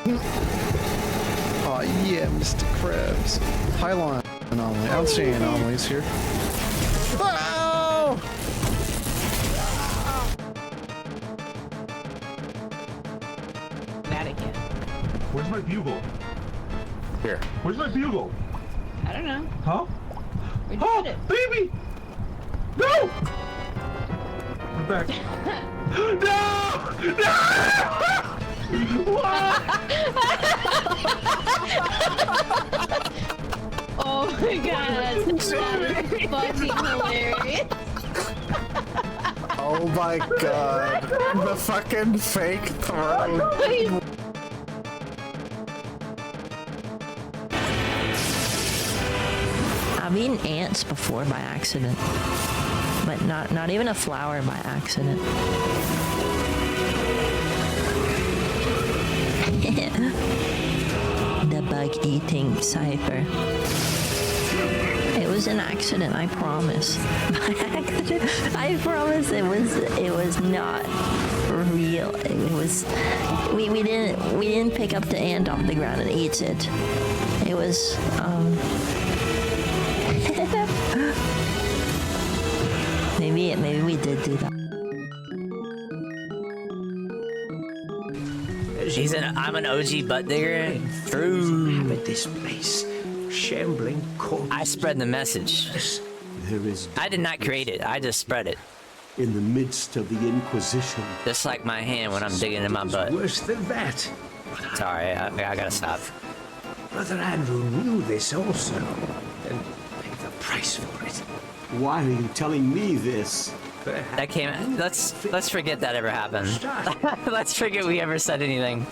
Oh yeah, Mr. Krabs. Pylon anomaly. I don't see any anomalies here. Oh! That again. Where's my bugle? Here. Where's my bugle? I don't know. Huh? Where'd you Oh, put it? baby! No! I'm back. No! No! What? Oh my god, that is fucking hilarious. Oh my god. The fucking fake throw. I've eaten ants before by accident, but not even a flower by accident. The bug-eating cipher. It was an accident, I promise. By accident, I promise it was not real. It was we didn't pick up the ant off the ground and eat it. It was maybe we did do that. I'm an OG butt digger. True. Inhabit this place, shambling corpses. I spread the message. There is. I did not create it. I just spread it. In the midst of the Inquisition. Just like my hand when I'm digging in my butt. Worse than that. Sorry, I gotta stop. Brother Andrew knew this also, and paid the price for it. Why are you telling me this? That came. Let's forget that ever happened. Let's forget we ever said anything.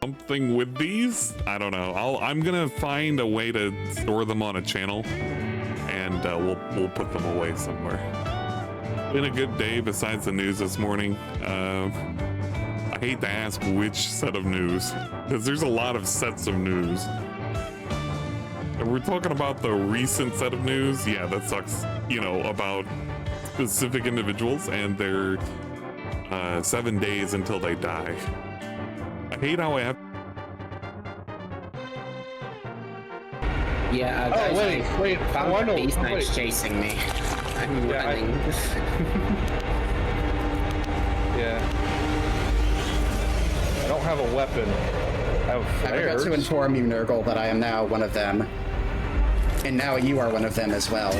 Something with these? I don't know. I'm gonna find a way to store them on a channel, and we'll put them away somewhere. Been a good day besides the news this morning. I hate to ask which set of news, because there's a lot of sets of news. If we're talking about the recent set of news, yeah, that sucks, you know, about specific individuals and their 7 days until they die. I hate how I have. Yeah, Oh, guys, wait, I found why no- these wait. knives chasing me. I'm Yeah, running. Yeah. I don't have a weapon. I have I forgot flares. to inform you, Nurgle, that I am now one of them. And now you are one of them as well.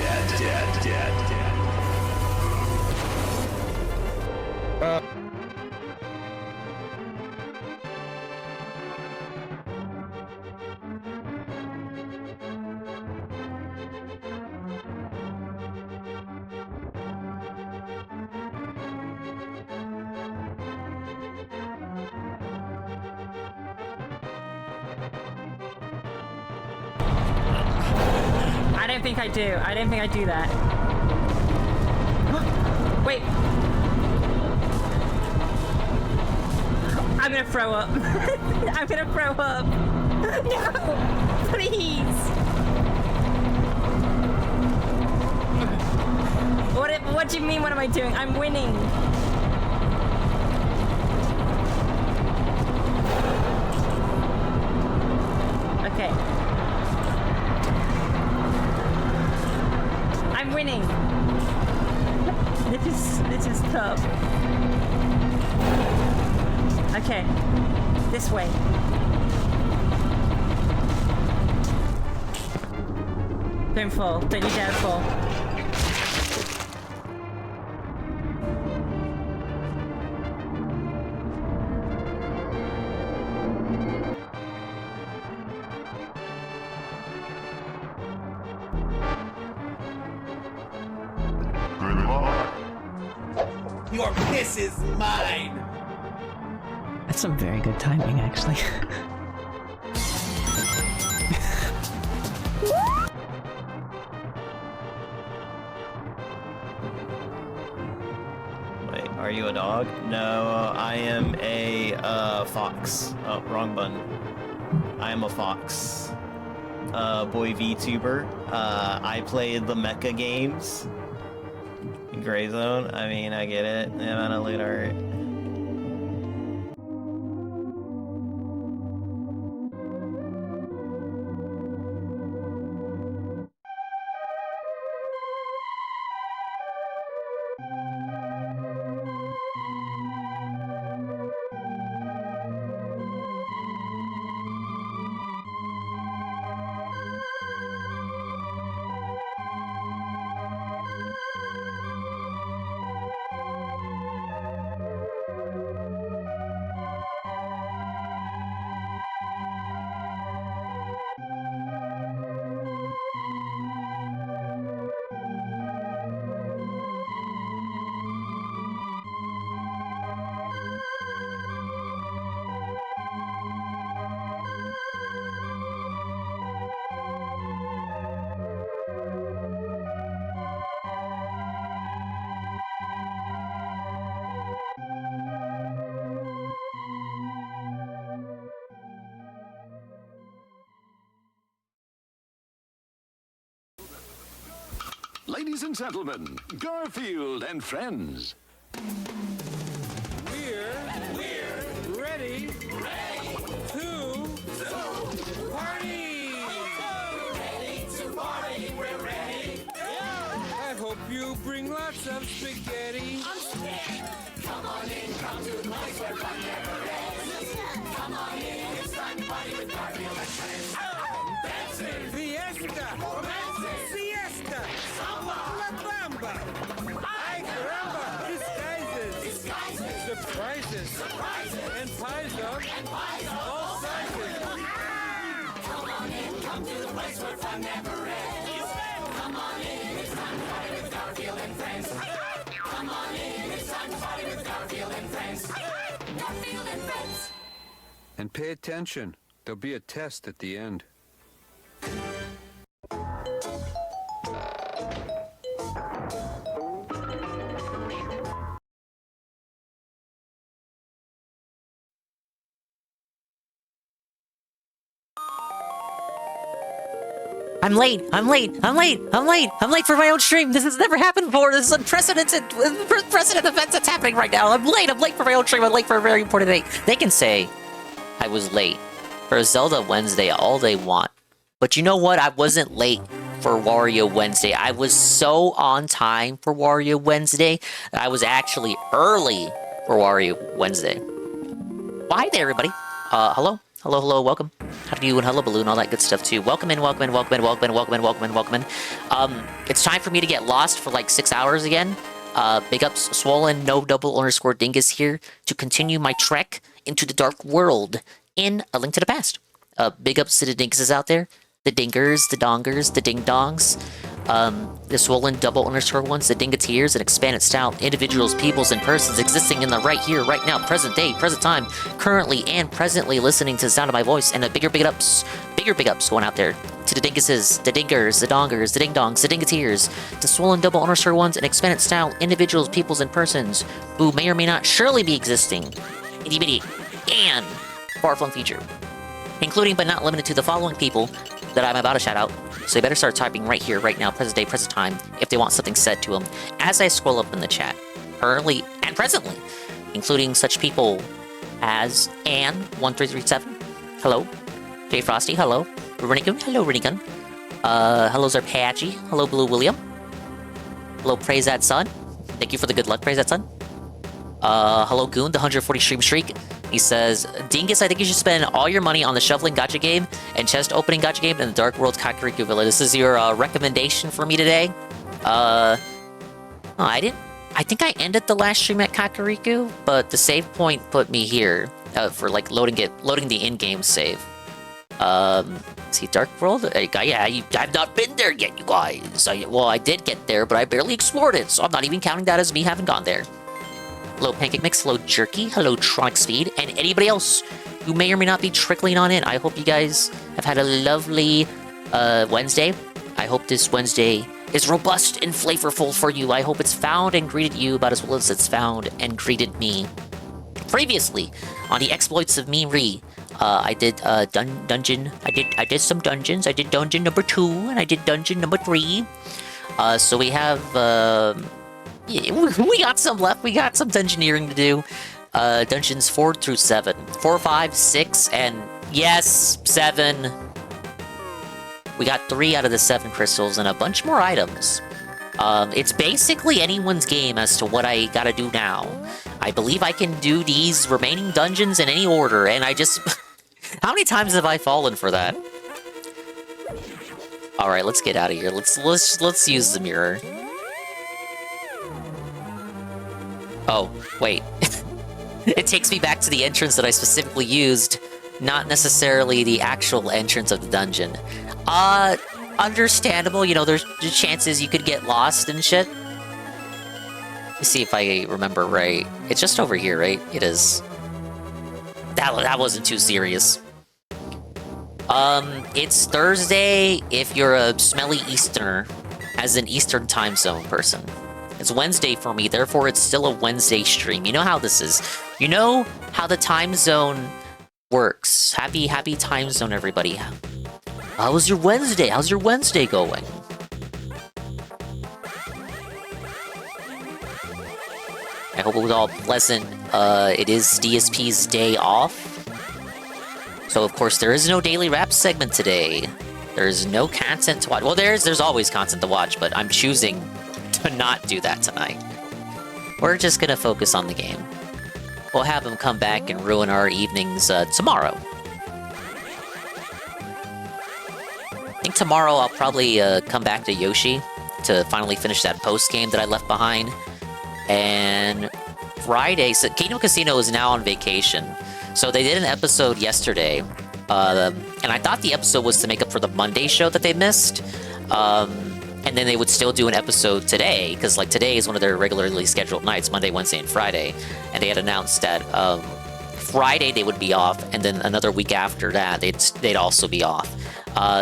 I don't think I do. I don't think I do that. Wait. I'm gonna throw up. I'm gonna throw up. No, please. What do you mean? What am I doing? I'm winning. Okay. I'm winning. This is tough. Okay, this way. Don't fall. Don't you dare fall. Your piss is mine! That's some very good timing, actually. Wait, are you a dog? No, I am a fox. Oh, wrong button. I am a fox. Boy VTuber. I played the mecha games. Gray Zone. I mean, I get it. I'm gonna loot art. Ladies and gentlemen, Garfield and friends. We're ready to party! Ready to party, we're ready. I hope you bring lots of spaghetti. Come on in, come to the place where fun never ends. Come on in, it's time to party with Garfield and friends. Dancing, fiesta, romancing, siesta, samba, la bamba. Ay caramba, disguises, surprises, and pies of all sizes. Come on in, come to the place where fun never ends. Come on in, it's time to party with Garfield and friends. Come on in, it's time to party with Garfield and friends. Garfield and friends. And pay attention. There'll be a test at the end. I'm late for my own stream. This has never happened before. This is unprecedented events that's happening right now. I'm late for my own stream. I'm late for a very important day. They can say I was late for Zelda Wednesday all they want. But you know what? I wasn't late for Wario Wednesday. I was so on time for Wario Wednesday that I was actually early for Wario Wednesday. Well, hi there, everybody. Hello, welcome. How do you and hello, balloon, all that good stuff too. Welcome in. It's time for me to get lost for like 6 hours again. Big ups, Swollen, no double underscore dingus here to continue my trek into the dark world in A Link to the Past. Big ups to the dinguses out there. The dingers, the dongers, the ding-dongs. The swollen double underscore ones, the dingateers, and expanded style individuals, peoples, and persons existing in the right here, right now, present day, present time, currently and presently listening to the sound of my voice, and a bigger big ups going out there to the dinguses, the dingers, the dongers, the ding-dongs, the dingateers, the swollen double underscore ones, and expanded style individuals, peoples, and persons who may or may not surely be existing, itty-bitty, and far-flung future, including but not limited to the following people that I'm about to shout out, so they better start typing right here, right now, present day, present time, if they want something said to them, as I scroll up in the chat, currently and presently, including such people as Ann1337, hello, Jay Frosty, hello, Renigun, hello Renigun, hello Zarpachi, hello Blue William, hello Praise That Sun, thank you for the good luck, Praise That Sun, hello Goon, the 140 stream streak. He says, Dingus, I think you should spend all your money on the shoveling gacha game and chest opening gacha game in the Dark World Kakariko Villa. This is your recommendation for me today. I think I ended the last stream at Kakariko, but the save point put me here for like loading the in-game save. See, Dark World? I've not been there yet, you guys. Well, I did get there, but I barely explored it, so I'm not even counting that as me having gone there. Hello, Pancake Mix. Hello, Jerky. Hello, Tronic Speed. And anybody else who may or may not be trickling on in. I hope you guys have had a lovely Wednesday. I hope this Wednesday is robust and flavorful for you. I hope it's found and greeted you about as well as it's found and greeted me. Previously, on the exploits of me Ree, I did dungeon. I did some dungeons. I did dungeon number 2 and I did dungeon number 3. So we have yeah, we got some left. We got some dungeoneering to do. Dungeons 4 through 7. 4, 5, 6, and yes, 7. We got 3 out of the 7 crystals and a bunch more items. It's basically anyone's game as to what I gotta do now. I believe I can do these remaining dungeons in any order, and I just... How many times have I fallen for that? Alright, let's get out of here. Let's use the mirror. Oh, wait. It takes me back to the entrance that I specifically used, not necessarily the actual entrance of the dungeon. Understandable, you know, there's chances you could get lost and shit. Let me see if I remember right. It's just over here, right? It is. That wasn't too serious. It's Thursday if you're a smelly Easterner, as an Eastern time zone person. It's Wednesday for me, therefore it's still a Wednesday stream. You know how this is. You know how the time zone works. Happy time zone, everybody. How was your Wednesday? How's your Wednesday going? hope it was all pleasant. It is DSP's day off. So, of course, there is no daily rap segment today. There's no content to watch. Well, there's always content to watch, but I'm choosing to not do that tonight. We're just gonna focus on the game. We'll have him come back and ruin our evenings tomorrow. I think tomorrow I'll probably come back to Yoshi to finally finish that post game that I left behind. And Friday, so Kingdom Casino is now on vacation. So they did an episode yesterday, and I thought the episode was to make up for the Monday show that they missed. And then they would still do an episode today, because like today is one of their regularly scheduled nights, Monday, Wednesday, and Friday. And they had announced that Friday they would be off, and then another week after that they'd also be off.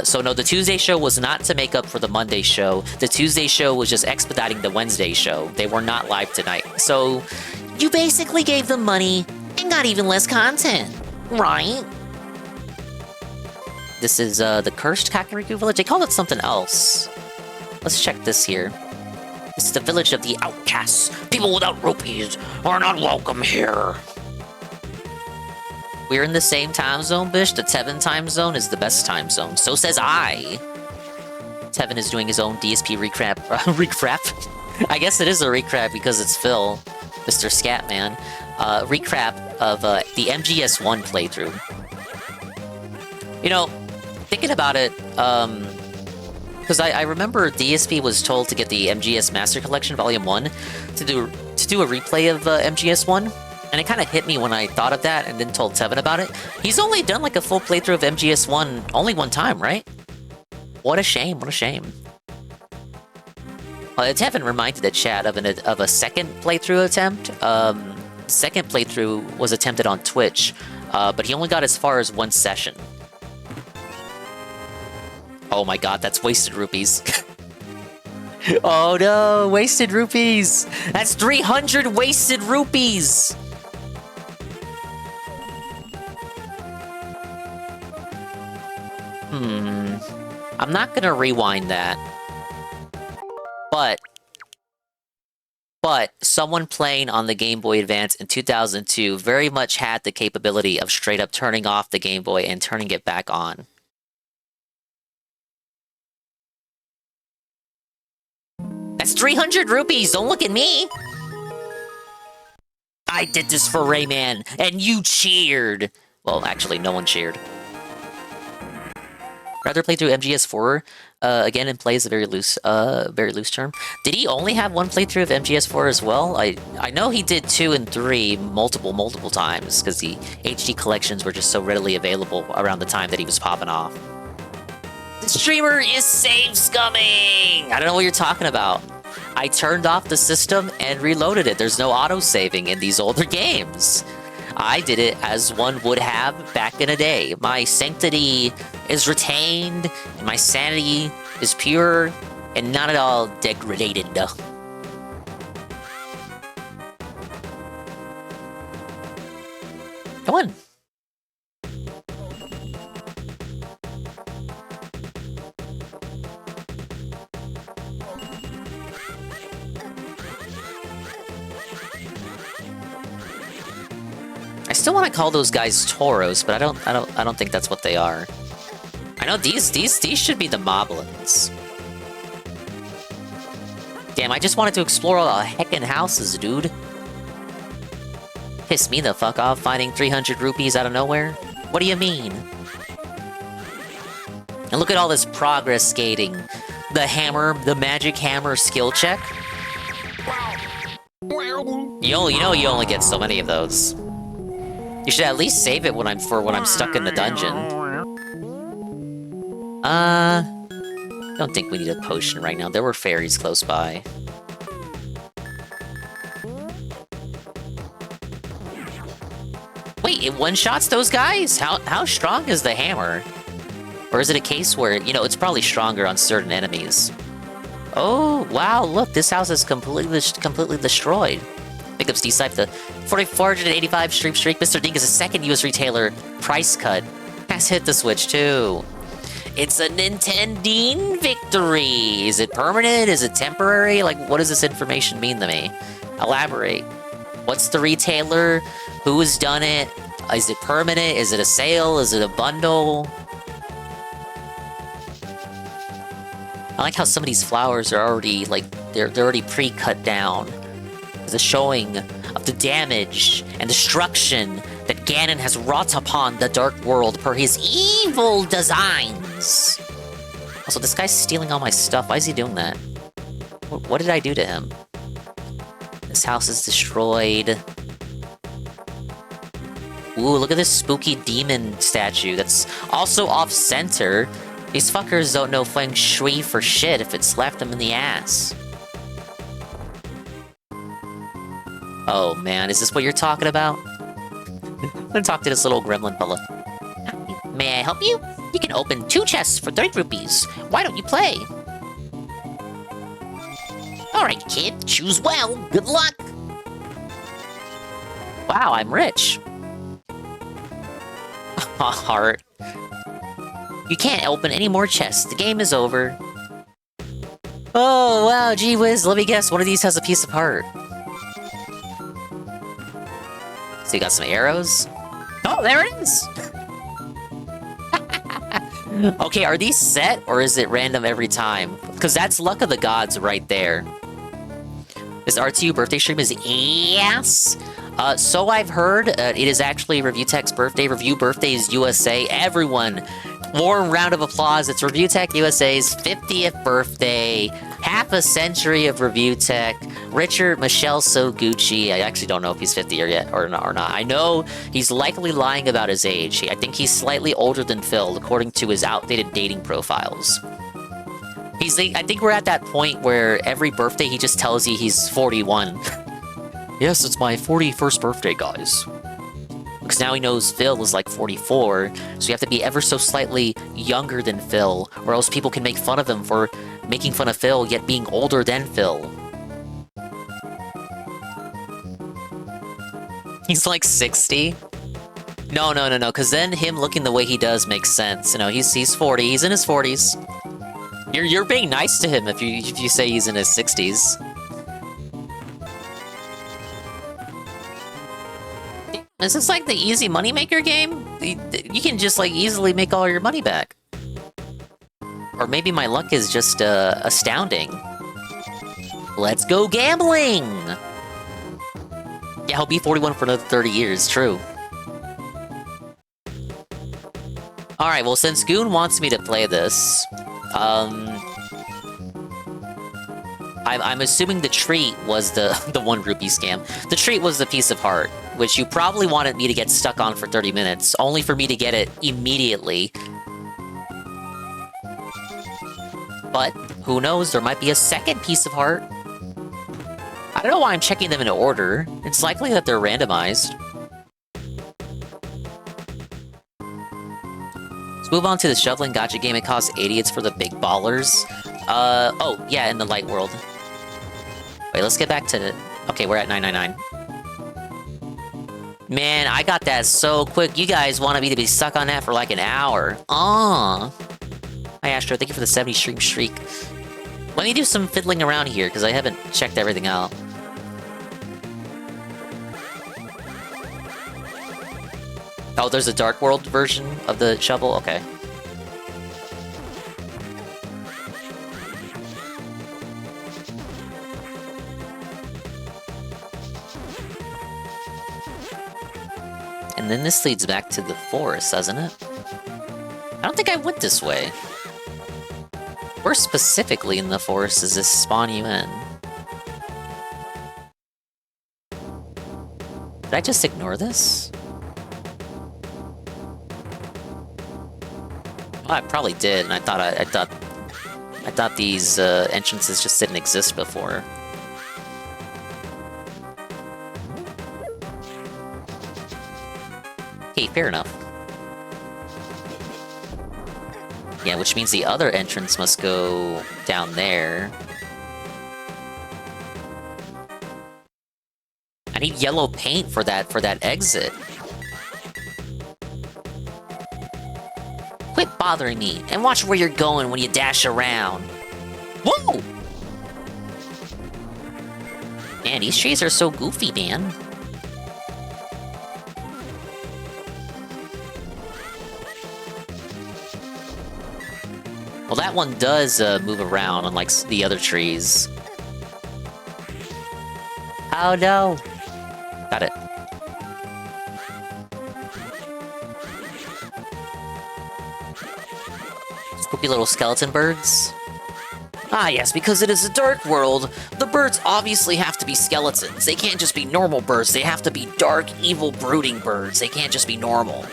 So no, the Tuesday show was not to make up for the Monday show. The Tuesday show was just expediting the Wednesday show. They were not live tonight. So you basically gave them money and got even less content, right? This is the Cursed Kakariko Village. They call it something else. Let's check this here. This is the village of the outcasts. People without rupees are not welcome here. We're in the same time zone, Bish. The Tevin time zone is the best time zone. So says I. Tevin is doing his own DSP recap. Recap? I guess it is a recap because it's Phil, Mr. Scatman. Recap of the MGS1 playthrough. You know, thinking about it, because I remember DSP was told to get the MGS Master Collection Volume 1 to do a replay of MGS1, and it kind of hit me when I thought of that and then told Tevin about it. He's only done like a full playthrough of MGS1 only one time, right? What a shame, what a shame. Tevin reminded the chat of a second playthrough attempt. The second playthrough was attempted on Twitch, but he only got as far as one session. Oh my god, that's wasted rupees. Oh no, wasted rupees! That's 300 wasted rupees! I'm not gonna rewind that. But someone playing on the Game Boy Advance in 2002 very much had the capability of straight up turning off the Game Boy and turning it back on. That's 300 rupees, don't look at me! I did this for Rayman, and you cheered! Well, actually, no one cheered. Rather play through MGS4 again and play is a very loose term. Did he only have one playthrough of MGS4 as well? I know he did 2 and 3 multiple times, because the HD collections were just so readily available around the time that he was popping off. The streamer is save scumming! I don't know what you're talking about. I turned off the system and reloaded it. There's no auto-saving in these older games. I did it as one would have back in a day. My sanctity is retained, and my sanity is pure, and not at all degraded. Come on. I still want to call those guys Tauros, but I don't think that's what they are. I know these should be the Moblins. Damn, I just wanted to explore all the heckin' houses, dude. Piss me the fuck off finding 300 rupees out of nowhere. What do you mean? And look at all this progress skating. The hammer, the magic hammer skill check. You know you only get so many of those. You should at least save it when I'm stuck in the dungeon. I don't think we need a potion right now. There were fairies close by. Wait, it one-shots those guys? How strong is the hammer? Or is it a case where, you know, it's probably stronger on certain enemies? Oh, wow, look, this house is completely destroyed. Pickups D-Scythe, the 485 streak. Mr. Dingus, a second US retailer price cut. Has hit the Switch, too. It's a Nintendine victory! Is it permanent? Is it temporary? Like, what does this information mean to me? Elaborate. What's the retailer? Who's done it? Is it permanent? Is it a sale? Is it a bundle? I like how some of these flowers are already, like, they're already pre-cut down. There's a showing of the damage and destruction that Ganon has wrought upon the Dark World per his evil designs. Also, this guy's stealing all my stuff. Why is he doing that? What did I do to him? This house is destroyed. Ooh, look at this spooky demon statue that's also off-center. These fuckers don't know feng shui for shit if it slapped them in the ass. Oh man, is this what you're talking about? I'm gonna talk to this little gremlin fella. May I help you? You can open 2 chests for 30 rupees. Why don't you play? Alright, kid, choose well. Good luck! Wow, I'm rich. Heart. You can't open any more chests. The game is over. Oh, wow, gee whiz. Let me guess. One of these has a piece of heart. So you got some arrows? Oh, there it is! Okay, are these set, or is it random every time? Because that's Luck of the Gods right there. This RTU birthday stream is ass. So I've heard. It is actually Review Tech's birthday. Review Birthdays USA. Everyone, warm round of applause. It's Review Tech USA's 50th birthday. Half a century of Review Tech. Richard Michelle Soguchi. I actually don't know if he's 50 yet or not. I know he's likely lying about his age. I think he's slightly older than Phil, according to his outdated dating profiles. I think we're at that point where every birthday he just tells you he's 41. Yes, it's my 41st birthday, guys. Because now he knows Phil is like 44, so you have to be ever so slightly younger than Phil, or else people can make fun of him for making fun of Phil, yet being older than Phil. He's like 60? No, because then him looking the way he does makes sense. You know, he's 40, he's in his 40s. You're being nice to him if you say he's in his 60s. Is this like the easy moneymaker game? You can just like easily make all your money back. Or maybe my luck is just astounding. Let's go gambling! Yeah, he'll be 41 for another 30 years, true. Alright, well since Goon wants me to play this, I'm assuming the treat was the 1 rupee scam. The treat was the piece of heart, which you probably wanted me to get stuck on for 30 minutes, only for me to get it immediately. But, who knows, there might be a second piece of heart. I don't know why I'm checking them in order. It's likely that they're randomized. Let's move on to the shoveling gacha game. It costs 80. It's for the big ballers. Oh, yeah, in the light world. Wait, let's get back to... Okay, we're at 999. Man, I got that so quick. You guys wanted me to be stuck on that for like an hour. Aww. Hi, Astro. Thank you for the 70 stream streak. Let me do some fiddling around here, because I haven't checked everything out. Oh, there's a Dark World version of the shovel? Okay. And then this leads back to the forest, doesn't it? I don't think I went this way. Where specifically in the forest does this spawn you in? Did I just ignore this? Oh, I probably did, and I thought these entrances just didn't exist before. Okay, fair enough. Yeah, which means the other entrance must go down there. I need yellow paint for that exit. Quit bothering me, and watch where you're going when you dash around. Whoa! Man, these trees are so goofy, man. Well, that one does move around, unlike the other trees. Oh no! Got it. Spooky little skeleton birds. Ah yes, because it is a dark world, the birds obviously have to be skeletons. They can't just be normal birds, they have to be dark, evil, brooding birds. They can't just be normal.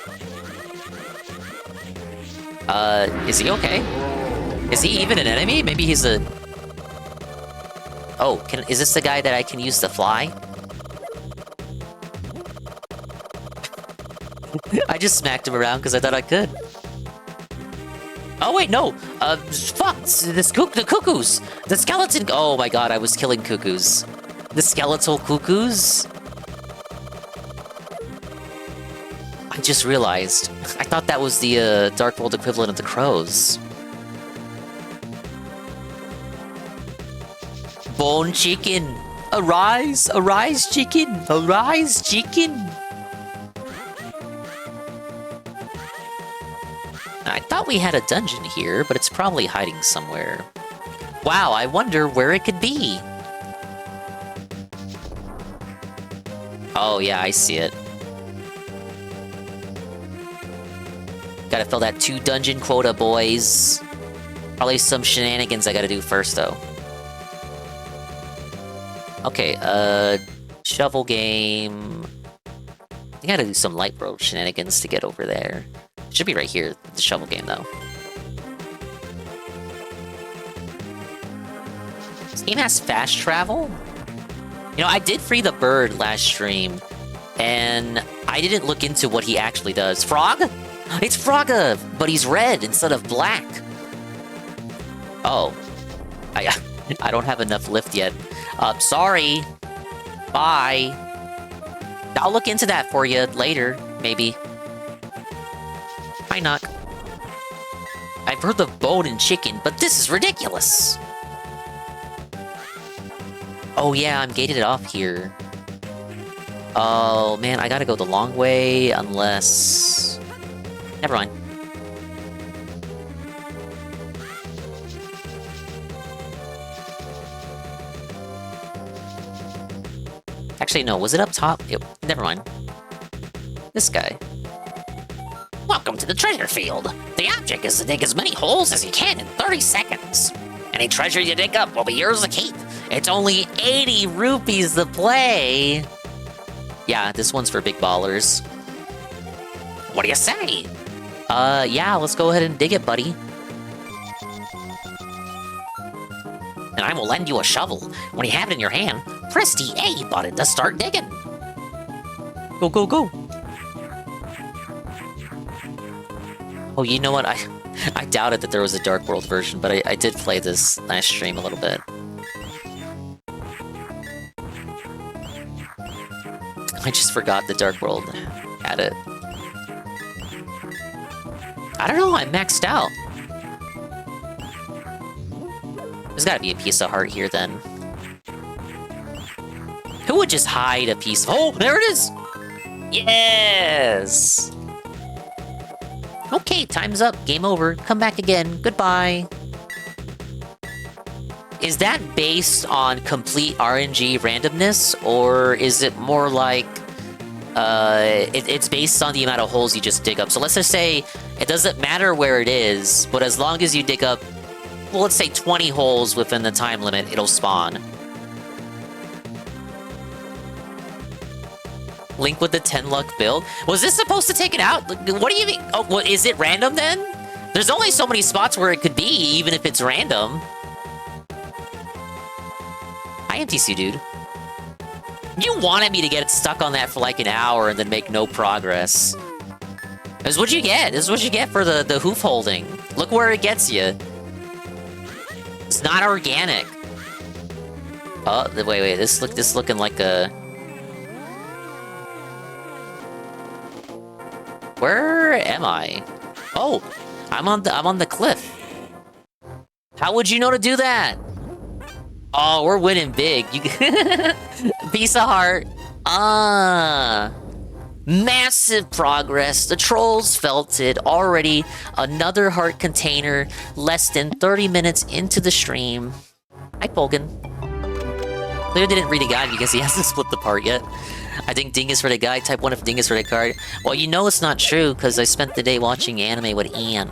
Is he okay? Is he even an enemy? Maybe he's a... Oh, is this the guy that I can use to fly? I just smacked him around because I thought I could. Oh wait, no! Fuck! The cuckoos! The skeleton... Oh my god, I was killing cuckoos. The skeletal cuckoos? I just realized. I thought that was the, Dark World equivalent of the crows. Bone chicken! Arise! Arise, chicken! Arise, chicken! I thought we had a dungeon here, but it's probably hiding somewhere. Wow, I wonder where it could be. Oh yeah, I see it. Gotta fill that 2 dungeon quota, boys. Probably some shenanigans I gotta do first, though. Okay, shovel game. I gotta do some light world shenanigans to get over there. Should be right here, the shovel game, though. This game has fast travel? You know, I did free the bird last stream, and I didn't look into what he actually does. Frog? It's Frogga, but he's red instead of black. Oh. I don't have enough lift yet. Sorry. Bye. I'll look into that for you later, maybe. Hi, Knock. I've heard of bone and chicken, but this is ridiculous! Oh yeah, I'm gated off here. Oh man, I gotta go the long way, unless... Never mind. Actually, no, was it up top? Never mind. This guy. Welcome to the treasure field. The object is to dig as many holes as you can in 30 seconds. Any treasure you dig up will be yours to keep. It's only 80 rupees to play. Yeah, this one's for big ballers. What do you say? Yeah, let's go ahead and dig it, buddy. And I will lend you a shovel. When you have it in your hand, press the A button to start digging. Go, go, go. Oh, you know what? I doubted that there was a Dark World version, but I did play this last stream a little bit. I just forgot the Dark World had it. I don't know, I'm maxed out. There's gotta be a piece of heart here, then. Who would just hide a piece of... Oh, there it is! Yes! Okay, time's up. Game over. Come back again. Goodbye. Is that based on complete RNG randomness, or is it more like... it's based on the amount of holes you just dig up. So let's just say it doesn't matter where it is, but as long as you dig up, well, let's say 20 holes within the time limit, it'll spawn. Link with the 10 luck build. Was this supposed to take it out? What do you mean? Oh, what, is it random then? There's only so many spots where it could be, even if it's random. Hi, MTC dude. You wanted me to get stuck on that for like an hour and then make no progress. This is what you get. This is what you get for the hoof holding. Look where it gets you. It's not organic. Oh, wait. This looking like a... Where am I? Oh, I'm on the cliff. How would you know to do that? Oh, we're winning big. You piece of heart. Massive progress. The trolls felt it. Already another heart container less than 30 minutes into the stream. Hi, Polgan. Clear didn't read a guide because he hasn't split the part yet. I think Dingus for the guide, type 1 if Dingus for the card. Well, you know it's not true because I spent the day watching anime with Ian.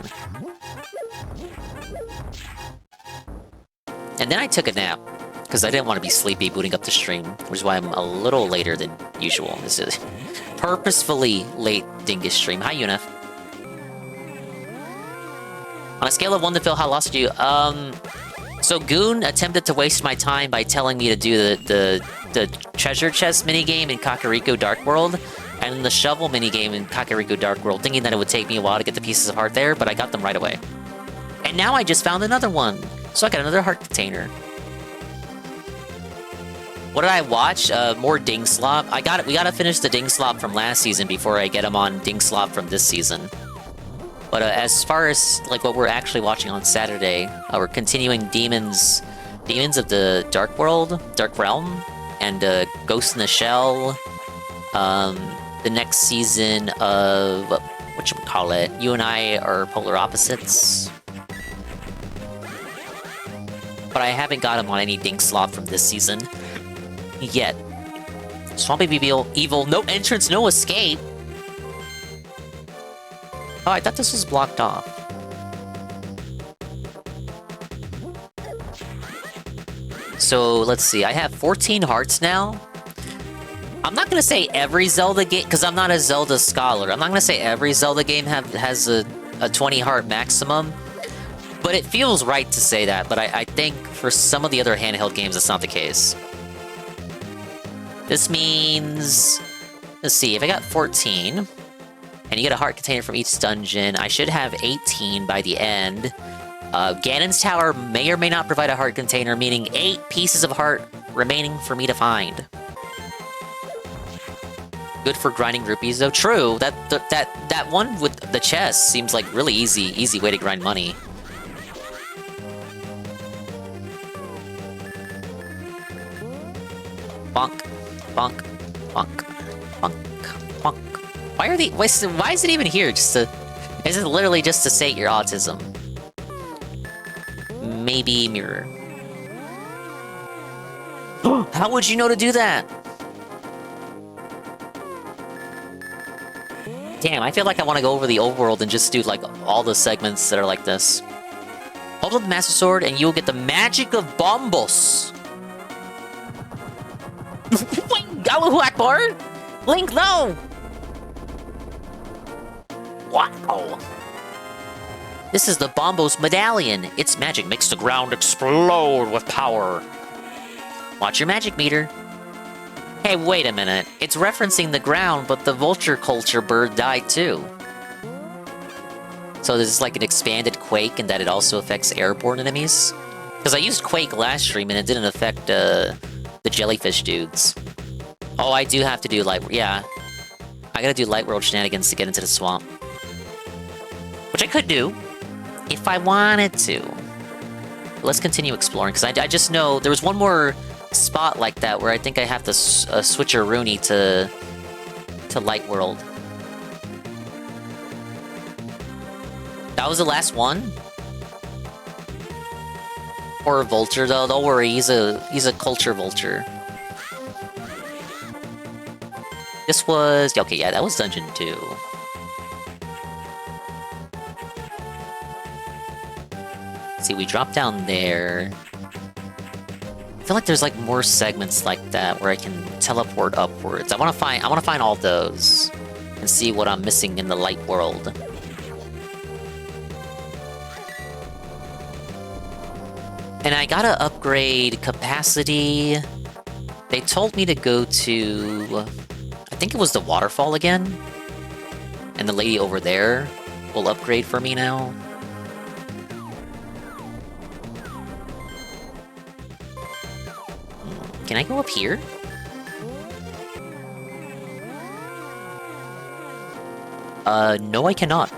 And then I took a nap because I didn't want to be sleepy booting up the stream, which is why I'm a little later than usual. This is purposefully late Dingus stream. Hi, Unif. On a scale of 1 to Phil, how lost are you? So Goon attempted to waste my time by telling me to do the treasure chest minigame in Kakariko Dark World, and the shovel minigame in Kakariko Dark World, thinking that it would take me a while to get the pieces of heart there, but I got them right away. And now I just found another one, so I got another heart container. What did I watch? More Ding Slop. We gotta finish the Ding Slop from last season before I get him on Ding Slop from this season. But as far as like what we're actually watching on Saturday, we're continuing Demons of the Dark World, Dark Realm, and Ghost in the Shell. The next season of whatchamacallit, You and I Are Polar Opposites. But I haven't got him on any Ding Slop from this season yet. Swampy BB Evil, no entrance, no escape. Oh, I thought this was blocked off. So, let's see. I have 14 hearts now. I'm not gonna say every Zelda game, because I'm not a Zelda scholar. I'm not gonna say every Zelda game has a 20 heart maximum. But it feels right to say that. But I think for some of the other handheld games, it's not the case. This means... Let's see. If I got 14... and you get a heart container from each dungeon. I should have 18 by the end. Ganon's Tower may or may not provide a heart container, meaning 8 pieces of heart remaining for me to find. Good for grinding rupees, though. True, that one with the chest seems like really easy way to grind money. Bonk, bonk, bonk, bonk, bonk. Why is it even here? Is it literally just to sate your autism? Maybe mirror. How would you know to do that? Damn, I feel like I want to go over the overworld and just do like all the segments that are like this. Hold up the Master Sword and you'll get the magic of Bombos. Wait, Allahu Akbar! Link, no! Wow! This is the Bombos Medallion. Its magic makes the ground explode with power. Watch your magic meter. Hey, wait a minute. It's referencing the ground, but the vulture culture bird died too. So this is like an expanded Quake in that it also affects airborne enemies? Because I used Quake last stream and it didn't affect the jellyfish dudes. Oh, I do have to do light... Yeah. I gotta do light world shenanigans to get into the swamp. Which I could do, if I wanted to. But let's continue exploring, because I just know there was one more spot like that where I think I have to switch a Rooney to light world. That was the last one? Or a vulture, though. Don't worry, he's a culture vulture. This was... Okay, yeah, that was Dungeon 2. See, we drop down there. I feel like there's like more segments like that where I can teleport upwards. I want to find all those and see what I'm missing in the light world. And I gotta upgrade capacity. They told me to go to... I think it was the waterfall again. And the lady over there will upgrade for me now. Can I go up here? No I cannot.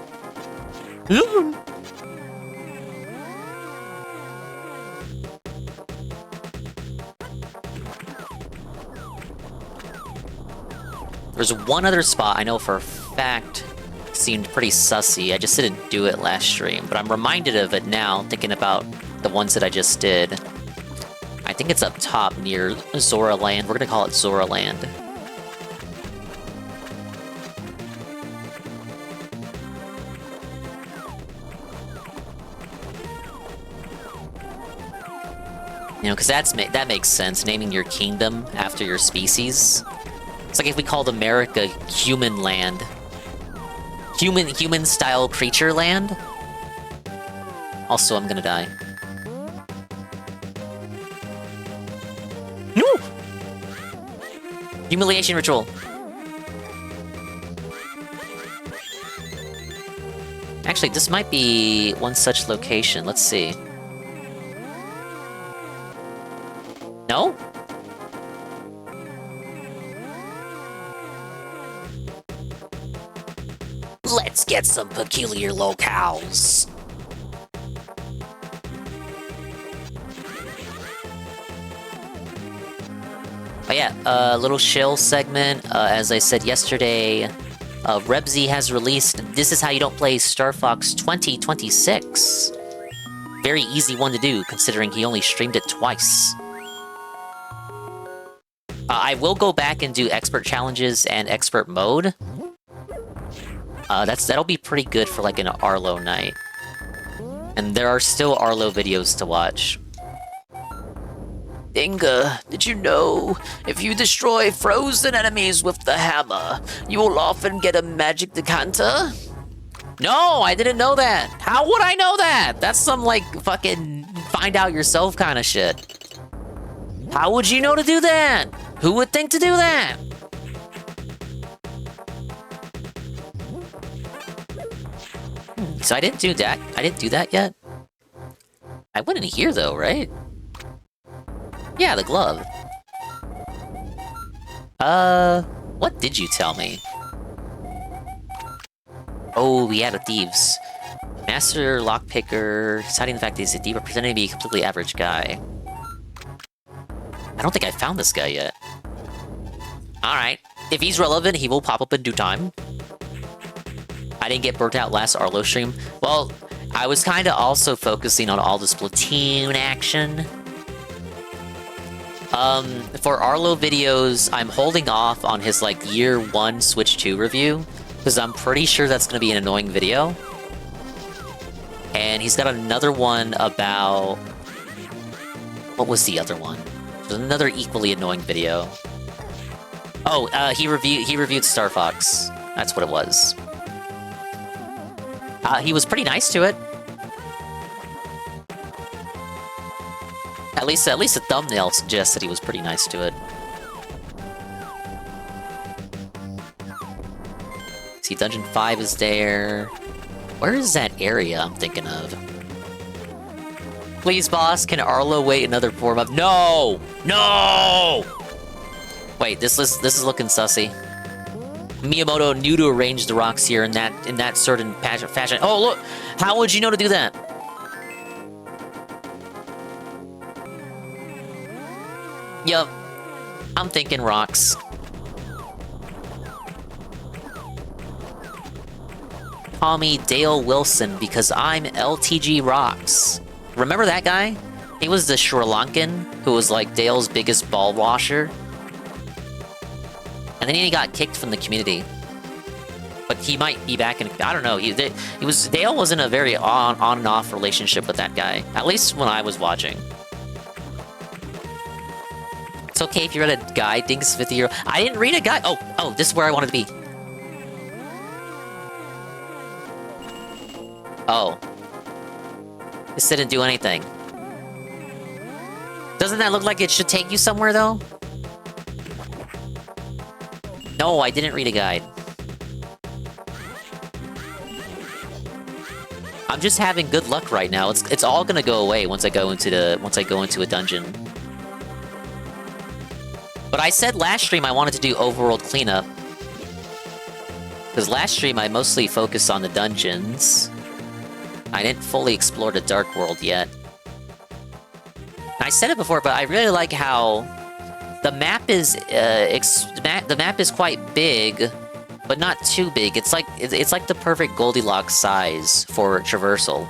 There's one other spot I know for a fact seemed pretty sussy. I just didn't do it last stream, but I'm reminded of it now, thinking about the ones that I just did. I think it's up top near Zora Land. We're gonna call it Zora Land. You know, because that makes sense, naming your kingdom after your species. It's like if we called America Human Land. Human-style creature land? Also, I'm gonna die. No! Humiliation ritual. Actually, this might be one such location. Let's see. No? Let's get some peculiar locales. Oh yeah, little shill segment. As I said yesterday, Rebzy has released This Is How You Don't Play Star Fox 2026. Very easy one to do, considering he only streamed it twice. I will go back and do expert challenges and expert mode. That'll be pretty good for like an Arlo night. And there are still Arlo videos to watch. Dinga, did you know? If you destroy frozen enemies with the hammer, you will often get a magic decanter? No, I didn't know that. How would I know that? That's some like fucking find out yourself kind of shit. How would you know to do that? Who would think to do that? So I didn't do that. I didn't do that yet. I went in here though, right? Yeah, the glove. What did you tell me? Oh, we had a thieves. Master lockpicker, citing the fact that he's a thief, but pretending to be a completely average guy. I don't think I found this guy yet. Alright. If he's relevant, he will pop up in due time. I didn't get burnt out last Arlo stream. Well, I was kind of also focusing on all the Splatoon action. For Arlo videos, I'm holding off on his, like, Year 1 Switch 2 review, because I'm pretty sure that's going to be an annoying video. And he's got another one about... What was the other one? There's another equally annoying video. Oh, he reviewed Star Fox. That's what it was. He was pretty nice to it. At least the thumbnail suggests that he was pretty nice to it. See, Dungeon 5 is there. Where is that area I'm thinking of? Please, boss, can Arlo wait another 4 months? No! No! Wait, this is looking sussy. Miyamoto knew to arrange the rocks here in that certain fashion. Oh, look! How would you know to do that? Yup. I'm thinking rocks. Call me Dale Wilson because I'm LTG Rocks. Remember that guy? He was the Sri Lankan who was like Dale's biggest ball washer. And then he got kicked from the community. But he might be back in... I don't know. Dale was in a very on and off relationship with that guy. At least when I was watching. It's okay if you read a guide, Dingus 50 €. I didn't read a guide. Oh, this is where I wanted to be. Oh. This didn't do anything. Doesn't that look like it should take you somewhere, though? No, I didn't read a guide. I'm just having good luck right now. It's all gonna go away once I go into a dungeon. But I said last stream I wanted to do overworld cleanup. Because last stream I mostly focused on the dungeons. I didn't fully explore the Dark World yet. I said it before, but I really like how The map is the map is quite big, but not too big. It's like the perfect Goldilocks size for traversal.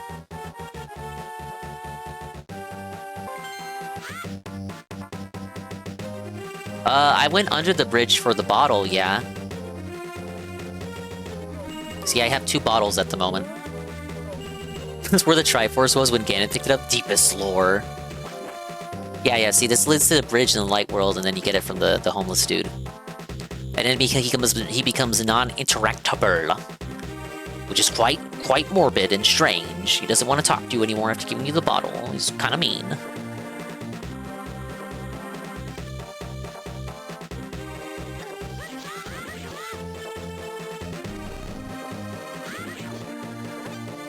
I went under the bridge for the bottle, yeah. See, I have 2 bottles at the moment. That's where the Triforce was when Ganon picked it up. Deepest lore. Yeah, see, this leads to the bridge in the light world, and then you get it from the homeless dude. And then he becomes non-interactable, which is quite morbid and strange. He doesn't want to talk to you anymore after giving you the bottle. He's kind of mean.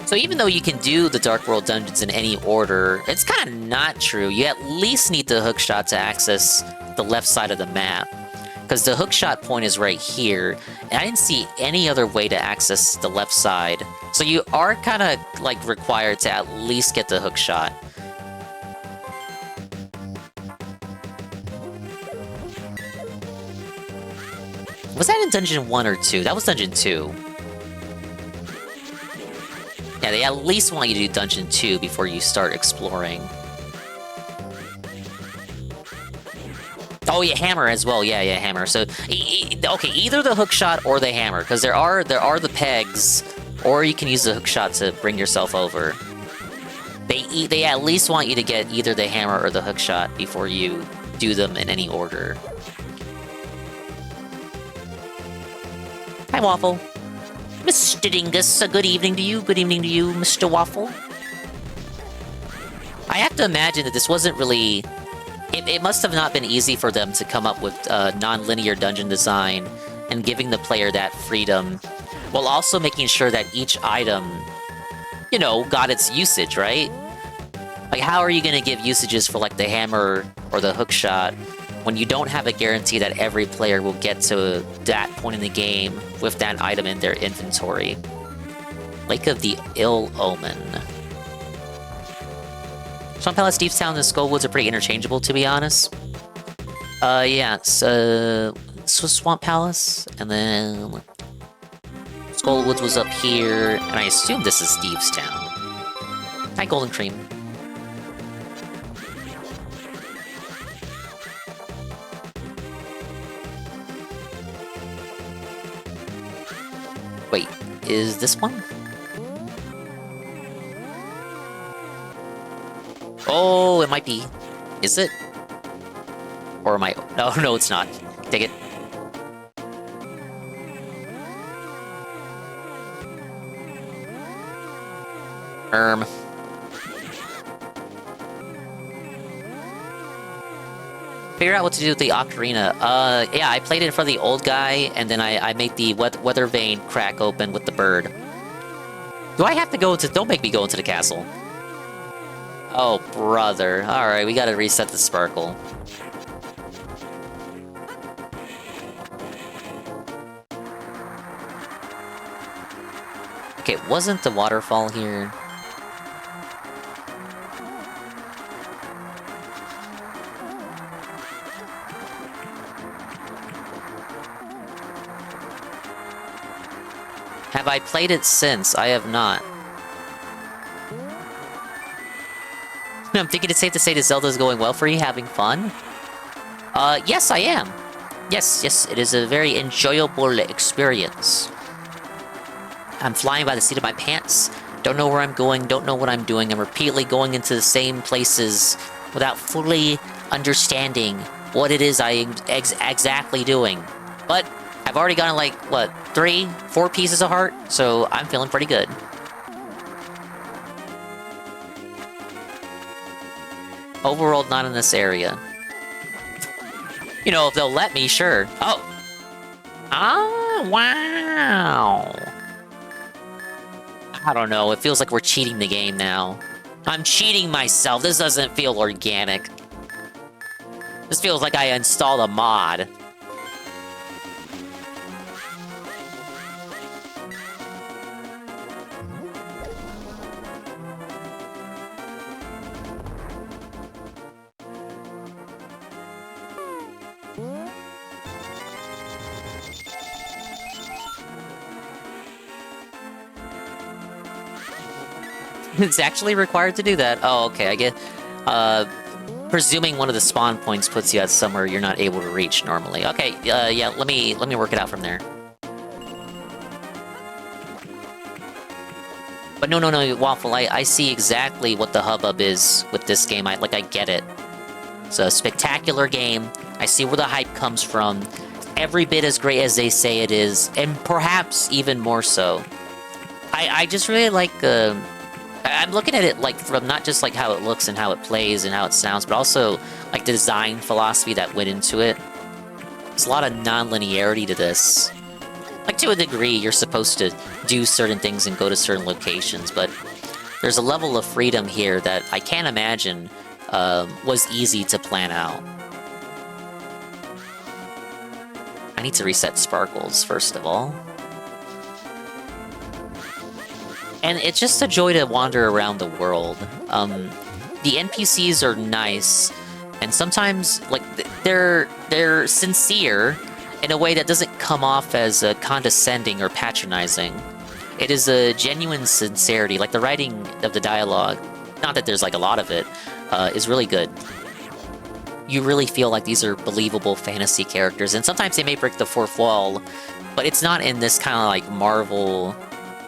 So even though you can do the Dark World dungeons in any order, it's kind of not true. You at least need the hookshot to access the left side of the map. Because the hookshot point is right here, and I didn't see any other way to access the left side. So you are kind of, like, required to at least get the hookshot. Was that in Dungeon 1 or 2? That was Dungeon 2. Yeah, they at least want you to do Dungeon 2 before you start exploring. Oh yeah, hammer as well. Yeah, hammer. So, okay, either the hookshot or the hammer, because there are the pegs, or you can use the hookshot to bring yourself over. They at least want you to get either the hammer or the hookshot before you do them in any order. Hi, Waffle. Mr. Dingus, good evening to you. Good evening to you, Mr. Waffle. I have to imagine that this wasn't really... It must have not been easy for them to come up with non-linear dungeon design and giving the player that freedom, while also making sure that each item, you know, got its usage, right? Like, how are you going to give usages for, like, the hammer or the hookshot when you don't have a guarantee that every player will get to that point in the game with that item in their inventory? Lake of the Ill Omen. Swamp Palace, Steve's Town, and Skullwoods are pretty interchangeable, to be honest. Yeah, so this was Swamp Palace, and then Skullwoods was up here, and I assume this is Steve's Town. Hi, Golden Cream. Wait, is this one? Oh, it might be. Is it? Or am I... No, it's not. Take it. Figure out what to do with the ocarina. Yeah, I played it for the old guy, and then I made the weather vein crack open with the bird. Do I have to go into... Don't make me go into the castle. Oh, brother. Alright, we gotta reset the sparkle. Okay, wasn't the waterfall here? Have I played it since? I have not. I'm thinking it's safe to say that Zelda is going well for you, having fun? Yes, I am. Yes, it is a very enjoyable experience. I'm flying by the seat of my pants. Don't know where I'm going, don't know what I'm doing. I'm repeatedly going into the same places without fully understanding what it is I exactly doing. But I've already gotten, like, what, 3, 4 pieces of heart? So I'm feeling pretty good. Overworld not in this area. You know, if they'll let me, sure. Oh! Oh, wow! I don't know, it feels like we're cheating the game now. I'm cheating myself, this doesn't feel organic. This feels like I installed a mod. It's actually required to do that. Oh, okay, I get... presuming one of the spawn points puts you at somewhere you're not able to reach normally. Okay, yeah, let me work it out from there. But no, Waffle, I see exactly what the hubbub is with this game. I get it. It's a spectacular game. I see where the hype comes from. Every bit as great as they say it is, and perhaps even more so. I just really like... I'm looking at it like from not just like how it looks and how it plays and how it sounds, but also like the design philosophy that went into it. There's a lot of non-linearity to this. Like to a degree, you're supposed to do certain things and go to certain locations, but there's a level of freedom here that I can't imagine was easy to plan out. I need to reset sparkles, first of all. And it's just a joy to wander around the world. The NPCs are nice, and sometimes, like, they're sincere in a way that doesn't come off as condescending or patronizing. It is a genuine sincerity, like the writing of the dialogue, not that there's like a lot of it, is really good. You really feel like these are believable fantasy characters, and sometimes they may break the fourth wall, but it's not in this kind of like Marvel...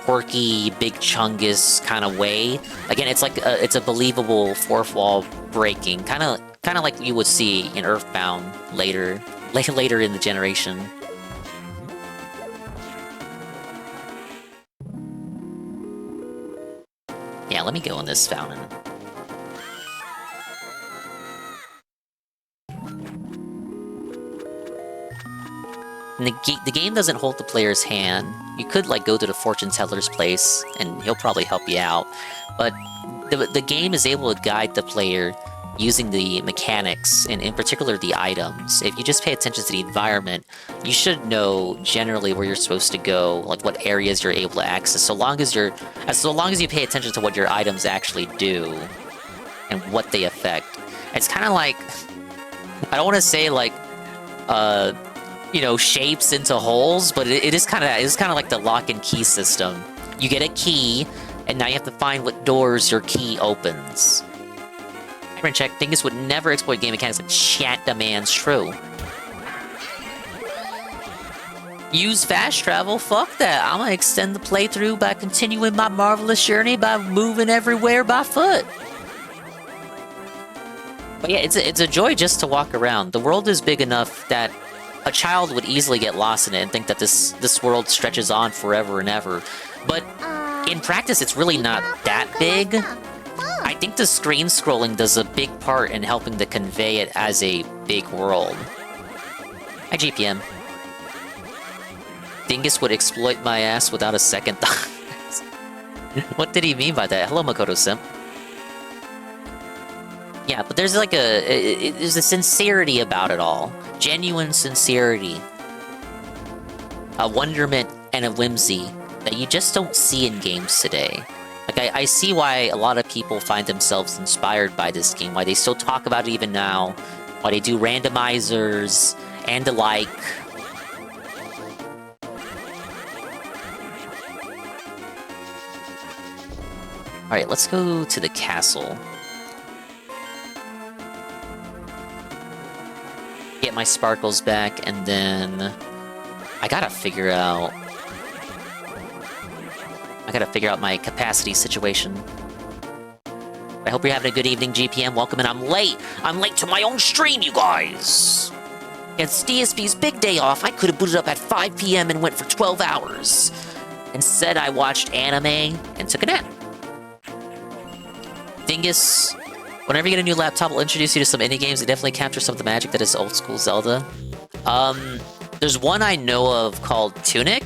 quirky, big chungus kind of way. Again, it's like it's a believable fourth wall breaking, kind of like you would see in Earthbound later in the generation. Yeah, let me go in this fountain. And the game doesn't hold the player's hand. You could, like, go to the fortune teller's place, and he'll probably help you out. But the game is able to guide the player using the mechanics, and in particular the items. If you just pay attention to the environment, you should know generally where you're supposed to go, like what areas you're able to access, so long as you pay attention to what your items actually do, and what they affect. It's kind of like... I don't want to say, like, you know, shapes into holes, but it is kind of like the lock and key system. You get a key, and now you have to find what doors your key opens. Print check. Dingus would never exploit game mechanics like chat demands true. Use fast travel? Fuck that. I'm gonna extend the playthrough by continuing my marvelous journey by moving everywhere by foot. But yeah, it's a joy just to walk around. The world is big enough that a child would easily get lost in it and think that this world stretches on forever and ever. But in practice, it's really not that big. I think the screen scrolling does a big part in helping to convey it as a big world. Hi, GPM. Dingus would exploit my ass without a second thought. What did he mean by that? Hello, Makoto Simp. Yeah, but there's like there's a sincerity about it all. Genuine sincerity. A wonderment and a whimsy that you just don't see in games today. Like, I see why a lot of people find themselves inspired by this game, why they still talk about it even now, why they do randomizers, and the like. Alright, let's go to the castle. Get my sparkles back, and then... I gotta figure out my capacity situation. I hope you're having a good evening, GPM. Welcome, and I'm late! I'm late to my own stream, you guys! It's DSP's big day off. I could have booted up at 5 PM and went for 12 hours. Instead, I watched anime and took a nap. Dingus, whenever you get a new laptop, we'll introduce you to some indie games that definitely capture some of the magic that is old school Zelda. There's one I know of called Tunic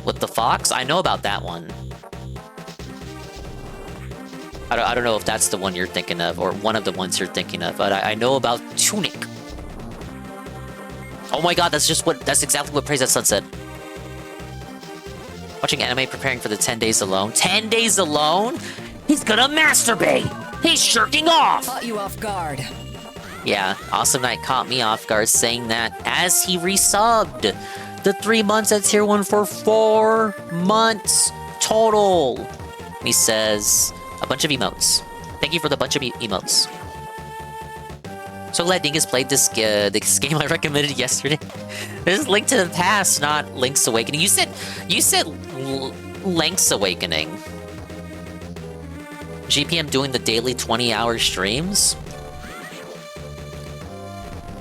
with the fox. I know about that one. I don't know if that's the one you're thinking of, or one of the ones you're thinking of, but I know about Tunic. Oh my god, that's exactly what Praise That Sun said. Watching anime, preparing for the 10 days alone. 10 days alone? He's gonna masturbate! He's jerking off! Caught you off guard. Yeah, Awesome Knight caught me off guard saying that as he resubbed the 3 months at tier 1 for 4 months total. He says, A bunch of emotes. Thank you for the bunch of emotes. So glad Dingus played this game I recommended yesterday. This is Link to the Past, not Link's Awakening. You said Link's Awakening. GPM doing the daily 20-hour streams?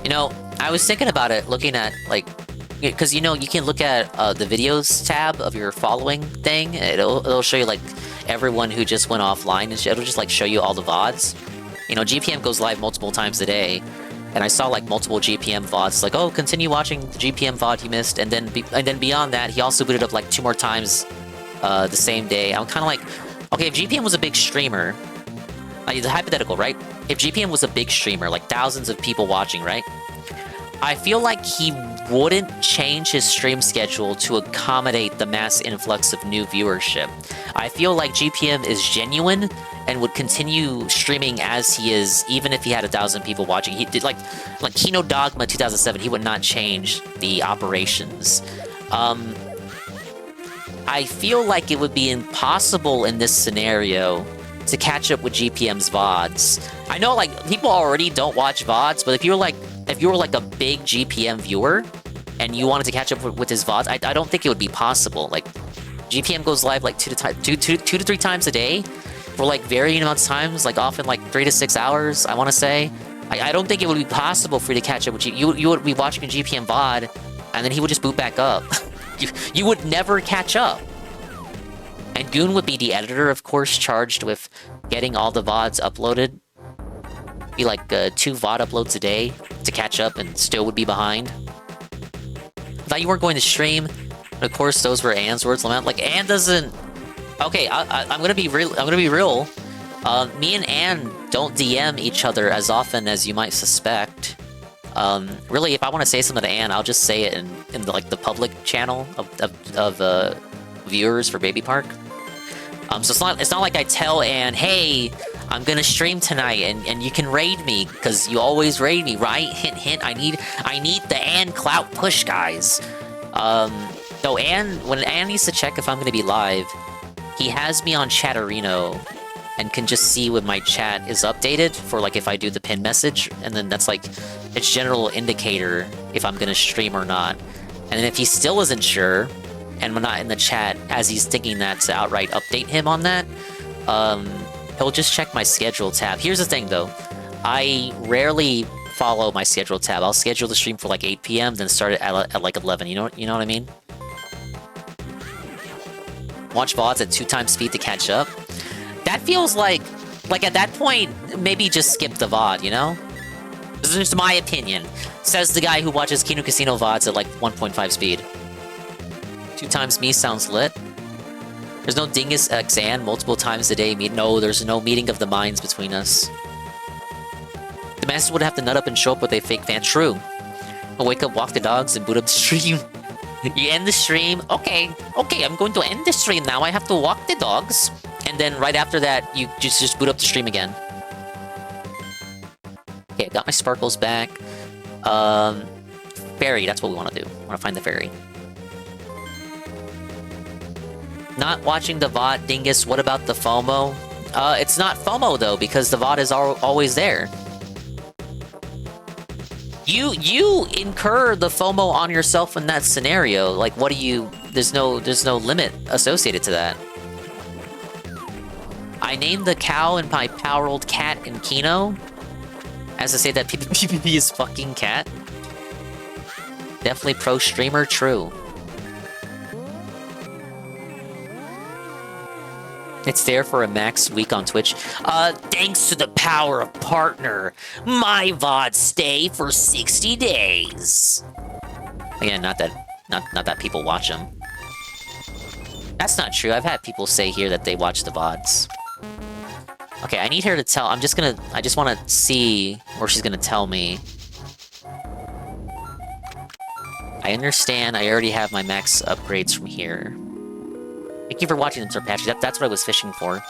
You know, I was thinking about it, looking at, like... Because, you know, you can look at the videos tab of your following thing. It'll show you, like, everyone who just went offline. And it'll just, like, show you all the VODs. You know, GPM goes live multiple times a day. And I saw, like, multiple GPM VODs. Like, oh, continue watching the GPM VOD you missed. And then beyond that, he also booted up, like, 2 more times the same day. I'm kind of like... Okay, if GPM was a big streamer... It's hypothetical, right? If GPM was a big streamer, like, thousands of people watching, right? I feel like he wouldn't change his stream schedule to accommodate the mass influx of new viewership. I feel like GPM is genuine and would continue streaming as he is, even if he had 1,000 people watching. He did like Kino Dogma 2007. He would not change the operations. I feel like it would be impossible in this scenario to catch up with GPM's VODs. I know, like, people already don't watch VODs, but if you were like a big GPM viewer and you wanted to catch up with his VODs, I don't think it would be possible. Like, GPM goes live like 2 to 3 times a day for like varying amounts of times, like often like 3 to 6 hours, I want to say. I don't think it would be possible for you to catch up with you would be watching a GPM VOD and then he would just boot back up. you would never catch up. And Goon would be the editor, of course, charged with getting all the VODs uploaded. Be like 2 VOD uploads a day to catch up and still would be behind. I thought you weren't going to stream. And of course, those were Anne's words. Like, Anne doesn't... Okay, I'm gonna be real. I'm gonna be real. Me and Anne don't DM each other as often as you might suspect. Really, if I want to say something to Anne, I'll just say it in the public channel of viewers for Baby Park. So it's not like I tell Anne, hey, I'm gonna stream tonight and you can raid me because you always raid me, right? Hint hint. I need the Anne clout push, guys. So when Anne needs to check if I'm gonna be live, he has me on Chatterino and can just see when my chat is updated for like if I do the pin message, and then that's like its general indicator if I'm gonna stream or not. And then if he still isn't sure and we're not in the chat as he's thinking that to outright update him on that, he'll just check my schedule tab. Here's the thing though, I rarely follow my schedule tab. I'll schedule the stream for like 8 p.m. then start it at like 11. You know what I mean? Watch VODs at 2 times speed to catch up. That feels like at that point, maybe just skip the VOD, you know? This is just my opinion. Says the guy who watches Kino Casino VODs at like 1.5 speed. 2 times me sounds lit. There's no Dingus X Ann multiple times a day. No, there's no meeting of the minds between us. The master would have to nut up and show up with a fake fan. True. I'll wake up, walk the dogs, and boot up the stream. You end the stream. Okay, I'm going to end the stream now. I have to walk the dogs. And then right after that, you just boot up the stream again. Okay, I got my sparkles back. Fairy, that's what we want to do. I want to find the fairy. Not watching the VOD, Dingus. What about the FOMO? It's not FOMO, though, because the VOD is always there. You incur the FOMO on yourself in that scenario. Like, what do you... There's no limit associated to that. I named the cow in my Power Old Cat in Kino. As to say that PvP is fucking cat. Definitely pro streamer, true. It's there for a max week on Twitch. Thanks to the power of partner, my VODs stay for 60 days. Again, not that people watch them. That's not true. I've had people say here that they watch the VODs. Okay, I need her to tell. I just want to see where she's gonna tell me. I understand. I already have my max upgrades from here. Thank you for watching, Patchy. That's what I was fishing for.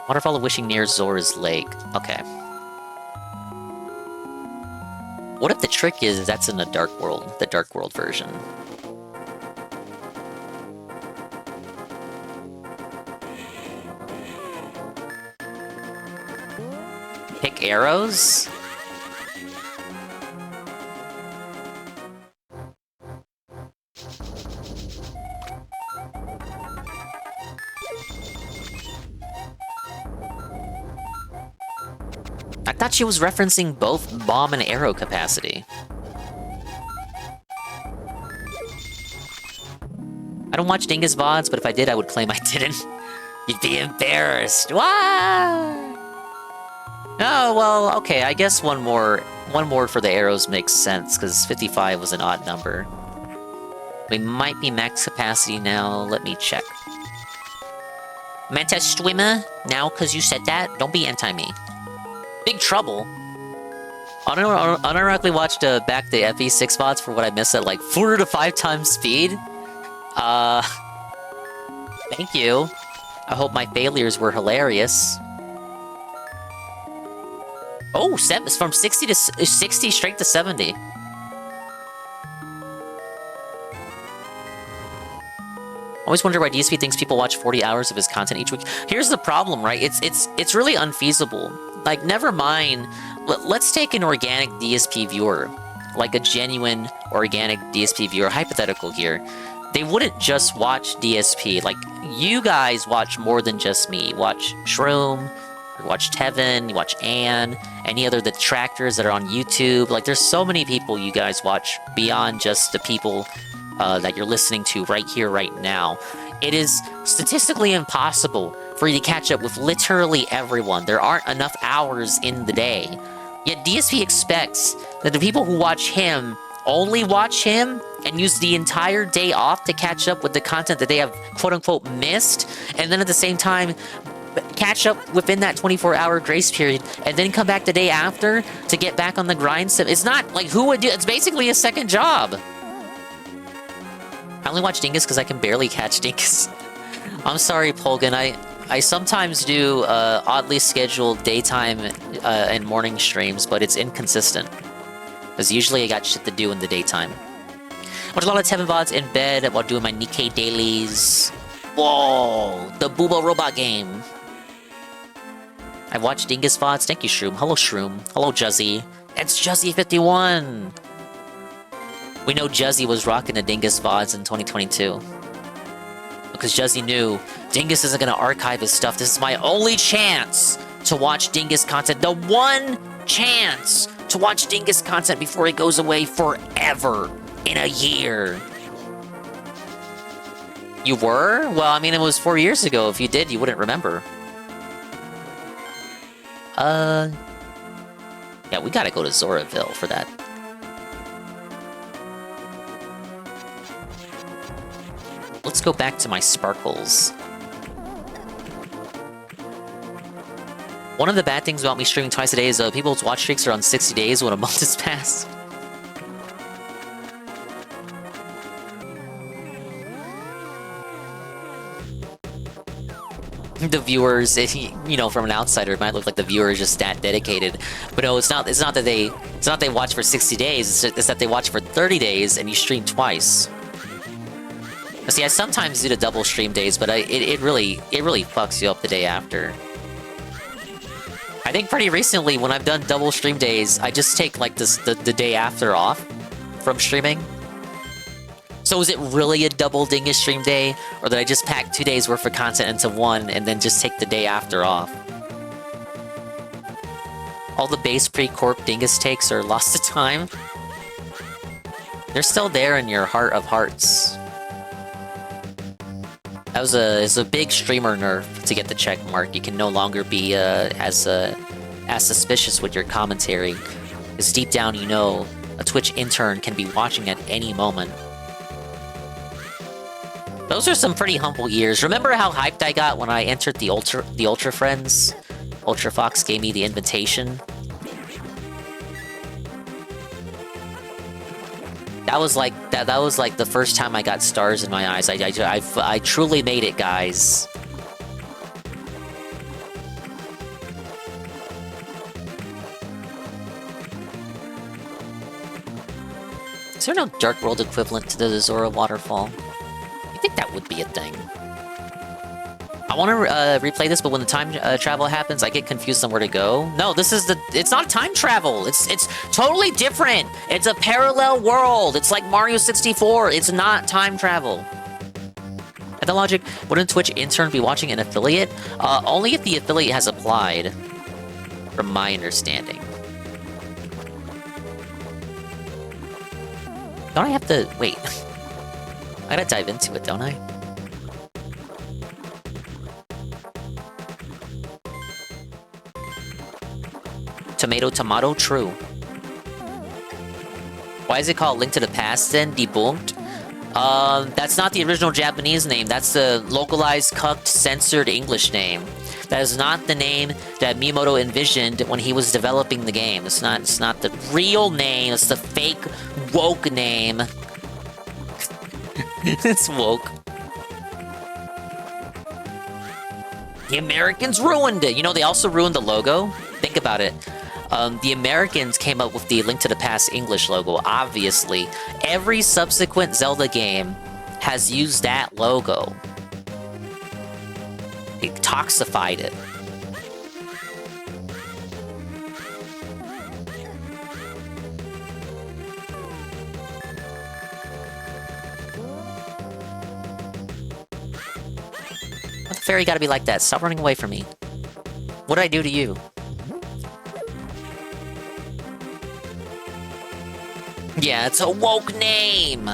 Waterfall of Wishing near Zora's Lake. Okay. What if the trick is that's in the Dark World version? pick arrows? I thought she was referencing both bomb and arrow capacity. I don't watch Dingus VODs, but if I did, I would claim I didn't. You'd be embarrassed. Why? Oh, well, okay, I guess one more for the arrows makes sense, because 55 was an odd number. We might be max capacity now, let me check. Manta swimmer, now because you said that, don't be anti-me. Big trouble. I unironically watched back the FE6 VODs for what I missed at like 4 to 5 times speed. Thank you. I hope my failures were hilarious. Oh, it's from 60 to 60 straight to 70. Always wonder why DSP thinks people watch 40 hours of his content each week. Here's the problem, right? It's really unfeasible. Like, never mind. Let's take an organic DSP viewer, like a genuine organic DSP viewer, hypothetical here. They wouldn't just watch DSP. Like, you guys watch more than just me. You watch Shroom, you watch Tevin, you watch Anne, any other detractors that are on YouTube. Like, there's so many people you guys watch beyond just the people that you're listening to right here, right now. It is statistically impossible for you to catch up with literally everyone. There aren't enough hours in the day. Yet DSP expects that the people who watch him only watch him and use the entire day off to catch up with the content that they have quote-unquote missed, and then at the same time catch up within that 24-hour grace period, and then come back the day after to get back on the grind. So it's not like, who would do it? It's basically a second job. I only watch Dingus because I can barely catch Dingus. I'm sorry, Polgan. I sometimes do oddly scheduled daytime and morning streams, but it's inconsistent. Because usually I got shit to do in the daytime. I watch a lot of Tevin VODs in bed while doing my Nikkei dailies. Whoa! The Booba robot game. I've watched Dingus VODs. Thank you, Shroom. Hello, Shroom. Hello, Juzzy. It's Juzzy51! We know Juzzy was rocking the Dingus VODs in 2022. Because Juzzy knew Dingus isn't gonna archive his stuff. This is my only chance to watch Dingus content. The one chance to watch Dingus content before it goes away forever in a year. You were? Well, I mean, it was 4 years ago. If you did, you wouldn't remember. Yeah, we gotta go to Zoraville for that. Let's go back to my sparkles. One of the bad things about me streaming twice a day is people's watch streaks are on 60 days when a month has passed. The viewers, you know, from an outsider, it might look like the viewer is just that dedicated, but no, it's not that they watch for 60 days. It's that they watch for 30 days and you stream twice. See, I sometimes do the double stream days, but it really fucks you up the day after. I think pretty recently, when I've done double stream days, I just take like the day after off from streaming. So is it really a double Dingus stream day, or did I just pack 2 days worth of content into one and then just take the day after off? All the base pre-corp Dingus takes are lost to time. They're still there in your heart of hearts. That was a big streamer nerf to get the check mark. You can no longer be as suspicious with your commentary, because deep down you know a Twitch intern can be watching at any moment. Those are some pretty humble years. Remember how hyped I got when I entered the Ultra Friends? Ultra Fox gave me the invitation. That was like the first time I got stars in my eyes. I truly made it, guys. Is there no Dark World equivalent to the Zora waterfall? I think that would be a thing. I want to replay this, but when the time travel happens, I get confused on where to go. No, this is it's not time travel. It's totally different. It's a parallel world. It's like Mario 64. It's not time travel. At the logic, wouldn't Twitch intern be watching an affiliate? Only if the affiliate has applied, from my understanding. Don't I have to... Wait. I gotta dive into it, don't I? Tomato, tomato, true. Why is it called Link to the Past then? Debunked? That's not the original Japanese name. That's the localized, cucked, censored English name. That is not the name that Miyamoto envisioned when he was developing the game. It's not the real name. It's the fake, woke name. It's woke. The Americans ruined it. You know, they also ruined the logo. Think about it. The Americans came up with the Link to the Past English logo, obviously. Every subsequent Zelda game has used that logo. They toxified it. The fairy gotta be like that. Stop running away from me. What did I do to you? Yeah, it's a woke name!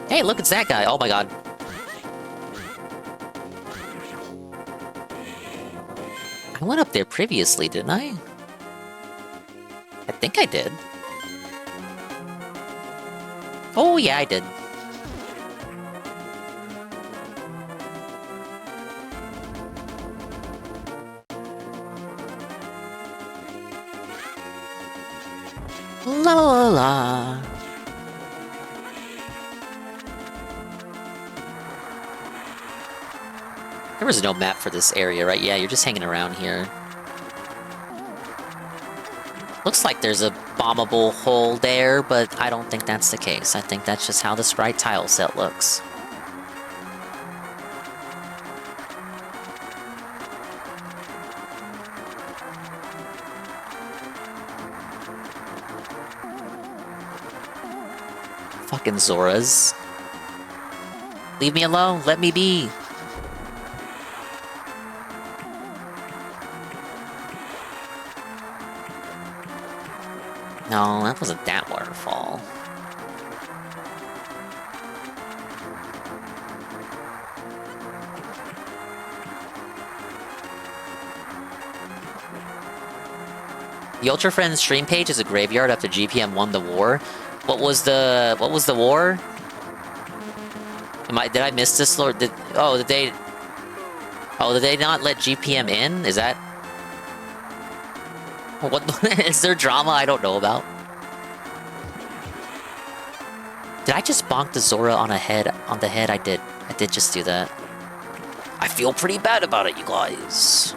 Hey, look, it's that guy. Oh my god. I went up there previously, didn't I? I think I did. Oh, yeah, I did. La la la. There was no map for this area, right? Yeah, you're just hanging around here. Looks like there's a bombable hole there, but I don't think that's the case. I think that's just how the sprite tile set looks. Fucking Zoras. Leave me alone, let me be. No, that wasn't that waterfall. The Ultra Friends stream page is a graveyard after GPM won the war. What was the war? Did I miss this, Lord? Did they not let GPM in? Is that... What is there drama I don't know about? Did I just bonk the Zora on the head? I did just do that. I feel pretty bad about it, you guys.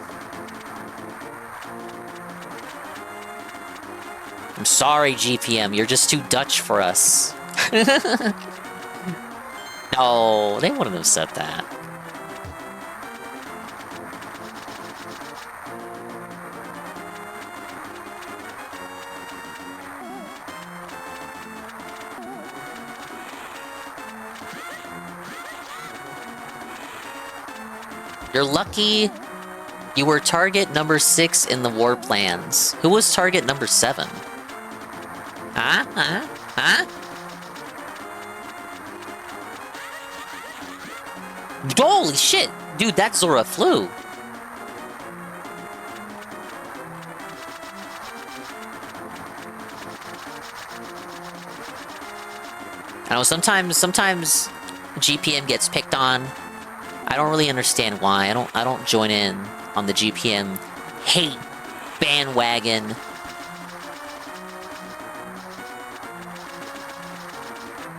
I'm sorry, GPM. You're just too Dutch for us. No, they wouldn't have said that. You're lucky you were target number 6 in the war plans. Who was target number 7? Huh? Huh? Huh? Holy shit! Dude, that Zora flew. I know sometimes GPM gets picked on. I don't really understand why. I don't join in on the GPM hate bandwagon.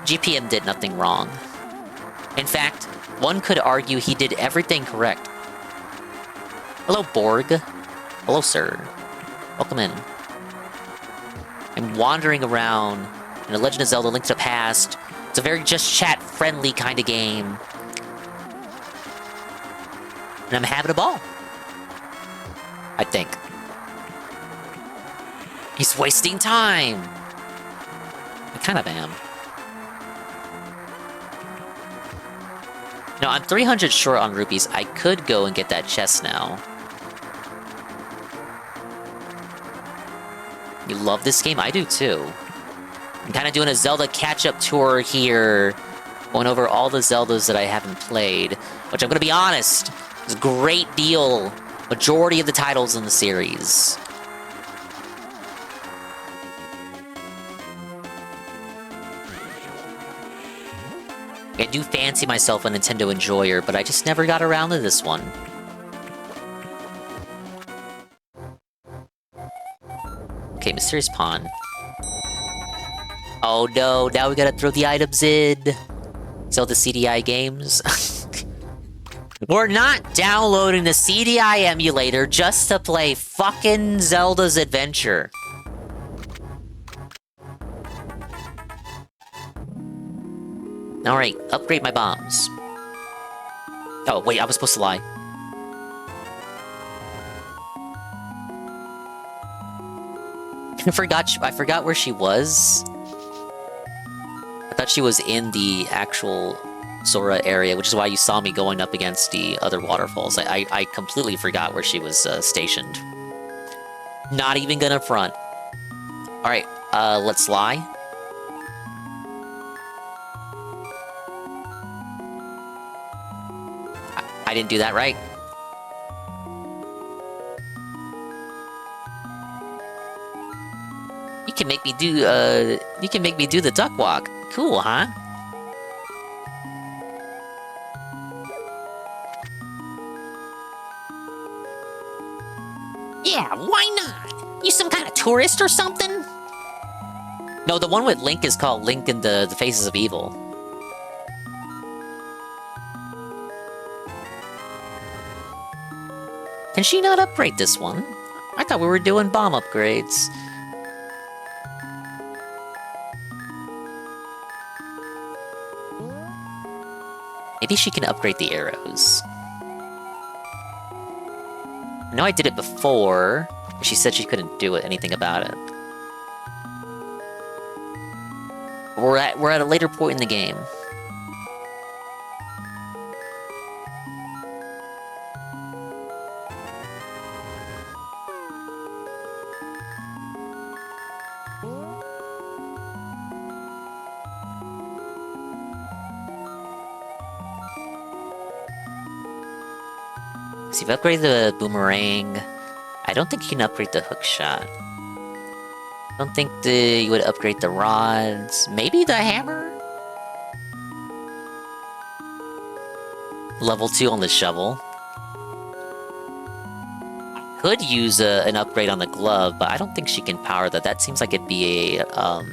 GPM did nothing wrong. In fact, one could argue he did everything correct. Hello, Borg. Hello, sir. Welcome in. I'm wandering around in The Legend of Zelda: Link to the Past. It's a very just chat friendly kind of game. And I'm having a ball. I think. He's wasting time. I kind of am. No, I'm 300 short on rupees. I could go and get that chest now. You love this game? I do too. I'm kind of doing a Zelda catch-up tour here, going over all the Zeldas that I haven't played, which I'm going to be honest, is a great deal. Majority of the titles in the series. I do fancy myself a Nintendo enjoyer, but I just never got around to this one. Okay, Mysterious Pawn. Oh no, now we gotta throw the items in. Zelda CDI games. We're not downloading the CDI emulator just to play fucking Zelda's Adventure. Alright, upgrade my bombs. Oh, wait, I was supposed to lie. I forgot where she was. I thought she was in the actual Sora area, which is why you saw me going up against the other waterfalls. I completely forgot where she was stationed. Not even gonna front. Alright, let's lie. I didn't do that right. You can make me do the duck walk. Cool, huh? Yeah, why not? You some kind of tourist or something? No, the one with Link is called Link and the Faces of Evil. Can she not upgrade this one? I thought we were doing bomb upgrades. Maybe she can upgrade the arrows. I know I did it before, but she said she couldn't do anything about it. We're at a later point in the game. So you've upgraded the boomerang. I don't think you can upgrade the hook shot. I don't think you would upgrade the rods. Maybe the hammer? Level 2 on the shovel. Could use an upgrade on the glove, but I don't think she can power that. That seems like it'd be a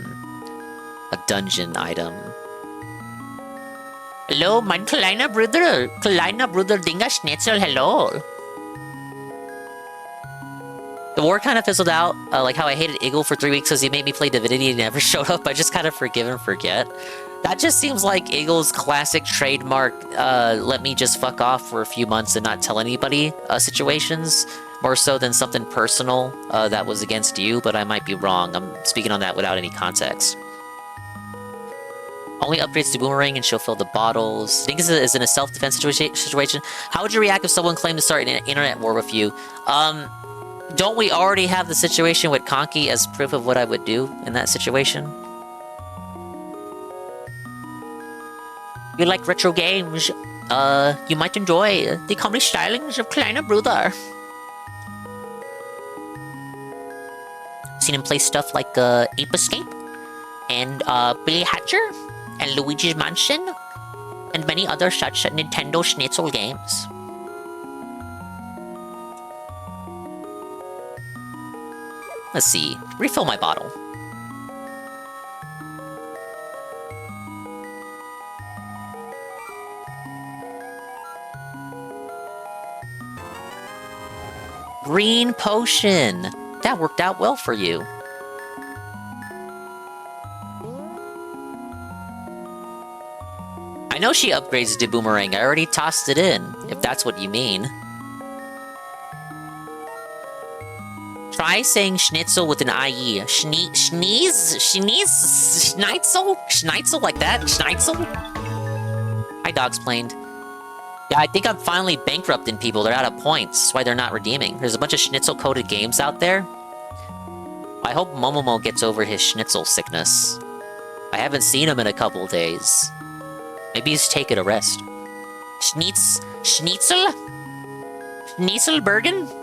dungeon item. Hello, mein kleiner Bruder Dinger Schnitzel, hello. The war kind of fizzled out, like how I hated Eagle for 3 weeks because he made me play Divinity and never showed up. I just kind of forgive and forget. That just seems like Eagle's classic trademark, let me just fuck off for a few months and not tell anybody situations, more so than something personal that was against you, but I might be wrong. I'm speaking on that without any context. Only upgrades to boomerang and she'll fill the bottles. I think this is in a self-defense situation. How would you react if someone claimed to start an internet war with you? Don't we already have the situation with Conky as proof of what I would do in that situation? You like retro games? You might enjoy the comedy stylings of Kleiner Bruder. Seen him play stuff like Ape Escape and Billy Hatcher and Luigi's Mansion and many other such Nintendo Schnitzel games. Let's see. Refill my bottle. Green potion. That worked out well for you. I know she upgrades to boomerang. I already tossed it in, if that's what you mean. Try saying schnitzel with an IE. Schneeze? Schnitzel? Schnitzel like that? Schnitzel? Hi, Dogs Planed. Yeah, I think I'm finally bankrupting people. They're out of points. That's why they're not redeeming. There's a bunch of schnitzel-coded games out there. I hope Momomo gets over his schnitzel sickness. I haven't seen him in a couple days. Maybe he's taking a rest. Schnitzel? Schnitzelbergen?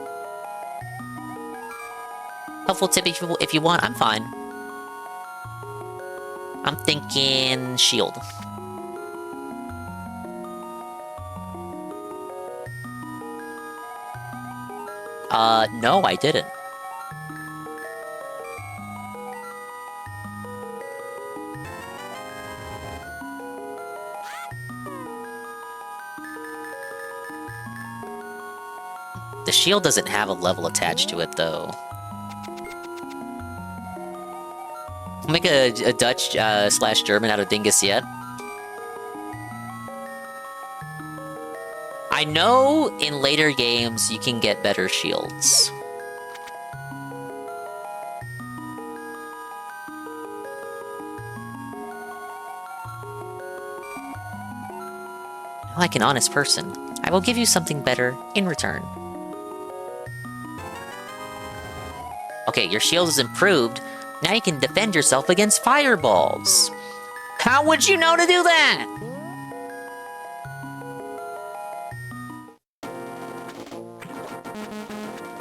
Helpful tip if you want, I'm fine. I'm thinking shield. No, I didn't. The shield doesn't have a level attached to it, though. Make a Dutch / German out of Dingus yet. I know in later games you can get better shields. Like an honest person, I will give you something better in return. Okay, your shield is improved. Now you can defend yourself against fireballs. How would you know to do that?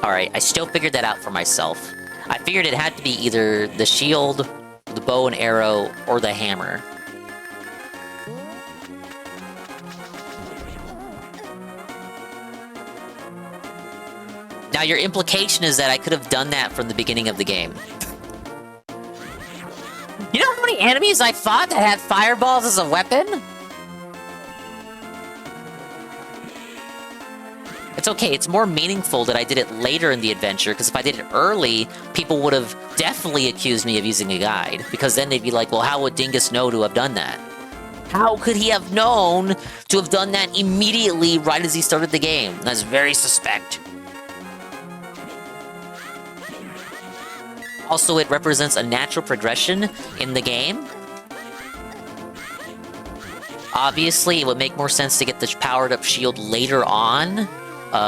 Alright, I still figured that out for myself. I figured it had to be either the shield, the bow and arrow, or the hammer. Now your implication is that I could have done that from the beginning of the game. You know how many enemies I fought that had fireballs as a weapon? It's okay, it's more meaningful that I did it later in the adventure, because if I did it early, people would have definitely accused me of using a guide, because then they'd be like, well, how would Dingus know to have done that? How could he have known to have done that immediately right as he started the game? That's very suspect. Also, it represents a natural progression in the game. Obviously, it would make more sense to get the powered-up shield later on,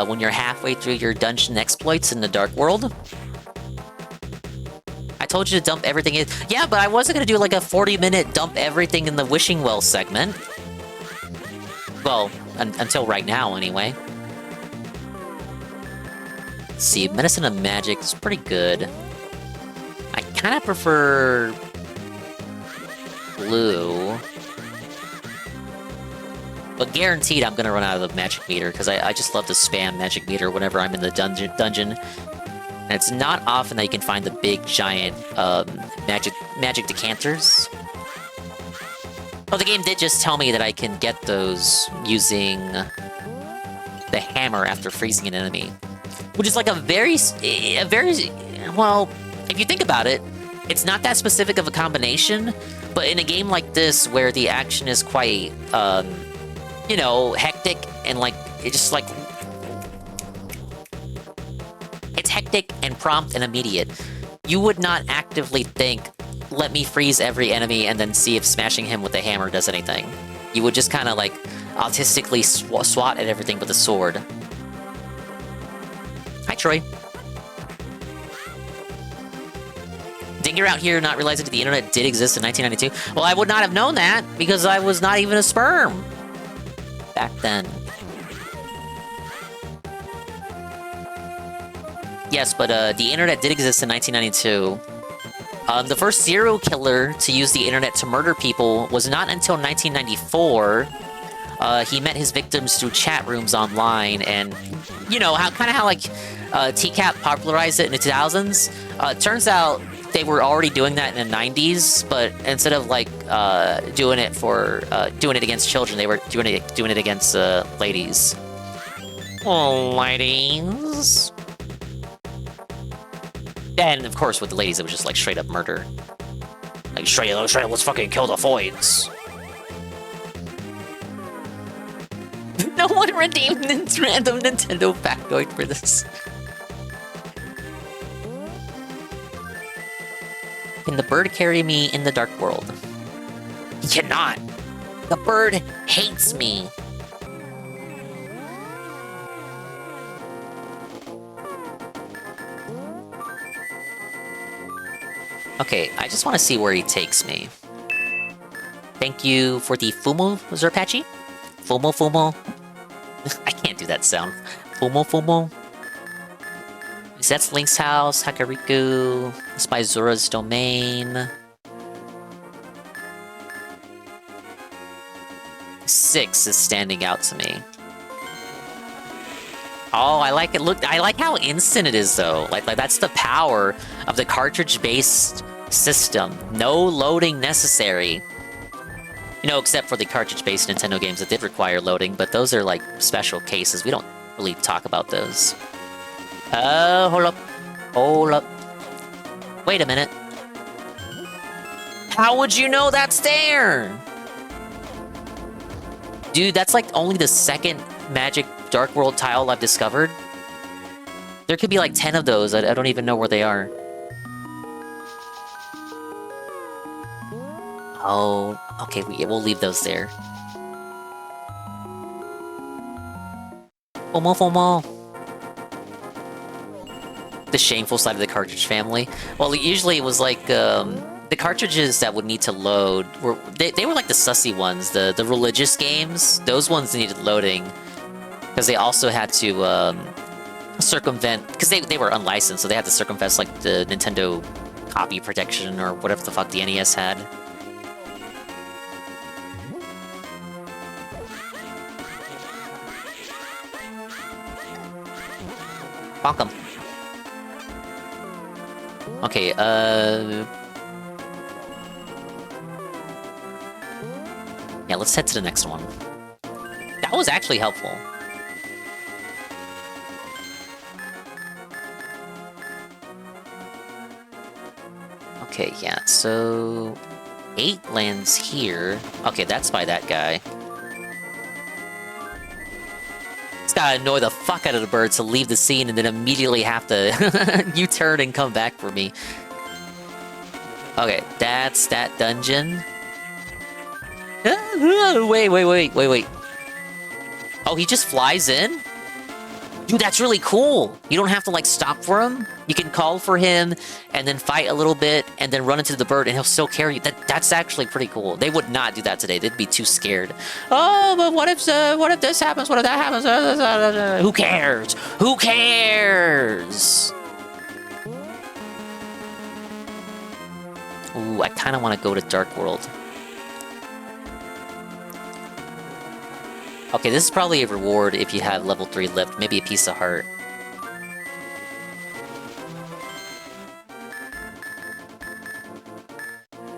when you're halfway through your dungeon exploits in the Dark World. I told you to dump everything in. Yeah, but I wasn't gonna do like a 40-minute dump everything in the Wishing Well segment. Well, until right now, anyway. Let's see, Medicine of Magic is pretty good. I kind of prefer blue. But guaranteed I'm gonna run out of the magic meter, because I just love to spam magic meter whenever I'm in the dungeon. And it's not often that you can find the big, giant magic decanters. Oh, the game did just tell me that I can get those using the hammer after freezing an enemy. Which is like a very, well, if you think about it, it's not that specific of a combination, but in a game like this, where the action is quite, you know, hectic, and like, it's just like... It's hectic and prompt and immediate. You would not actively think, let me freeze every enemy and then see if smashing him with a hammer does anything. You would just kind of like, autistically swat at everything with a sword. Hi, Troy. Dinger out here not realizing that the internet did exist in 1992. Well, I would not have known that, because I was not even a sperm back then. Yes, but the internet did exist in 1992. The first serial killer to use the internet to murder people was not until 1994. He met his victims through chat rooms online, and you know how like TCAP popularized it in the 2000s. Turns out they were already doing that in the 90s, but instead of like doing it against children, they were doing it against ladies. Oh, ladies. And of course, with the ladies, it was just like straight up murder. Like straight up, let's fucking kill the Foids. No one redeemed random Nintendo factoid for this. Can the bird carry me in the dark world? He cannot. The bird hates me. Okay, I just want to see where he takes me. Thank you for the Fumo, Zerpachi. Fumo, Fumo. I can't do that sound. Fumo, Fumo. That's Link's house, Hakariku. It's by Zura's domain. 6 is standing out to me. Oh, I like it. Look, I like how instant it is, though. Like that's the power of the cartridge-based system. No loading necessary. You know, except for the cartridge-based Nintendo games that did require loading, but those are like special cases. We don't really talk about those. Hold up. Hold up. Wait a minute. How would you know that's there? Dude, that's like only the second Magic Dark World tile I've discovered. There could be like 10 of those. I don't even know where they are. Oh, okay, we'll leave those there. FOMO, FOMO. The shameful side of the cartridge family. Well, usually it was like, the cartridges that would need to load were they were like the sussy ones, the religious games. Those ones needed loading because they also had to circumvent, because they were unlicensed, so they had to circumvent like the Nintendo copy protection or whatever the fuck the NES had. Welcome. Okay, yeah, let's head to the next one. That was actually helpful. Okay, yeah, so 8 lands here. Okay, that's by that guy. It's gotta annoy the fuck out of the bird to leave the scene and then immediately have to U-turn and come back for me. Okay, that's that dungeon. Wait. Oh, he just flies in? Dude, that's really cool. You don't have to, like, stop for him. You can call for him, and then fight a little bit, and then run into the bird, and he'll still carry you. That's actually pretty cool. They would not do that today. They'd be too scared. Oh, but what if this happens? What if that happens? Who cares? Who cares? Ooh, I kind of want to go to Dark World. Okay, this is probably a reward if you have level 3 lift, maybe a piece of heart.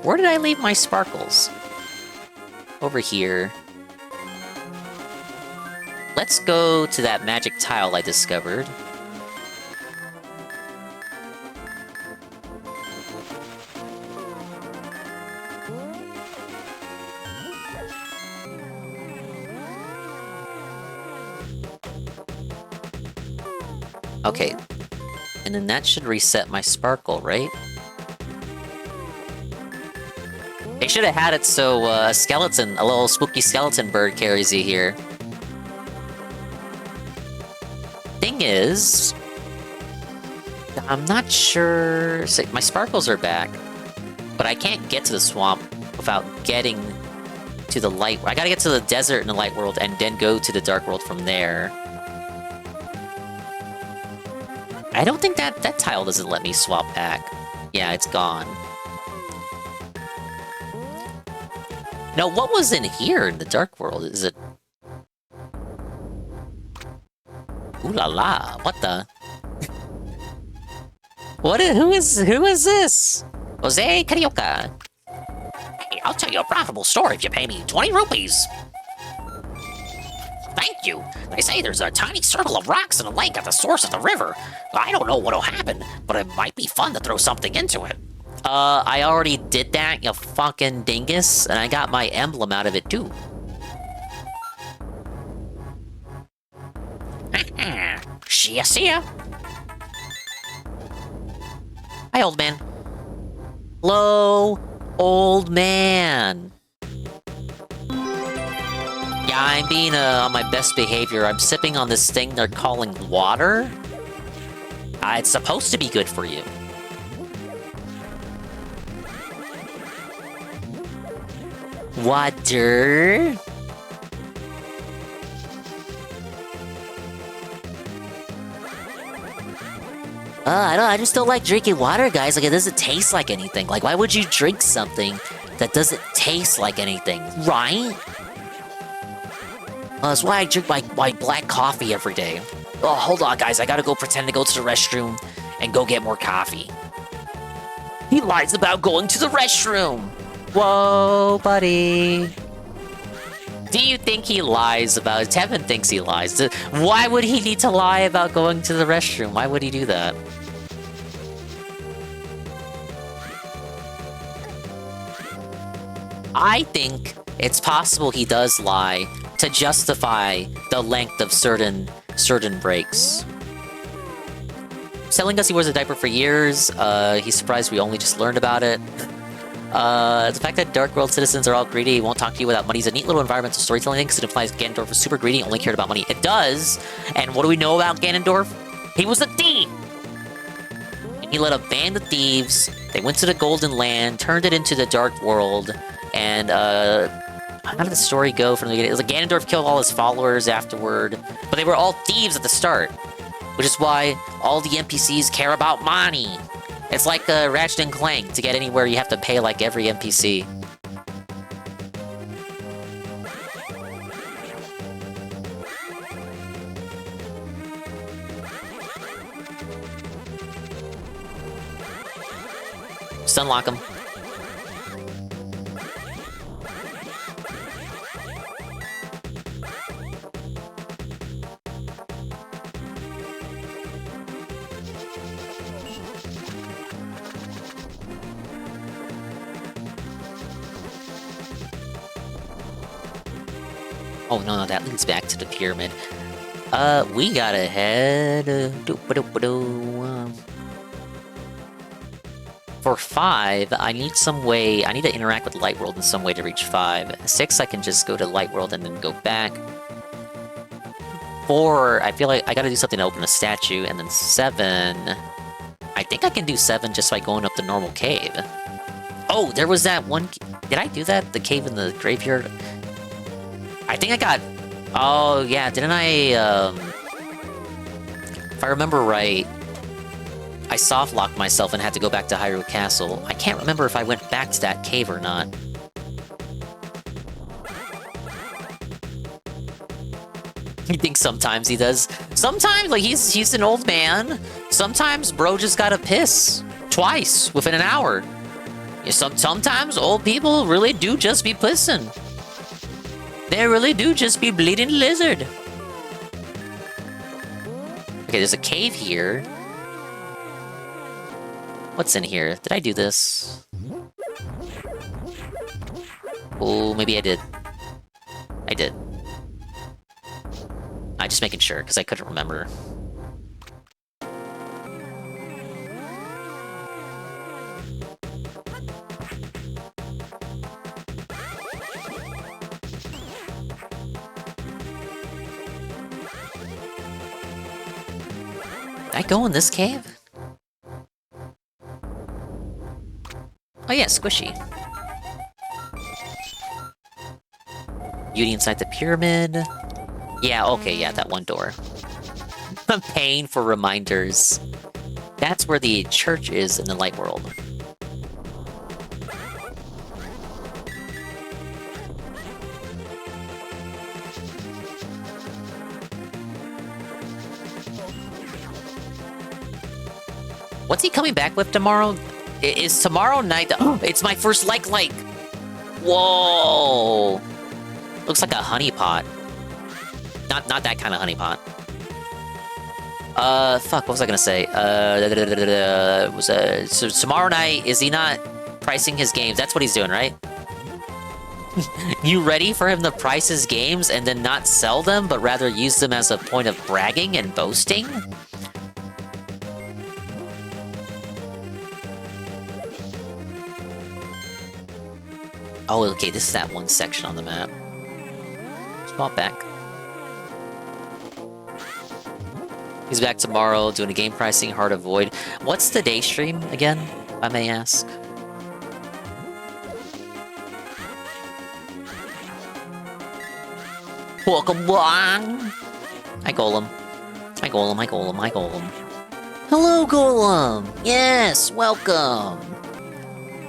Where did I leave my sparkles? Over here. Let's go to that magic tile I discovered. Okay, and then that should reset my sparkle, right? They should have had it so a skeleton, a little spooky skeleton bird carries you here. Thing is, I'm not sure. So my sparkles are back, but I can't get to the swamp without getting to the light. I gotta get to the desert in the light world and then go to the dark world from there. I don't think that tile doesn't let me swap back. Yeah, it's gone. No, what was in here in the dark world? Is it... Ooh la la, what the? Who is this? Jose Carioca. Hey, I'll tell you a profitable story if you pay me 20 rupees. Thank you. They say there's a tiny circle of rocks in a lake at the source of the river. I don't know what'll happen, but it might be fun to throw something into it. I already did that, you fucking dingus, and I got my emblem out of it too. See ya, see ya. Hi, old man. Hello, old man. Yeah, I'm being on my best behavior. I'm sipping on this thing they're calling water. It's supposed to be good for you. Water. I just don't like drinking water, guys. Like, it doesn't taste like anything. Like, why would you drink something that doesn't taste like anything, right? That's why I drink my black coffee every day. Oh, hold on, guys. I gotta go pretend to go to the restroom and go get more coffee. He lies about going to the restroom. Whoa, buddy. Do you think he lies about it? Tevin thinks he lies. Why would he need to lie about going to the restroom? Why would he do that? I think it's possible he does lie to justify the length of certain breaks. Telling us he wears a diaper for years, he's surprised we only just learned about it. The fact that Dark World citizens are all greedy, won't talk to you without money is a neat little environmental storytelling thing because it implies Ganondorf was super greedy, only cared about money. It does! And what do we know about Ganondorf? He was a thief! And he led a band of thieves, they went to the Golden Land, turned it into the Dark World, and, how did the story go from the beginning? It was like Ganondorf killed all his followers afterward, but they were all thieves at the start, which is why all the NPCs care about money. It's like Ratchet and Clank. To get anywhere, you have to pay like every NPC. Just unlock them. Oh, no, that leads back to the pyramid. We gotta head... For 5, I need some way... I need to interact with Light World in some way to reach 5. 6, I can just go to Light World and then go back. 4, I feel like I gotta do something to open a statue. And then 7... I think I can do 7 just by going up the normal cave. Oh, there was that one... Did I do that? The cave in the graveyard? I think I got... Oh, yeah, didn't I, If I remember right, I soft-locked myself and had to go back to Hyrule Castle. I can't remember if I went back to that cave or not. I think sometimes he does. Sometimes, like, he's an old man. Sometimes bro just gotta piss. Twice, within an hour. Yeah, sometimes old people really do just be pissing. They really do just be bleeding lizard. Okay, there's a cave here. What's in here? Did I do this? Oh, maybe I did. I did. I'm just making sure, because I couldn't remember. Did I go in this cave? Oh yeah, squishy. Beauty inside the pyramid. Yeah, okay, yeah, that one door. I'm paying for reminders. That's where the church is in the Light World. What's he coming back with tomorrow? Is tomorrow night... Oh, it's my first like. Whoa! Looks like a honeypot. Not that kind of honeypot. Fuck, what was I gonna say? So tomorrow night, is he not pricing his games? That's what he's doing, right? You ready for him to price his games and then not sell them, but rather use them as a point of bragging and boasting? Oh, okay, this is that one section on the map. Swap back. He's back tomorrow doing a game pricing, Heart of Void. What's the day stream again, if I may ask? Welcome along! Hi, Golem. Hi, Golem, hi, Golem, hi, Golem. Hello, Golem! Yes, welcome!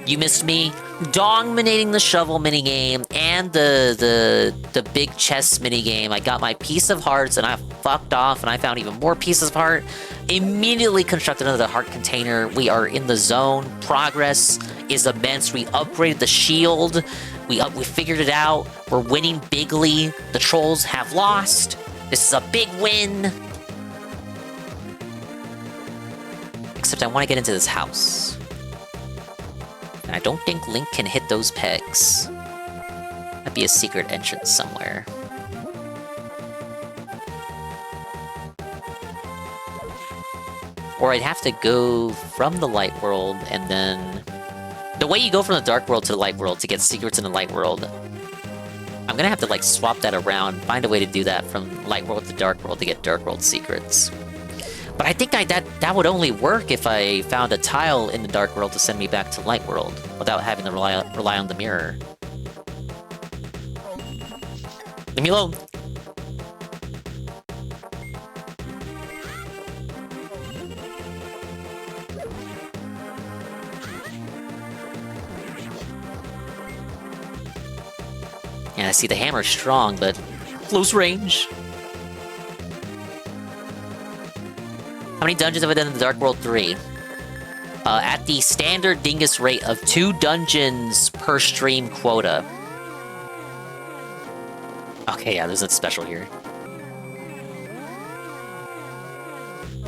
You missed me dominating the shovel minigame and the big chess minigame. I got my piece of hearts and I fucked off and I found even more pieces of heart. Immediately constructed another heart container. We are in the zone. Progress is immense. We upgraded the shield. We figured it out. We're winning bigly. The trolls have lost. This is a big win. Except I want to get into this house. And I don't think Link can hit those pegs. Might be a secret entrance somewhere. Or I'd have to go from the light world and then... The way you go from the dark world to the light world to get secrets in the light world, I'm gonna have to like swap that around, find a way to do that from light world to dark world to get dark world secrets. But I think that would only work if I found a tile in the dark world to send me back to light world without having to rely on the mirror. Leave me alone. Yeah, I see the hammer's strong, but close range. How many dungeons have I done in the Dark World 3? At the standard dingus rate of 2 dungeons per stream quota. Okay, yeah, there's nothing special here.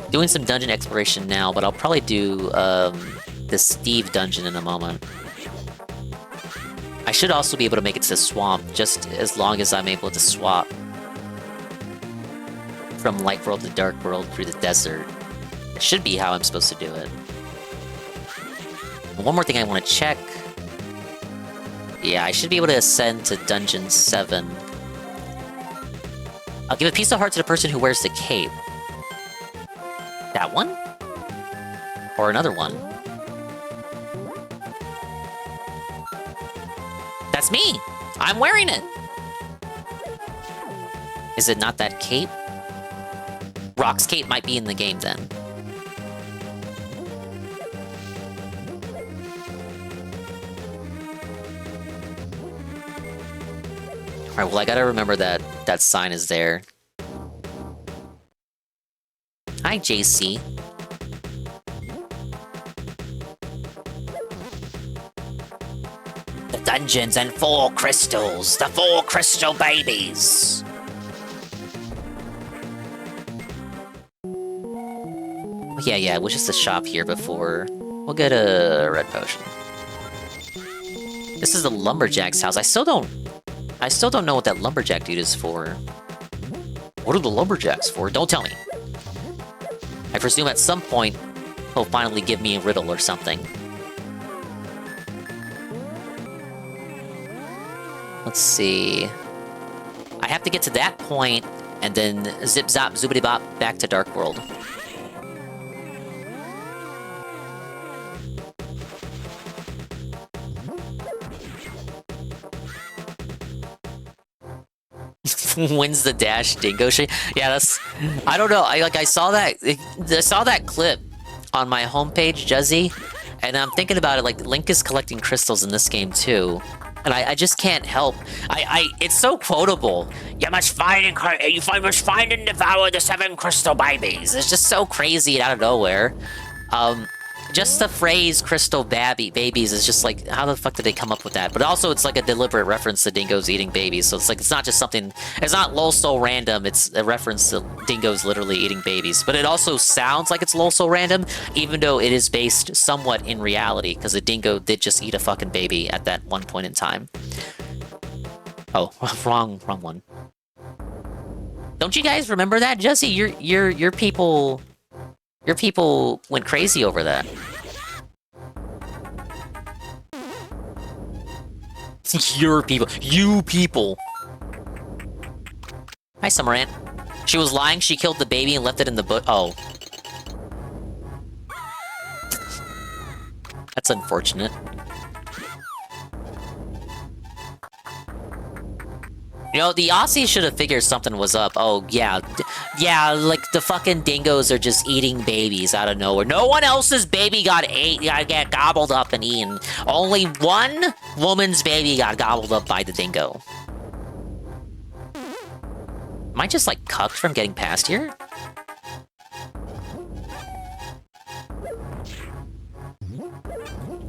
Doing some dungeon exploration now, but I'll probably do the Steve dungeon in a moment. I should also be able to make it to the swamp, just as long as I'm able to swap from light world to dark world through the desert. It should be how I'm supposed to do it. And one more thing I want to check. Yeah, I should be able to ascend to Dungeon 7. I'll give a piece of heart to the person who wears the cape. That one? Or another one? That's me! I'm wearing it! Is it not that cape? Rock's cape might be in the game then. Alright, well I gotta remember that that sign is there. Hi, JC. The dungeons and 4 crystals! The 4 crystal babies! Yeah, it was just a shop here before. We'll get a red potion. This is the lumberjack's house. I still don't know what that lumberjack dude is for. What are the lumberjacks for? Don't tell me. I presume at some point he'll finally give me a riddle or something. Let's see. I have to get to that point and then zip zop zoobity bop back to Dark World. Wins the dash dingo shit. Yeah, that's. I don't know. I saw that clip on my homepage, Juzzy, and I'm thinking about it. Like Link is collecting crystals in this game too, and I just can't help. It's so quotable. You must find and devour the 7 crystal babies. It's just so crazy out of nowhere. Just the phrase "crystal babies" is just like, how the fuck did they come up with that? But also, it's like a deliberate reference to dingoes eating babies. So it's like, it's not just something, it's not lol so random, it's a reference to dingoes literally eating babies. But it also sounds like it's lol so random, even though it is based somewhat in reality, because a dingo did just eat a fucking baby at that one point in time. Oh, wrong one. Don't you guys remember that, Jesse? Your people went crazy over that. Your people. You people. Hi, Summerant. She was lying, she killed the baby and left it in the bush. Oh. That's unfortunate. You know, the Aussies should have figured something was up. Oh, yeah. Yeah, like, the fucking dingoes are just eating babies out of nowhere. No one else's baby got gobbled up and eaten. Only one woman's baby got gobbled up by the dingo. Am I just, like, cucked from getting past here?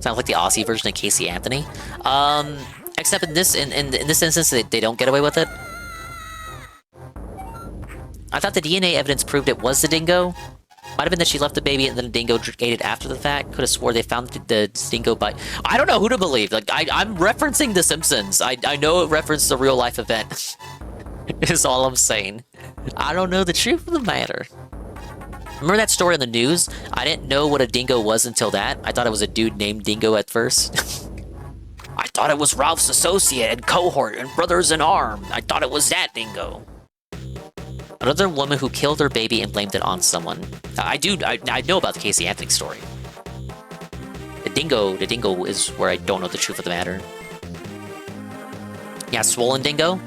Sounds like the Aussie version of Casey Anthony. Except in this instance, they don't get away with it. I thought the DNA evidence proved it was the dingo. Might have been that she left the baby and then the dingo ate it after the fact. Could have swore they found the dingo by... I don't know who to believe. Like, I'm referencing The Simpsons. I know it referenced a real-life event. Is all I'm saying. I don't know the truth of the matter. Remember that story on the news? I didn't know what a dingo was until that. I thought it was a dude named Dingo at first. I thought it was Ralph's associate and cohort and brothers in arm. I thought it was that dingo. Another woman who killed her baby and blamed it on someone. I know about the Casey Anthony story. The dingo is where I don't know the truth of the matter. Yeah, swollen dingo.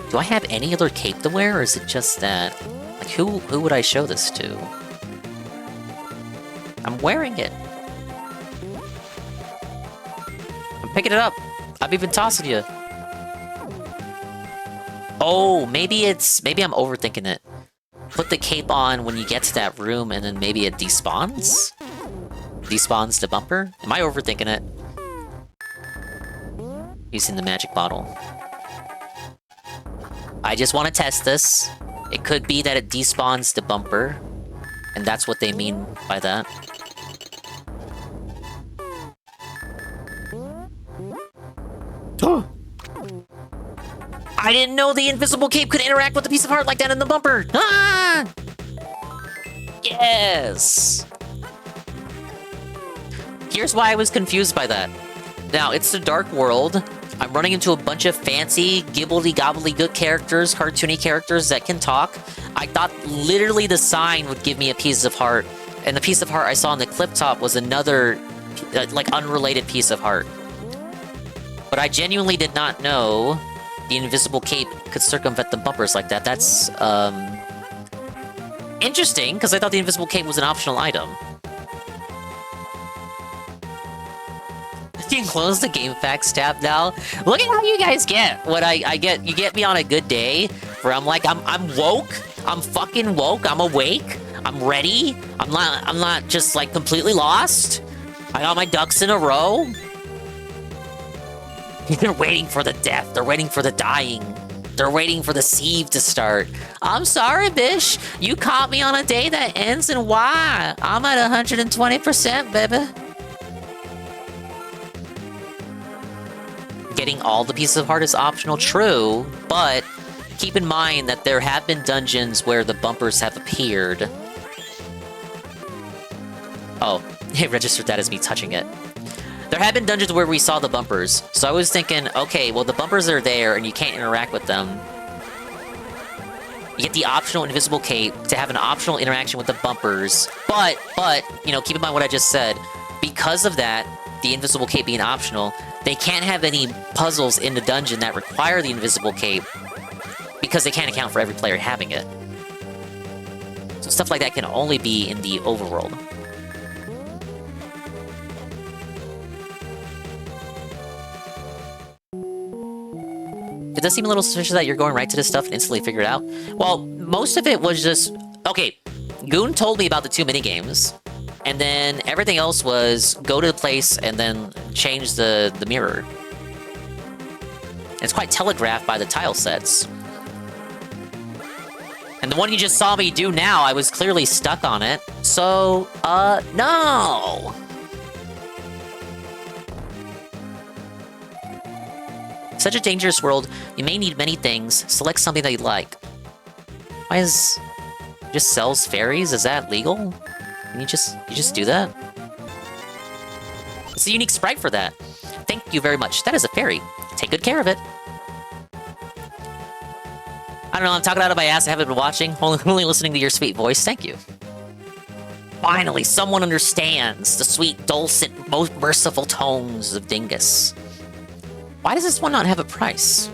Do I have any other cape to wear, or is it just that? Like, who would I show this to? I'm wearing it. I'm picking it up. I've even tossed it you. Oh, maybe I'm overthinking it. Put the cape on when you get to that room, and then maybe it despawns? Despawns the bumper? Am I overthinking it? Using the magic bottle. I just want to test this. It could be that it despawns the bumper, and that's what they mean by that. I didn't know the invisible cape could interact with the piece of heart like that in the bumper! Ah! Yes! Here's why I was confused by that. Now, it's the Dark World. I'm running into a bunch of fancy, gibbledy-gobbledygook characters, cartoony characters that can talk. I thought literally the sign would give me a piece of heart, and the piece of heart I saw on the clip top was another, like, unrelated piece of heart. But I genuinely did not know the invisible cape could circumvent the bumpers like that. That's, interesting, because I thought the invisible cape was an optional item. You can close the game facts tab now. Look at how you guys get what I get. You get me on a good day where I'm like, I'm woke. I'm fucking woke. I'm awake. I'm ready. I'm not just like completely lost. I got my ducks in a row. They're waiting for the death. They're waiting for the dying. They're waiting for the sieve to start. I'm sorry, Bish. You caught me on a day that ends in Y. I'm at 120%, baby. Getting all the pieces of heart is optional, true, but keep in mind that there have been dungeons where the bumpers have appeared. Oh, it registered that as me touching it. There have been dungeons where we saw the bumpers, so I was thinking, okay, well the bumpers are there and you can't interact with them. You get the optional invisible cape to have an optional interaction with the bumpers, but, you know, keep in mind what I just said. Because of that, the invisible cape being optional, they can't have any puzzles in the dungeon that require the invisible cape because they can't account for every player having it. So stuff like that can only be in the overworld. It does seem a little suspicious that you're going right to this stuff and instantly figure it out. Well, most of it was just... Okay, Goon told me about the 2 minigames. And then everything else was go to the place and then change the mirror. It's quite telegraphed by the tile sets. And the one you just saw me do now, I was clearly stuck on it. So, no! Such a dangerous world, you may need many things. Select something that you like. Why is... just sells fairies? Is that legal? Can you just do that? It's a unique sprite for that. Thank you very much. That is a fairy. Take good care of it. I don't know, I'm talking out of my ass. I haven't been watching, only listening to your sweet voice. Thank you. Finally, someone understands the sweet, dulcet, most merciful tones of Dingus. Why does this one not have a price?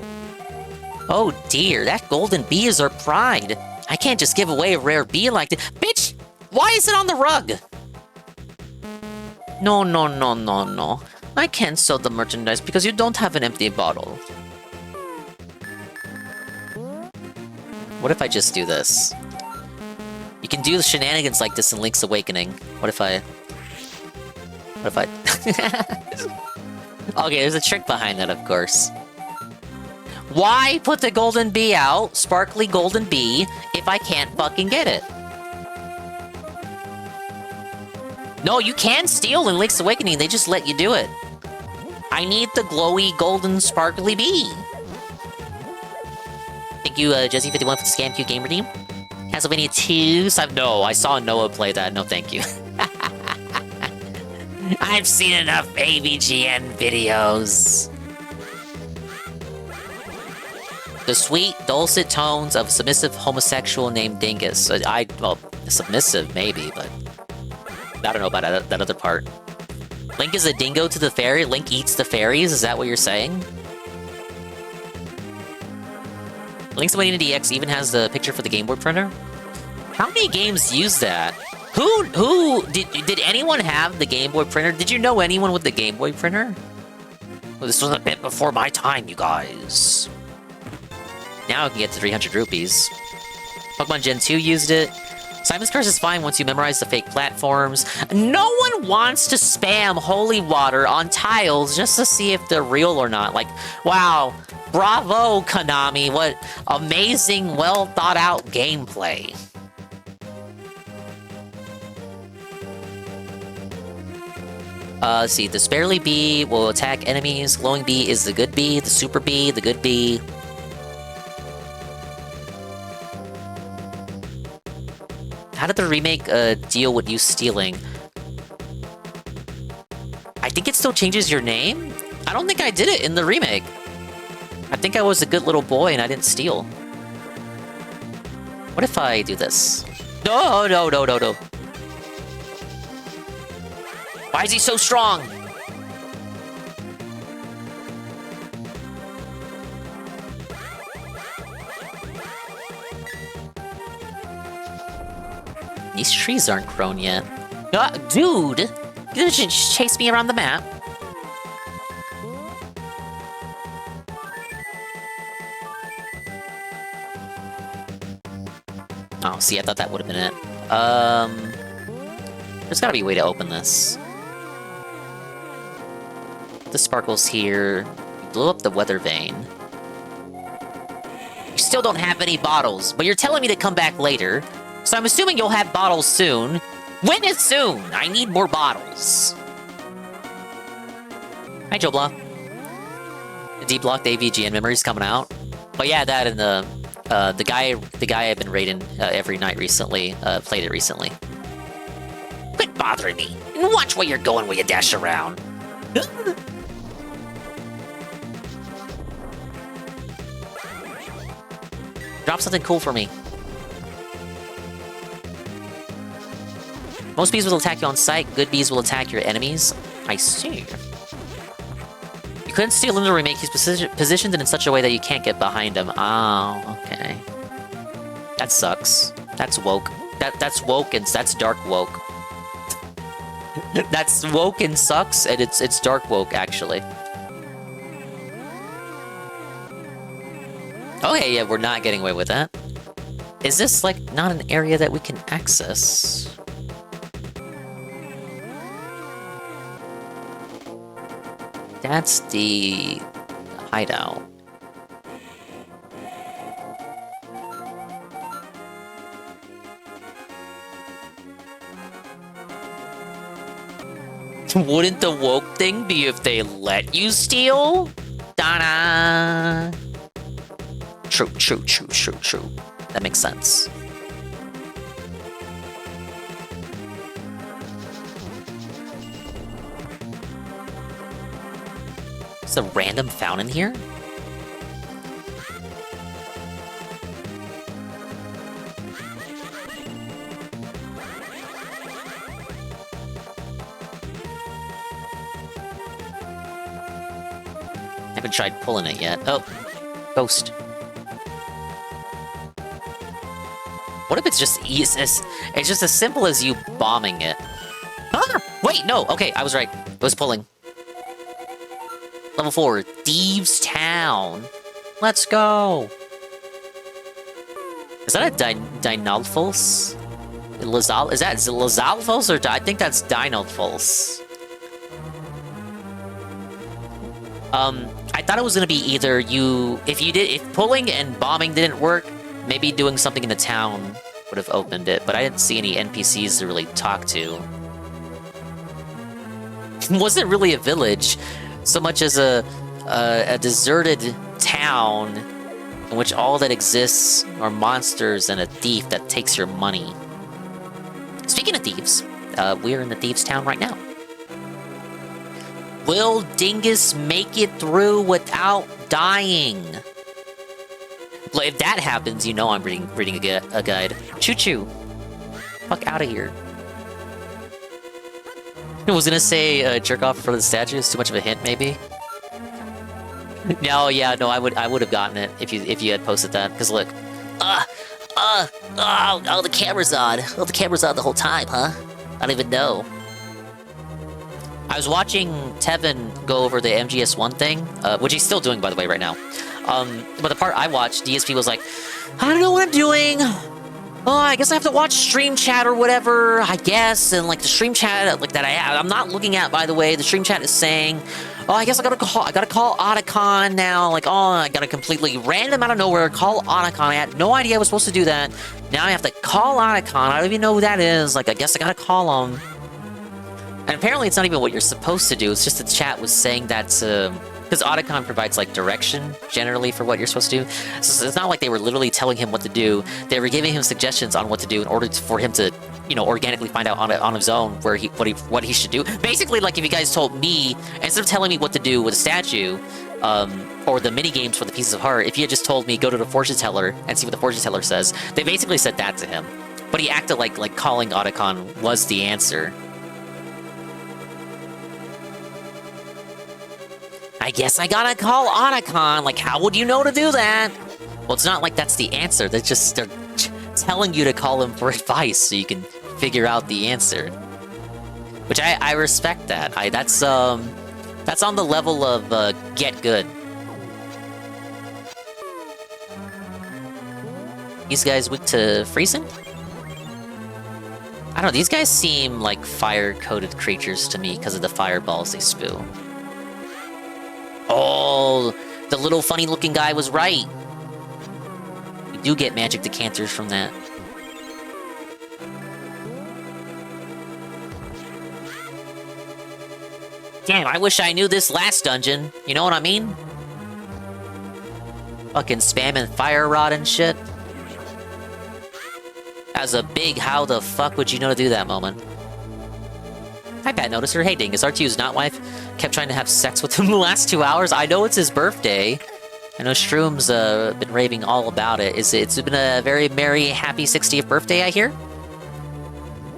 Oh dear, that golden bee is our pride. I can't just give away a rare bee like this. Bitch, why is it on the rug? No, no, no, no, no. I can't sell the merchandise because you don't have an empty bottle. What if I just do this? You can do shenanigans like this in Link's Awakening. What if I... Okay, there's a trick behind that, of course. Why put the golden bee out, sparkly golden bee, if I can't fucking get it? No, you can steal in Link's Awakening, they just let you do it. I need the glowy, golden, sparkly bee. Thank you, Jesse51 for the Scam Q Game Redeem. Castlevania 2, no, I saw Noah play that, no thank you. I've seen enough AVGN videos. The sweet, dulcet tones of a submissive homosexual named Dingus. Well, submissive maybe, but I don't know about that other part. Link is a dingo to the fairy. Link eats the fairies. Is that what you're saying? Link's Awakening DX even has the picture for the Game Boy printer. How many games use that? Did anyone have the Game Boy printer? Did you know anyone with the Game Boy printer? Well, this was a bit before my time, you guys. Now I can get to 300 rupees. Pokemon Gen 2 used it. Simon's Curse is fine once you memorize the fake platforms. No one wants to spam holy water on tiles just to see if they're real or not. Like, wow, bravo, Konami. What amazing, well thought out gameplay. Let's see. The Sparely Bee will attack enemies. Glowing Bee is the good bee. The Super Bee, the good bee. How did the remake deal with you stealing? I think it still changes your name? I don't think I did it in the remake. I think I was a good little boy and I didn't steal. What if I do this? No, no, no, no, no. Why is he so strong? These trees aren't grown yet. Dude! You should chase me around the map. Oh, see, I thought that would have been it. There's gotta be a way to open this. The sparkle's here. You blew up the weather vane. You still don't have any bottles, but you're telling me to come back later. So I'm assuming you'll have bottles soon. When is soon? I need more bottles. Hi, Joe Blah. The D-Blocked AVGN memories coming out. But yeah, that and the guy I've been raiding every night recently, played it recently. Quit bothering me, and watch where you're going when you dash around. Drop something cool for me. Most bees will attack you on sight, good bees will attack your enemies. I see. You couldn't steal in the remake, he's positioned in such a way that you can't get behind him. Oh, okay. That sucks. That's woke. That's woke and that's dark woke. That's woke and sucks, and it's dark woke, actually. Okay, yeah, we're not getting away with that. Is this, like, not an area that we can access? That's the hideout. Wouldn't the woke thing be if they let you steal? Da-da! True. That makes sense. Is a random fountain here? I haven't tried pulling it yet. Oh, ghost. What if it's just it's just as simple as you bombing it? Ah! Wait, no. Okay, I was right. It was pulling. Level 4, Thieves Town. Let's go. Is that a Dynalphos? Is that Lizalphos or I think that's Dynalphos. I thought it was gonna be either if pulling and bombing didn't work, maybe doing something in the town would have opened it, but I didn't see any NPCs to really talk to. It wasn't really a village, so much as a deserted town in which all that exists are monsters and a thief that takes your money. Speaking of thieves, we're in the Thieves Town right now. Will Dingus make it through without dying? Well, if that happens, you know I'm reading a guide. Choo-choo. Fuck out of here. I was gonna say jerk off for the statue is too much of a hint, maybe. No, yeah, no, I would have gotten it if you had posted that. Because look, oh, the camera's on. Oh, the camera's on the whole time, huh? I don't even know. I was watching Tevin go over the MGS1 thing, which he's still doing, by the way, right now. But the part I watched, DSP was like, I don't know what I'm doing. Oh, I guess I have to watch stream chat or whatever, I guess. And like the stream chat like that I'm not looking at, by the way, the stream chat is saying, oh, I guess I gotta call Otacon now. Like, oh, I gotta completely random out of nowhere call Otacon. I had no idea I was supposed to do that. Now I have to call Otacon. I don't even know who that is. Like, I guess I gotta call him. And apparently it's not even what you're supposed to do. It's just the chat was saying that because Otacon provides like direction generally for what you're supposed to do. So it's not like they were literally telling him what to do. They were giving him suggestions on what to do in order for him to, organically find out on his own what he should do. Basically, like if you guys told me, instead of telling me what to do with a statue, or the mini games for the pieces of heart, if you had just told me go to the fortune teller and see what the fortune teller says, they basically said that to him. But he acted like calling Otacon was the answer. I guess I gotta call Otacon. Like, how would you know to do that? Well, it's not like that's the answer. They're telling you to call him for advice so you can figure out the answer. Which I respect that. That's on the level of get good. These guys weak to freezing? I don't know, these guys seem like fire-coated creatures to me because of the fireballs they spew. Oh, the little funny-looking guy was right. You do get magic decanters from that. Damn, I wish I knew this last dungeon. You know what I mean? Fucking spamming fire rod and shit. As a big how the fuck would you know to do that moment. Hi, Pat Noticer. Hey, Dingus. R2's not wife kept trying to have sex with him the last 2 hours. I know it's his birthday. I know Shroom's been raving all about it. It's been a very merry, happy 60th birthday, I hear?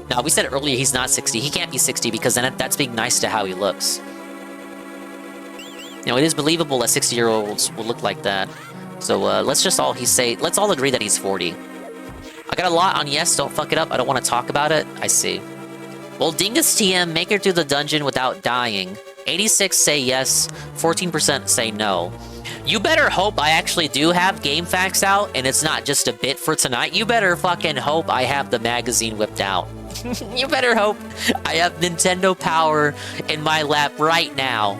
No, we said earlier he's not 60. He can't be 60 because then that's being nice to how he looks. It is believable that 60-year-olds will look like that. So let's all agree that he's 40. I got a lot on yes, don't fuck it up. I don't want to talk about it. I see. Well, Dingus TM, make it through the dungeon without dying. 86 say yes, 14% say no. You better hope I actually do have game facts out, and it's not just a bit for tonight. You better fucking hope I have the magazine whipped out. You better hope I have Nintendo Power in my lap right now,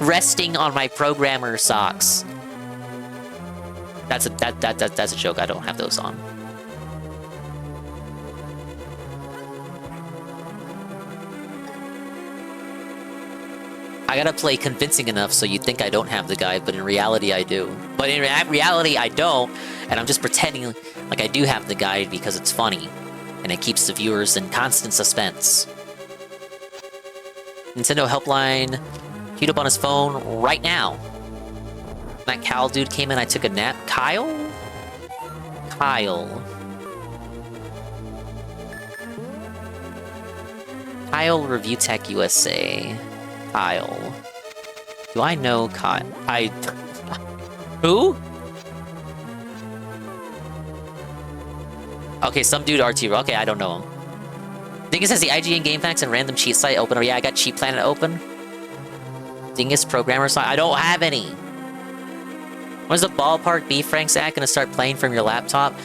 resting on my programmer socks. That's a joke. I don't have those on. I gotta play convincing enough so you think I don't have the guide, but in reality I do. But in reality I don't, and I'm just pretending like I do have the guide because it's funny, and it keeps the viewers in constant suspense. Nintendo helpline queued up on his phone right now. That Cal dude came in, I took a nap. Kyle? Kyle. Kyle Review Tech USA. Kyle. Do I know Kyle? Who? Okay, some dude RT. Okay, I don't know him. Dingus has the IGN Game Facts and random cheat site open. Oh yeah, I got Cheat Planet open. Dingus programmer site. I don't have any. When's the ballpark B Frank's act gonna start playing from your laptop?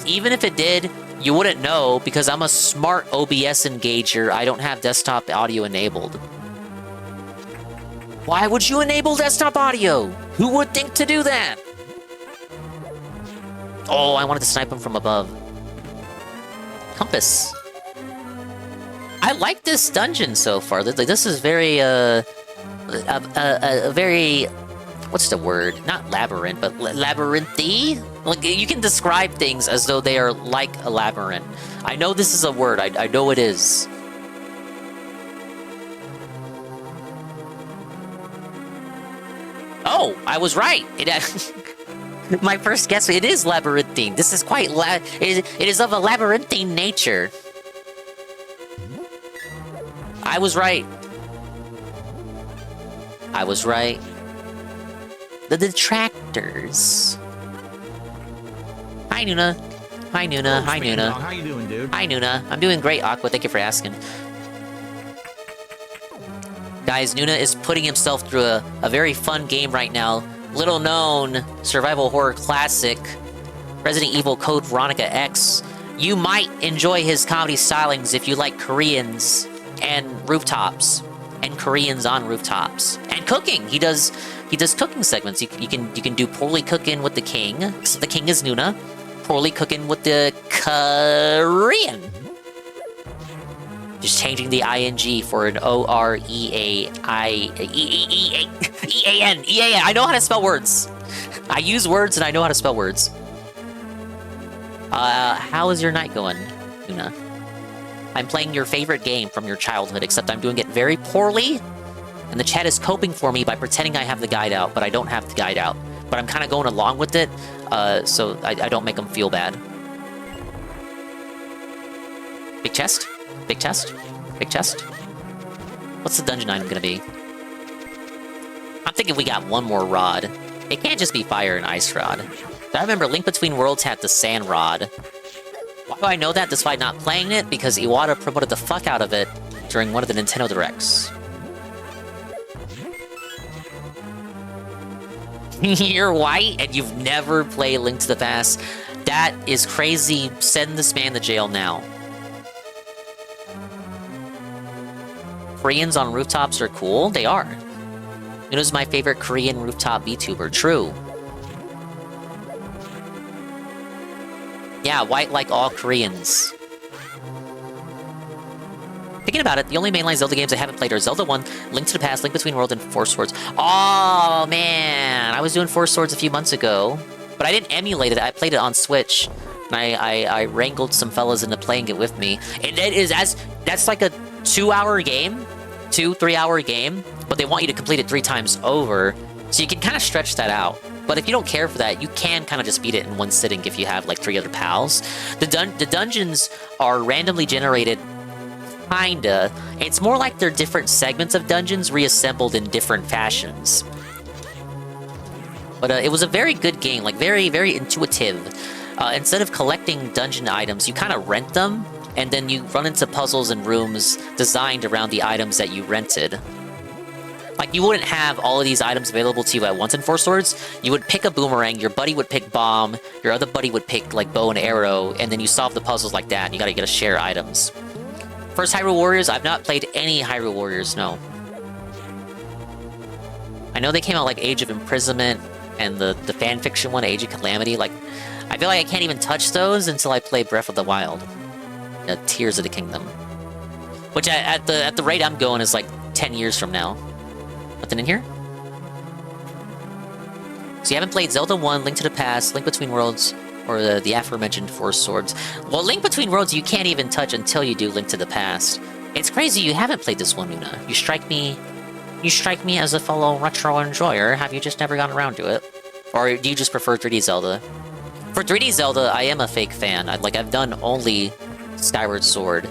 Even if it did, you wouldn't know because I'm a smart OBS engager. I don't have desktop audio enabled. Why would you enable desktop audio? Who would think to do that? Oh, I wanted to snipe him from above. Compass. I like this dungeon so far. This is very, very... What's the word? Not labyrinth, but labyrinthy? Like, you can describe things as though they are like a labyrinth. I know this is a word. I know it is. Oh, I was right. My first guess, it is labyrinthine. This is quite it is of a labyrinthine nature. I was right. I was right. The detractors. Hi, Nuna. Hi, Nuna. Hi, Nuna. How you doing, dude? Hi, Nuna. I'm doing great, Aqua. Thank you for asking. Guys, Nuna is putting himself through a very fun game right now. Little known survival horror classic, Resident Evil Code Veronica X. You might enjoy his comedy stylings if you like Koreans and rooftops, and Koreans on rooftops, and cooking. He does cooking segments. You can do poorly cooking with the king, because the king is Nuna. Poorly cooking with the Korean. Just changing the ing for an O-R-E-A-I-E-A-N. E-A-N. I know how to spell words. I use words and I know how to spell words. How is your night going, Nuna? I'm playing your favorite game from your childhood, except I'm doing it very poorly, and the chat is coping for me by pretending I have the guide out, but I don't have the guide out. But I'm kind of going along with it, so I don't make them feel bad. Big chest? Big chest? Big chest? What's the dungeon item gonna be? I'm thinking we got one more rod. It can't just be fire and ice rod. I remember Link Between Worlds had the sand rod. Why do I know that despite not playing it? Because Iwata promoted the fuck out of it during one of the Nintendo Directs. You're white and you've never played Link to the Past? That is crazy. Send this man to jail now. Koreans on rooftops are cool? They are. Nuna's my favorite Korean rooftop VTuber. True. Yeah, white like all Koreans. Thinking about it, the only mainline Zelda games I haven't played are Zelda 1, Link to the Past, Link Between Worlds, and Four Swords. Oh, man! I was doing Four Swords a few months ago, but I didn't emulate it. I played it on Switch, and I wrangled some fellas into playing it with me. That's like a 2-hour game, 3-hour game, but they want you to complete it 3 times over, so you can kind of stretch that out. But if you don't care for that, you can kind of just beat it in one sitting if you have like 3 other pals. The dungeons are randomly generated, kinda. It's more like they're different segments of dungeons reassembled in different fashions. But it was a very good game, like very, very intuitive. Instead of collecting dungeon items, you kind of rent them, and then you run into puzzles and rooms designed around the items that you rented. Like, you wouldn't have all of these items available to you at once in Four Swords. You would pick a boomerang, your buddy would pick bomb, your other buddy would pick, like, bow and arrow, and then you solve the puzzles like that, and you gotta share items. First Hyrule Warriors, I've not played any Hyrule Warriors, no. I know they came out like Age of Imprisonment, and the fanfiction one, Age of Calamity, like, I feel like I can't even touch those until I play Breath of the Wild. Tears of the Kingdom. Which, at the rate I'm going, is like 10 years from now. Nothing in here? So you haven't played Zelda 1, Link to the Past, Link Between Worlds, or the aforementioned Four Swords. Well, Link Between Worlds you can't even touch until you do Link to the Past. It's crazy you haven't played this one, Una. You strike me as a fellow retro enjoyer. Have you just never gotten around to it? Or do you just prefer 3D Zelda? For 3D Zelda, I am a fake fan. I've done only Skyward Sword.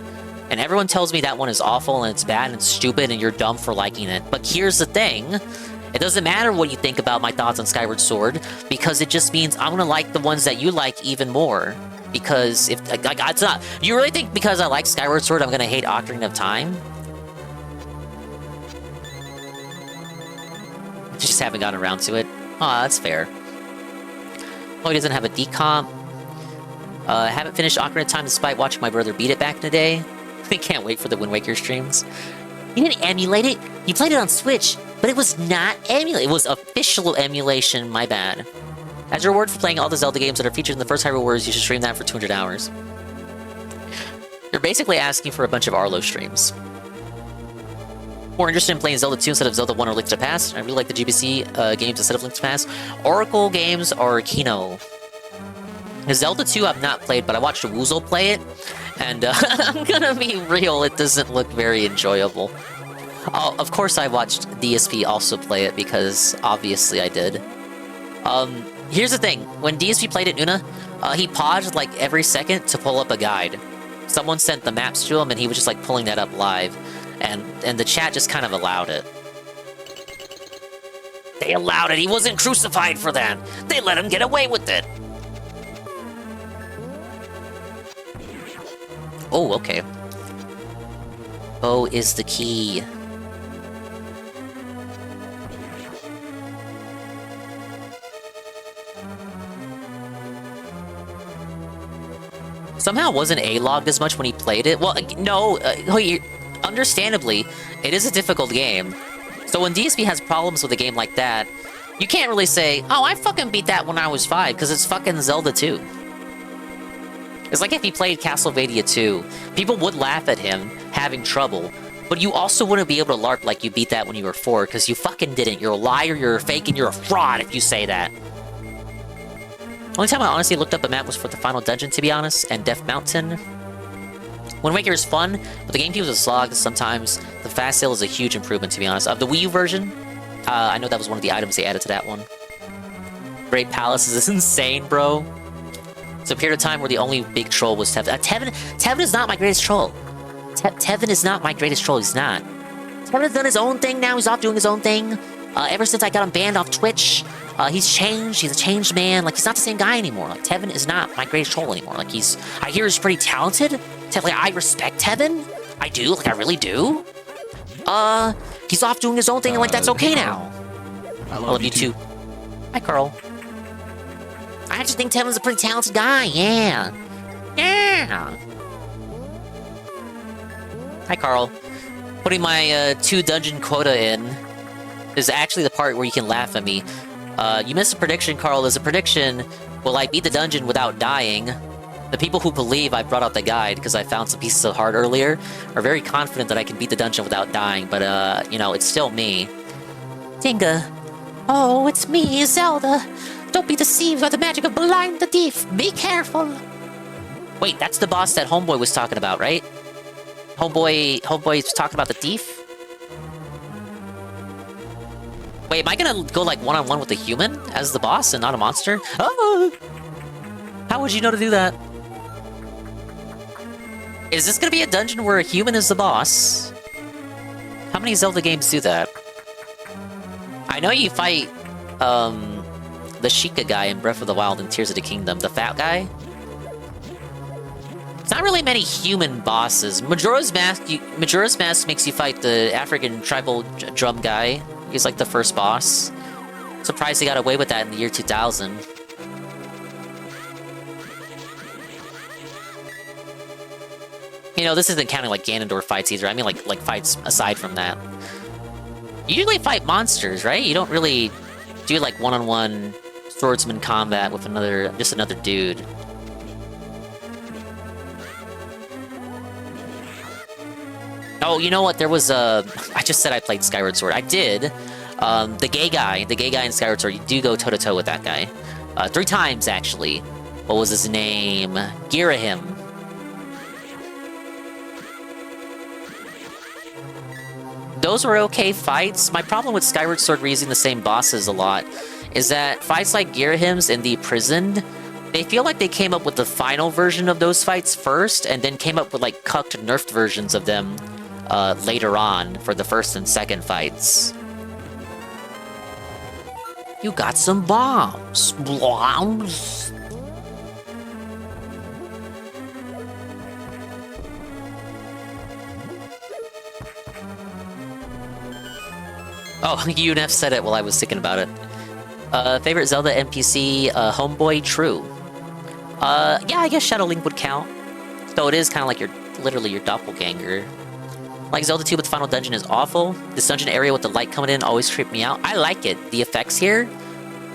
And everyone tells me that one is awful and it's bad and it's stupid and you're dumb for liking it. But here's the thing. It doesn't matter what you think about my thoughts on Skyward Sword, because it just means I'm gonna like the ones that you like even more. Because if it's not, you really think because I like Skyward Sword I'm gonna hate Ocarina of Time? Just haven't gotten around to it. Aw, that's fair. Oh, he doesn't have a decomp. Haven't finished Ocarina of Time despite watching my brother beat it back in the day. I can't wait for the Wind Waker streams. You didn't emulate it? You played it on Switch, but it was not emulated. It was official emulation, my bad. As a reward for playing all the Zelda games that are featured in the first Hyrule Warriors, you should stream that for 200 hours. You're basically asking for a bunch of Arlo streams. More interested in playing Zelda 2 instead of Zelda 1 or Link to the Past? I really like the GBC games instead of Link to the Past. Oracle games or Kino? Zelda 2 I've not played, but I watched Woozle play it, and I'm gonna be real, it doesn't look very enjoyable. Oh, of course I watched DSP also play it, because obviously I did. Here's the thing, when DSP played it, Una, he paused like every second to pull up a guide. Someone sent the maps to him and he was just like pulling that up live, and the chat just kind of allowed it. They allowed it, he wasn't crucified for that! They let him get away with it! Oh, okay. O is the key. Somehow wasn't A-logged as much when he played it. Well, no, understandably, it is a difficult game. So when DSP has problems with a game like that, you can't really say, oh, I fucking beat that when I was 5, because it's fucking Zelda 2. It's like if he played Castlevania 2, people would laugh at him having trouble, but you also wouldn't be able to LARP like you beat that when you were 4, because you fucking didn't. You're a liar, you're a fake, and you're a fraud if you say that. Only time I honestly looked up a map was for the final dungeon, to be honest, and Death Mountain. Wind Waker is fun, but the gameplay was a slog sometimes. The fast sale is a huge improvement, to be honest. Of the Wii U version, I know that was one of the items they added to that one. Great Palace is insane, bro. It's a period of time where the only big troll was Tevin. Tevin is not my greatest troll. Tevin is not my greatest troll, he's not. Tevin has done his own thing now, he's off doing his own thing. Ever since I got him banned off Twitch, he's changed, he's a changed man. Like, he's not the same guy anymore. Like, Tevin is not my greatest troll anymore. Like, I hear he's pretty talented. Like, I respect Tevin. I do, like, I really do. He's off doing his own thing, and, like, that's okay now. I love you too. Hi, Carl. I just think Tevin's a pretty talented guy, yeah. Yeah! Hi, Carl. Putting my 2 dungeon quota in is actually the part where you can laugh at me. You missed a prediction, Carl. There's a prediction, will I beat the dungeon without dying? The people who believe I brought out the guide because I found some pieces of heart earlier are very confident that I can beat the dungeon without dying, but, you know, it's still me. Dinga. Oh, it's me, Zelda. Don't be deceived by the magic of blind the thief. Be careful. Wait, that's the boss that Homeboy was talking about, right? Homeboy's talking about the thief? Wait, am I gonna go, like, one-on-one with a human as the boss and not a monster? Oh! How would you know to do that? Is this gonna be a dungeon where a human is the boss? How many Zelda games do that? I know you fight, the Sheikah guy in Breath of the Wild and Tears of the Kingdom, the fat guy. It's not really many human bosses. Majora's Mask makes you fight the African tribal drum guy. He's like the first boss. Surprised he got away with that in the year 2000. You know, this isn't counting like Ganondorf fights either. I mean like fights aside from that. You usually fight monsters, right? You don't really do like one-on-one swordsman combat with just another dude. Oh, you know what? There was I just said I played Skyward Sword. I did. The gay guy in Skyward Sword, you do go toe-to-toe with that guy. 3 times, actually. What was his name? Agahnim. Those were okay fights. My problem with Skyward Sword reusing the same bosses a lot is that fights like Aghanims in the prison, they feel like they came up with the final version of those fights first, and then came up with like cucked, nerfed versions of them later on for the first and second fights. You got some bombs. Bombs. Oh, UNF said it while I was thinking about it. Favorite Zelda NPC, Homeboy True. Yeah, I guess Shadow Link would count. Though it is kind of like literally your doppelganger. Like Zelda 2, but the final dungeon is awful. This dungeon area with the light coming in always creeped me out. I like it. The effects here,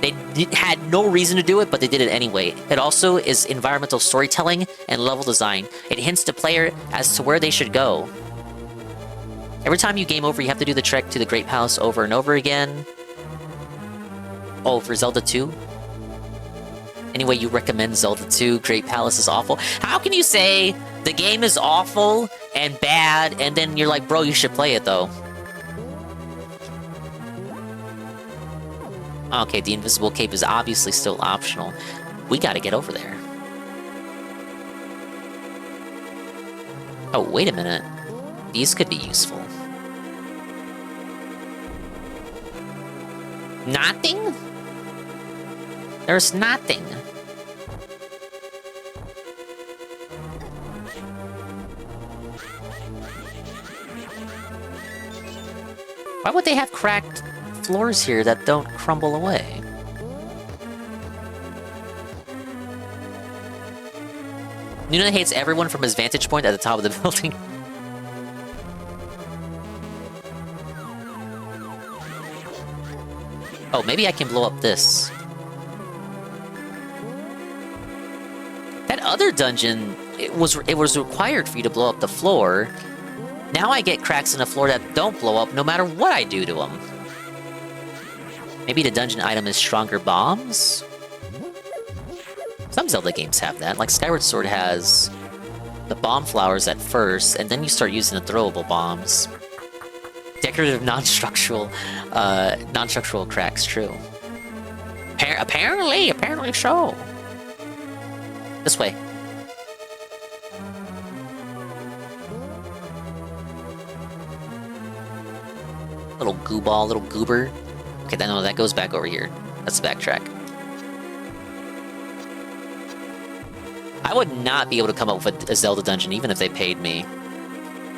they had no reason to do it, but they did it anyway. It also is environmental storytelling and level design. It hints to player as to where they should go. Every time you game over, you have to do the trek to the Great Palace over and over again. Oh, for Zelda 2? Anyway, you recommend Zelda 2, Great Palace is awful. How can you say the game is awful and bad, and then you're like, bro, you should play it, though? Okay, the Invisible Cape is obviously still optional. We gotta get over there. Oh, wait a minute. These could be useful. Nothing? There's nothing. Why would they have cracked floors here that don't crumble away? Nuna hates everyone from his vantage point at the top of the building. Oh, maybe I can blow up this. That other dungeon, it was required for you to blow up the floor. Now I get cracks in the floor that don't blow up no matter what I do to them. Maybe the dungeon item is stronger bombs? Some Zelda games have that, like Skyward Sword has the bomb flowers at first, and then you start using the throwable bombs. Decorative non-structural cracks, true. Apparently so. This way. Little goo ball, little goober. Okay, then no, that goes back over here. Let's backtrack. I would not be able to come up with a Zelda dungeon even if they paid me.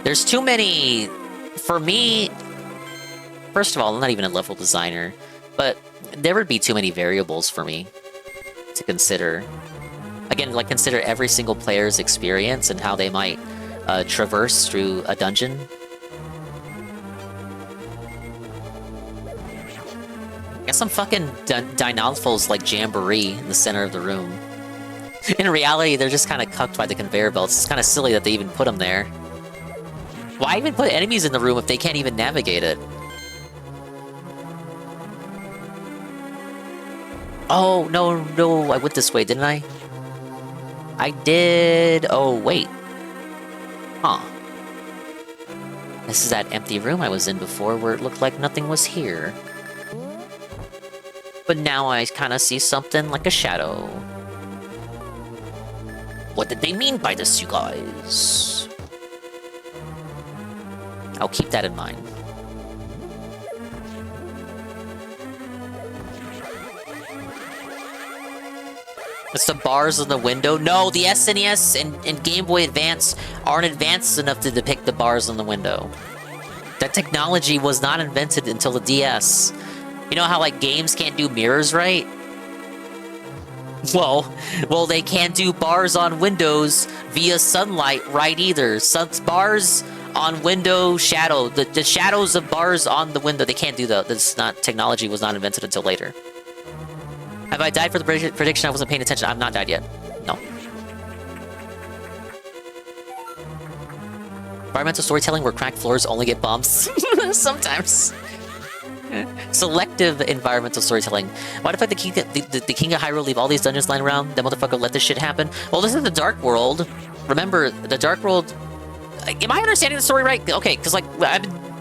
There's too many... For me... First of all, I'm not even a level designer, but there would be too many variables for me to consider. Again, like, consider every single player's experience and how they might traverse through a dungeon. Got some fucking Dynalphals like Jamboree in the center of the room. In reality, they're just kind of cucked by the conveyor belts. It's kind of silly that they even put them there. Why even put enemies in the room if they can't even navigate it? Oh, no, I went this way, didn't I? I did... Oh, wait. Huh. This is that empty room I was in before where it looked like nothing was here. But now I kind of see something like a shadow. What did they mean by this, you guys? I'll keep that in mind. It's the bars on the window. No, the SNES and Game Boy Advance aren't advanced enough to depict the bars on the window. That technology was not invented until the DS. You know how, like, games can't do mirrors right? Well, they can't do bars on windows via sunlight right either. Bars on window shadow. The shadows of bars on the window, they can't do that. That's not... Technology was not invented until later. Have I died for the prediction? I wasn't paying attention. I've not died yet. No. Environmental storytelling where cracked floors only get bumps. Sometimes. Selective environmental storytelling. Why the fuck the King of Hyrule leave all these dungeons lying around? That motherfucker let this shit happen? Well, this is the Dark World. Remember, the Dark World... Am I understanding the story right? Okay, because, like,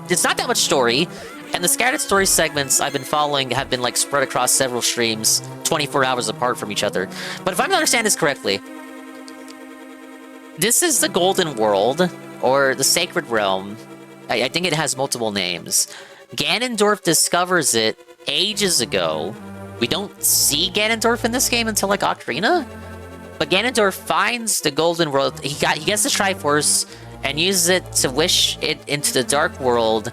it's not that much story, and the scattered story segments I've been following have been, like, spread across several streams, 24 hours apart from each other. But if I'm understanding this correctly, this is the Golden World, or the Sacred Realm. I think it has multiple names. Ganondorf discovers it ages ago. We don't see Ganondorf in this game until, like, Ocarina? But Ganondorf finds the Golden World. He gets the Triforce and uses it to wish it into the Dark World.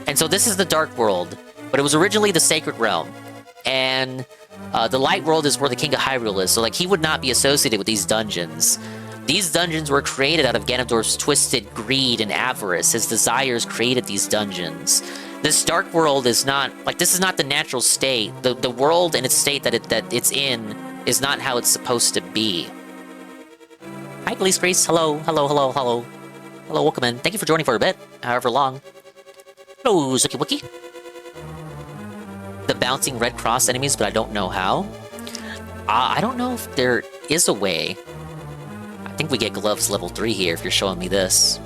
And so this is the Dark World. But it was originally the Sacred Realm. And the Light World is where the King of Hyrule is. So, like, he would not be associated with these dungeons. These dungeons were created out of Ganondorf's twisted greed and avarice. His desires created these dungeons. This Dark World is not... Like, this is not the natural state. The world and its state that it's in is not how it's supposed to be. Hi, Police Grace. Hello, hello, hello, hello. Hello, welcome in. Thank you for joining for a bit, however long. Hello, Zuki Wookie. The bouncing red cross enemies, but I don't know how. I don't know if there is a way. I think we get gloves level 3 here if you're showing me this.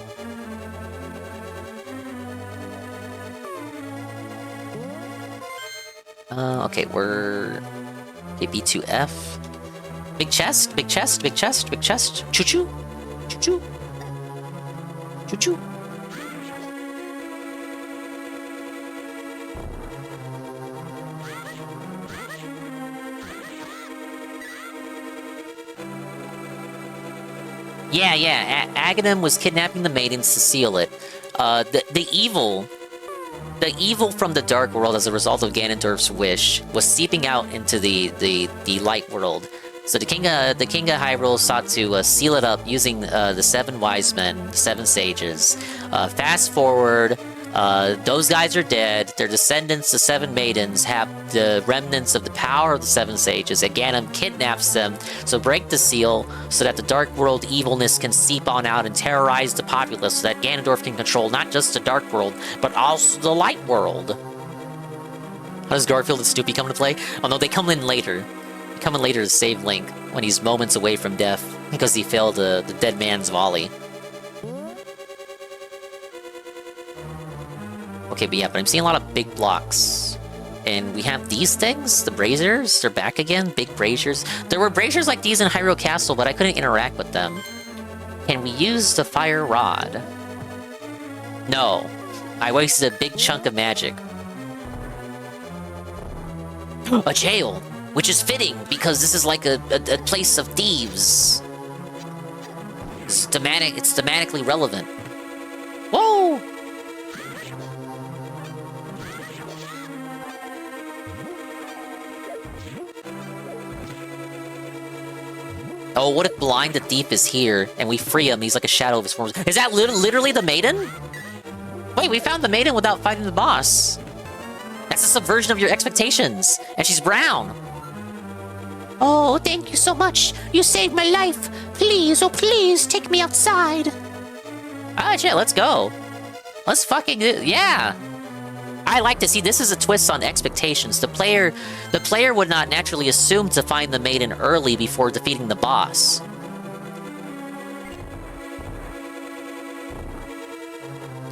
Okay, we're... Okay, B2F. Big chest, big chest, big chest, big chest. Choo-choo. Choo-choo. Choo-choo. Yeah. Agahnim was kidnapping the maidens to seal it. The evil from the Dark World as a result of Ganondorf's wish was seeping out into the Light World. So the King of Hyrule sought to seal it up using the 7 wise men, the 7 sages. Fast forward, those guys are dead. Their descendants, the 7 maidens, have the remnants of the power of the 7 sages. And Ganon kidnaps them, so break the seal so that the Dark World evilness can seep on out and terrorize the populace so that Ganondorf can control not just the Dark World, but also the Light World. How does Garfield and Snoopy come into play? Oh no, they come in later. They come in later to save Link when he's moments away from death because he failed the dead man's volley. Okay, but yeah, but I'm seeing a lot of big blocks. And we have these things, the braziers, they're back again, big braziers. There were braziers like these in Hyrule Castle, but I couldn't interact with them. Can we use the fire rod? No. I wasted a big chunk of magic. A jail! Which is fitting, because this is like a place of thieves. It's thematically relevant. Whoa! Oh, what if Blind the Thief is here, and we free him, he's like a shadow of his form. Is that literally the maiden? Wait, we found the maiden without fighting the boss. That's a subversion of your expectations, and she's brown. Oh, thank you so much. You saved my life. Please, oh please, take me outside. Ah, shit, let's go. Let's fucking do, yeah. I like to see this is a twist on expectations. The player would not naturally assume to find the maiden early before defeating the boss.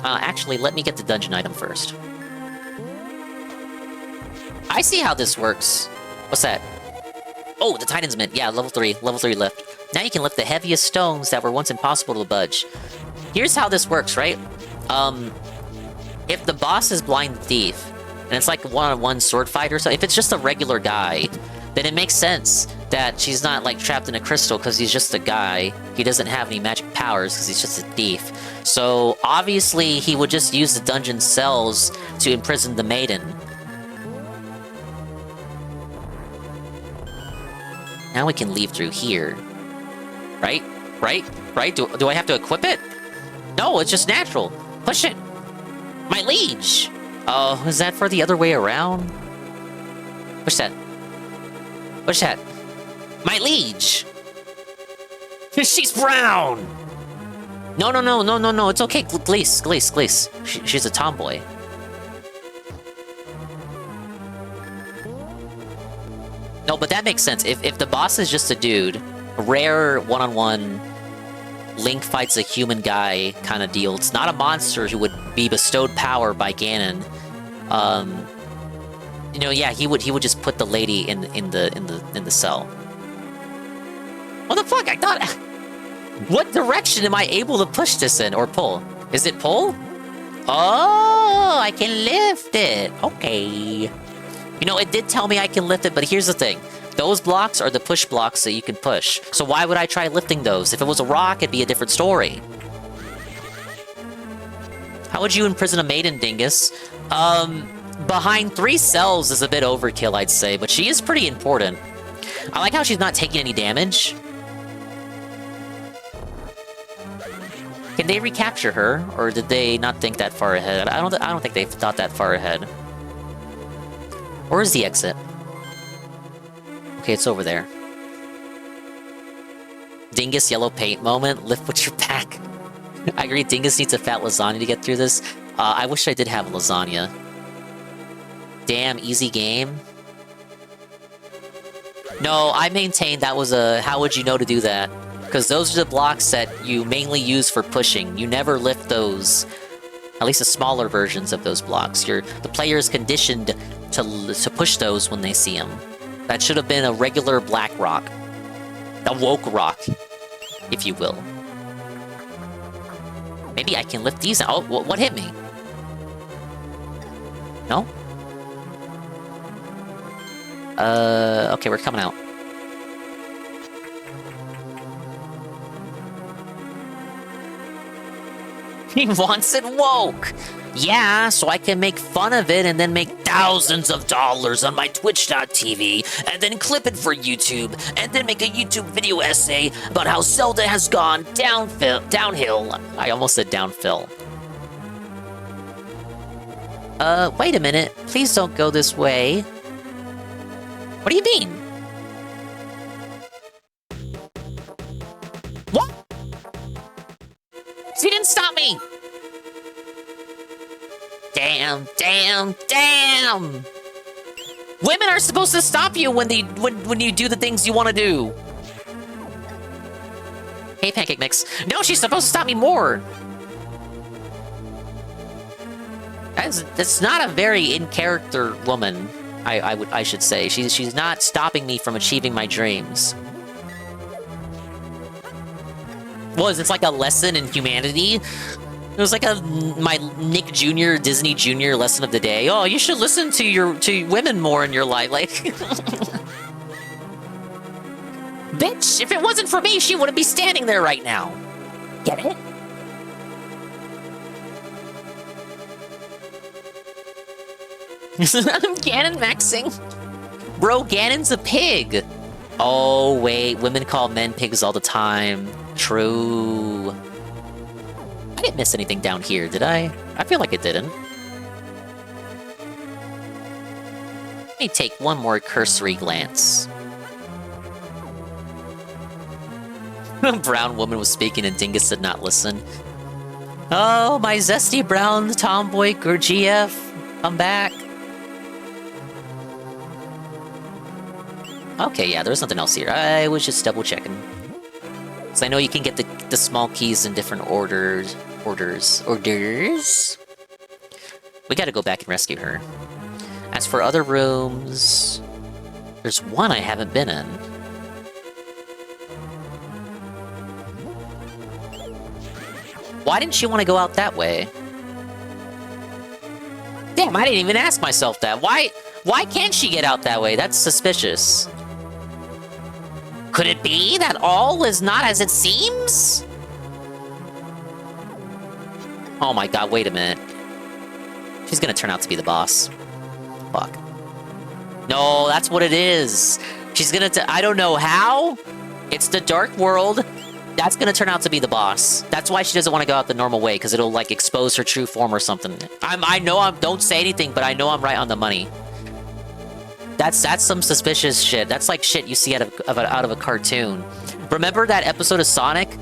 Actually, let me get the dungeon item first. I see how this works. What's that? Oh, the Titan's Mint. Yeah, level 3 lift. Now you can lift the heaviest stones that were once impossible to budge. Here's how this works, right? If the boss is Blind Thief, and it's like a one-on-one sword fight or something, if it's just a regular guy, then it makes sense that she's not, like, trapped in a crystal because he's just a guy. He doesn't have any magic powers because he's just a thief. So, obviously, he would just use the dungeon cells to imprison the maiden. Now we can leave through here. Right? Do I have to equip it? No, it's just natural. Push it. My liege! Oh, is that for the other way around? Push that. Push that. My liege! She's brown! No, it's okay. Gleese. She's a tomboy. No, but that makes sense. If the boss is just a dude, a rare one-on-one Link fights a human guy kind of deal. It's not a monster who would be bestowed power by Ganon. You know, yeah, he would just put the lady in the cell. What the fuck? I thought. What direction am I able to push this in or pull? Is it pull? Oh, I can lift it. Okay. You know, it did tell me I can lift it, but here's the thing. Those blocks are the push blocks that you can push. So why would I try lifting those? If it was a rock, it'd be a different story. How would you imprison a maiden, Dingus? Behind 3 cells is a bit overkill, I'd say, but she is pretty important. I like how she's not taking any damage. Can they recapture her, or did they not think that far ahead? I don't think they thought that far ahead. Where is the exit? Okay, it's over there. Dingus yellow paint moment. Lift with your back. I agree. Dingus needs a fat lasagna to get through this. I wish I did have a lasagna. Damn, easy game. No, I maintain that was a how would you know to do that? Because those are the blocks that you mainly use for pushing. You never lift those, at least the smaller versions of those blocks. The player is conditioned to push those when they see them. That should have been a regular black rock. A woke rock, if you will. Maybe I can lift these. Oh, what hit me? No? Okay, we're coming out. He wants it woke! Yeah, so I can make fun of it and then make thousands of dollars on my Twitch.tv and then clip it for YouTube and then make a YouTube video essay about how Zelda has gone downhill. I almost said downhill. Wait a minute. Please don't go this way. What do you mean? What? She didn't stop me! Damn, damn, damn! Women are supposed to stop you when you do the things you want to do. Hey, Pancake Mix. No, she's supposed to stop me more. That's not a very in-character woman, I should say. She's not stopping me from achieving my dreams. Was it's like a lesson in humanity? It was like my Nick Jr. Disney Jr. lesson of the day. Oh, you should listen to women more in your life. Like, bitch! If it wasn't for me, she wouldn't be standing there right now. Get it? I'm Ganon maxing. Bro, Ganon's a pig. Oh wait, women call men pigs all the time. True. I didn't miss anything down here, did I? I feel like it didn't. Let me take one more cursory glance. A brown woman was speaking and Dingus did not listen. Oh, my zesty brown tomboy Gurdjieff, come back. Okay, yeah, there's nothing else here. I was just double checking. Because I know you can get the small keys in different orders. We gotta go back and rescue her. As for other rooms, there's one I haven't been in. Why didn't she want to go out that way? Damn, I didn't even ask myself that. Why can't she get out that way? That's suspicious. Could it be that all is not as it seems? Oh my god, wait a minute. She's gonna turn out to be the boss. Fuck. No, that's what it is. She's gonna I don't know how. It's the dark world. That's gonna turn out to be the boss. That's why she doesn't want to go out the normal way, because it'll, like, expose her true form or something. I know don't say anything, but I know I'm right on the money. That's some suspicious shit. That's like shit you see out of a cartoon. Remember that episode of Sonic?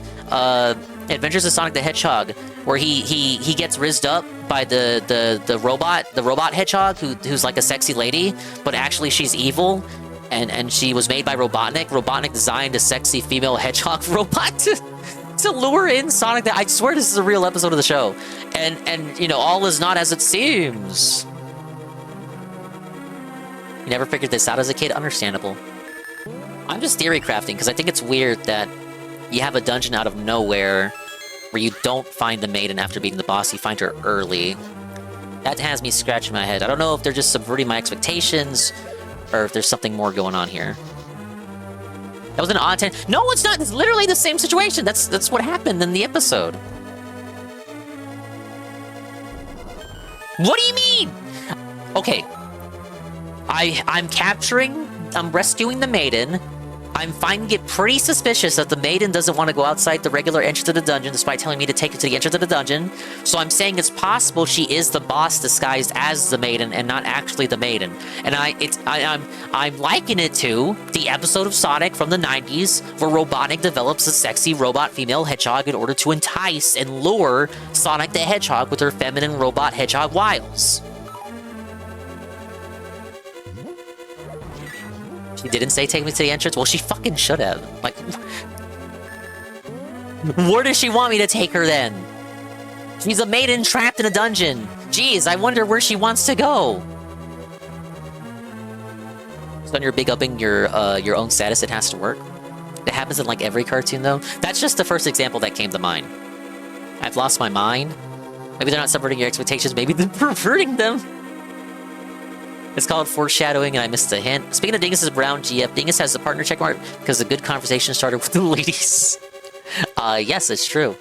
Adventures of Sonic the Hedgehog, where he gets rizzed up by the robot hedgehog who's like a sexy lady, but actually she's evil. and she was made by Robotnik. Robotnik designed a sexy female hedgehog robot to lure in Sonic. I swear this is a real episode of the show. And you know, all is not as it seems. You never figured this out as a kid? Understandable. I'm just theory crafting because I think it's weird that you have a dungeon out of nowhere where you don't find the maiden after beating the boss, you find her early. That has me scratching my head. I don't know if they're just subverting my expectations or if there's something more going on here. That was an odd 10. No, it's not. It's literally the same situation. That's what happened in the episode. What do you mean? Okay. I'm rescuing the maiden. I'm finding it pretty suspicious that the maiden doesn't want to go outside the regular entrance of the dungeon despite telling me to take her to the entrance of the dungeon. So I'm saying it's possible she is the boss disguised as the maiden and not actually the maiden. And I'm likening it to the episode of Sonic from the 90s where Robotnik develops a sexy robot female hedgehog in order to entice and lure Sonic the Hedgehog with her feminine robot hedgehog wiles. She didn't say take me to the entrance? Well, she fucking should have. Like, where does she want me to take her then? She's a maiden trapped in a dungeon. Jeez, I wonder where she wants to go. So when you're big upping your own status, it has to work. It happens in like every cartoon though. That's just the first example that came to mind. I've lost my mind. Maybe they're not subverting your expectations, maybe they're perverting them. It's called foreshadowing, and I missed a hint. Speaking of Dingus' brown GF, Dingus has the partner checkmark because a good conversation started with the ladies. Yes, it's true.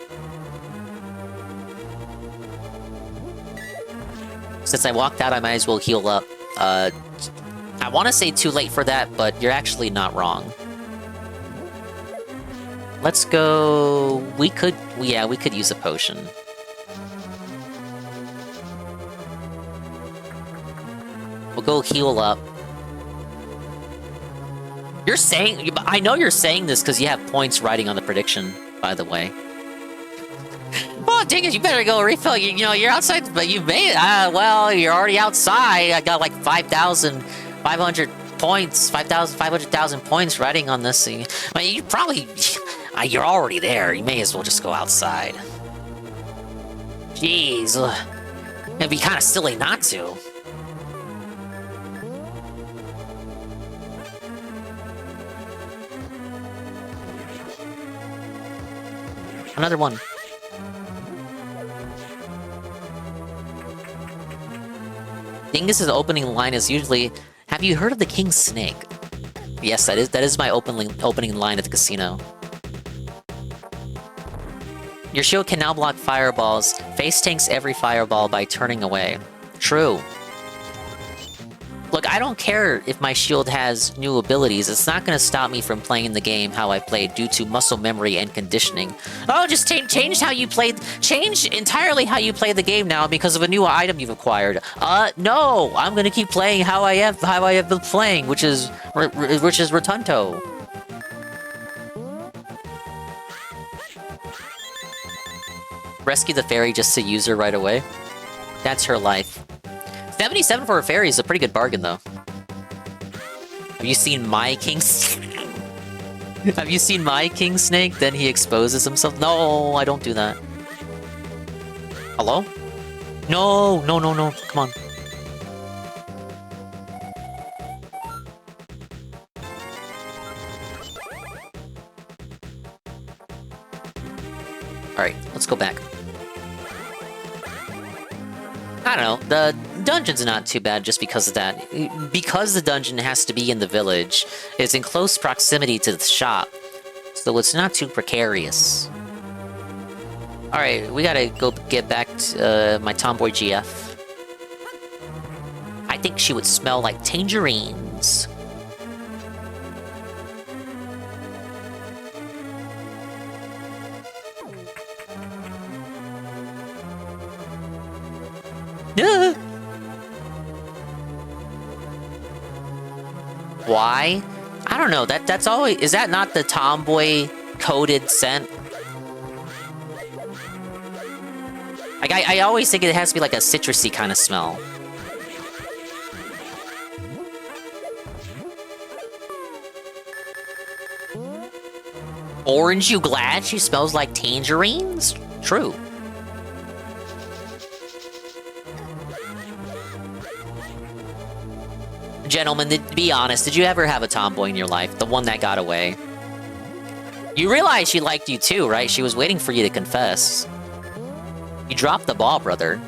Since I walked out, I might as well heal up. I want to say too late for that, but you're actually not wrong. Let's go... we could use a potion. We'll go heal up. You're saying... I know you're saying this because you have points writing on the prediction, by the way. Well, Dingus, you better go refill. You know, you're outside, but you made it. Well, you're already outside. I got like 5,500 points, 500,000 points writing on this thing. I mean, you probably... you're already there. You may as well just go outside. Jeez. It'd be kind of silly not to. Another one. Dingus's opening line is usually, "Have you heard of the King Snake?" Yes, that is my opening line at the casino. Your shield can now block fireballs. Face tanks every fireball by turning away. True. Look, I don't care if my shield has new abilities. It's not going to stop me from playing the game how I played due to muscle memory and conditioning. Oh, just change how you played. Change entirely how you play the game now because of a new item you've acquired. No, I'm going to keep playing how I have been playing, which is Rotunto. Rescue the fairy just to use her right away. That's her life. 77 for a fairy is a pretty good bargain, though. Have you seen my King Have you seen my King Snake? Then he exposes himself. No, I don't do that. Hello? No. Come on. Alright, let's go back. I don't know, the dungeon's not too bad just because of that. Because the dungeon has to be in the village, it's in close proximity to the shop, so it's not too precarious. Alright, we gotta go get back to my tomboy GF. I think she would smell like tangerines. Why? I don't know. That's always... Is that not the tomboy coded scent? Like, I always think it has to be like a citrusy kind of smell. Orange, you glad she smells like tangerines? True. Gentlemen, be honest, did you ever have a tomboy in your life? The one that got away? You realize she liked you too, right? She was waiting for you to confess. You dropped the ball, brother.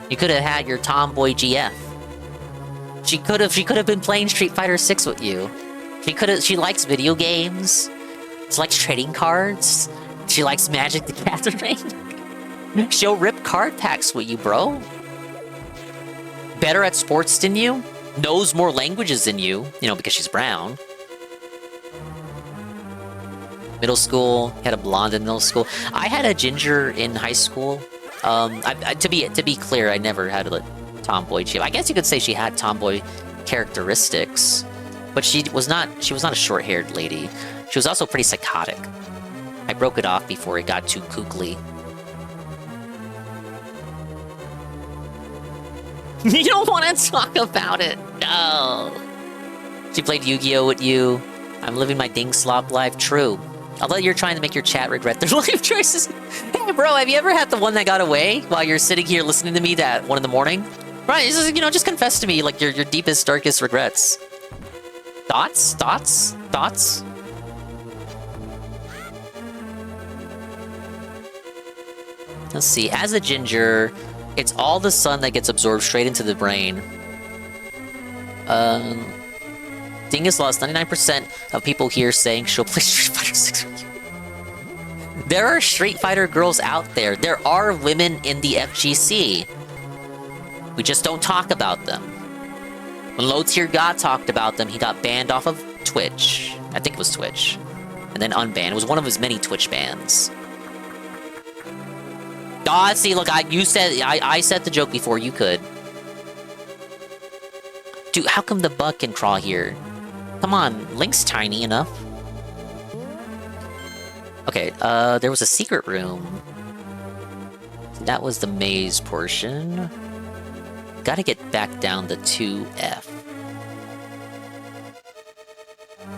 You could have had your tomboy GF. She could have been playing Street Fighter 6 with you. She likes video games. She likes trading cards. She likes Magic the Gathering. She'll rip card packs with you, bro. Better at sports than you. Knows more languages than you. You know, because she's brown. Middle school. Had a blonde in middle school. I had a ginger in high school. To be clear, I never had a tomboy GF. I guess you could say she had tomboy characteristics, but she was not a short-haired lady. She was also pretty psychotic. I broke it off before it got too kookly. You don't want to talk about it. No. She played Yu-Gi-Oh with you. I'm living my ding slop life. True. Although you're trying to make your chat regret their life choices. Hey, bro, have you ever had the one that got away while you're sitting here listening to me at 1 in the morning? Right, just confess to me like your deepest, darkest regrets. Thoughts? Thoughts? Thoughts? Let's see. As a ginger, it's all the sun that gets absorbed straight into the brain. Dingus lost 99% of people here saying she'll play Street Fighter 6 with you. There are Street Fighter girls out there. There are women in the FGC. We just don't talk about them. When Low Tier God talked about them, he got banned off of Twitch. I think it was Twitch. And then unbanned. It was one of his many Twitch bans. Ah, see, look, I said the joke before you could. Dude, how come the bug can crawl here? Come on, Link's tiny enough. Okay, there was a secret room. That was the maze portion. Gotta get back down to 2F.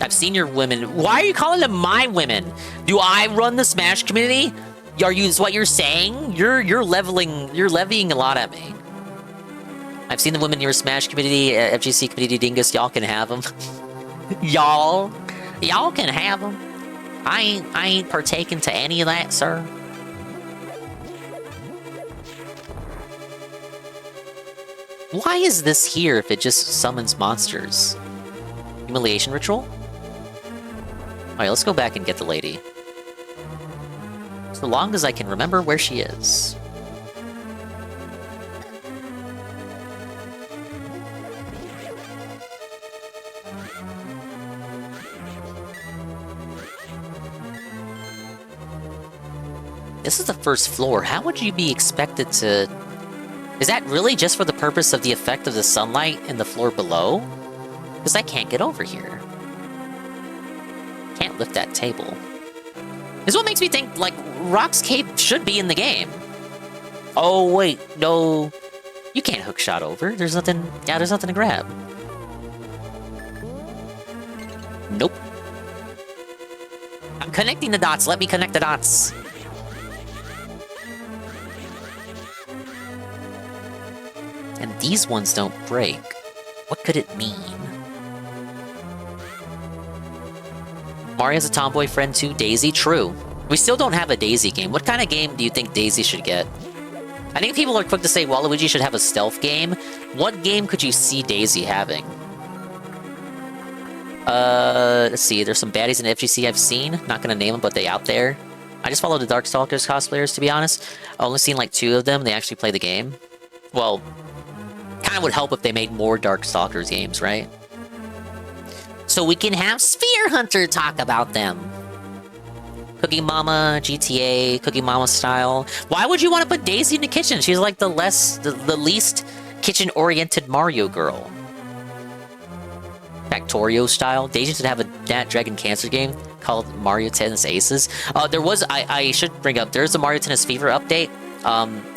I've seen your women. Why are you calling them my women? Do I run the Smash community? Is what you're saying? You're levying a lot at me. I've seen the women in your Smash community, FGC community dingus. Y'all can have them. Y'all can have them. I ain't partaking to any of that, sir. Why is this here if it just summons monsters? Humiliation ritual? Alright, let's go back and get the lady. So long as I can remember where she is. This is the first floor. How would you be expected to... Is that really just for the purpose of the effect of the sunlight in the floor below? Because I can't get over here. Can't lift that table. This is what makes me think, like, Rock's Cape should be in the game. Oh, wait, no. You can't hookshot over. There's nothing... Yeah, there's nothing to grab. Nope. I'm connecting the dots. Let me connect the dots. And these ones don't break. What could it mean? Mario's a tomboy friend too. Daisy, true. We still don't have a Daisy game. What kind of game do you think Daisy should get? I think people are quick to say Waluigi should have a stealth game. What game could you see Daisy having? Let's see. There's some baddies in FGC I've seen. Not gonna name them, but they out there. I just follow the Darkstalkers cosplayers, to be honest. I've only seen like 2 of them. They actually play the game. Well, kind of would help if they made more Darkstalkers games, right? So we can have Sphere Hunter talk about them. Cookie Mama, GTA, Cookie Mama style. Why would you want to put Daisy in the kitchen? She's like the least kitchen-oriented Mario girl. Factorio style. Daisy should have a Nat Dragon Cancer game called Mario Tennis Aces. I should bring up, there's a Mario Tennis Fever update.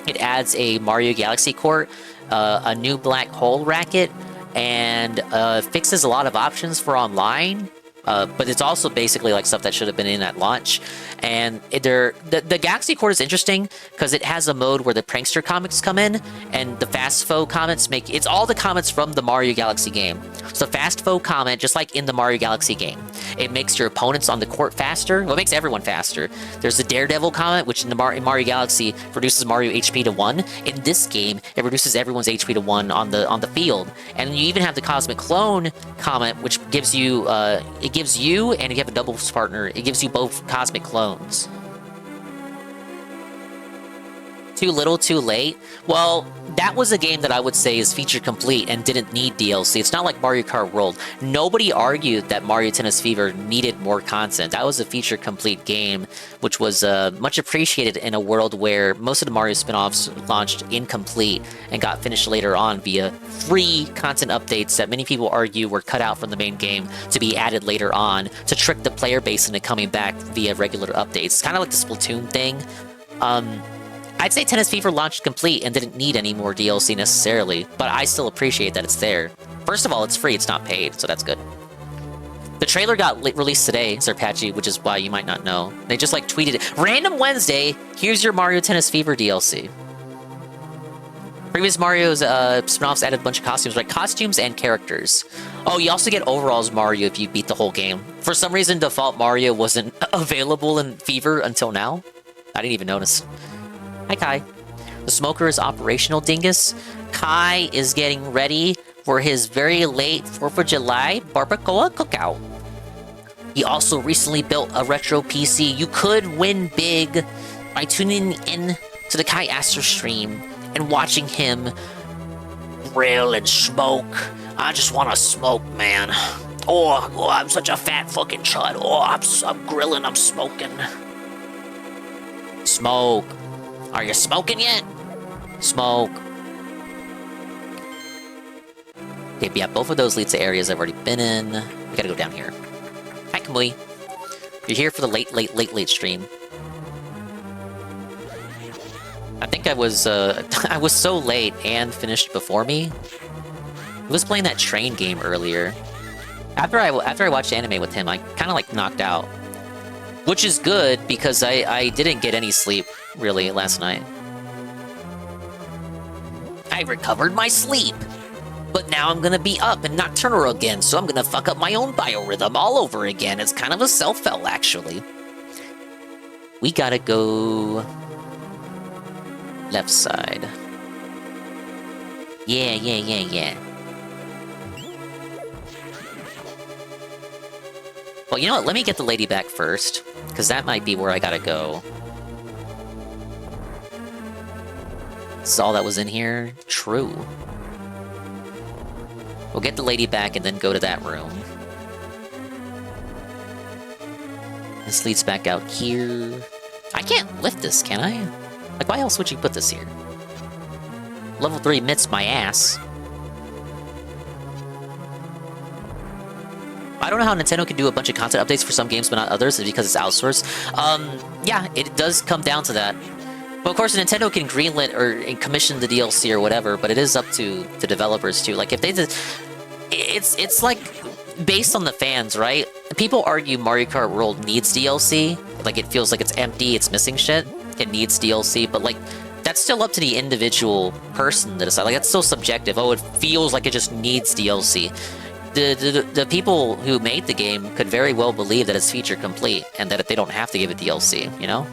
It adds a Mario Galaxy Court, a new black hole racket, and fixes a lot of options for online. But it's also basically like stuff that should have been in at launch. And the Galaxy Court is interesting because it has a mode where the prankster comics come in, and the fast foe comments it's all the comments from the Mario Galaxy game. So fast foe comment, just like in the Mario Galaxy game, it makes your opponents on the court faster. Well, it makes everyone faster. There's the Daredevil comment, which in Mario Galaxy reduces Mario HP to 1. In this game, it reduces everyone's HP to 1 on the field. And you even have the Cosmic Clone comment, which gives you and if you have a doubles partner, it gives you both Cosmic Clones. Too little, too late? Well, that was a game that I would say is feature complete and didn't need DLC. It's not like Mario Kart World. Nobody argued that Mario Tennis Fever needed more content. That was a feature complete game, which was much appreciated in a world where most of the Mario spin-offs launched incomplete and got finished later on via free content updates that many people argue were cut out from the main game to be added later on to trick the player base into coming back via regular updates. Kind of like the Splatoon thing. I'd say Tennis Fever launched complete and didn't need any more DLC necessarily, but I still appreciate that it's there. First of all, it's free, it's not paid, so that's good. The trailer got released today, Sir Patchy, which is why you might not know. They just like tweeted it. Random Wednesday, here's your Mario Tennis Fever DLC. Previous Mario's spin-offs added a bunch of costumes, right? Costumes and characters. Oh, you also get overalls Mario if you beat the whole game. For some reason, default Mario wasn't available in Fever until now. I didn't even notice. Hi, Kai. The smoker is operational, Dingus. Kai is getting ready for his very late 4th of July barbacoa cookout. He also recently built a retro PC. You could win big by tuning in to the Kai Aster stream and watching him grill and smoke. I just want to smoke, man. Oh, I'm such a fat fucking chud. Oh, I'm grilling, I'm smoking. Smoke. Are you smoking yet? Smoke. Okay, but yeah, both of those lead to areas I've already been in. We gotta go down here. Hi, Kamui. You're here for the late stream. I think I was so late and finished before me. I was playing that train game earlier. After I watched anime with him, I kind of like knocked out. Which is good, because I didn't get any sleep, really, last night. I recovered my sleep! But now I'm gonna be up and nocturnal again, so I'm gonna fuck up my own biorhythm all over again. It's kind of a self-fel, actually. We gotta go... left side. Yeah. Well, you know what? Let me get the lady back first, because that might be where I gotta go. This is all that was in here? True. We'll get the lady back and then go to that room. This leads back out here. I can't lift this, can I? Like, why else would you put this here? Level 3 mitts my ass. I don't know how Nintendo can do a bunch of content updates for some games but not others, because it's outsourced. Yeah, it does come down to that. But of course, Nintendo can greenlit or commission the DLC or whatever, but it is up to the developers too. Like, if they did... It's like, based on the fans, right? People argue Mario Kart World needs DLC. Like, it feels like it's empty, it's missing shit. It needs DLC, but like, that's still up to the individual person to decide. Like, that's still subjective. Oh, it feels like it just needs DLC. The people who made the game could very well believe that it's feature complete and that they don't have to give it DLC, you know?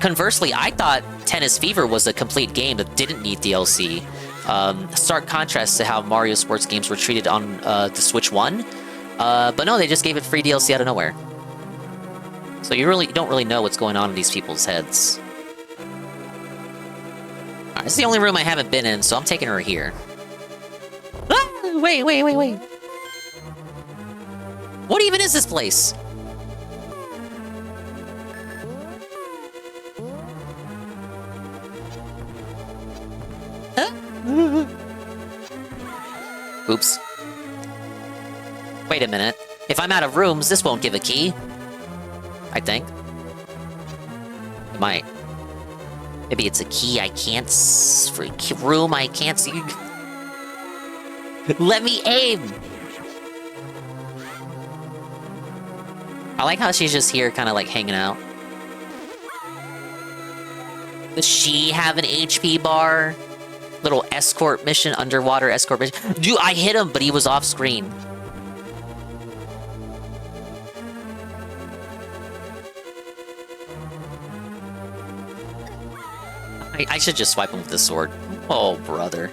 Conversely, I thought Tennis Fever was a complete game that didn't need DLC. Stark contrast to how Mario sports games were treated on the Switch 1. But no, they just gave it free DLC out of nowhere. So you don't really know what's going on in these people's heads. Alright, this is the only room I haven't been in, so I'm taking her here. Ah, wait. What even is this place? Huh? Oops. Wait a minute. If I'm out of rooms, this won't give a key. I think. It might. Maybe it's a key I can't... for a room I can't see. Let me aim! I like how she's just here kind of like hanging out. Does she have an HP bar? Little escort mission, underwater escort mission. Dude, I hit him, but he was off screen. I should just swipe him with the sword. Oh, brother.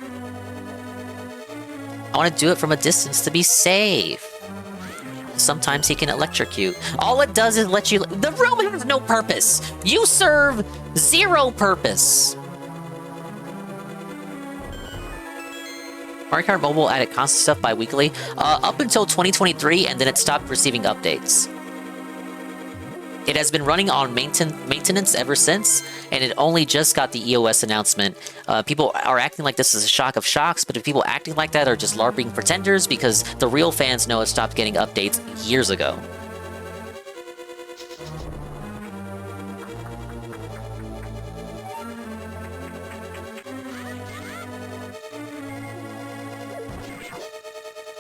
I want to do it from a distance to be safe. Sometimes he can electrocute. All it does is let you... The room has no purpose. You serve 0 purpose. Mario Kart Mobile added constant stuff bi-weekly up until 2023, and then it stopped receiving updates. It has been running on maintenance ever since, and it only just got the EOS announcement. People are acting like this is a shock of shocks, but if people acting like that are just LARPing pretenders, because the real fans know it stopped getting updates years ago.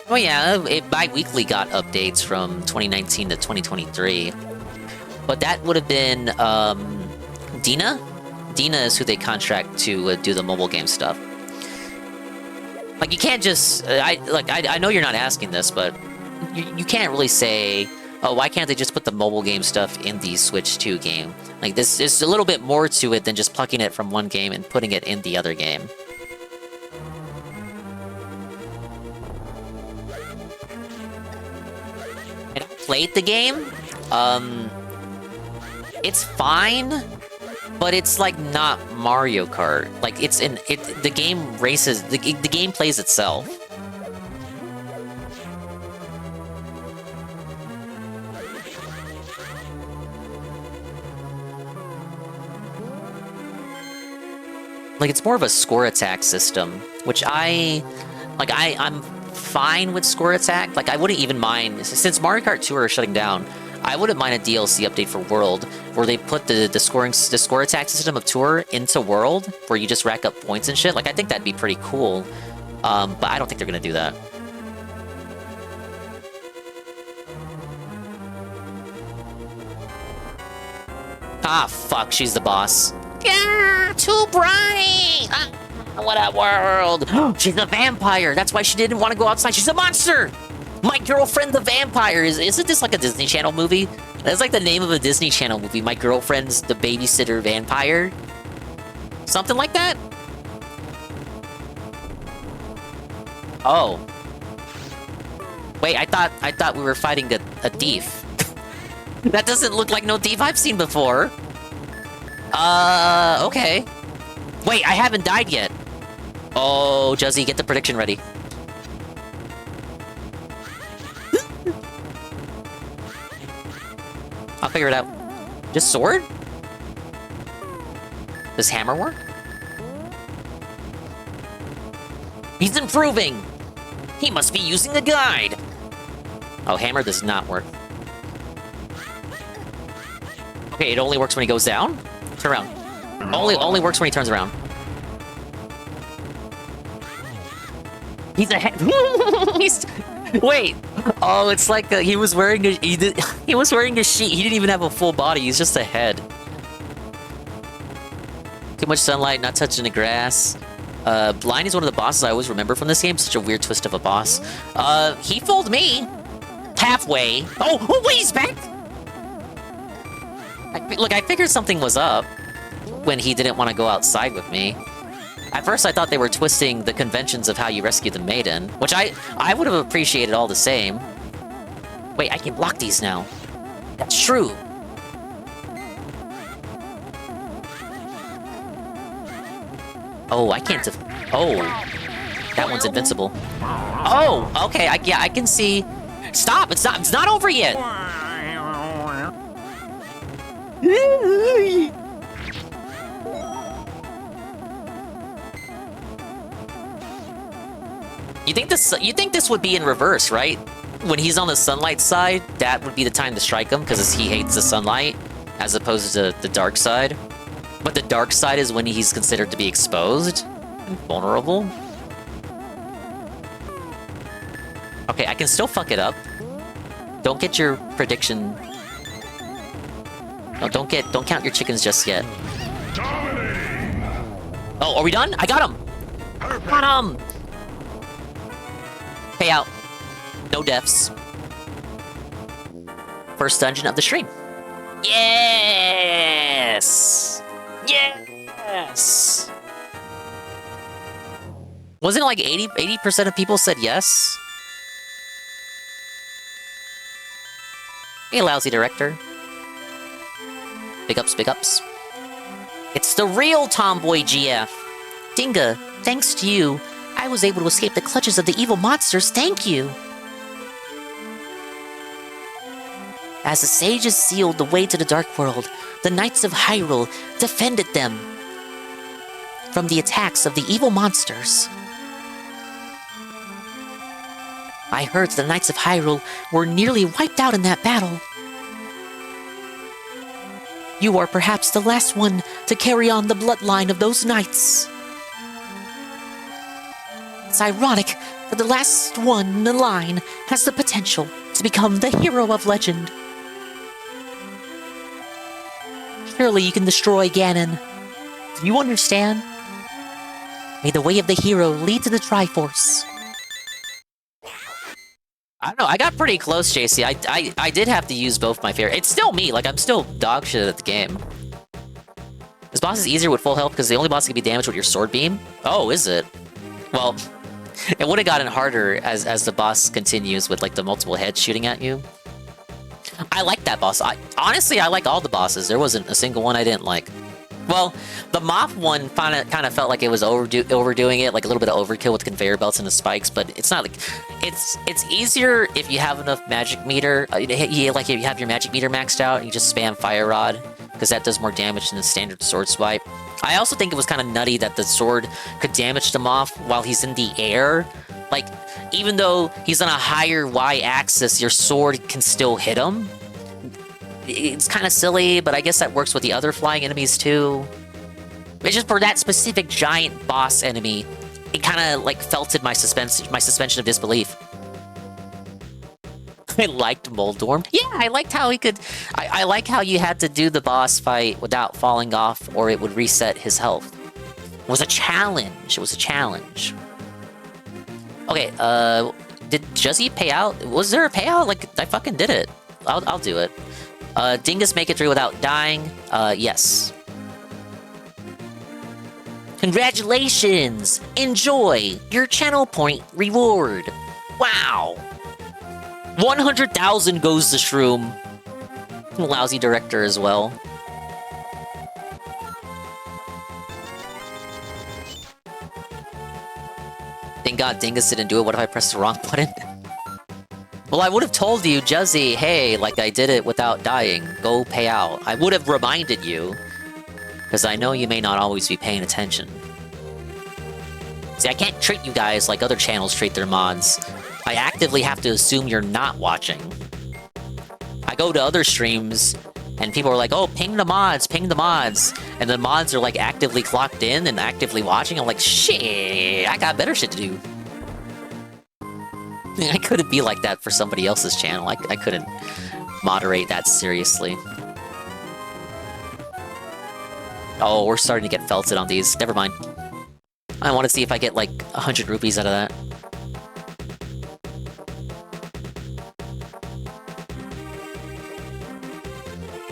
Oh yeah, it bi-weekly got updates from 2019 to 2023. But that would have been, Dina? Dina is who they contract to do the mobile game stuff. Like, you can't just... I know you're not asking this, but you can't really say, oh, why can't they just put the mobile game stuff in the Switch 2 game? Like, this is a little bit more to it than just plucking it from one game and putting it in the other game. And I played the game. It's fine, but it's like not Mario Kart. Like the game races, the game plays itself. Like it's more of a score attack system, which I'm fine with score attack. Like I wouldn't even mind, since Mario Kart Tour is shutting down, I wouldn't mind a DLC update for World, where they put the score attack system of Tour into World, where you just rack up points and shit. Like, I think that'd be pretty cool. But I don't think they're gonna do that. Ah, fuck, she's the boss. Yeah, too bright! What a world! She's a vampire! That's why she didn't want to go outside. She's a monster! My Girlfriend the Vampire! Isn't this like a Disney Channel movie? That's like the name of a Disney Channel movie. My Girlfriend's the Babysitter Vampire? Something like that? Oh. Wait, I thought we were fighting a thief. That doesn't look like no thief I've seen before. Okay. Wait, I haven't died yet. Oh, Juzzy, get the prediction ready. I'll figure it out. Just sword? Does hammer work? He's improving! He must be using a guide! Oh, hammer does not work. Okay, it only works when he goes down? Turn around. Only works when he turns around. He's a head. Wait. Oh, it's like he was wearing a he was wearing a sheet. He didn't even have a full body. He's just a head. Too much sunlight, not touching the grass. Blind is one of the bosses I always remember from this game. Such a weird twist of a boss. He fooled me. Halfway. Oh, wait, he's back. Look, I figured something was up when he didn't want to go outside with me. At first, I thought they were twisting the conventions of how you rescue the maiden, which I would have appreciated all the same. Wait, I can block these now. That's true. Oh, I can't. Oh, that one's invincible. Oh, okay. Yeah, I can see. Stop! It's not over yet. You think this would be in reverse, right? When he's on the sunlight side, that would be the time to strike him because he hates the sunlight, as opposed to the dark side. But the dark side is when he's considered to be exposed and vulnerable. Okay, I can still fuck it up. Don't get your prediction No, don't count your chickens just yet. Oh, are we done? I got him! Got him! Payout. No deaths. First dungeon of the stream. Yes! Yes! Wasn't it like 80% of people said yes? Hey, lousy director. Big ups, big ups. It's the real Tomboy GF. Dinga, thanks to you, I was able to escape the clutches of the evil monsters. Thank you. As the sages sealed the way to the Dark World, the Knights of Hyrule defended them from the attacks of the evil monsters. I heard the Knights of Hyrule were nearly wiped out in that battle. You are perhaps the last one to carry on the bloodline of those knights. It's ironic that the last one in the line has the potential to become the hero of legend. Surely you can destroy Ganon. Do you understand? May the way of the hero lead to the Triforce. I don't know, I got pretty close, JC. I did have to use both my favorite. It's still me, like, I'm still dog shit at the game. This boss is easier with full health because the only boss that can be damaged with your sword beam. Oh, is it? Well, it would have gotten harder as the boss continues with, like, the multiple heads shooting at you. I like that boss. Honestly, I like all the bosses. There wasn't a single one I didn't like. Well, the mop one kind of felt like it was overdoing it, like a little bit of overkill with the conveyor belts and the spikes. But it's not like it's easier if you have enough magic meter. Like if you have your magic meter maxed out, and you just spam fire rod because that does more damage than the standard sword swipe. I also think it was kind of nutty that the sword could damage them off while he's in the air. Like even though he's on a higher Y-axis, your sword can still hit him. It's kind of silly, but I guess that works with the other flying enemies too. It's just for that specific giant boss enemy, it kind of like felted my suspension of disbelief. I liked Moldorm. Yeah, I liked how he could. I like how you had to do the boss fight without falling off, or it would reset his health. It was a challenge. It was a challenge. Okay, did Juzzy pay out? Was there a payout? Like, I fucking did it. I'll do it. Dingus make it through without dying? Yes. Congratulations! Enjoy your channel point reward. Wow. 100,000 goes to Shroom. Lousy director as well. Thank God Dingus didn't do it. What if I pressed the wrong button? Well, I would have told you, Juzzy, hey, like I did it without dying. Go pay out. I would have reminded you. Because I know you may not always be paying attention. See, I can't treat you guys like other channels treat their mods. I actively have to assume you're not watching. I go to other streams, and people are like, oh, ping the mods, ping the mods. And the mods are like actively clocked in and actively watching. I'm like, shit, I got better shit to do. I couldn't be like that for somebody else's channel. I couldn't moderate that seriously. Oh, we're starting to get felted on these. Never mind. I want to see if I get like 100 rupees out of that.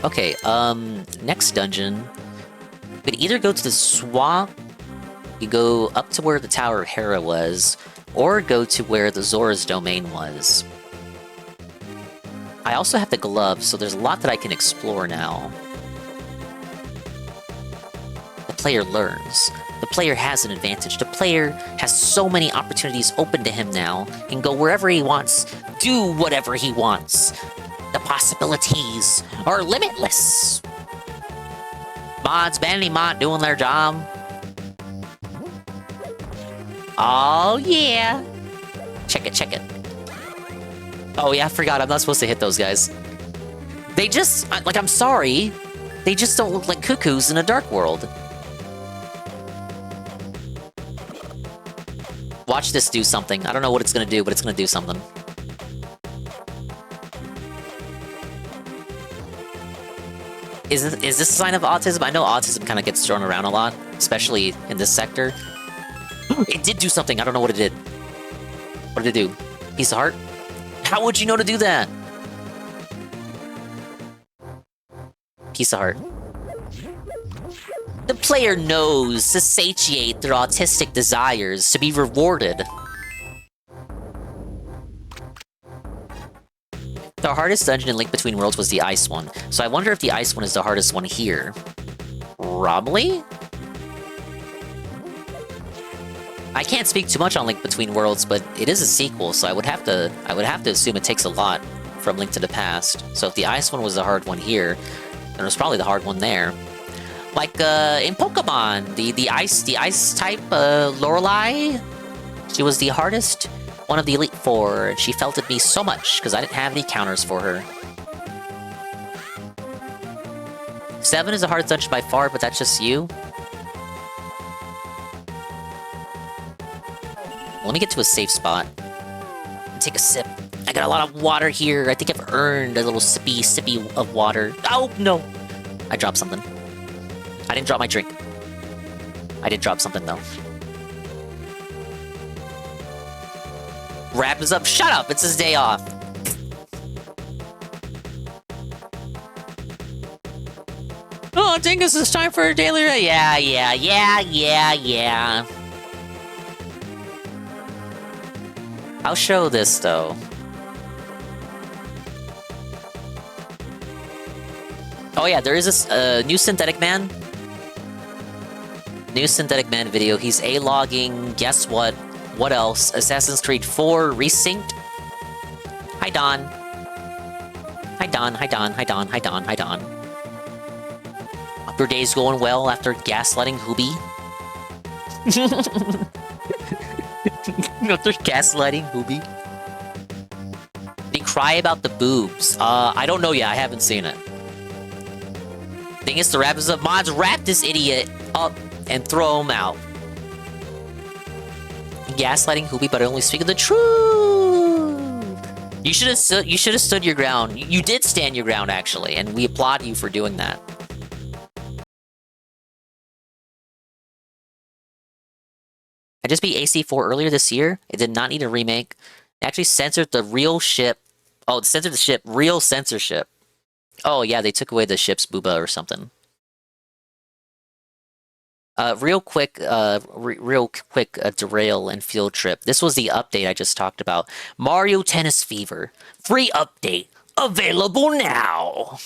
Okay, next dungeon. You could either go to the swamp, you go up to where the Tower of Hera was, or go to where the Zora's Domain was. I also have the gloves, so there's a lot that I can explore now. The player learns. The player has an advantage. The player has so many opportunities open to him now. He can go wherever he wants, do whatever he wants. The possibilities are limitless. Mods, Vanity Mod doing their job. Oh, yeah. Check it, check it. Oh, yeah, I forgot. I'm not supposed to hit those guys. They just... Like, I'm sorry. They just don't look like cuckoos in a dark world. Watch this do something. I don't know what it's gonna do, but it's gonna do something. Is this a sign of autism? I know autism kind of gets thrown around a lot, especially in this sector. It did do something. I don't know what it did. What did it do? Piece of heart? How would you know to do that? Piece of heart. The player knows to satiate their autistic desires to be rewarded. The hardest dungeon in Link Between Worlds was the ice one, so I wonder if the ice one is the hardest one here. Probably? I can't speak too much on Link Between Worlds, but it is a sequel, so I would have to assume it takes a lot from Link to the Past. So if the ice one was the hard one here, then it was probably the hard one there. Like in Pokemon, the ice type Lorelei, she was the hardest one of the Elite Four, and she felted me so much because I didn't have any counters for her. 7 is the hardest dungeon by far, but that's just you. Let me get to a safe spot. Take a sip. I got a lot of water here. I think I've earned a little sippy of water. Oh, no. I dropped something. I didn't drop my drink. I did drop something, though. Rap is up. Shut up! It's his day off. Oh, Dingus, it's time for a daily... Yeah. I'll show this, though. Oh yeah, there is this new Synthetic Man. New Synthetic Man video. He's A-logging. Guess what? What else? Assassin's Creed 4 Resynced. Hi, Don. Hi, Don. Hope your day's going well after gaslighting Hooby. After gaslighting Hooby. Did he cry about the boobs? I don't know yet. I haven't seen it. Thing is, to wrap this up, mods, wrap this idiot up and throw him out. Gaslighting Hooby, but I only speak of the truth. You should have stood your ground. You did stand your ground, actually, and we applaud you for doing that. I just beat AC4 earlier this year. It did not need a remake. It actually censored the real ship. Oh, it censored the ship. Real censorship. Oh, yeah, they took away the ship's booba or something. Real quick derail and field trip. This was the update I just talked about. Mario Tennis Fever. Free update. Available now.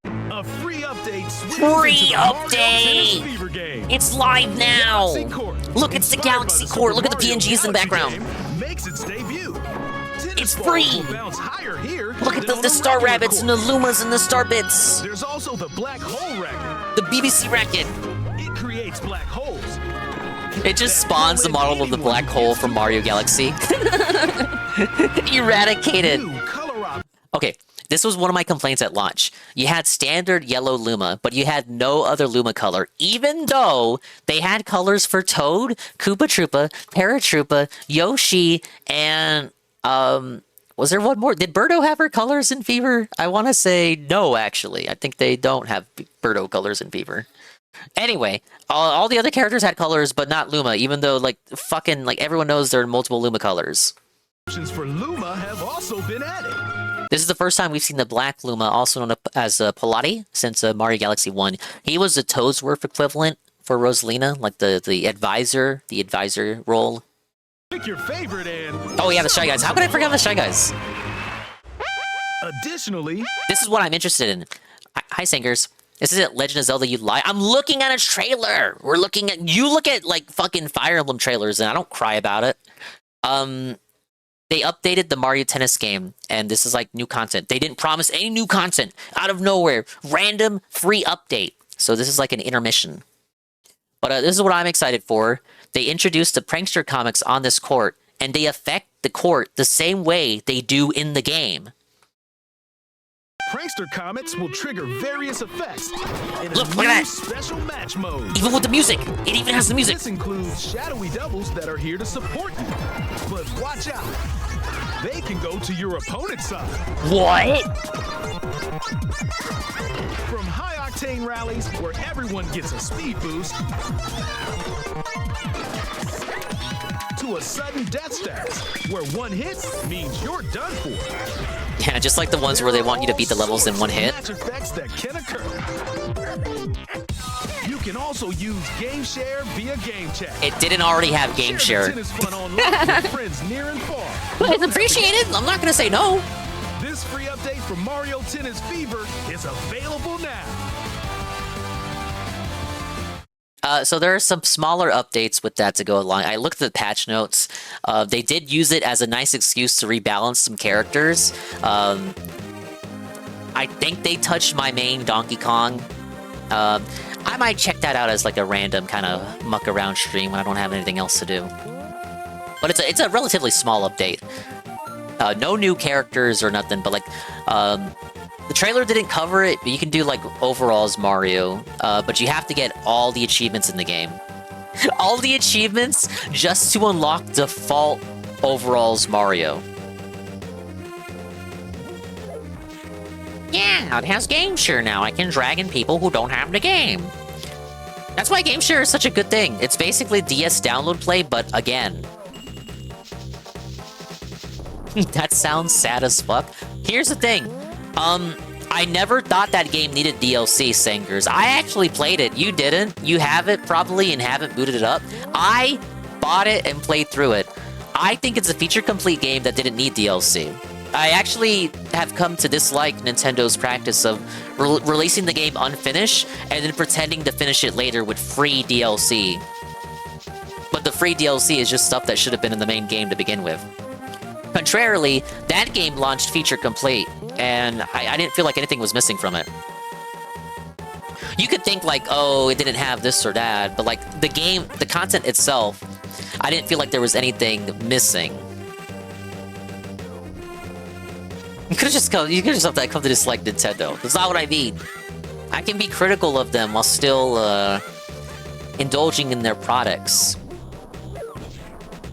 A free update. Free update. It's live now. Look, it's the Galaxy Court. Look at the PNGs in the background. Makes its debut. It's free! Look at the Star Rabbits and the Lumas and the Star Bits! There's also the Black Hole Racket. The BBC Racket! It creates black holes. It just spawns the model of the black hole from Mario Galaxy. Eradicated! Okay, this was one of my complaints at launch. You had standard yellow Luma, but you had no other Luma color, even though they had colors for Toad, Koopa Troopa, Paratroopa, Yoshi, and... was there one more? Did Birdo have her colors in Fever? I want to say no, actually. I think they don't have Birdo colors in Fever. Anyway, all the other characters had colors, but not Luma, even though, like, fucking, like, everyone knows there are multiple Luma colors. Options for Luma have also been added. This is the first time we've seen the Black Luma, also known as Pilati, since Mario Galaxy 1. He was the Toadsworth equivalent for Rosalina, like the advisor role. Pick your favorite and... Oh yeah, the Shy Guys. How could I forget the Shy Guys? Additionally... This is what I'm interested in. Hi, Singers. This is it, Legend of Zelda You Lie. I'm looking at a trailer! We're looking at... You look at, like, fucking Fire Emblem trailers, and I don't cry about it. They updated the Mario Tennis game, and this is, like, new content. They didn't promise any new content. Out of nowhere. Random, free update. So this is like an intermission. But this is what I'm excited for. They introduced the prankster comics on this court, and they affect the court the same way they do in the game. Prankster comics will trigger various effects in a Look new at that! special match mode. Even with the music! It even has the music! This includes shadowy doubles that are here to support you. But watch out! they can go to your opponent's side. What? From high-octane rallies where everyone gets a speed boost to a sudden death stance where one hit means you're done for. Yeah, just like the ones where they want you to beat the levels in one hit. Match effects that can occur. You can also use Game Share via Game Chat. It didn't already have Game Share. Tennis fun online with friends near and far. It's appreciated. I'm not gonna say no. This free update from Mario Tennis Fever is available now. So there are some smaller updates with that to go along. I looked at the patch notes. They did use it as a nice excuse to rebalance some characters. I think they touched my main Donkey Kong. I might check that out as like a random kind of muck around stream when I don't have anything else to do. But it's a relatively small update. No new characters or nothing, but like the trailer didn't cover it, but you can do like overalls Mario, but you have to get all the achievements in the game. All the achievements just to unlock default overalls Mario. Yeah, it has Game Share now. I can drag in people who don't have the game. That's why Game Share is such a good thing. It's basically DS download play, but again. That sounds sad as fuck. Here's the thing. I never thought that game needed DLC, Singers. I actually played it. You didn't. You have it probably and haven't booted it up. I bought it and played through it. I think it's a feature-complete game that didn't need DLC. I actually have come to dislike Nintendo's practice of releasing the game unfinished and then pretending to finish it later with free DLC. But the free DLC is just stuff that should have been in the main game to begin with. Contrarily, that game launched feature complete, and I didn't feel like anything was missing from it. You could think like, oh, it didn't have this or that, but like the game, the content itself, I didn't feel like there was anything missing. You could have just come to dislike Nintendo. That's not what I mean. I can be critical of them while still indulging in their products.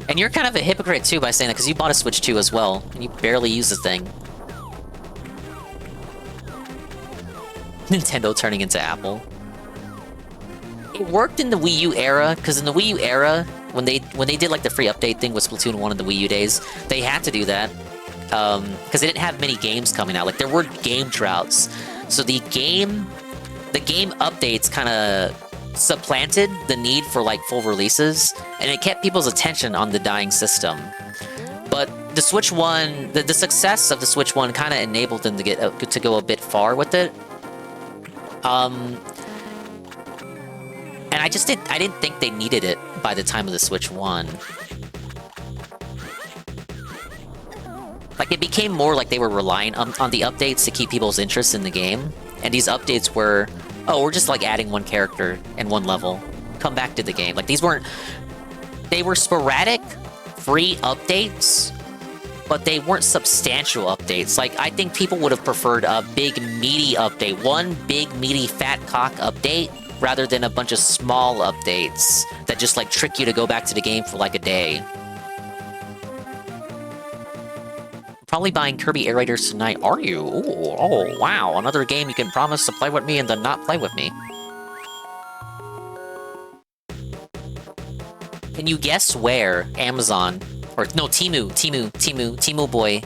And you're kind of a hypocrite too by saying that because you bought a Switch 2 as well, and you barely use the thing. Nintendo turning into Apple. It worked in the Wii U era, because in the Wii U era, when they did like the free update thing with Splatoon 1 in the Wii U days, they had to do that. Because they didn't have many games coming out. Like, there were game droughts. So the game updates kind of supplanted the need for, like, full releases, and it kept people's attention on the dying system. But the Switch 1, the success of the Switch 1 kind of enabled them to go a bit far with it. And I didn't think they needed it by the time of the Switch 1. Like, it became more like they were relying on the updates to keep people's interest in the game. And these updates were, oh, we're just like adding one character and one level. Come back to the game. Like, they were sporadic, free updates, but they weren't substantial updates. Like, I think people would have preferred a big, meaty update. One big, meaty, fat cock update, rather than a bunch of small updates that just, like, trick you to go back to the game for, like, a day. Probably buying Kirby Air Raiders tonight, are you? Ooh, oh, wow, another game you can promise to play with me and then not play with me. Can you guess where Amazon, or no, Temu boy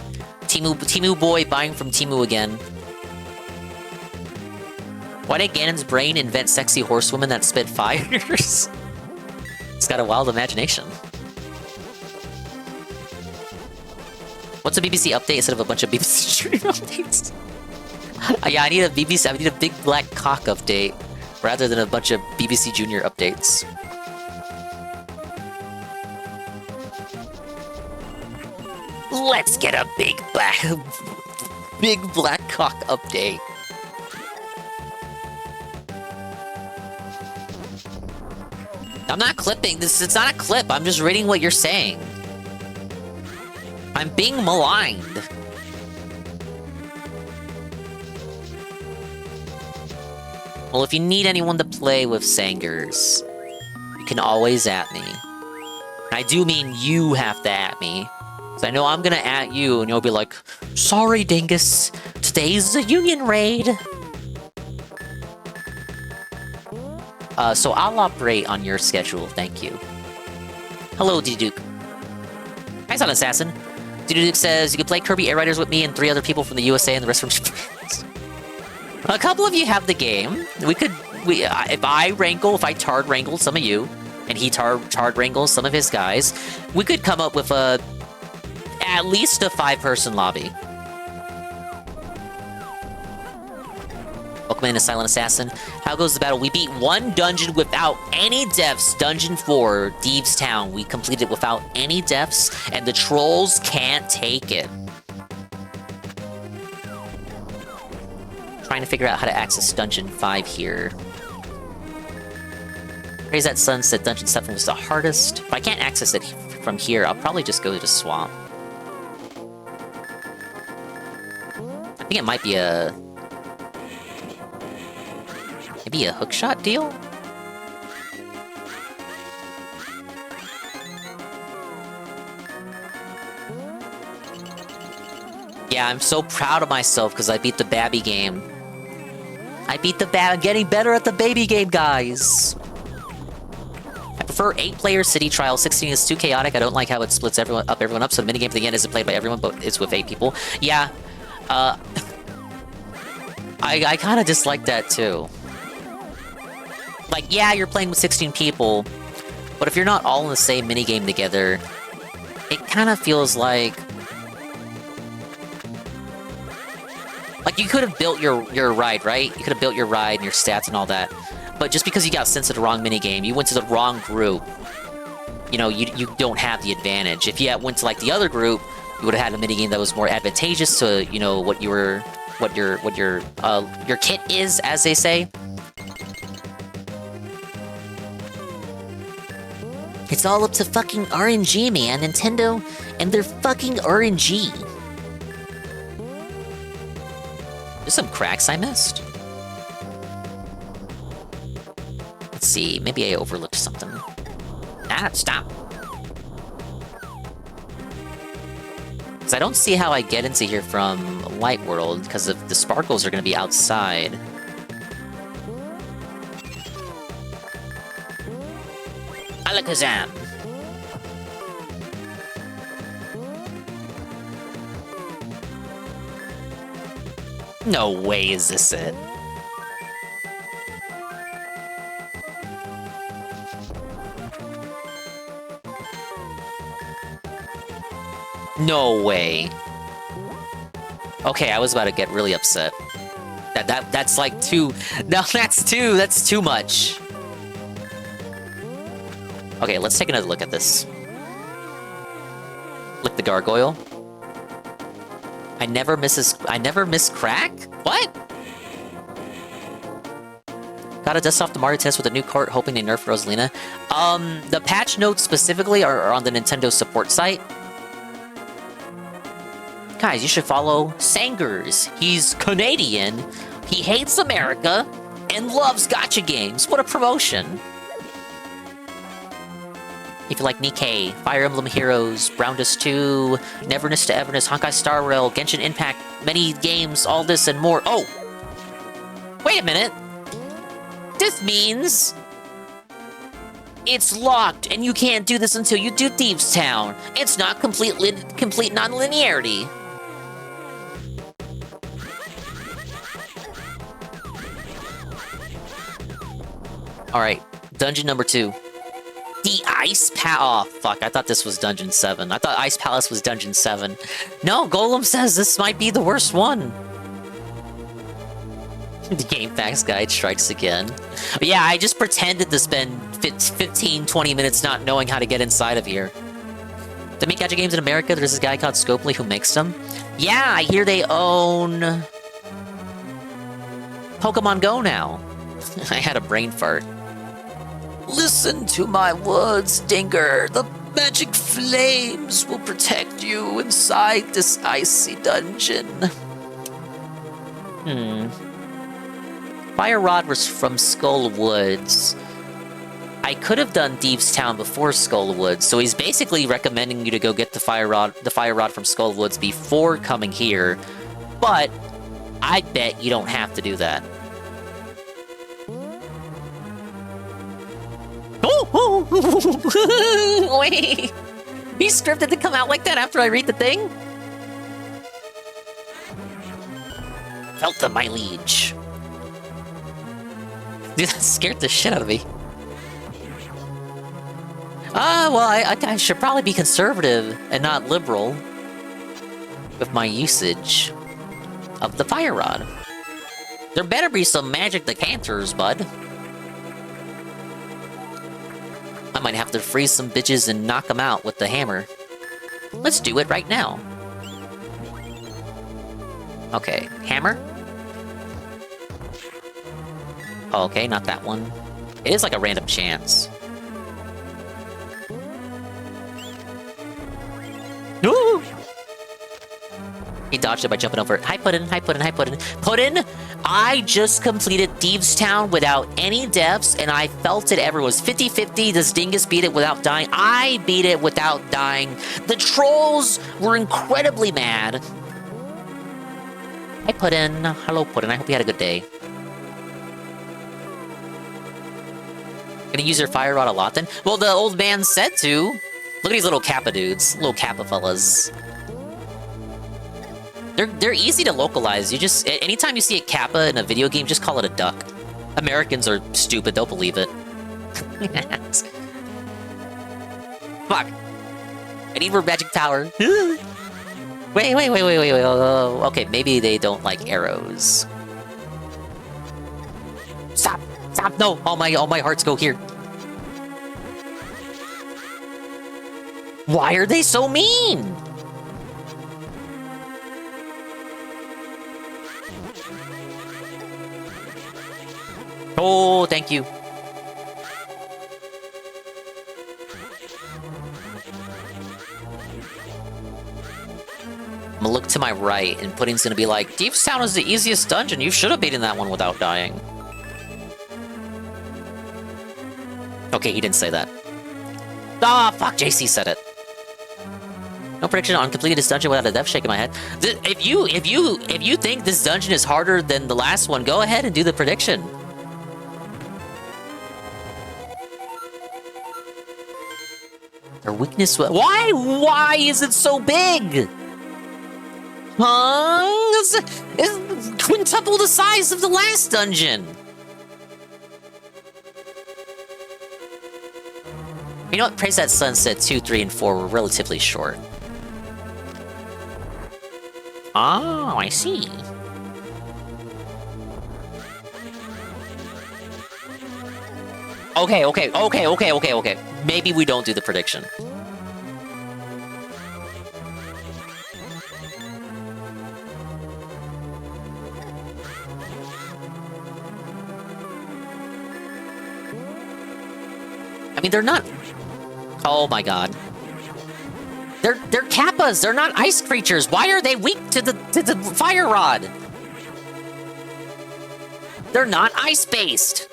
buying from Temu again. Why did Ganon's brain invent sexy horsewomen that spit fires? It's got a wild imagination. What's a BBC update instead of a bunch of BBC Junior updates? Yeah, I need a big black cock update rather than a bunch of BBC Junior updates. Let's get a big black cock update. I'm not clipping this. It's not a clip. I'm just reading what you're saying. I'm being maligned. Well, if you need anyone to play with Sangers, you can always at me. I do mean you have to at me. So I know I'm gonna at you, and you'll be like, "Sorry, Dingus. Today's a union raid." So I'll operate on your schedule. Thank you. Hello, D-Duke. Hi, Silent Assassin. D-Duke says you can play Kirby Air Riders with me and 3 other people from the USA and the rest from France. A couple of you have the game. If I tard wrangle some of you, and he tard wrangles some of his guys, we could come up with at least a 5-person lobby. Welcome in to Silent Assassin. How goes the battle? We beat 1 dungeon without any deaths. Dungeon 4, Thieves Town. We completed without any deaths, and the trolls can't take it. Trying to figure out how to access Dungeon 5 here. Praise that Sun said Dungeon 7 was the hardest. If I can't access it from here, I'll probably just go to the swamp. I think it might be maybe a hookshot deal? Yeah, I'm so proud of myself because I beat the Babby game. I'm getting better at the baby game, guys! I prefer 8-player city trial. 16 is too chaotic. I don't like how it splits everyone up, so the minigame at the end isn't played by everyone, but it's with 8 people. Yeah, I kind of dislike that too. Like, yeah, you're playing with 16 people, but if you're not all in the same minigame together, it kind of feels like you could have built your ride, right? You could have built your ride and your stats and all that, but just because you got sent to the wrong minigame, you went to the wrong group, you know, you don't have the advantage. If you went to, like, the other group, you would have had a minigame that was more advantageous to, you know, what your kit is, as they say. It's all up to fucking RNG, man. Nintendo and their fucking RNG. There's some cracks I missed. Let's see, maybe I overlooked something. Ah, stop. Because I don't see how I get into here from Light World, because the sparkles are going to be outside. Alakazam! No way is this it. No way. Okay, I was about to get really upset. That's like too... No, that's too much. Okay, let's take another look at this. Lick the gargoyle. I never miss crack? What? Gotta dust off the Mario test with a new cart, hoping they nerf Rosalina. The patch notes specifically are on the Nintendo support site. Guys, you should follow Sangers. He's Canadian, he hates America, and loves gacha games. What a promotion. If you like Nikkei, Fire Emblem Heroes, Brown Dust 2, Neverness to Everness, Honkai Star Rail, Genshin Impact, many games, all this and more. Oh! Wait a minute! This means... it's locked, and you can't do this until you do Thieves Town. It's not complete non-linearity. Alright, dungeon number 2. The Ice Palace. Oh, fuck. I thought this was Dungeon 7. I thought Ice Palace was Dungeon 7. No, Golem says this might be the worst one. The Game Facts Guide strikes again. But yeah, I just pretended to spend 15-20 minutes not knowing how to get inside of here. To make gacha games in America, there's this guy called Scopely who makes them. Yeah, I hear they own... Pokemon Go now. I had a brain fart. Listen to my words, Dinger. The magic flames will protect you inside this icy dungeon. Fire Rod was from Skull Woods. I could have done Thieves Town before Skullwoods, so he's basically recommending you to go get the fire rod from Skullwoods before coming here. But I bet you don't have to do that. Oh! Wait! He scripted to come out like that after I read the thing? Felt them, my liege. Dude, that scared the shit out of me. Well, I should probably be conservative and not liberal with my usage of the fire rod. There better be some magic decanters, bud. I might have to freeze some bitches and knock them out with the hammer. Let's do it right now. Okay, hammer? Okay, not that one. It is like a random chance. Ooh! He dodged it by jumping over it. Hi, Puddin', hi, Puddin', hi, Puddin'. Puddin', I just completed Thieves Town without any deaths, and I felt it ever. It was 50-50. Does Dingus beat it without dying? I beat it without dying. The trolls were incredibly mad. Hi, Puddin'. Hello, Puddin'. I hope you had a good day. Gonna use your fire rod a lot then? Well, the old man said to. Look at these little Kappa dudes. Little Kappa fellas. They're easy to localize. You just... Anytime you see a Kappa in a video game, just call it a duck. Americans are stupid. They'll believe it. Fuck. I need more magic power. Wait. Oh, okay, maybe they don't like arrows. Stop! Stop! No! All my hearts go here. Why are they so mean? Oh, thank you. I'm gonna look to my right, and Pudding's gonna be like, Thieves Town is the easiest dungeon. You should have beaten that one without dying. Okay, he didn't say that. Ah, fuck, JC said it. No prediction on completing this dungeon without a death shaking my head. If you think this dungeon is harder than the last one, go ahead and do the prediction. Their weakness. Why is it so big? Huh? It's quintuple the size of the last dungeon. You know what? Praise that Sunset 2, 3, and 4 were relatively short. Oh, I see. Okay. Maybe we don't do the prediction. I mean, they're not... Oh my god. They're Kappas. They're not ice creatures. Why are they weak to the fire rod? They're not ice-based.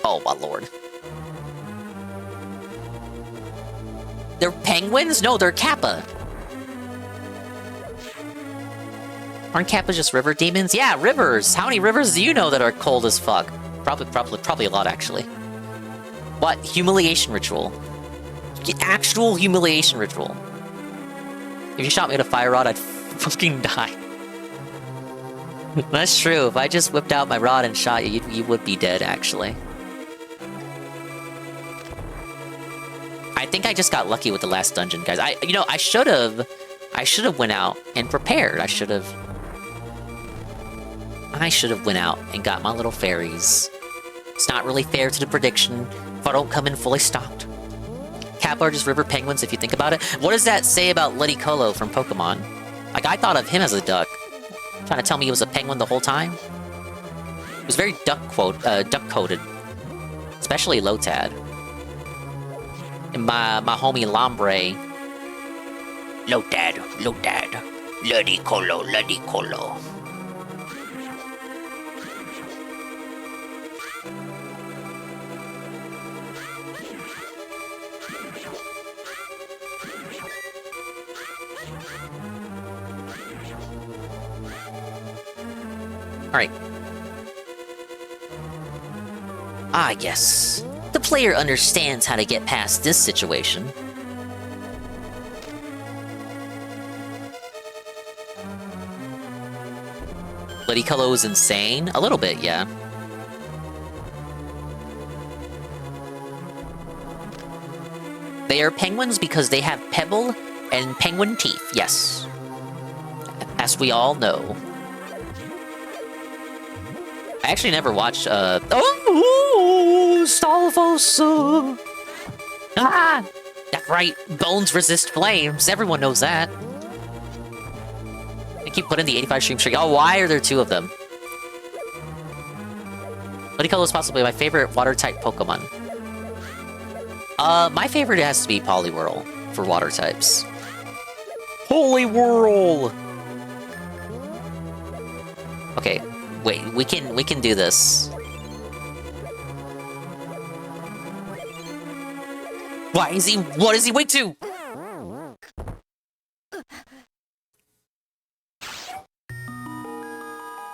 Oh my lord. They're penguins? No, they're Kappa. Aren't Kappas just river demons? Yeah, rivers. How many rivers do you know that are cold as fuck? Probably a lot, actually. What? Humiliation ritual. Actual humiliation ritual. If you shot me with a fire rod, I'd fucking die. That's true. If I just whipped out my rod and shot you, you would be dead, actually. I think I just got lucky with the last dungeon, guys. I should have went out and prepared. I should have went out and got my little fairies. It's not really fair to the prediction if I don't come in fully stocked. Kappa are just river penguins if you think about it. What does that say about Ludicolo from Pokemon? Like, I thought of him as a duck. Trying to tell me he was a penguin the whole time? It was very duck-coded. Especially Lotad. And my homie Lombre. Lotad. Ludicolo. Alright. Ah, yes. The player understands how to get past this situation. Ludicolo is insane? A little bit, yeah. They are penguins because they have pebble and penguin teeth, yes. As we all know. I actually never watched, oh, Stalfos! Ah! That's right, bones resist flames. Everyone knows that. I keep putting the 85 stream streak. Oh, why are there two of them? Ludicolo is possibly my favorite water-type Pokemon. My favorite has to be Poliwhirl for water types. Poliwhirl! Okay, wait, we can do this. What is he weak to?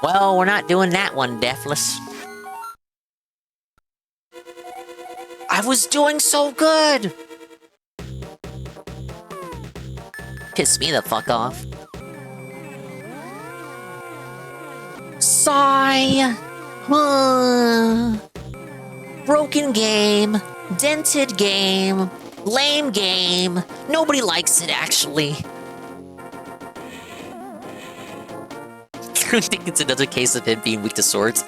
Well, we're not doing that one, Deathless. I was doing so good! Piss me the fuck off. Sigh! Broken game. Dented game. Lame game. Nobody likes it, actually. I think it's another case of him being weak to swords.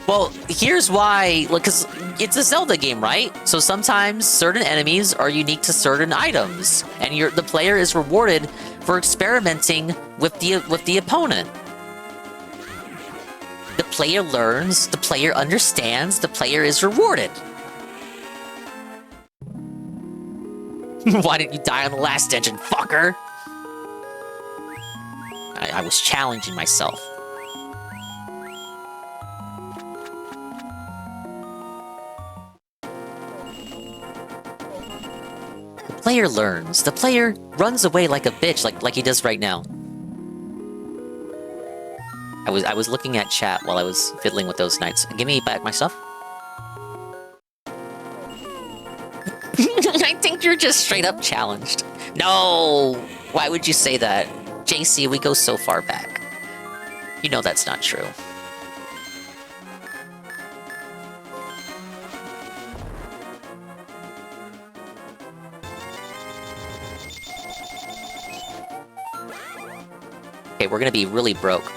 Well, here's why, because it's a Zelda game, right? So sometimes certain enemies are unique to certain items, and the player is rewarded for experimenting with the opponent. The player learns, the player understands, the player is rewarded. Why didn't you die on the last dungeon, fucker? I was challenging myself. The player learns. The player runs away like a bitch, like he does right now. I was looking at chat while I was fiddling with those knights. Give me back my stuff. I think you're just straight up challenged. No! Why would you say that? JC, we go so far back. You know that's not true. Okay, we're gonna be really broke.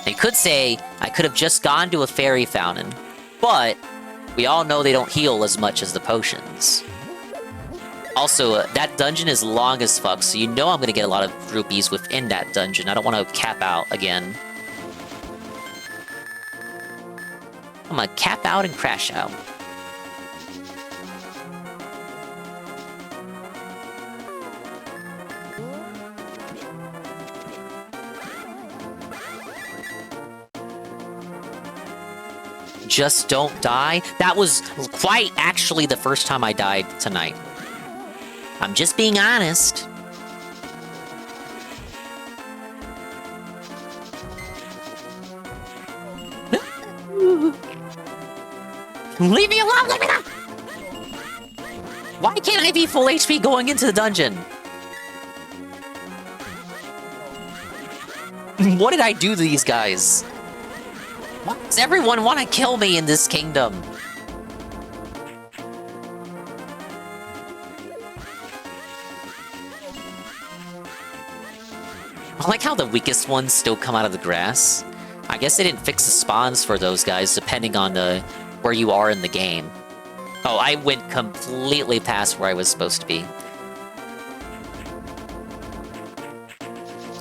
You could say, I could have just gone to a fairy fountain, but we all know they don't heal as much as the potions. Also, that dungeon is long as fuck, so you know I'm gonna get a lot of rupees within that dungeon. I don't want to cap out again. I'm gonna cap out and crash out. Just don't die? That was quite actually the first time I died tonight. I'm just being honest. Leave me alone! Leave me alone! Why can't I be full HP going into the dungeon? What did I do to these guys? Why does everyone want to kill me in this kingdom? I like how the weakest ones still come out of the grass. I guess they didn't fix the spawns for those guys, depending on where you are in the game. Oh, I went completely past where I was supposed to be.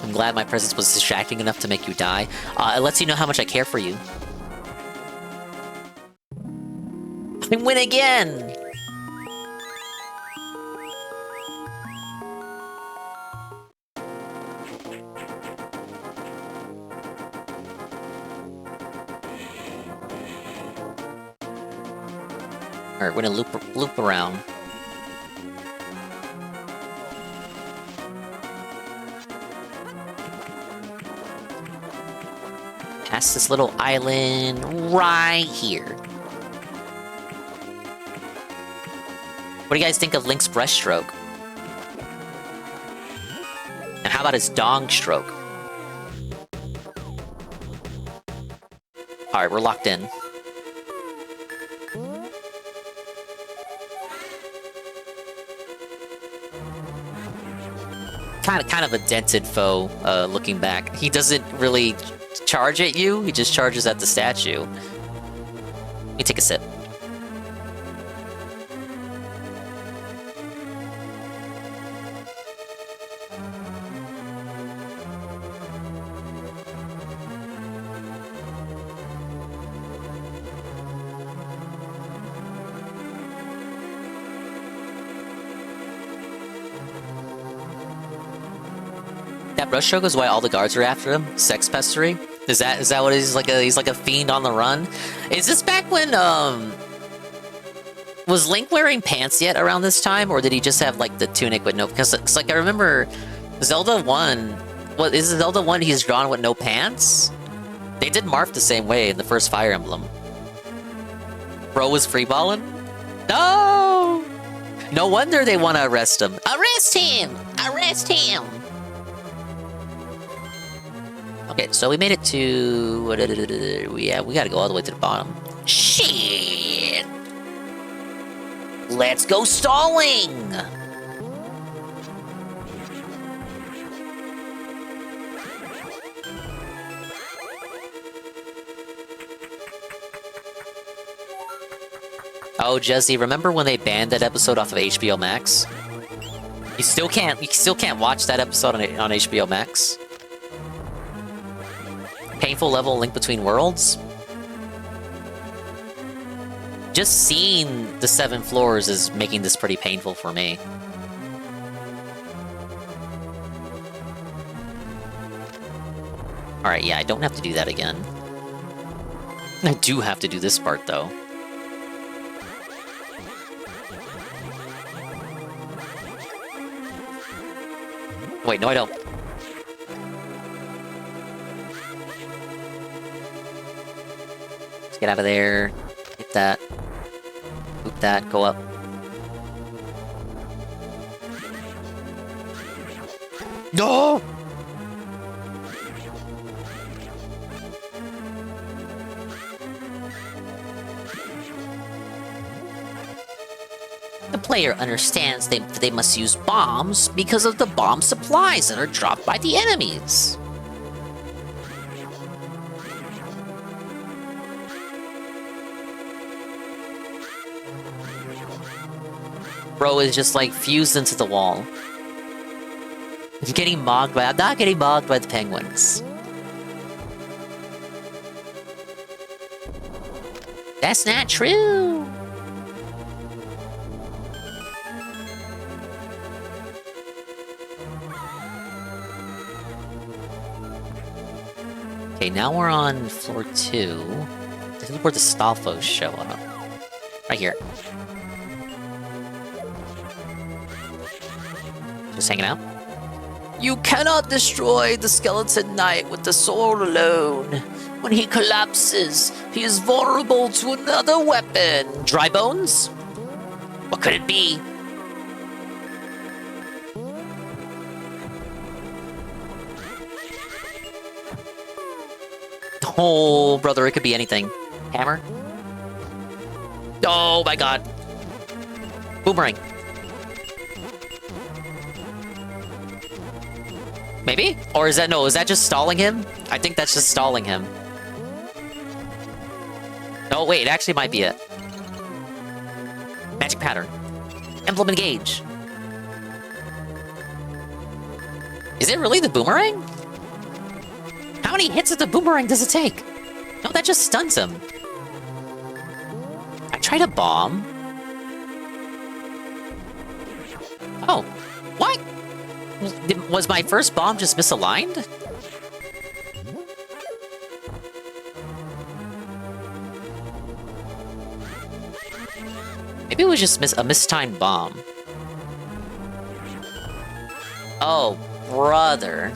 I'm glad my presence was distracting enough to make you die. It lets you know how much I care for you. I win again! Alright, we're gonna loop around. past this little island right here. What do you guys think of Link's breaststroke? And how about his dong stroke? Alright, we're locked in. Kind of a dented foe, looking back. He doesn't really charge at you, he just charges at the statue. Let me take a sip. That brushstroke is why all the guards are after him. Sex pestery. Is that what he's like? He's like a fiend on the run. Is this back when was Link wearing pants yet around this time, or did he just have like the tunic with no? Because it's like I remember Zelda 1. What is Zelda 1? He's drawn with no pants. They did Marth the same way in the first Fire Emblem. Bro was freeballing. No. No wonder they want to arrest him. Arrest him! Arrest him! Okay, so we made it to... Yeah, we gotta go all the way to the bottom. Shit! Let's go stalling! Oh, Jesse, remember when they banned that episode off of HBO Max? You still can't watch that episode on HBO Max. Painful level Link Between Worlds. Just seeing the 7 floors is making this pretty painful for me. Alright, yeah, I don't have to do that again. I do have to do this part, though. Wait, no I don't. Get out of there. Hit that. Boop that. Go up. No! The player understands they must use bombs because of the bomb supplies that are dropped by the enemies. Bro is just like fused into the wall. I'm getting mocked by. I'm not getting mocked by the penguins. That's not true. Okay, now we're on floor 2. This is where the Stalfos show up. Right here. Just hanging out. You cannot destroy the Skeleton Knight with the sword alone. When he collapses, he is vulnerable to another weapon. Dry bones? What could it be? Oh, brother, it could be anything. Hammer? Oh my god. Boomerang. Maybe? Or is that, no, is that just stalling him? I think that's just stalling him. Oh, wait, it actually might be it. Magic pattern. Emblem engage. Is it really the boomerang? How many hits of the boomerang does it take? No, that just stuns him. I tried a bomb. Oh, what? Was my first bomb just misaligned? Maybe it was just a mistimed bomb. Oh, brother.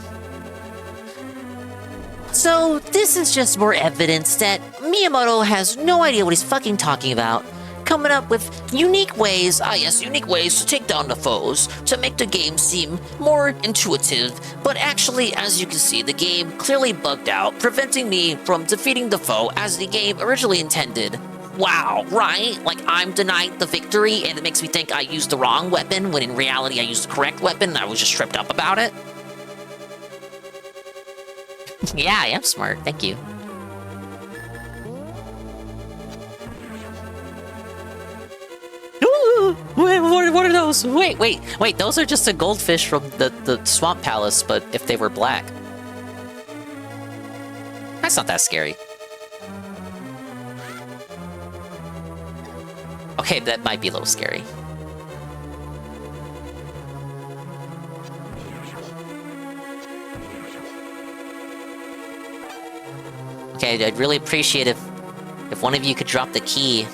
So, this is just more evidence that Miyamoto has no idea what he's fucking talking about. Coming up with unique ways, unique ways to take down the foes, to make the game seem more intuitive. But actually, as you can see, the game clearly bugged out, preventing me from defeating the foe as the game originally intended. Wow, right? Like, I'm denied the victory, and it makes me think I used the wrong weapon, when in reality I used the correct weapon, and I was just tripped up about it. Yeah, I am smart. Thank you. Ooh, what are those? Wait, those are just a goldfish from the Swamp Palace, but if they were black. That's not that scary. Okay, that might be a little scary. Okay, I'd really appreciate if one of you could drop the key.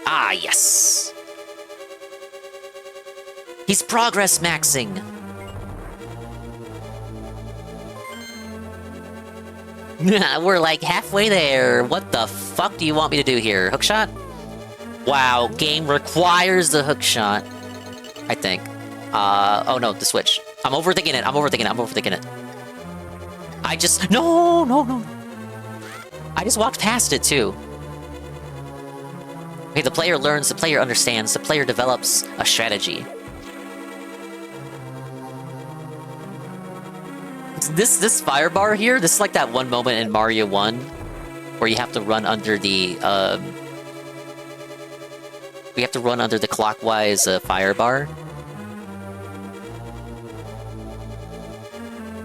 Ah, yes! He's progress maxing! We're like halfway there. What the fuck do you want me to do here? Hookshot? Wow, game requires the hookshot. I think. Oh no, the switch. I'm overthinking it. I just... No! I just walked past it, too. Okay, the player learns, the player understands, the player develops a strategy. This fire bar here, this is like that one moment in Mario 1 where you have to run under the, we have to run under the clockwise fire bar.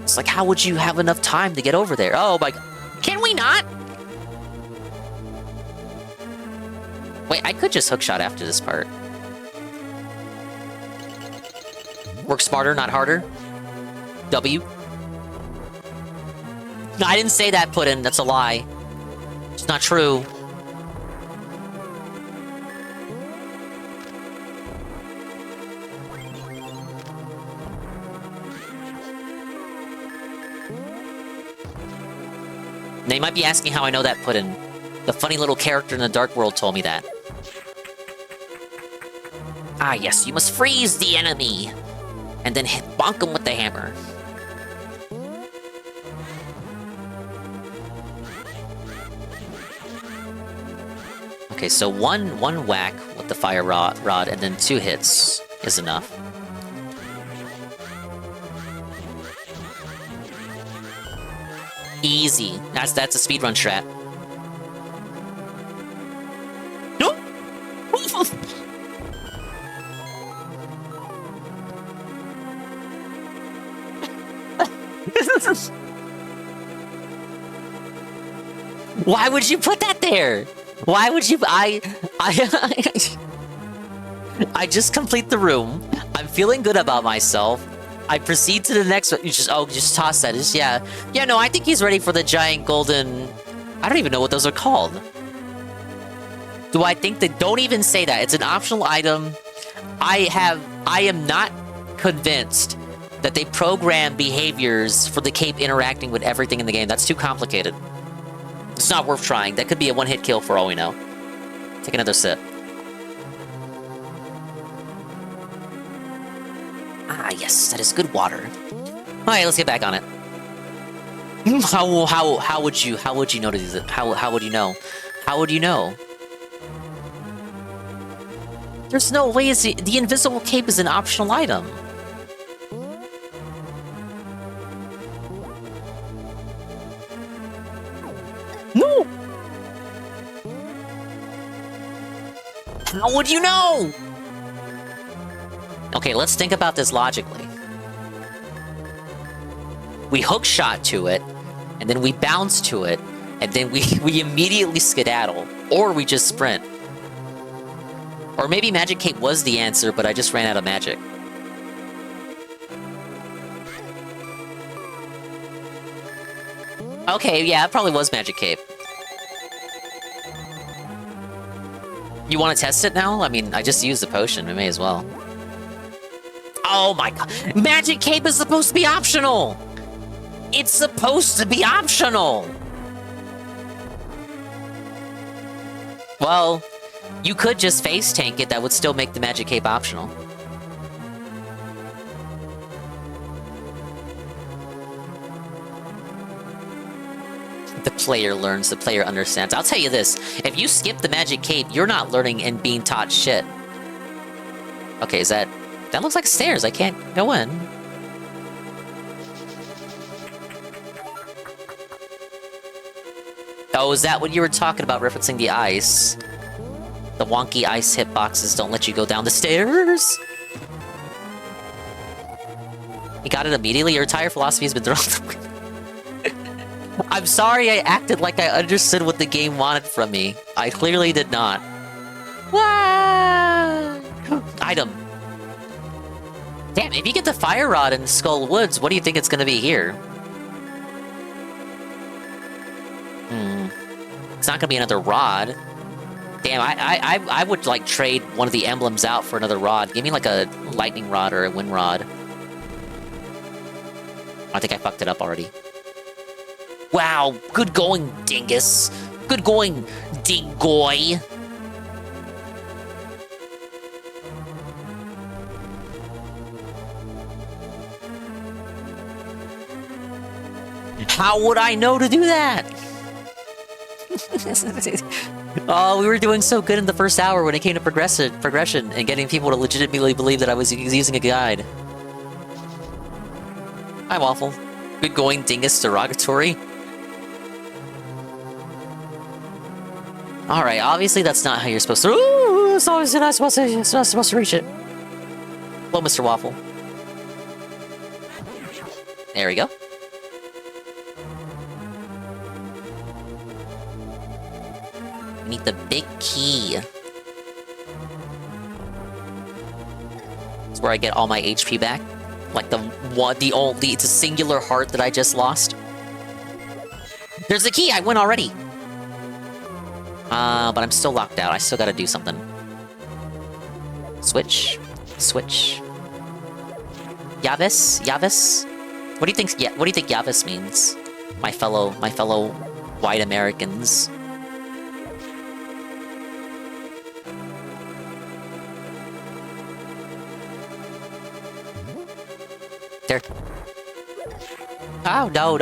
It's like, how would you have enough time to get over there? Oh my... Can we not? Wait, I could just hookshot after this part. Work smarter, not harder. W. No, I didn't say that, Puddin'. That's a lie. It's not true. They might be asking how I know that, Puddin'. The funny little character in the Dark World told me that. Ah, yes, you must freeze the enemy! And then bonk him with the hammer. Okay, so one whack with the fire rod, and then 2 hits is enough. Easy. That's a speedrun strat. No! Why would you put that there? Why would you... I just complete the room. I'm feeling good about myself. I proceed to the next one. You just toss that. Yeah, no, I think he's ready for the giant golden... I don't even know what those are called. Do I think that... Don't even say that. It's an optional item. I am not convinced that they program behaviors for the cape interacting with everything in the game. That's too complicated. It's not worth trying. That could be a one-hit kill for all we know. Take another sip. Ah, yes, that is good water. Alright, let's get back on it. How would you know to do that? How would you know? How would you know? There's no way the invisible cape is an optional item. No! How would you know? Okay, let's think about this logically. We hookshot to it, and then we bounce to it, and then we immediately skedaddle. Or we just sprint. Or maybe Magic Cape was the answer, but I just ran out of magic. Okay, yeah, it probably was Magic Cape. You want to test it now? I mean, I just used the potion. We may as well. Oh my god. Magic Cape is supposed to be optional! It's supposed to be optional! Well, you could just face tank it, that would still make the Magic Cape optional. The player learns, the player understands. I'll tell you this, if you skip the Magic Cape, you're not learning and being taught shit. Okay, is that... That looks like stairs, I can't go in. Oh, is that what you were talking about, referencing the ice? The wonky ice hitboxes don't let you go down the stairs? You got it immediately? Your entire philosophy has been thrown. I'm sorry I acted like I understood what the game wanted from me. I clearly did not. Wow! Item. Damn, if you get the fire rod in Skull Woods, what do you think it's gonna be here? It's not gonna be another rod. Damn, I would like trade one of the emblems out for another rod. Give me like a lightning rod or a wind rod. I think I fucked it up already. Wow, good going, dingus. Good going, dingoy. How would I know to do that? Oh, we were doing so good in the first hour when it came to progression and getting people to legitimately believe that I was using a guide. Hi, Waffle. Good going, dingus derogatory. Alright, obviously that's not how you're supposed to... Ooh, it's obviously not supposed to... It's not supposed to reach it. Hello, Mr. Waffle. There we go. We need the big key. It's where I get all my HP back. Like it's a singular heart that I just lost. There's the key! I win already! But I'm still locked out. I still gotta do something. Switch. Switch. Yavis? Yavis? What do you think? Yeah, what do you think Yavis means? My fellow white Americans. There. Oh no.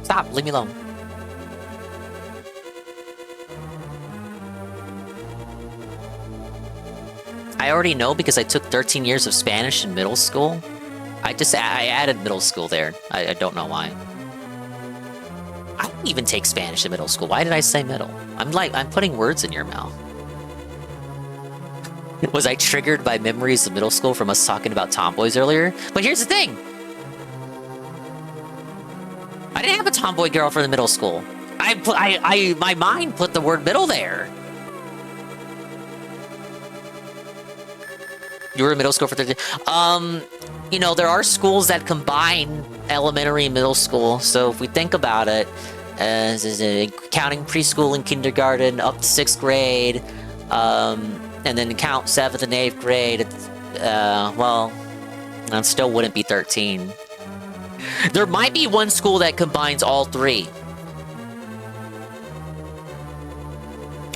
Stop, leave me alone. I already know because I took 13 years of Spanish in middle school. I added middle school there. I don't know why. I didn't even take Spanish in middle school. Why did I say middle? I'm putting words in your mouth. Was I triggered by memories of middle school from us talking about tomboys earlier? But here's the thing. I didn't have a tomboy girlfriend in middle school. My mind put the word middle there. You were in middle school for 13... you know, there are schools that combine elementary and middle school, so if we think about it, counting preschool and kindergarten up to 6th grade, and then count 7th and 8th grade, well, that still wouldn't be 13. There might be one school that combines all three.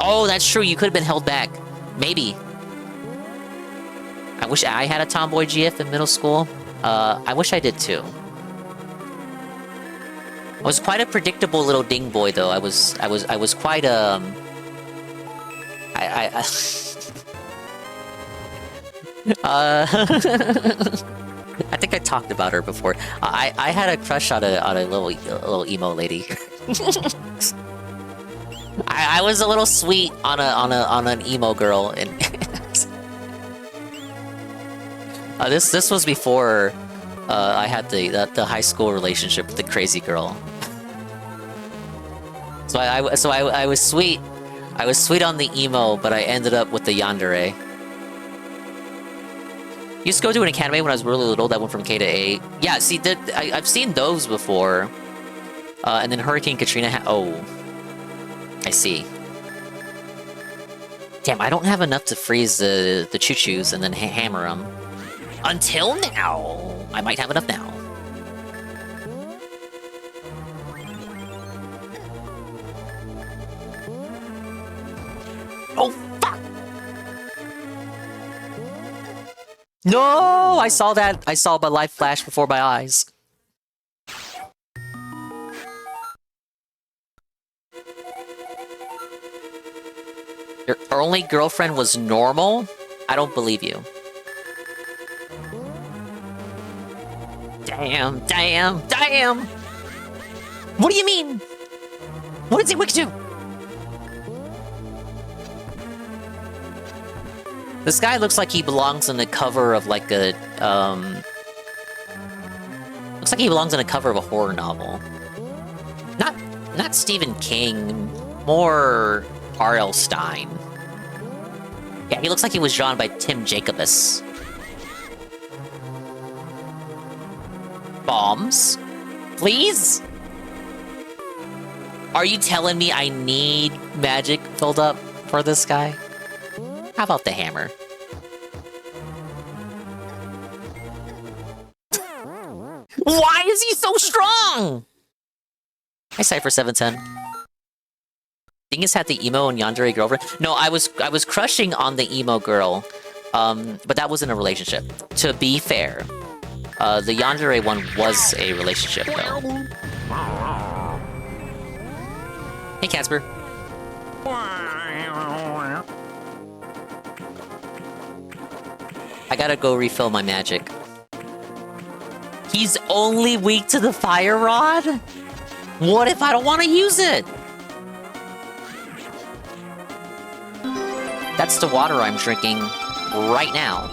Oh, that's true, you could have been held back. Maybe. I wish I had a tomboy GF in middle school. I wish I did too. I was quite a predictable little ding boy, though. I was quite I think I talked about her before. I had a crush on a little emo lady. I was a little sweet on an emo girl, and this was before I had the high school relationship with the crazy girl. So I was sweet. I was sweet on the emo, but I ended up with the yandere. Used to go to an academy when I was really little that went from K to 8. Yeah, see, I've seen those before. And then Hurricane Katrina oh. I see. Damn, I don't have enough to freeze the choo-choos and then hammer them. Until now! I might have enough now. Oh, fuck! No! I saw that. I saw my life flash before my eyes. Your only girlfriend was normal? I don't believe you. Damn, damn, damn! What do you mean? What did Wick do? This guy looks like he belongs on the cover of like a, looks like he belongs on the cover of a horror novel. Not Stephen King, more R.L. Stein. Yeah, he looks like he was drawn by Tim Jacobus. Bombs? Please? Are you telling me I need magic filled up for this guy? How about the hammer? Why is he so strong? Hi, Cypher710. Dingus had the emo and yandere girlfriend. No, I was crushing on the emo girl, but that wasn't a relationship. To be fair, the yandere one was a relationship, though. Hey, Casper. I gotta go refill my magic. He's only weak to the fire rod? What if I don't want to use it? That's the water I'm drinking right now.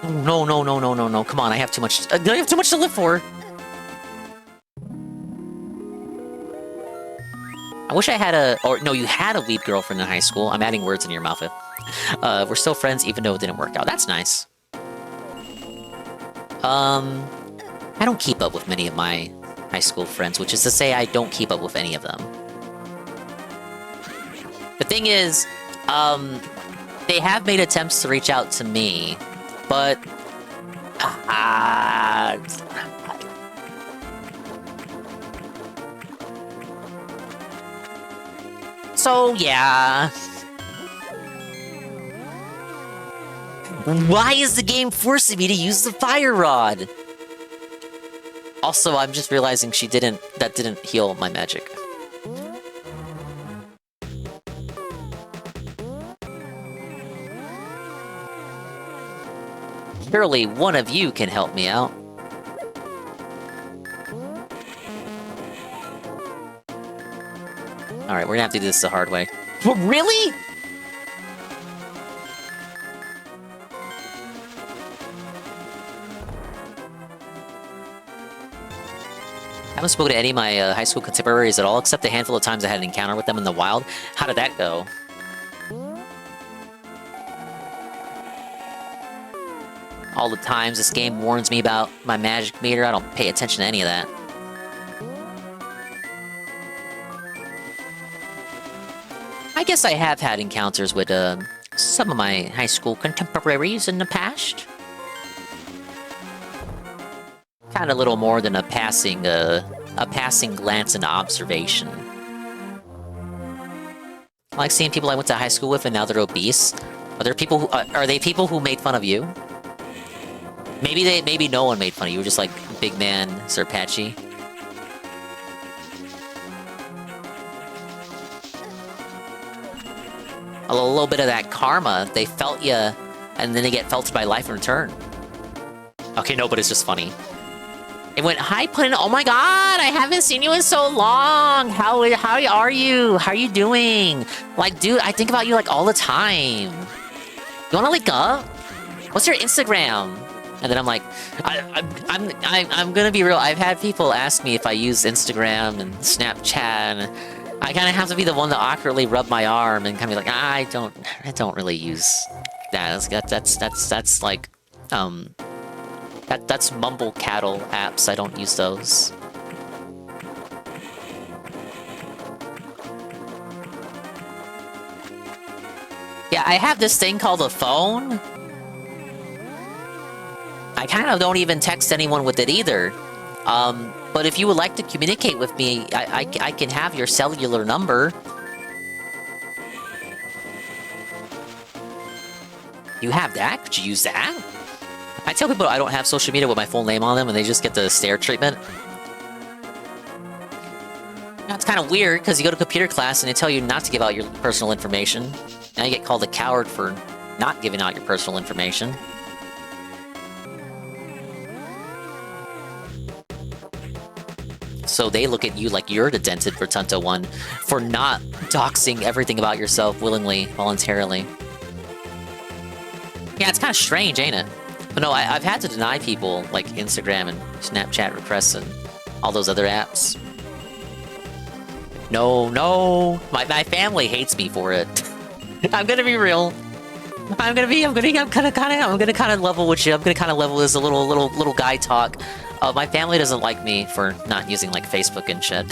No, no, no, no, no, no. Come on, I have too much. I have too much to live for. I wish I had a... Or, no, you had a weeb girlfriend in high school. I'm adding words in your mouth. We're still friends even though it didn't work out. That's nice. I don't keep up with many of my high school friends, which is to say I don't keep up with any of them. The thing is, they have made attempts to reach out to me, but... So, yeah. Why is the game forcing me to use the fire rod? Also, I'm just realizing that didn't heal my magic. Surely one of you can help me out. Alright, we're gonna have to do this the hard way. Really? I haven't spoken to any of my high school contemporaries at all, except a handful of times I had an encounter with them in the wild. How did that go? All the times this game warns me about my magic meter, I don't pay attention to any of that. I guess I have had encounters with some of my high school contemporaries in the past. Kind of little more than a passing glance and observation. I like seeing people I went to high school with and now they're obese. Are there people who are they people who made fun of you? Maybe no one made fun of you. You were just like big man Sir Patchy. A little bit of that karma. They felt you, and then they get felted by life in return. Okay, no, but it's just funny. It went, hi, Pun. Oh my god, I haven't seen you in so long. How are you? How are you doing? Like, dude, I think about you like all the time. You wanna link up? What's your Instagram? And then I'm like, I'm gonna be real. I've had people ask me if I use Instagram and Snapchat, and I kind of have to be the one to awkwardly rub my arm and kind of be like, I don't really use that. That's like, that's mumble cattle apps. I don't use those. Yeah, I have this thing called a phone. I kind of don't even text anyone with it either. But if you would like to communicate with me, I can have your cellular number. You have that? Could you use that? I tell people I don't have social media with my full name on them, and they just get the stare treatment. Now, it's kind of weird, because you go to computer class and they tell you not to give out your personal information. Now you get called a coward for not giving out your personal information. So they look at you like you're the dented Rotunda one for not doxing everything about yourself willingly, voluntarily. Yeah, it's kind of strange, ain't it? But no, I've had to deny people like Instagram and Snapchat requests and all those other apps. No, my family hates me for it. I'm gonna be real. I'm gonna kind of level with you. I'm gonna kind of level as a little guy talk. My family doesn't like me for not using like Facebook and shit.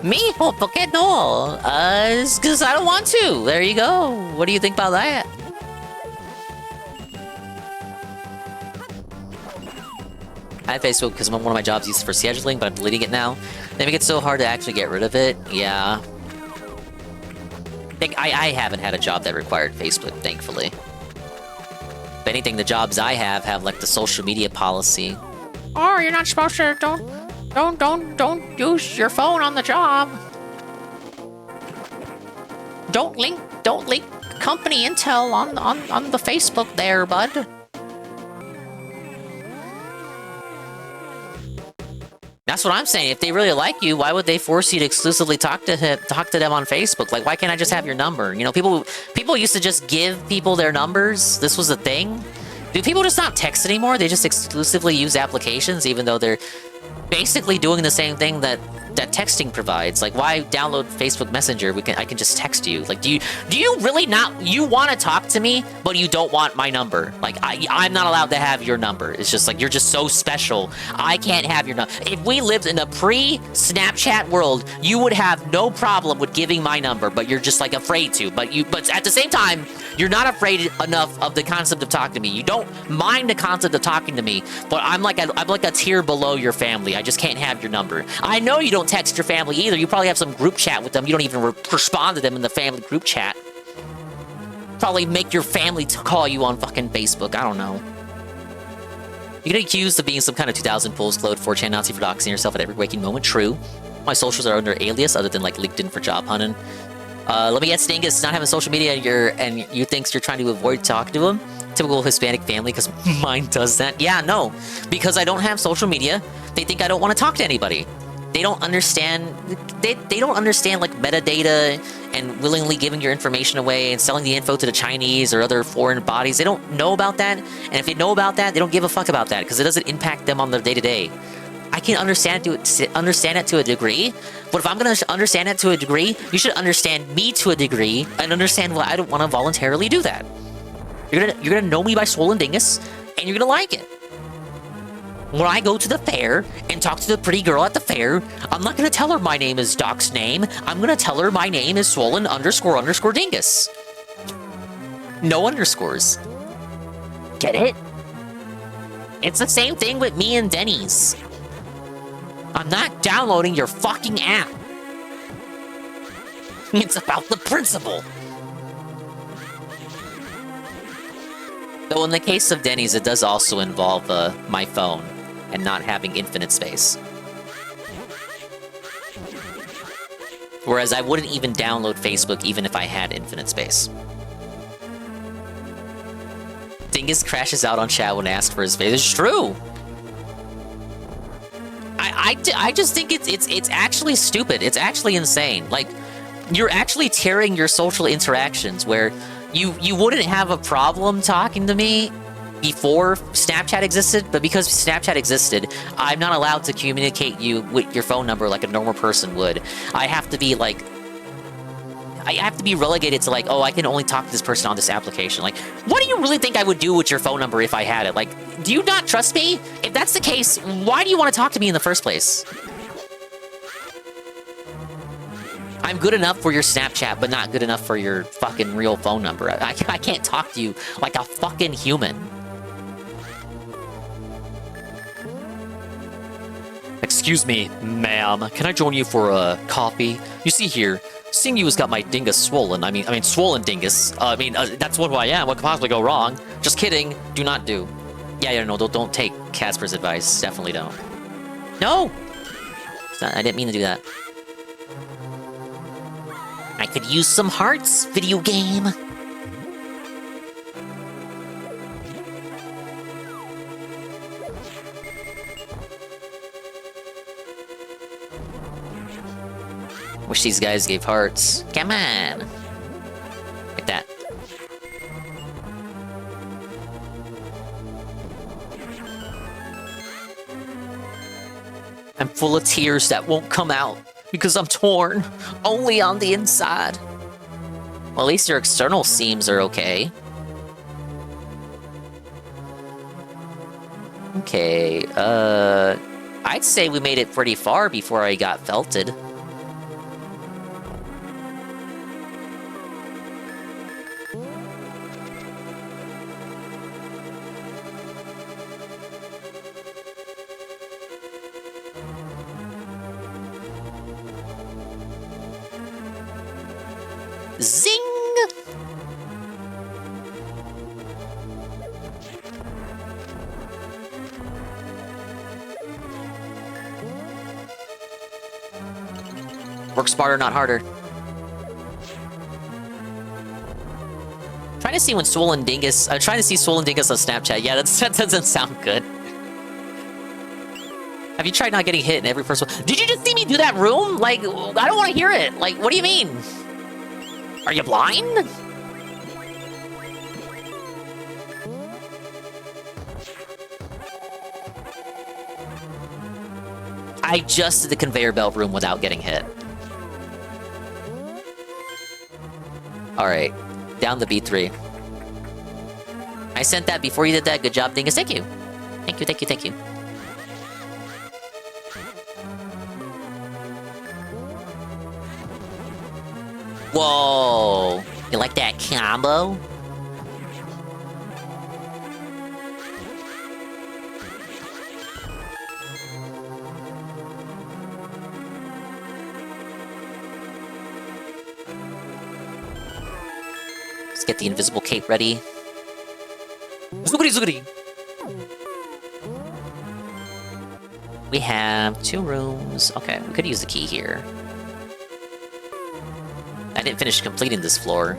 Me? Oh, porque no? It's because I don't want to. There you go. What do you think about that? I have Facebook because one of my jobs uses it for scheduling, but I'm deleting it now. They make it so hard to actually get rid of it. Yeah. I haven't had a job that required Facebook, thankfully. If anything, the jobs I have like the social media policy. Oh, you're not supposed to. Don't use your phone on the job. Don't link company intel on the Facebook there, bud. That's what I'm saying. If they really like you, why would they force you to exclusively talk to them on Facebook? Like, why can't I just have your number? You know, people used to just give people their numbers. This was a thing. Do people just not text anymore? They just exclusively use applications, even though they're basically doing the same thing that texting provides. Like, why download Facebook Messenger? I can just text you. Like, do you really not? You want to talk to me, but you don't want my number. Like, I'm not allowed to have your number. It's just like, you're just so special. I can't have your number. If we lived in a pre-Snapchat world, you would have no problem with giving my number, but you're just like afraid to. But at the same time, you're not afraid enough of the concept of talking to me. You don't mind the concept of talking to me, but I'm like a tier below your family. I just can't have your number. I know you don't text your family either. You probably have some group chat with them. You don't even respond to them in the family group chat. Probably make your family call you on fucking Facebook. I don't know. You get accused of being some kind of 2000 Fools Clone 4chan Nazi for doxing yourself at every waking moment. True. My socials are under alias other than like LinkedIn for job hunting. Let me guess, Dingus, not having social media and you thinks you're trying to avoid talking to him? Typical Hispanic family, because mine does that. Yeah, no. Because I don't have social media, they think I don't want to talk to anybody. They don't understand, they don't understand like metadata and willingly giving your information away and selling the info to the Chinese or other foreign bodies. They don't know about that. And if they know about that, they don't give a fuck about that because it doesn't impact them on their day-to-day. I can understand it to a degree, but if I'm going to understand it to a degree, you should understand me to a degree and understand why I don't want to voluntarily do that. You're gonna know me by Swollen Dingus, and you're gonna like it. When I go to the fair and talk to the pretty girl at the fair, I'm not gonna tell her my name is Doc's name. I'm gonna tell her my name is Swollen __ Dingus. No underscores. Get it? It's the same thing with me and Denny's. I'm not downloading your fucking app. It's about the principle. Though in the case of Denny's, it does also involve my phone and not having infinite space. Whereas I wouldn't even download Facebook even if I had infinite space. Dingus crashes out on chat when asked for his face. It's true. I just think it's actually stupid. It's actually insane. Like, you're actually tearing your social interactions where you wouldn't have a problem talking to me before Snapchat existed, but because Snapchat existed, I'm not allowed to communicate you with your phone number like a normal person would. I have to be relegated to like, oh, I can only talk to this person on this application. Like, what do you really think I would do with your phone number if I had it? Like, do you not trust me? If that's the case, why do you want to talk to me in the first place? I'm good enough for your Snapchat, but not good enough for your fucking real phone number. I can't talk to you like a fucking human. Excuse me, ma'am. Can I join you for a coffee? You see here, seeing you has got my dingus swollen. I mean, swollen dingus. That's what I am. What could possibly go wrong? Just kidding. Do not do. Yeah, no, don't take Casper's advice. Definitely don't. No! I didn't mean to do that. I could use some hearts, video game. Wish these guys gave hearts. Come on. Like that. I'm full of tears that won't come out because I'm torn only on the inside. Well, at least your external seams are okay. Okay, I'd say we made it pretty far before I got felted. Zing! Work smarter, not harder. Trying to see when Swollen Dingus... I'm trying to see Swollen Dingus on Snapchat. Yeah, that doesn't sound good. Have you tried not getting hit in every first one? Did you just see me do that room? Like, I don't want to hear it. Like, what do you mean? Are you blind? I just did the conveyor belt room without getting hit. Alright, down the B3. I sent that before you did that. Good job, Dingus. Thank you. Thank you, thank you, thank you. Whoa! You like that combo? Let's get the invisible cape ready. Zoogity zoogity! We have 2 rooms. Okay, we could use the key here. I didn't finish completing this floor.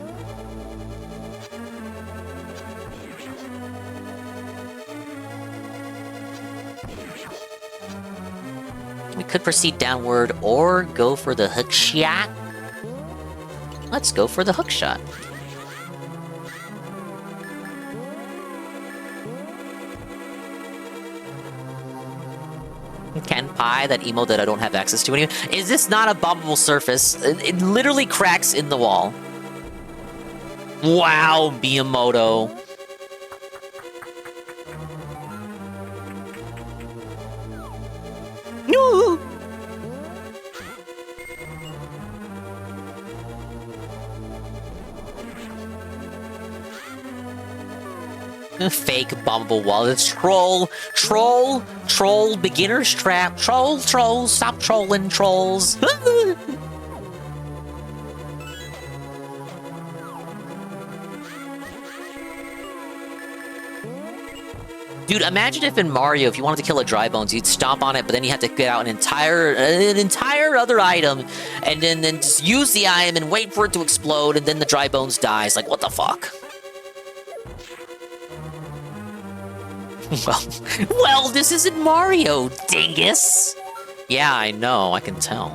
We could proceed downward or go for the hook shot. Let's go for the hook shot. Ken Pie, that emote that I don't have access to anymore. Is this not a bombable surface? It literally cracks in the wall. Wow, Miyamoto. No. Fake bombable wall. It's troll, beginner's trap. Troll, stop trolling, trolls. Dude, imagine if in Mario, if you wanted to kill a dry bones, you'd stomp on it, but then you have to get out an entire other item, and then just use the item and wait for it to explode, and then the dry bones dies. Like, what the fuck? Well, this isn't Mario, dingus! Yeah, I know, I can tell.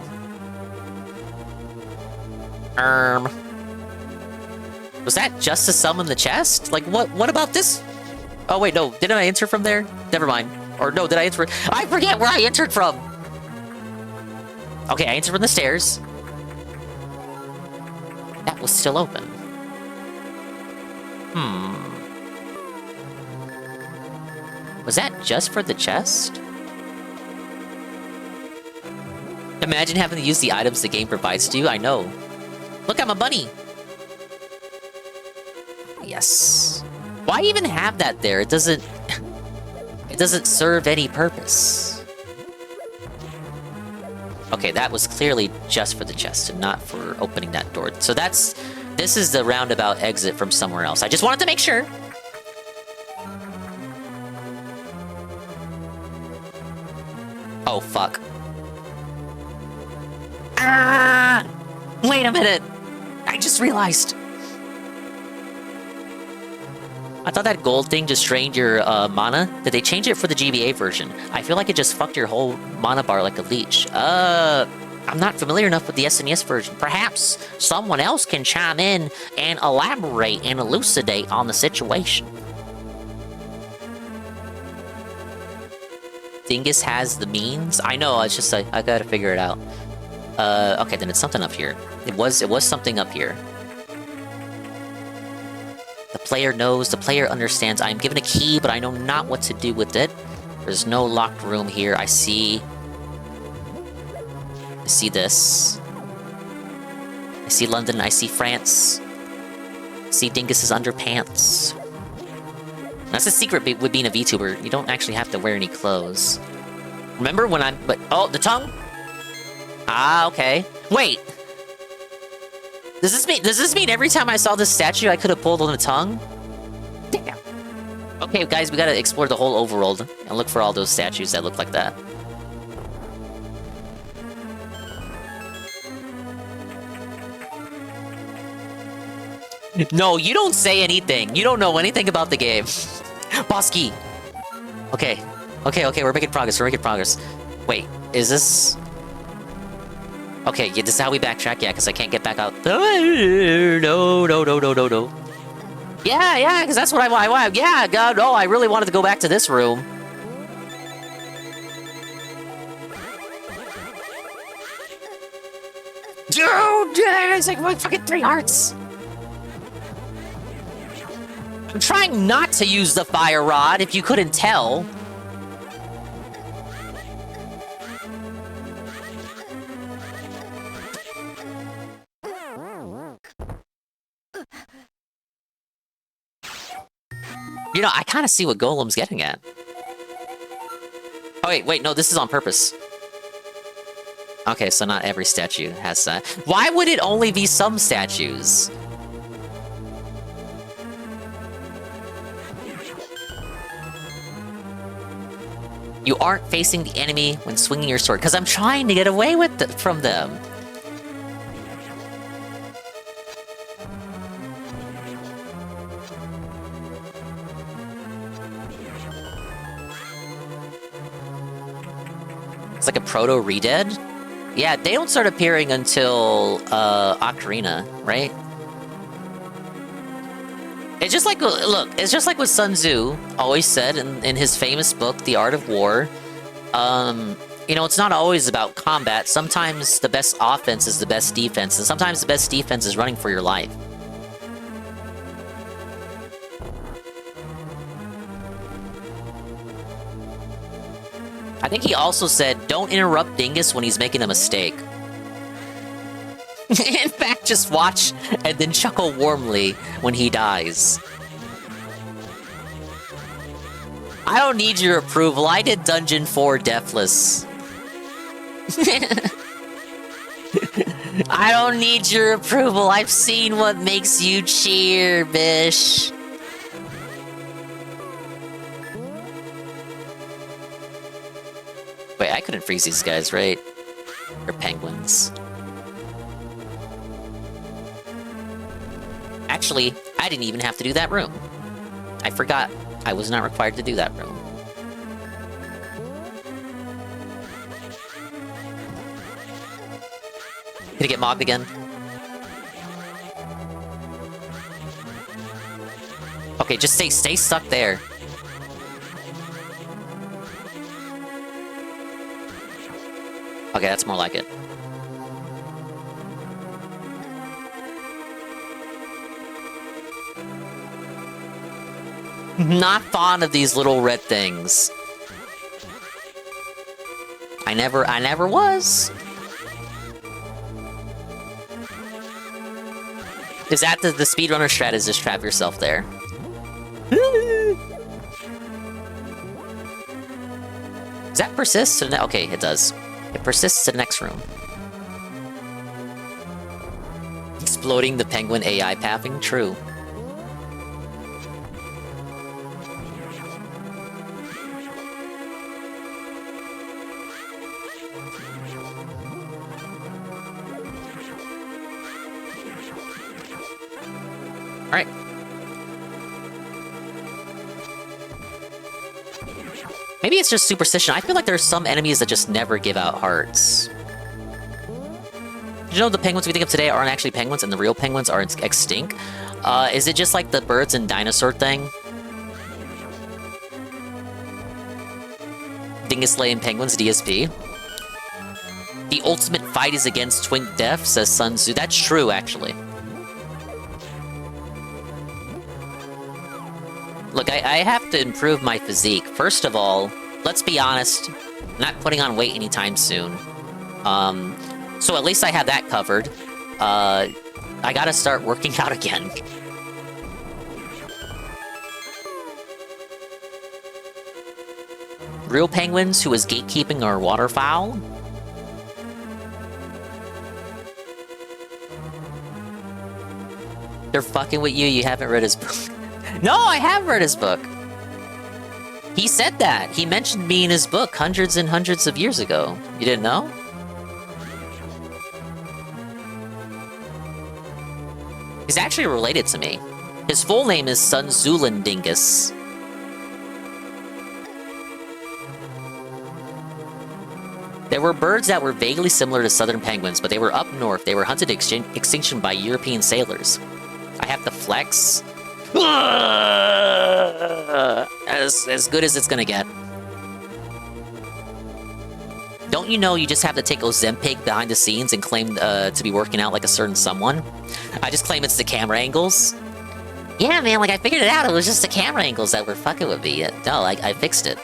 Was that just to summon the chest? Like, what about this? Oh, wait, no, didn't I enter from there? Never mind. Or no, did I enter? I forget where I entered from! Okay, I entered from the stairs. That was still open. Was that just for the chest? Imagine having to use the items the game provides to you. I know. Look, I'm a bunny. Yes. Why even have that there? It doesn't... It doesn't serve any purpose. Okay, that was clearly just for the chest and not for opening that door. So that's... This is the roundabout exit from somewhere else. I just wanted to make sure. Oh, fuck. Ah! Wait a minute! I just realized. I thought that gold thing just drained your mana. Did they change it for the GBA version? I feel like it just fucked your whole mana bar like a leech. I'm not familiar enough with the SNES version. Perhaps someone else can chime in and elaborate and elucidate on the situation. Dingus has the means? I know, it's just like, I gotta figure it out. Okay, then it's something up here. It was something up here. The player knows, the player understands. I am given a key, but I know not what to do with it. There's no locked room here. I see this. I see London, I see France. I see Dingus's underpants. That's the secret with being a VTuber. You don't actually have to wear any clothes. Remember when oh, the tongue? Ah, okay. Wait! Does this mean every time I saw this statue I could have pulled on the tongue? Damn. Okay, guys, we gotta explore the whole overworld and look for all those statues that look like that. No, you don't say anything. You don't know anything about the game. Boss key. Okay. Okay, we're making progress. Wait, is this... Okay, yeah, this is how we backtrack, yeah, because I can't get back out. No. Yeah, because that's what I want. Yeah, God, no, I really wanted to go back to this room. Dude, it's like my fucking 3 hearts. I'm trying not to use the fire rod, if you couldn't tell. You know, I kind of see what Golem's getting at. Oh, wait, no, this is on purpose. Okay, so not every statue has that. Why would it only be some statues? You aren't facing the enemy when swinging your sword, because I'm trying to get away from them. It's like a proto-redead? Yeah, they don't start appearing until, Ocarina, right? It's just like, look, it's just like what Sun Tzu always said in his famous book, The Art of War. You know, it's not always about combat. Sometimes the best offense is the best defense, and sometimes the best defense is running for your life. I think he also said, don't interrupt Dingus when he's making a mistake. In fact, just watch and then chuckle warmly when he dies. I don't need your approval. I did Dungeon 4 Deathless. I don't need your approval. I've seen what makes you cheer, bish. Wait, I couldn't freeze these guys, right? They're penguins. Actually, I didn't even have to do that room. I forgot. I was not required to do that room. Gonna get mobbed again? Okay, just stay stuck there. Okay, that's more like it. Not fond of these little red things. I never was. Is that the speedrunner strat? Is just trap yourself there? Does that persist to the okay, it does. It persists to the next room. Exploding the penguin AI pathing? True. Alright. Maybe it's just superstition. I feel like there's some enemies that just never give out hearts. Did you know the penguins we think of today aren't actually penguins and the real penguins are extinct? Is it just like the birds and dinosaur thing? Dingus slaying penguins, DSP. The ultimate fight is against twin death, says Sun Tzu. That's true, actually. Look, I have to improve my physique. First of all, let's be honest, I'm not putting on weight anytime soon. So at least I have that covered. I gotta start working out again. Real penguins who is gatekeeping our waterfowl? They're fucking with you, you haven't read his book. No, I have read his book. He said that. He mentioned me in his book hundreds and hundreds of years ago. You didn't know? He's actually related to me. His full name is Sun Zulin Dingus. There were birds that were vaguely similar to southern penguins, but they were up north. They were hunted to extinction by European sailors. I have to flex. As good as it's gonna get. Don't you know you just have to take Ozempic behind the scenes and claim to be working out like a certain someone? I just claim it's the camera angles. Yeah, man, like I figured it out. It was just the camera angles that were fucking with me. No, I fixed it.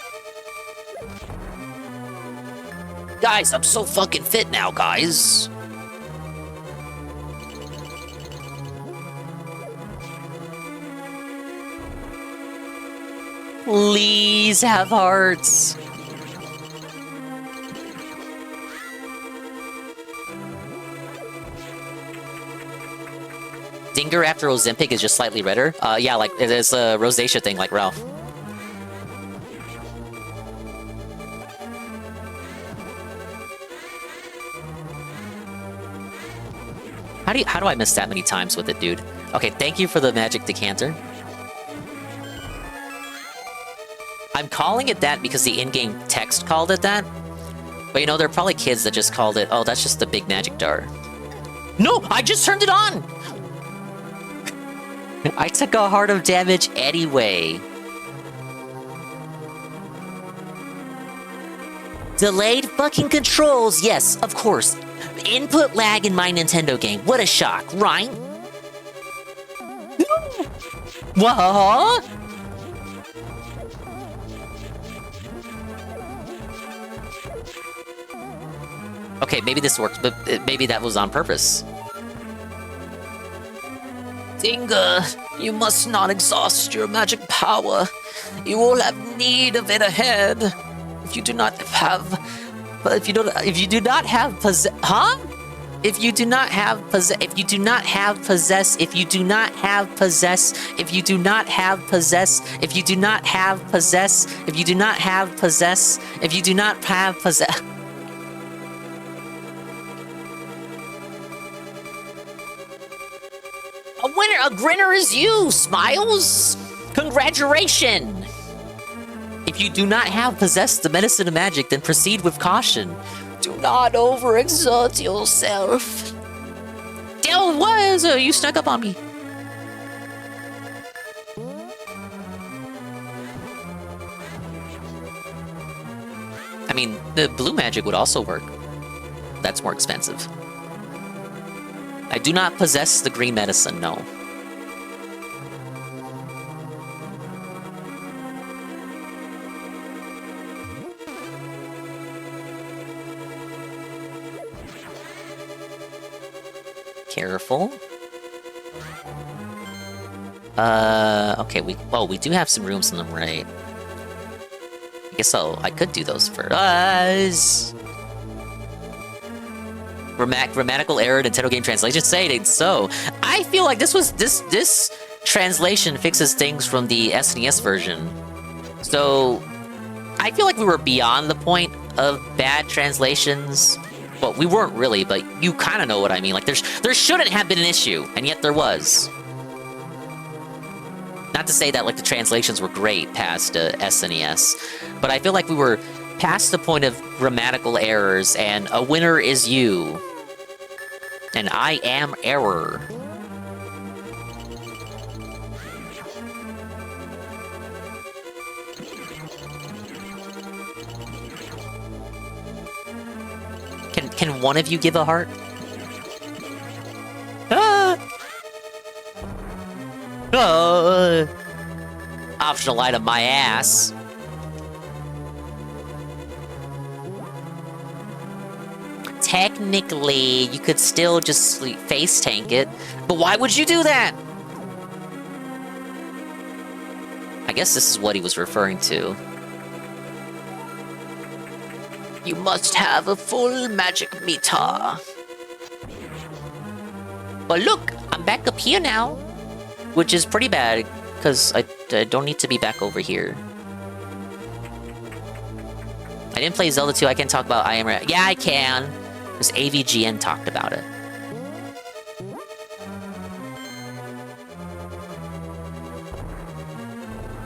Guys, I'm so fucking fit now, guys. Please have hearts. Dinger after Ozempic is just slightly redder? Yeah, like, it's a rosacea thing, like Ralph. How do I miss that many times with it, dude? Okay, thank you for the magic decanter. I'm calling it that because the in-game text called it that. But you know, there are probably kids that just called it, oh, that's just the big magic dart. No, I just turned it on! I took a heart of damage anyway. Delayed fucking controls, yes, of course. Input lag in my Nintendo game. What a shock, right? What? Okay, maybe this works, but maybe that was on purpose. Dinga, you must not exhaust your magic power. You will have need of it ahead. If you do not have, if you do not have possess, huh? If you do not have possess, if you do not have possess, if you do not have possess, if you do not have possess, if you do not have possess, if you do not have possess, if you do not have possess. A winner, a grinner is you, Smiles! Congratulations! If you do not have possessed the medicine of magic, then proceed with caution. Do not overexert yourself. Dale, what is it? You snuck up on me. I mean, the blue magic would also work. That's more expensive. I do not possess the green medicine, no. Careful. Okay, we do have some rooms on the right. I guess I could do those for us. Grammatical error, Nintendo game translation. Say it ain't so. I feel like this translation fixes things from the SNES version. So I feel like we were beyond the point of bad translations. Well, we weren't really, but you kind of know what I mean. Like there shouldn't have been an issue, and yet there was. Not to say that like the translations were great past SNES, but I feel like we were past the point of grammatical errors, and a winner is you. And I am error. Can one of you give a heart? Optional item, my ass. Technically, you could still just face tank it, but why would you do that? I guess this is what he was referring to. You must have a full magic meter. But look, I'm back up here now, which is pretty bad, because I don't need to be back over here. I didn't play Zelda 2, I can talk about I Am... Yeah, I can! Because AVGN talked about it.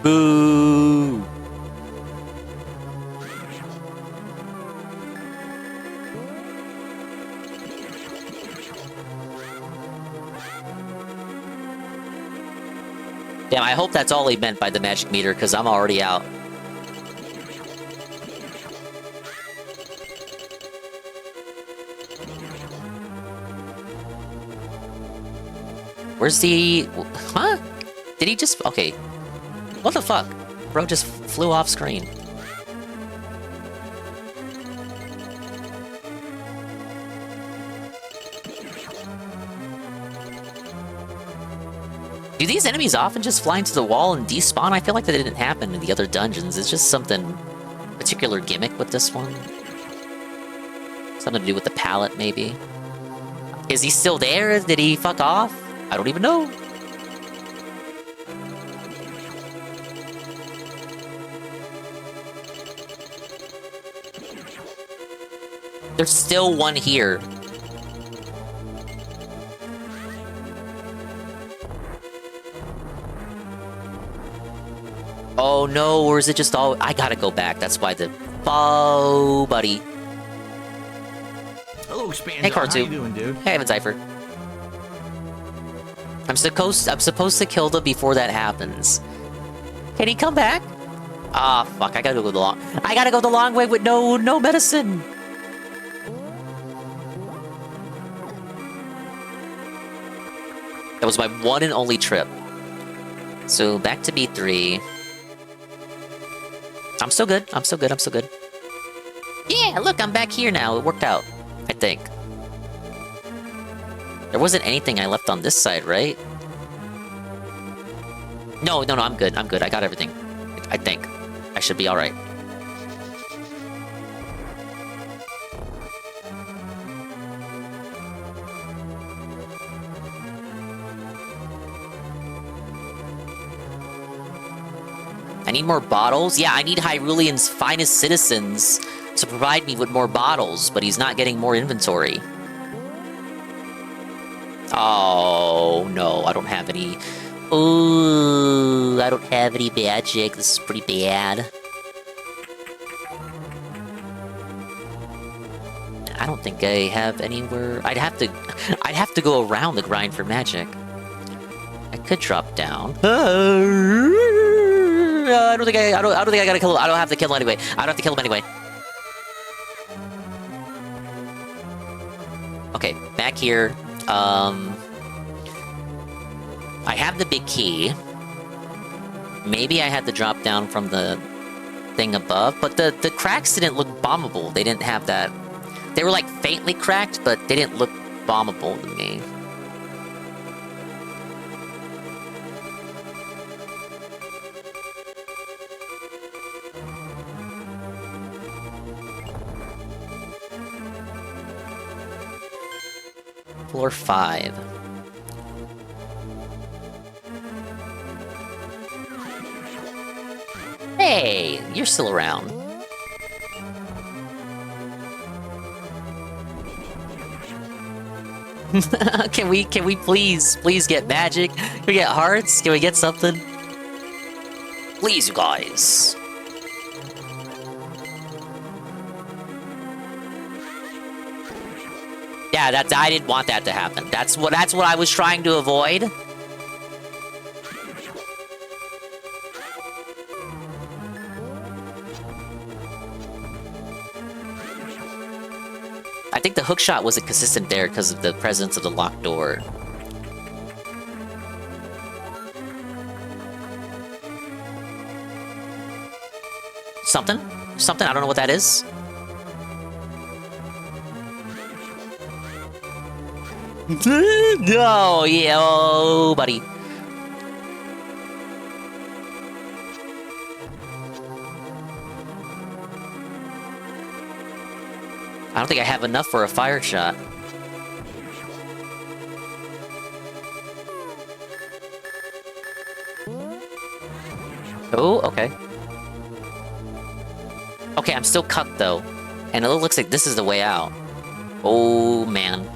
Boo! Damn, I hope that's all he meant by the magic meter, because I'm already out. Where's the... Huh? Did he just... Okay. What the fuck? Bro just flew off screen. Do these enemies often just fly into the wall and despawn? I feel like that didn't happen in the other dungeons. It's just something... particular gimmick with this one. Something to do with the palette, maybe. Is he still there? Did he fuck off? I don't even know. There's still one here. Oh no, or is it just all... I gotta go back, that's why the... Oh, buddy. Hello, Spanzo. Hey, Cartoon. How you doing, dude? Hey, Evan Cypher. I'm supposed to kill them before that happens. Can he come back? Ah, fuck, I gotta go the long way with no medicine. That was my one and only trip. So back to B3. I'm still good. Yeah, look, I'm back here now. It worked out, I think. There wasn't anything I left on this side, right? No, I'm good. I got everything. I think. I should be alright. I need more bottles? Yeah, I need Hyrulean's finest citizens to provide me with more bottles, but he's not getting more inventory. Oh, no, I don't have any... Ooh, I don't have any magic. This is pretty bad. I don't think I have anywhere... I'd have to go around the grind for magic. I could drop down. I don't think I gotta kill him. I don't have to kill him anyway. I don't have to kill him anyway. Okay, back here. I have the big key. Maybe I had to drop down from the thing above, but the cracks didn't look bombable. They didn't have that. They were like faintly cracked, but they didn't look bombable to me. Floor 5. Hey, you're still around. Can we please get magic? Can we get hearts? Can we get something? Please, you guys. Yeah, I didn't want that to happen. That's what I was trying to avoid. I think the hookshot wasn't consistent there because of the presence of the locked door. Something? Something? I don't know what that is. No, yeah, oh, buddy. I don't think I have enough for a fire shot. Oh, okay. Okay, I'm still cut though. And it looks like this is the way out. Oh, man.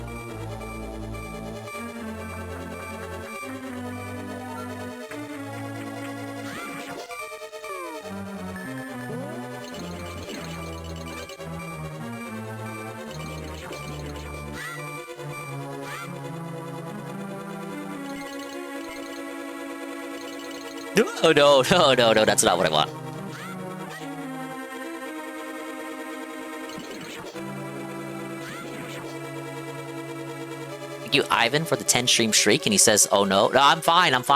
Oh, no, that's not what I want. Thank you, Ivan, for the 10 stream streak, and he says, oh no. No, I'm fine. Okay,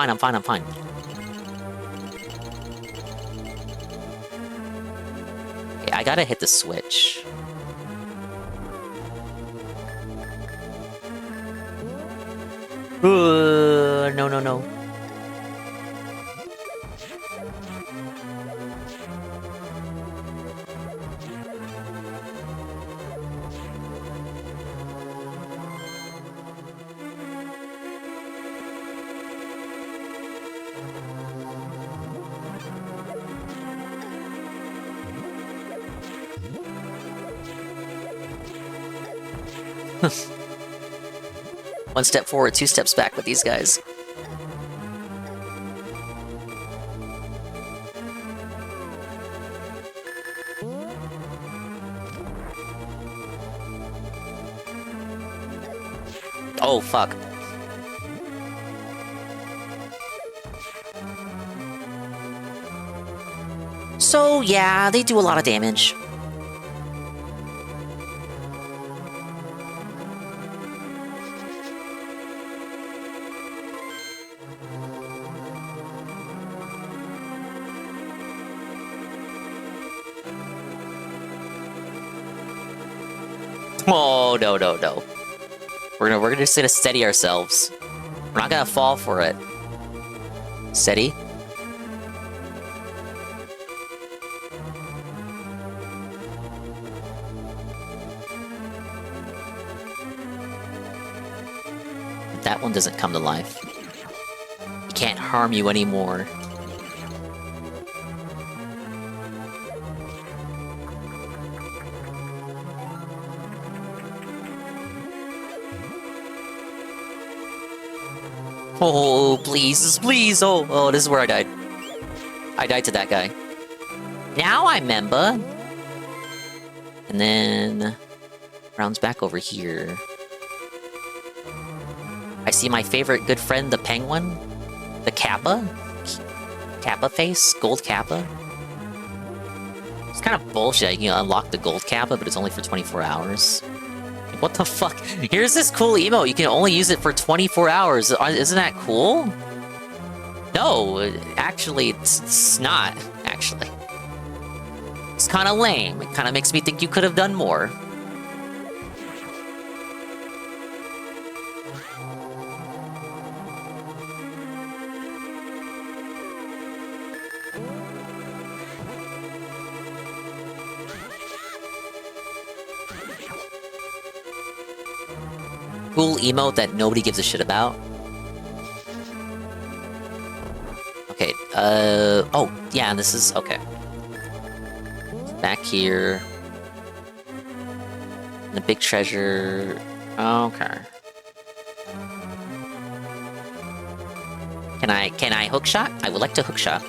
I gotta hit the switch. No. One step forward, 2 steps back with these guys. Oh, fuck. So, yeah, they do a lot of damage. Oh, no. We're just gonna steady ourselves. We're not gonna fall for it. Steady. That one doesn't come to life. He can't harm you anymore. Oh, please. Oh, this is where I died. I died to that guy. Now I remember. And then rounds back over here. I see my favorite good friend, the penguin. The Kappa. Kappa face. Gold Kappa. It's kind of bullshit. You can unlock the gold Kappa, but it's only for 24 hours. What the fuck? Here's this cool emote. You can only use it for 24 hours. Isn't that cool? No, actually, it's not, actually. It's kind of lame. It kind of makes me think you could have done more. cool emote that nobody gives a shit about. Okay, oh, yeah, this is, okay. Back here. The big treasure, okay. Can I hookshot? I would like to hookshot.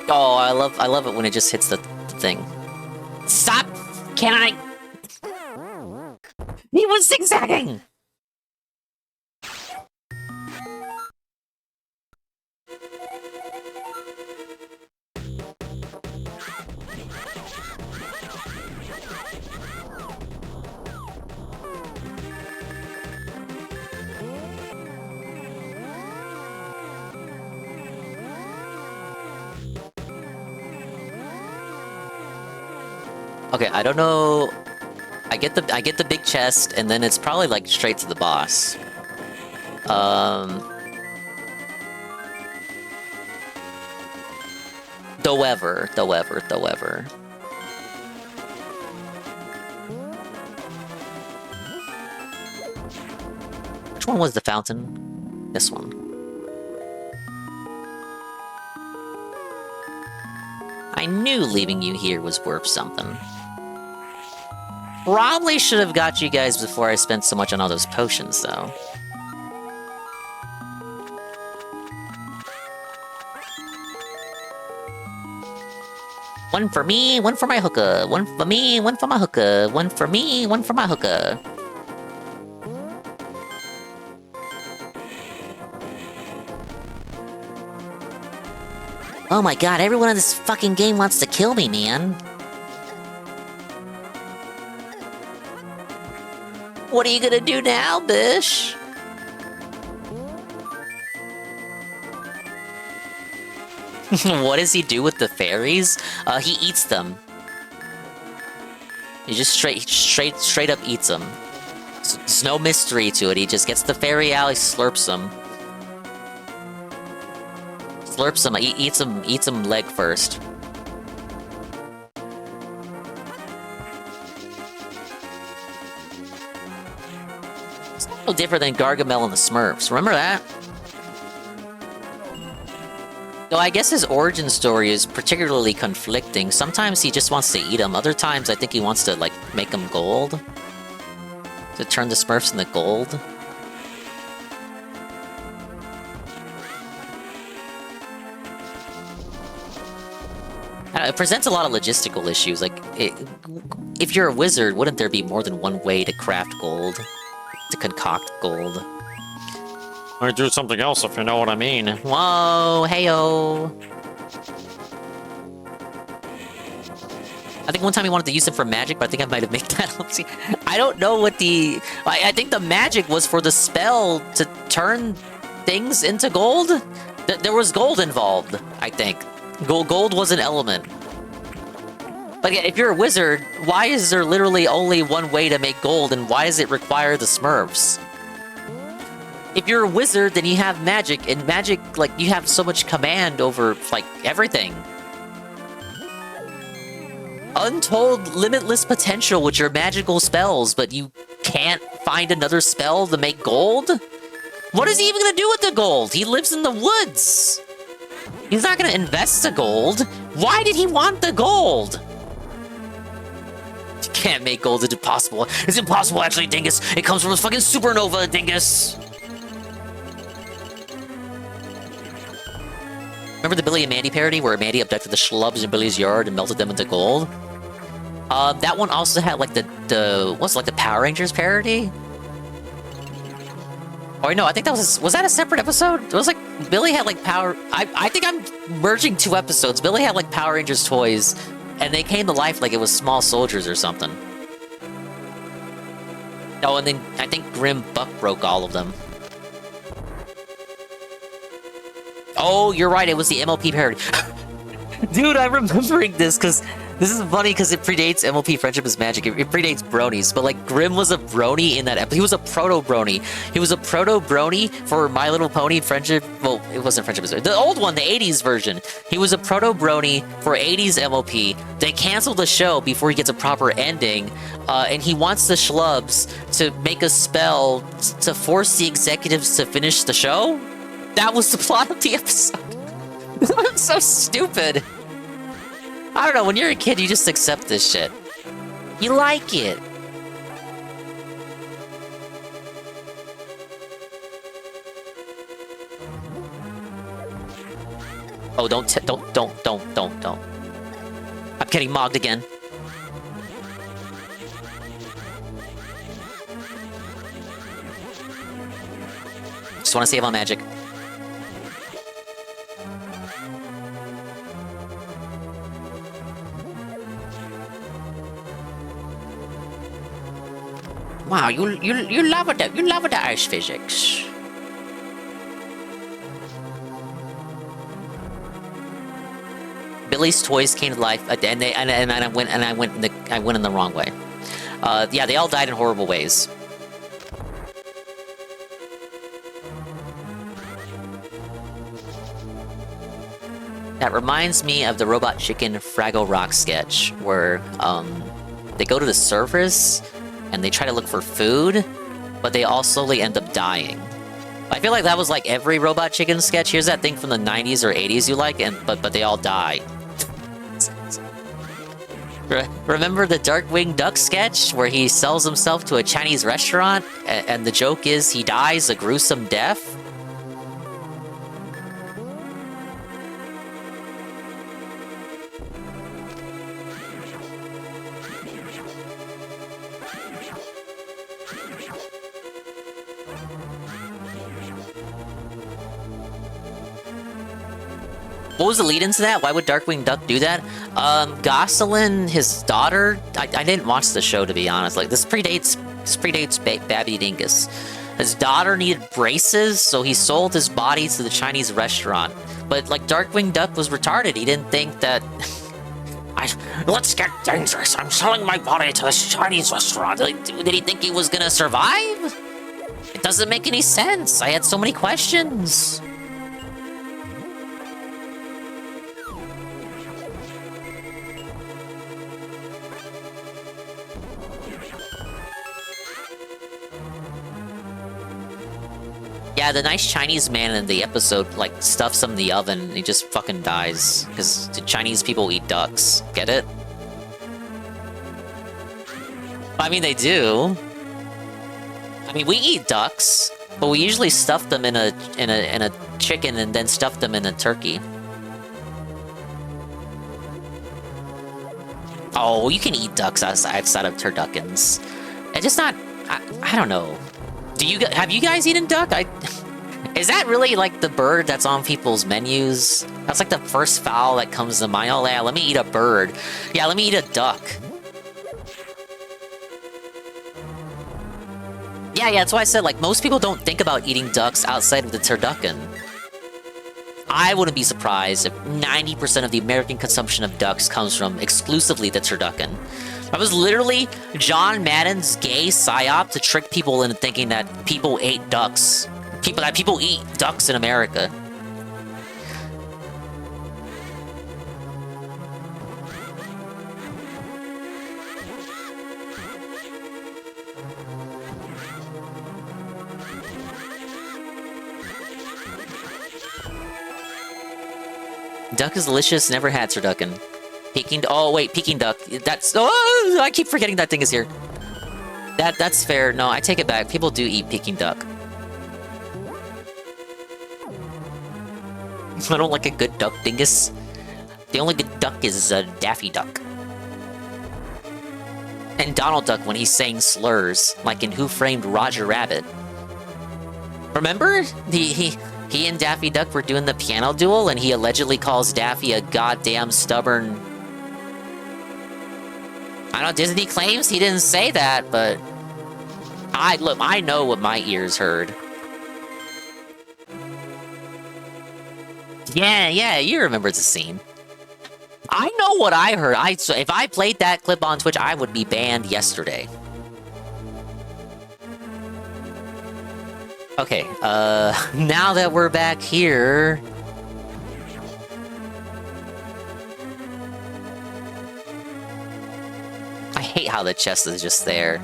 Oh, I love it when it just hits the thing. Stop! Can I? He was zigzagging! Okay, I don't know. I get the big chest, and then it's probably like straight to the boss. Though ever. Which one was the fountain? This one. I knew leaving you here was worth something. Probably should have got you guys before I spent so much on all those potions, though. One for me, one for my hookah. One for me, one for my hookah. One for me, one for my hookah. Oh my god, everyone in this fucking game wants to kill me, man. What are you gonna do now, Bish? What does he do with the fairies? He eats them. He just straight up eats them. There's no mystery to it. He just gets the fairy out, he slurps them. Slurps them. He eats them leg first. It's no different than Gargamel and the Smurfs. Remember that? Though I guess his origin story is particularly conflicting. Sometimes he just wants to eat them. Other times I think he wants to, like, make them gold. To turn the Smurfs into gold. It presents a lot of logistical issues. Like, if you're a wizard, wouldn't there be more than one way to craft gold? To concoct gold? Or do something else, if you know what I mean. Whoa, heyo. I think one time he wanted to use them for magic, but I think I might have made that up. See, I don't know what the... I think the magic was for the spell to turn things into gold? There was gold involved, I think. Gold was an element. But yeah, if you're a wizard, why is there literally only one way to make gold, and why does it require the Smurfs? If you're a wizard, then you have magic, and magic, like, you have so much command over, like, everything. Untold, limitless potential with your magical spells, but you can't find another spell to make gold? What is he even gonna do with the gold? He lives in the woods! He's not gonna invest the gold. Why did he want the gold? You can't make gold, it's impossible. It's impossible, actually, Dingus. It comes from a fucking supernova, Dingus. Remember the Billy and Mandy parody where Mandy abducted the schlubs in Billy's yard and melted them into gold? That one also had like what's like the Power Rangers parody? Or no, I think that was that a separate episode? It was like Billy had like power. I think I'm merging two episodes. Billy had like Power Rangers toys, and they came to life like it was small soldiers or something. Oh, and then I think Grim Buck broke all of them. Oh, you're right. It was the MLP parody. Dude, I'm remembering this because This is funny because it predates MLP Friendship is Magic. It predates bronies, but like Grim was a brony in that episode. He was a proto brony. He was a proto brony for My Little Pony Friendship. Well, it wasn't Friendship is Magic. The old one, the 80s version. He was a proto brony for 80s MLP. They canceled the show before he gets a proper ending, and he wants the schlubs to make a spell to force the executives to finish the show. That was the plot of the episode. That's so stupid. I don't know, when you're a kid, you just accept this shit. You like it. Oh, don't. I'm getting mogged again. Just want to save on magic. Wow, you love it. You love the ice physics. Billy's toys came to life, and I went in the wrong way. Yeah, they all died in horrible ways. That reminds me of the Robot Chicken Fraggle Rock sketch, where they go to the surface and they try to look for food, but they all slowly end up dying. I feel like that was like every Robot Chicken sketch. Here's that thing from the 90s or 80s you like, but they all die. Remember the Darkwing Duck sketch where he sells himself to a Chinese restaurant and the joke is he dies a gruesome death? What was the lead into that? Why would Darkwing Duck do that? Gosselin, his daughter. I didn't watch the show, to be honest. Like this predates Babby Dingus. His daughter needed braces, so he sold his body to the Chinese restaurant. But like Darkwing Duck was retarded. He didn't think that. Let's get dangerous. I'm selling my body to this Chinese restaurant. Like, did he think he was gonna survive? It doesn't make any sense. I had so many questions. Yeah, the nice Chinese man in the episode, like, stuffs him in the oven and he just fucking dies. Because the Chinese people eat ducks. Get it? I mean, they do. I mean, we eat ducks, but we usually stuff them in a chicken and then stuff them in a turkey. Oh, you can eat ducks outside of turduckens. It's just not... I don't know. Have you guys eaten duck? Is that really like the bird that's on people's menus? That's like the first fowl that comes to mind. Oh yeah, let me eat a bird. Yeah, let me eat a duck. Yeah, that's why I said like most people don't think about eating ducks outside of the turducken. I wouldn't be surprised if 90% of the American consumption of ducks comes from exclusively the turducken. That was literally John Madden's gay psyop to trick people into thinking that people ate ducks. People eat ducks in America. Duck is delicious, never had turducken. Peking duck. That's oh, I keep forgetting that thing is here. That's fair. No, I take it back. People do eat Peking duck. I don't like a good duck, dingus. The only good duck is Daffy Duck. And Donald Duck when he's saying slurs, like in Who Framed Roger Rabbit. Remember? He and Daffy Duck were doing the piano duel, and he allegedly calls Daffy a goddamn stubborn... I know Disney claims he didn't say that, but... I know what my ears heard. Yeah, you remember the scene. I know what I heard. So if I played that clip on Twitch, I would be banned yesterday. Okay, now that we're back here... I hate how the chest is just there.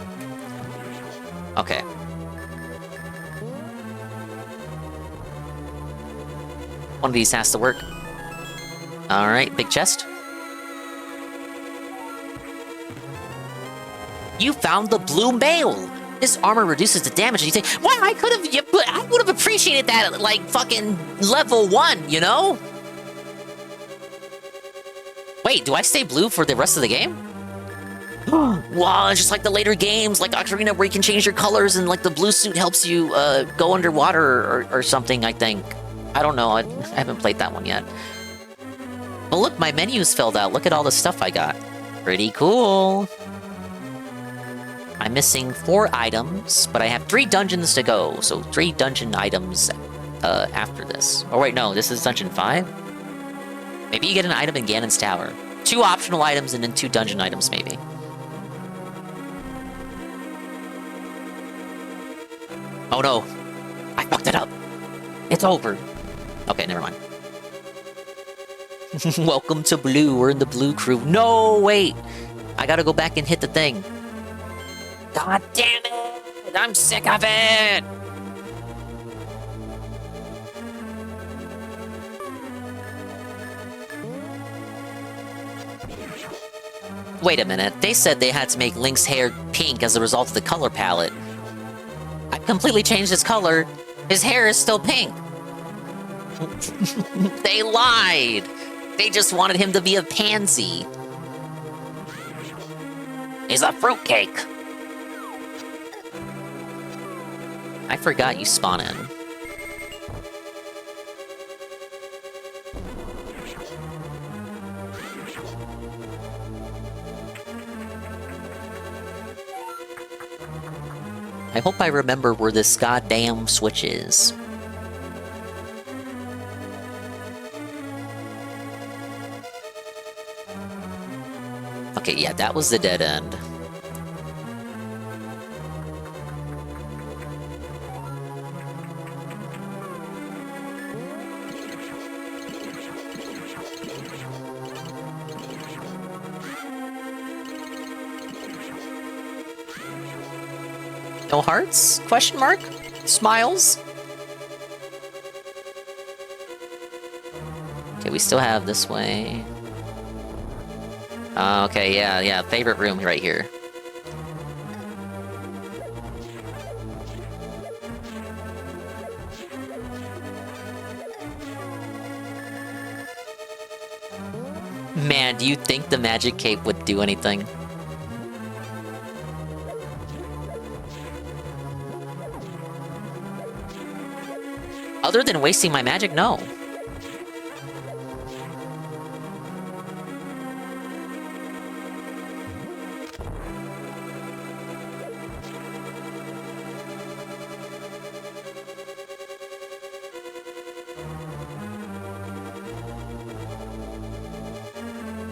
Okay. One of these has to work. Alright, big chest. You found the blue mail! This armor reduces the damage you take. Well, I would have appreciated that at, like, fucking level 1, you know? Wait, do I stay blue for the rest of the game? Wow, it's just like the later games, like Ocarina, where you can change your colors and, like, the blue suit helps you, go underwater or something, I think. I don't know, I haven't played that one yet. But look, my menu's filled out. Look at all the stuff I got. Pretty cool. I'm missing 4 items, but I have 3 dungeons to go. So 3 dungeon items after this. Oh wait, no, this is dungeon 5? Maybe you get an item in Ganon's Tower. 2 optional items and then 2 dungeon items, maybe. Oh no. I fucked it up. It's over. Okay, never mind. Welcome to Blue. We're in the Blue crew. No, wait. I gotta go back and hit the thing. God damn it! I'm sick of it! Wait a minute. They said they had to make Link's hair pink as a result of the color palette. I completely changed his color. His hair is still pink. They lied! They just wanted him to be a pansy. He's a fruitcake! I forgot you spawn in. I hope I remember where this goddamn switch is. Okay, yeah, that was the dead end. No hearts? Question mark? Smiles? Okay, we still have this way. Okay, yeah, favorite room right here. Man, do you think the magic cape would do anything? Other than wasting my magic, no.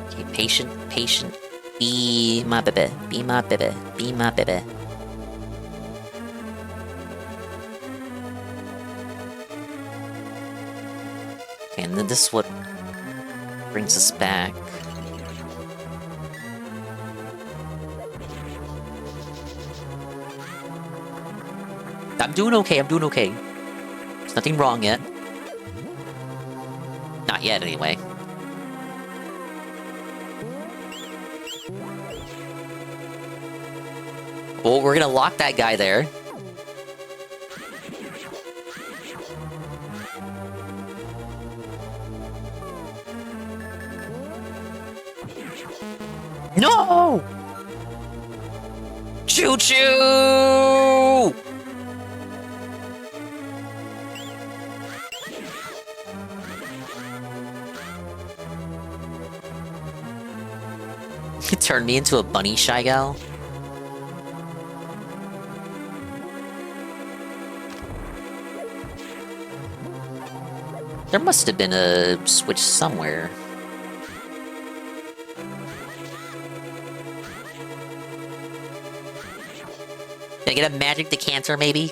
Okay, patient, patient. Be my baby, be my baby, be my baby. And then this is what brings us back. I'm doing okay, I'm doing okay. There's nothing wrong yet. Not yet, anyway. Well, we're gonna lock that guy there. No! Choo-choo! He turned me into a bunny, Shy Gal. There must have been a switch somewhere. Can I get a magic decanter, maybe?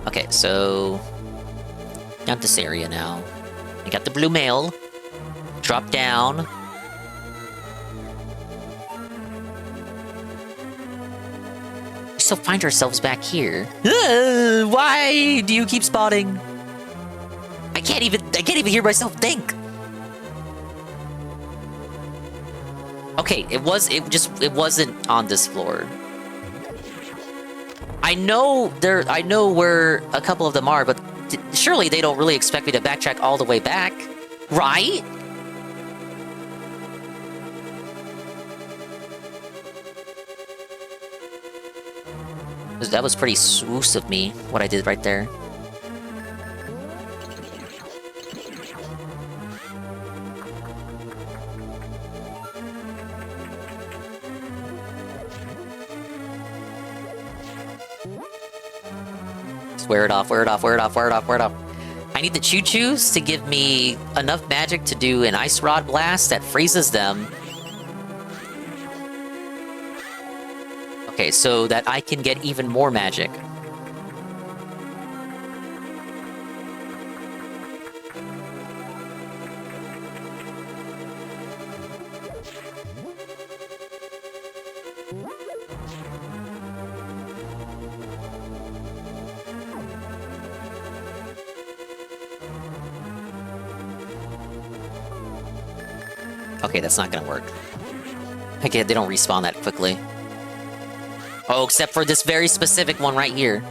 Okay, so... Got this area now. I got the blue mail. Drop down. We still find ourselves back here. Why do you keep spotting? I can't even hear myself think. Okay, it wasn't on this floor. I know where a couple of them are, but surely they don't really expect me to backtrack all the way back, right? That was pretty swoos of me, what I did right there. Wear it off, wear it off, wear it off, wear it off, wear it off. I need the choo-choos to give me enough magic to do an ice rod blast that freezes them. Okay, so that I can get even more magic. Okay, that's not gonna work. Okay, they don't respawn that quickly. Oh, except for this very specific one right here.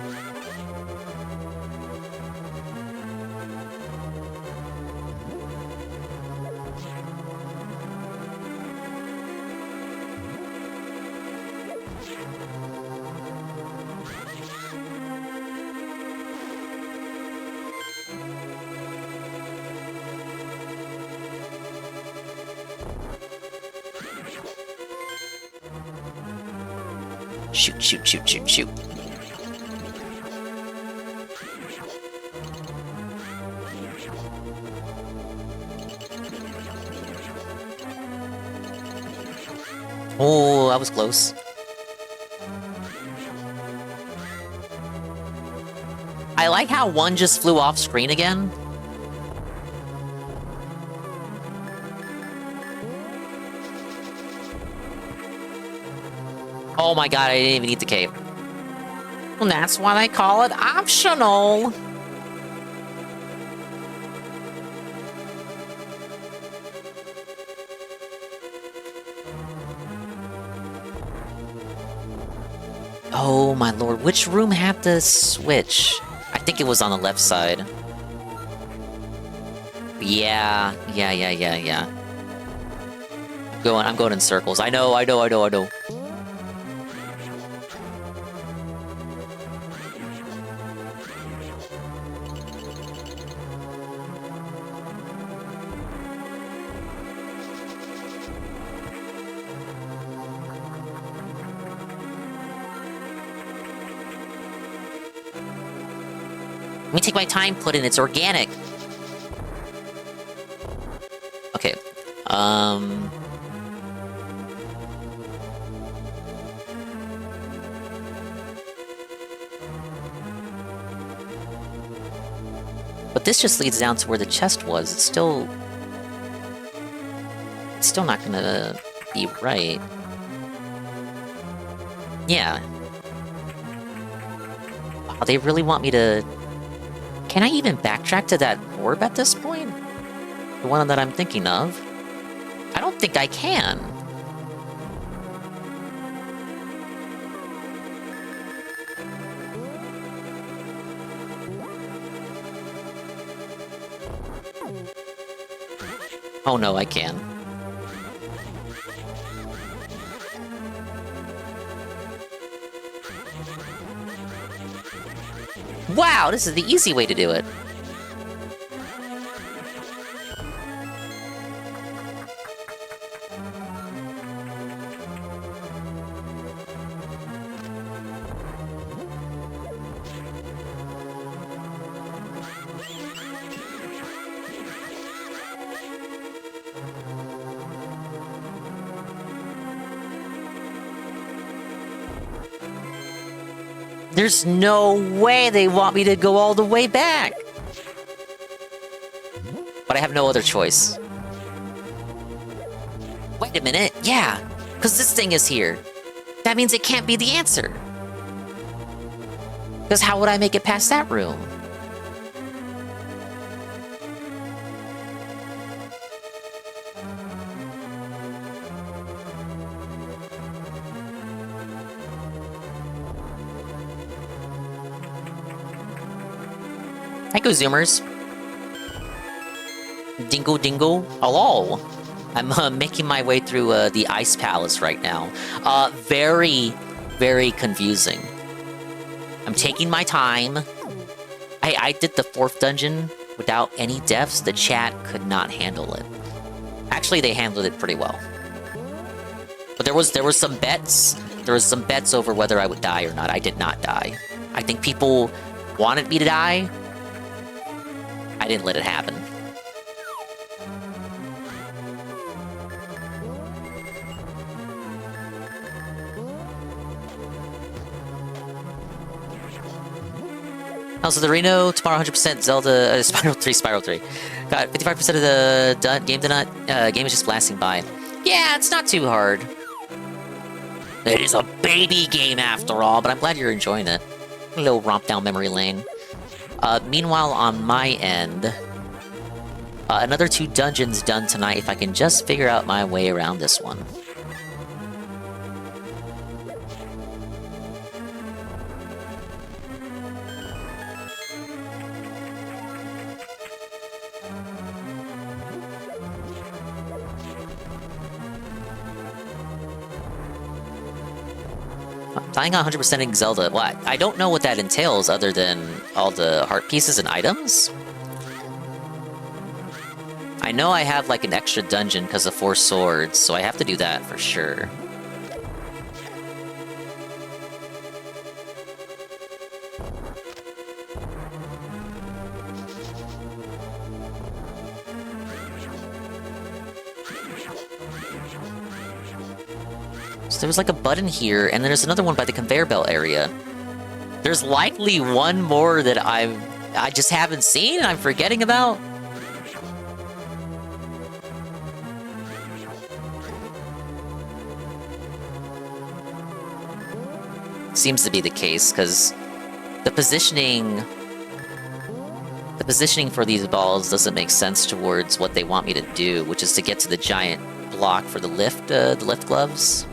Shoot, shoot, shoot, shoot, shoot. Oh, that was close. I like how one just flew off screen again. Oh my god, I didn't even need the cape. And that's why they call it optional. Oh my lord, which room had the switch? I think it was on the left side. Yeah. I'm going in circles. I know. Let me take my time, put in, it's organic. Okay, but this just leads down to where the chest was. It's still not gonna be right. Yeah. Oh, they really want me to... Can I even backtrack to that orb at this point? The one that I'm thinking of? I don't think I can. Oh no, I can. Wow, this is the easy way to do it. There's no way they want me to go all the way back. But I have no other choice. Wait a minute, yeah, because this thing is here. That means it can't be the answer. Because how would I make it past that room? Thank you, Zoomers. Dingo dingo, hello. I'm making my way through the Ice Palace right now. Very, very confusing. I'm taking my time. I did the 4th dungeon without any deaths. The chat could not handle it. Actually, they handled it pretty well. But there was some bets. There was some bets over whether I would die or not. I did not die. I think people wanted me to die. I didn't let it happen. Also, the Reno, tomorrow 100% Zelda, Spiral 3. Got 55% of the game is just blasting by. Yeah, it's not too hard. It is a baby game after all, but I'm glad you're enjoying it. A little romp down memory lane. Meanwhile, on my end, another 2 dungeons done tonight if I can just figure out my way around this one. Planning on 100%ing Zelda. What? I don't know what that entails other than all the heart pieces and items. I know I have like an extra dungeon because of 4 swords, so I have to do that for sure. So there was like a button here, and then there's another one by the conveyor belt area. There's likely one more that I just haven't seen and I'm forgetting about. Seems to be the case, because the positioning for these balls doesn't make sense towards what they want me to do, which is to get to the giant block for the lift gloves.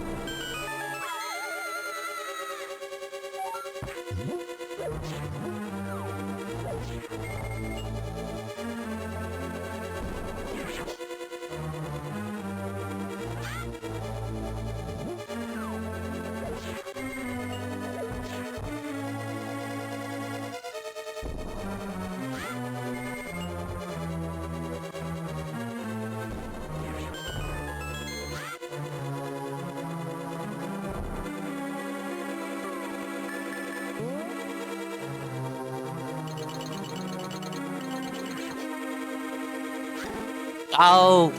Oh,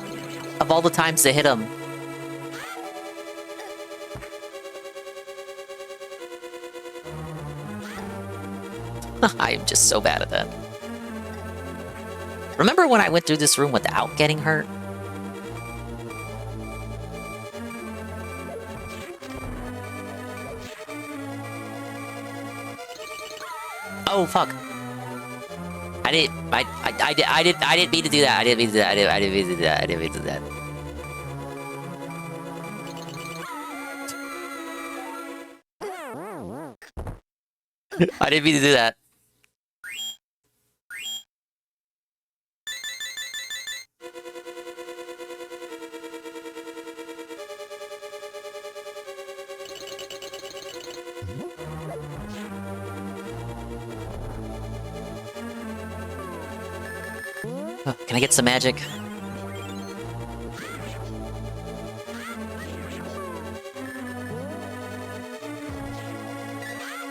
of all the times to hit him. I am just so bad at that. Remember when I went through this room without getting hurt? Oh, fuck. I didn't mean to do that. I didn't mean to do that. I didn't mean to do that. I didn't mean to do that. I didn't mean to do that. Can I get some magic?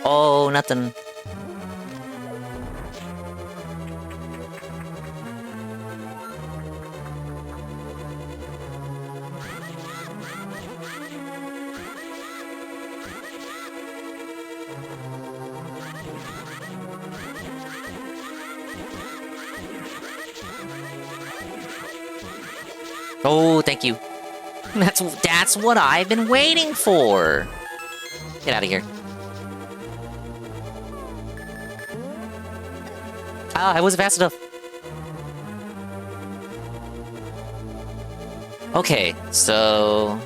Oh, nothing. Oh, thank you. That's what I've been waiting for. Get out of here. Ah, I wasn't fast enough. Okay, so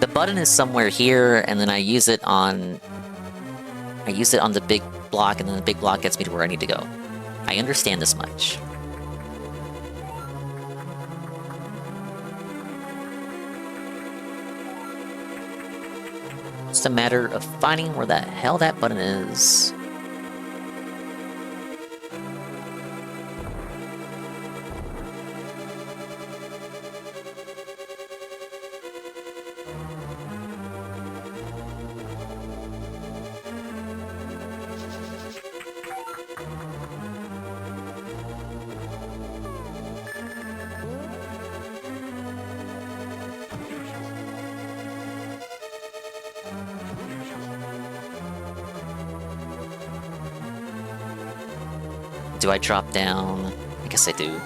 the button is somewhere here, and then I use it on the big block, and then the big block gets me to where I need to go. I understand this much. It's a matter of finding where the hell that button is. Do I drop down? I guess I do.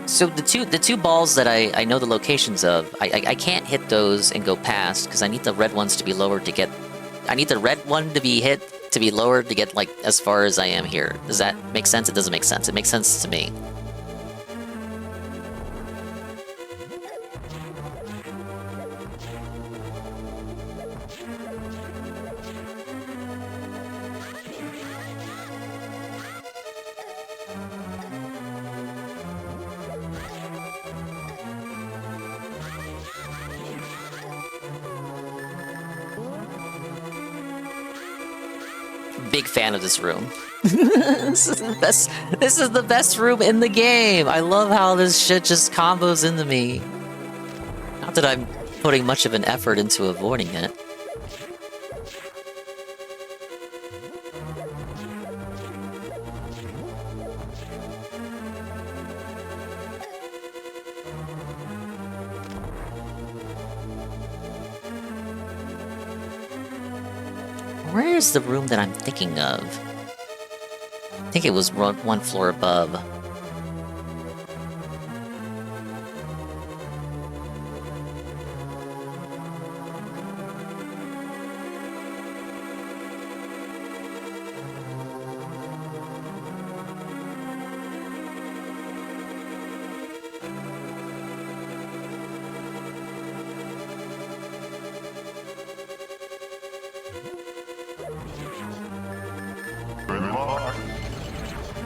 So the two balls that I know the locations of, I can't hit those and go past because I need the red ones to be lowered to get. I need the red one to be hit to be lowered to get like as far as I am here. Does that make sense? It doesn't make sense. It makes sense to me. Big fan of this room. This is the best room in the game. I love how this shit just combos into me. Not that I'm putting much of an effort into avoiding it. Where is the room that I'm thinking of? I think it was one floor above.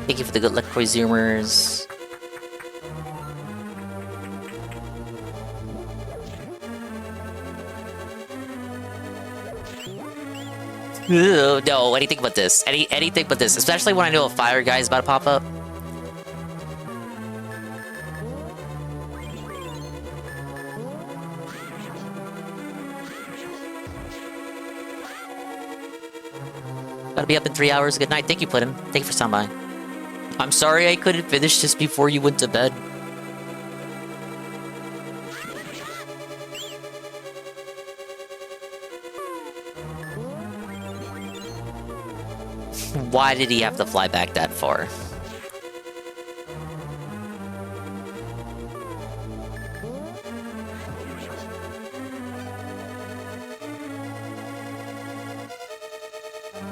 Thank you for the good luck, consumers. Ew, no, anything but this. Anything but this. Especially when I know a fire guy is about to pop up. Gotta be up in 3 hours. Good night. Thank you, Puddin. Thank you for stopping by. I'm sorry I couldn't finish this before you went to bed. Why did he have to fly back that far?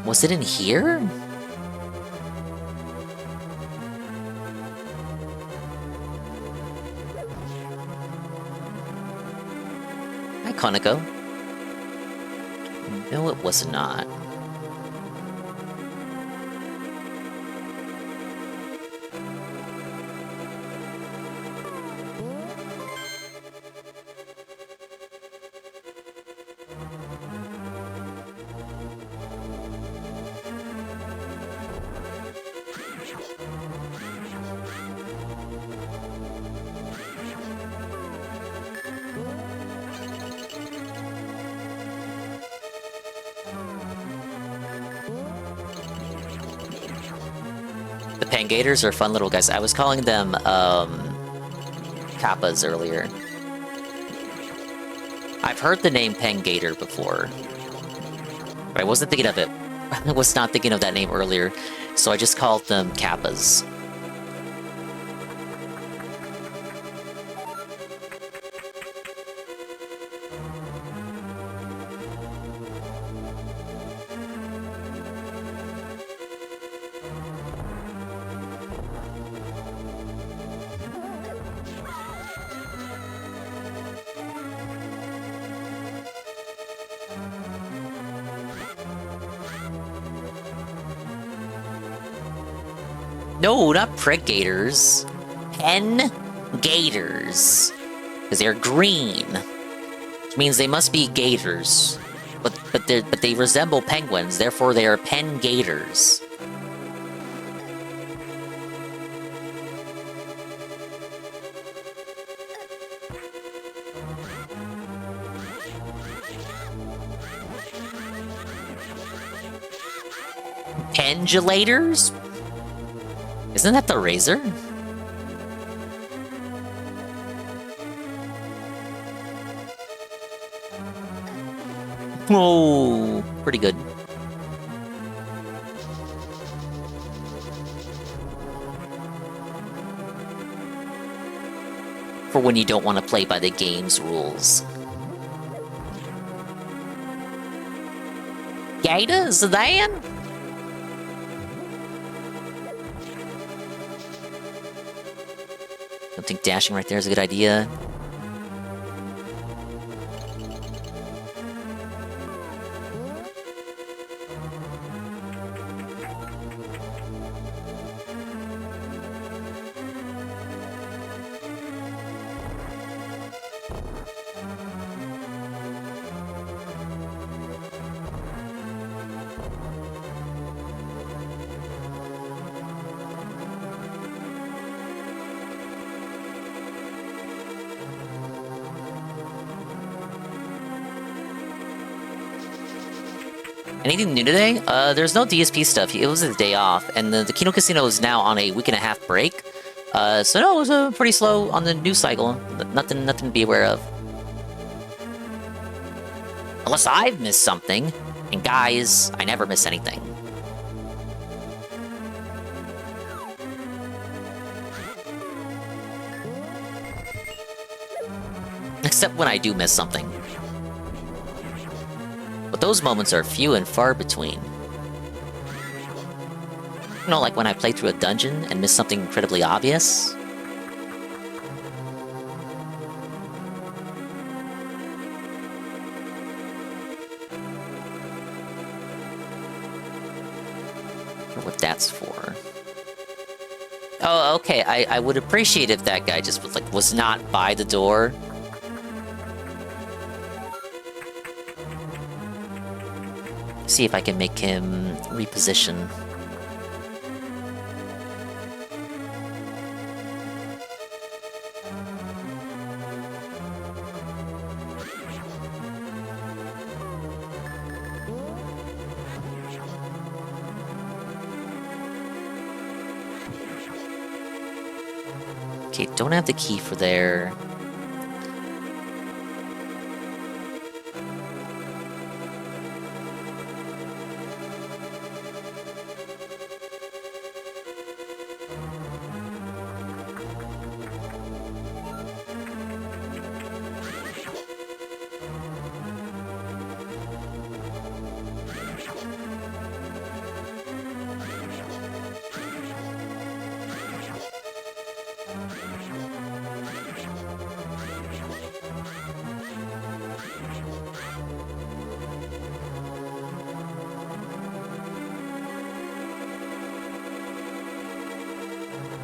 Was it in here? Hi, Konako. No, it was not. Pangators are fun little guys. I was calling them, Kappas earlier. I've heard the name Pangator before, but I wasn't thinking of it was not thinking of that name earlier, so I just called them Kappas. No, not prick gators. Pen gators. Because they're green. Which means they must be gators. But they resemble penguins, therefore they are pen gators. Pendulators? Isn't that the razor? Oh, pretty good. For when you don't want to play by the game's rules. Gators, then? Don't think dashing right there is a good idea. Anything new today? There's no DSP stuff. It was a day off, and the Kino Casino is now on a week-and-a-half break. So no, it was pretty slow on the news cycle. Nothing to be aware of. Unless I've missed something. And guys, I never miss anything. Except when I do miss something. But those moments are few and far between. You know, like when I play through a dungeon and miss something incredibly obvious? Or what that's for. Oh, okay, I would appreciate if that guy just was not by the door. See if I can make him reposition. Okay, don't have the key for there.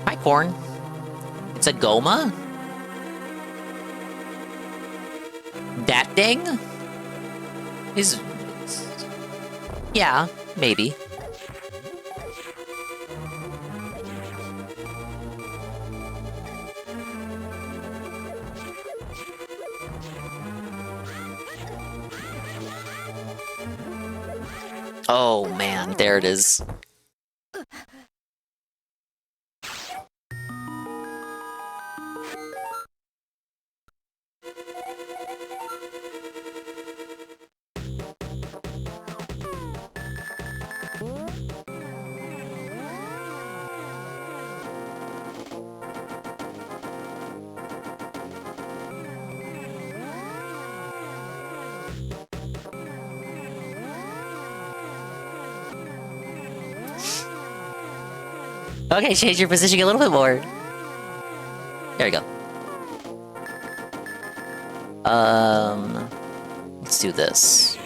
Hi, Corn. It's a Goma? That thing? Is... Yeah, maybe. Oh man, there it is. Okay, change your positioning a little bit more. There we go. Let's do this.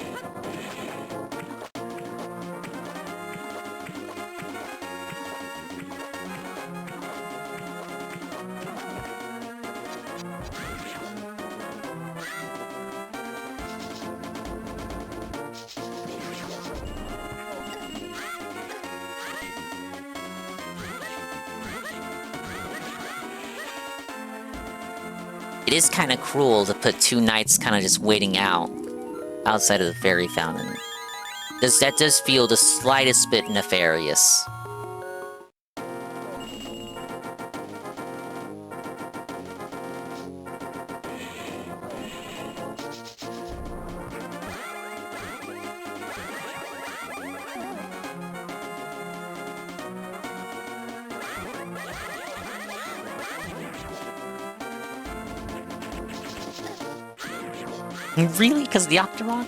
It is kind of cruel to put two knights kind of just waiting outside of the fairy fountain. That does feel the slightest bit nefarious. Really? Because the Octorok?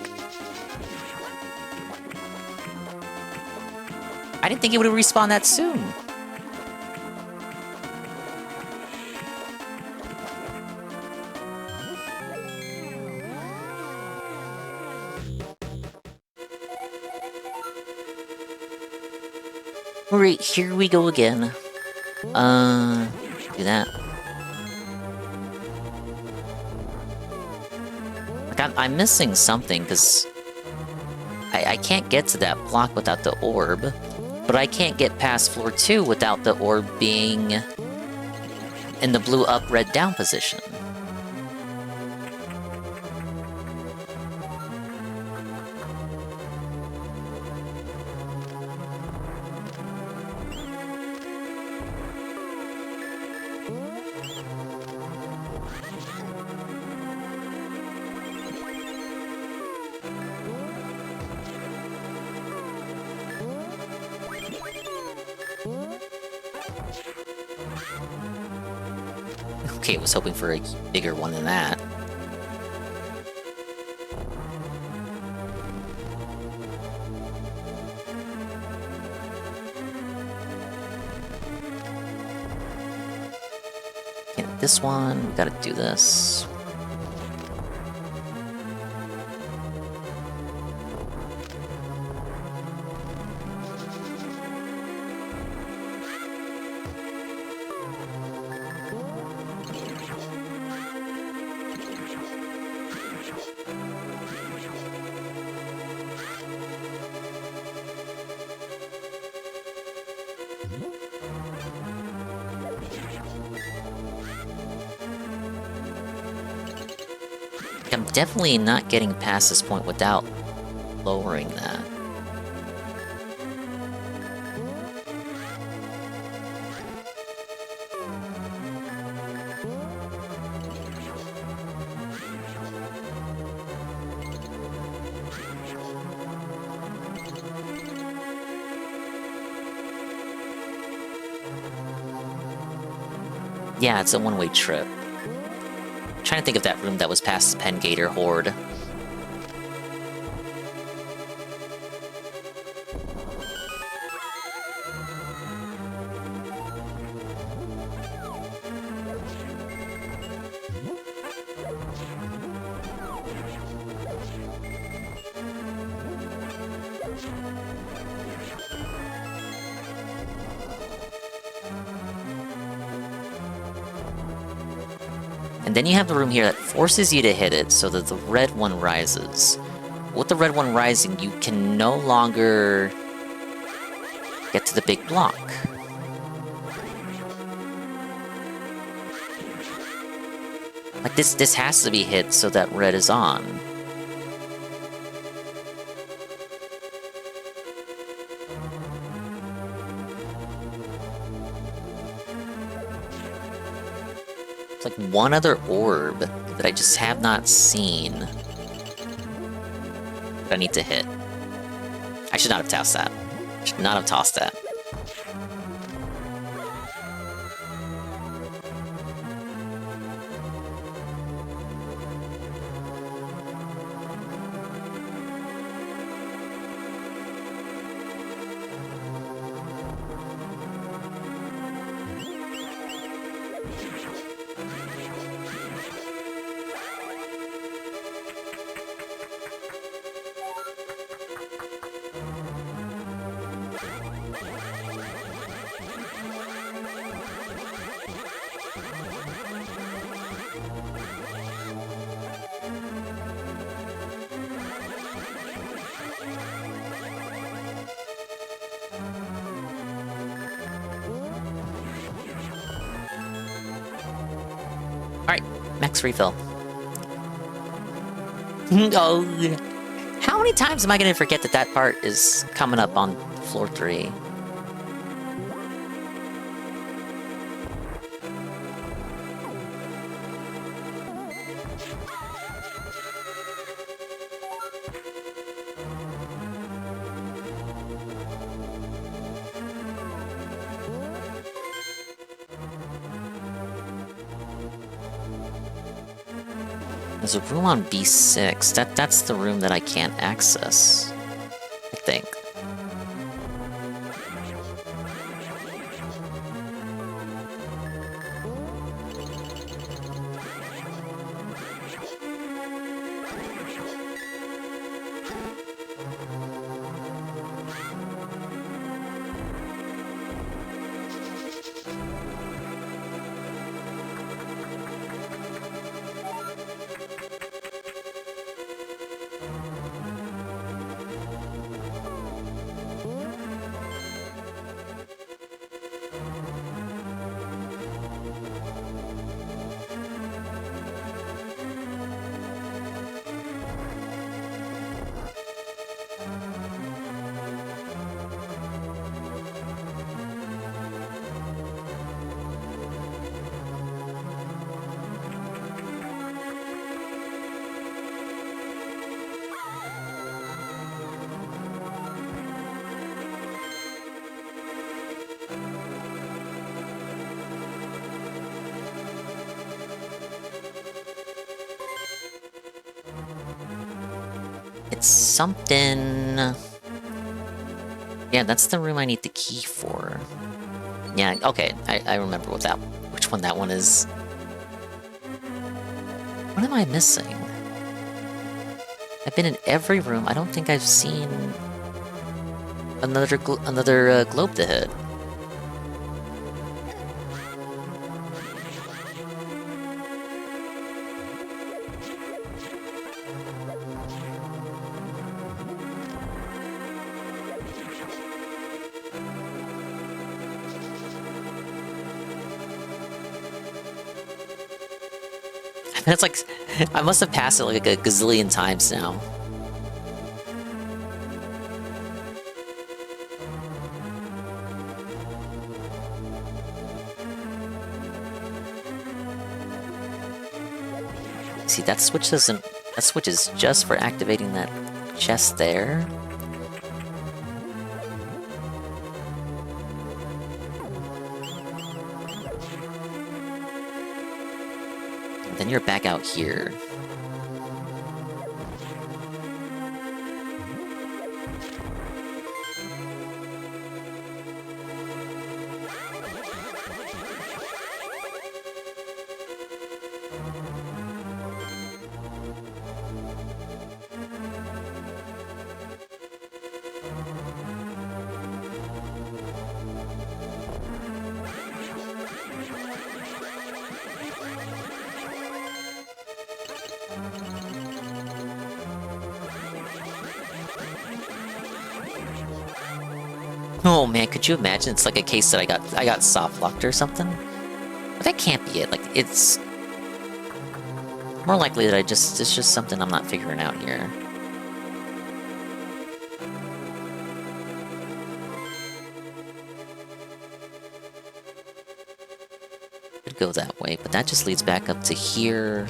I didn't think it would respawn that soon. Alright, here we go again. Do that. I'm missing something, because I can't get to that block without the orb, but I can't get past floor 2 without the orb being in the blue up, red down position. Okay, I was hoping for a bigger one than that. Okay, this one, we gotta do this. I'm definitely not getting past this point without lowering that. Yeah, it's a one-way trip. I'm trying to think of that room that was past the Pengator Horde. And then you have the room here that forces you to hit it so that the red one rises. With the red one rising, you can no longer get to the big block. Like this has to be hit so that red is on. It's like one other orb that I just have not seen that I need to hit. I should not have tossed that. I should not have tossed that. Alright, max refill. Oh, how many times am I gonna forget that that part is coming up on floor 3? There's a room on B6. That's the room that I can't access, I think. It's something... Yeah, that's the room I need the key for. Yeah, okay, I remember which one that one is. What am I missing? I've been in every room. I don't think I've seen another globe to hit. It's like, I must have passed it like a gazillion times now. See, that switch doesn't... That switch is just for activating that chest there. Then you're back out here. Oh man, could you imagine? It's like a case that I got soft locked or something. But that can't be it. Like, it's more likely that it's just something I'm not figuring out here. Could go that way, but that just leads back up to here.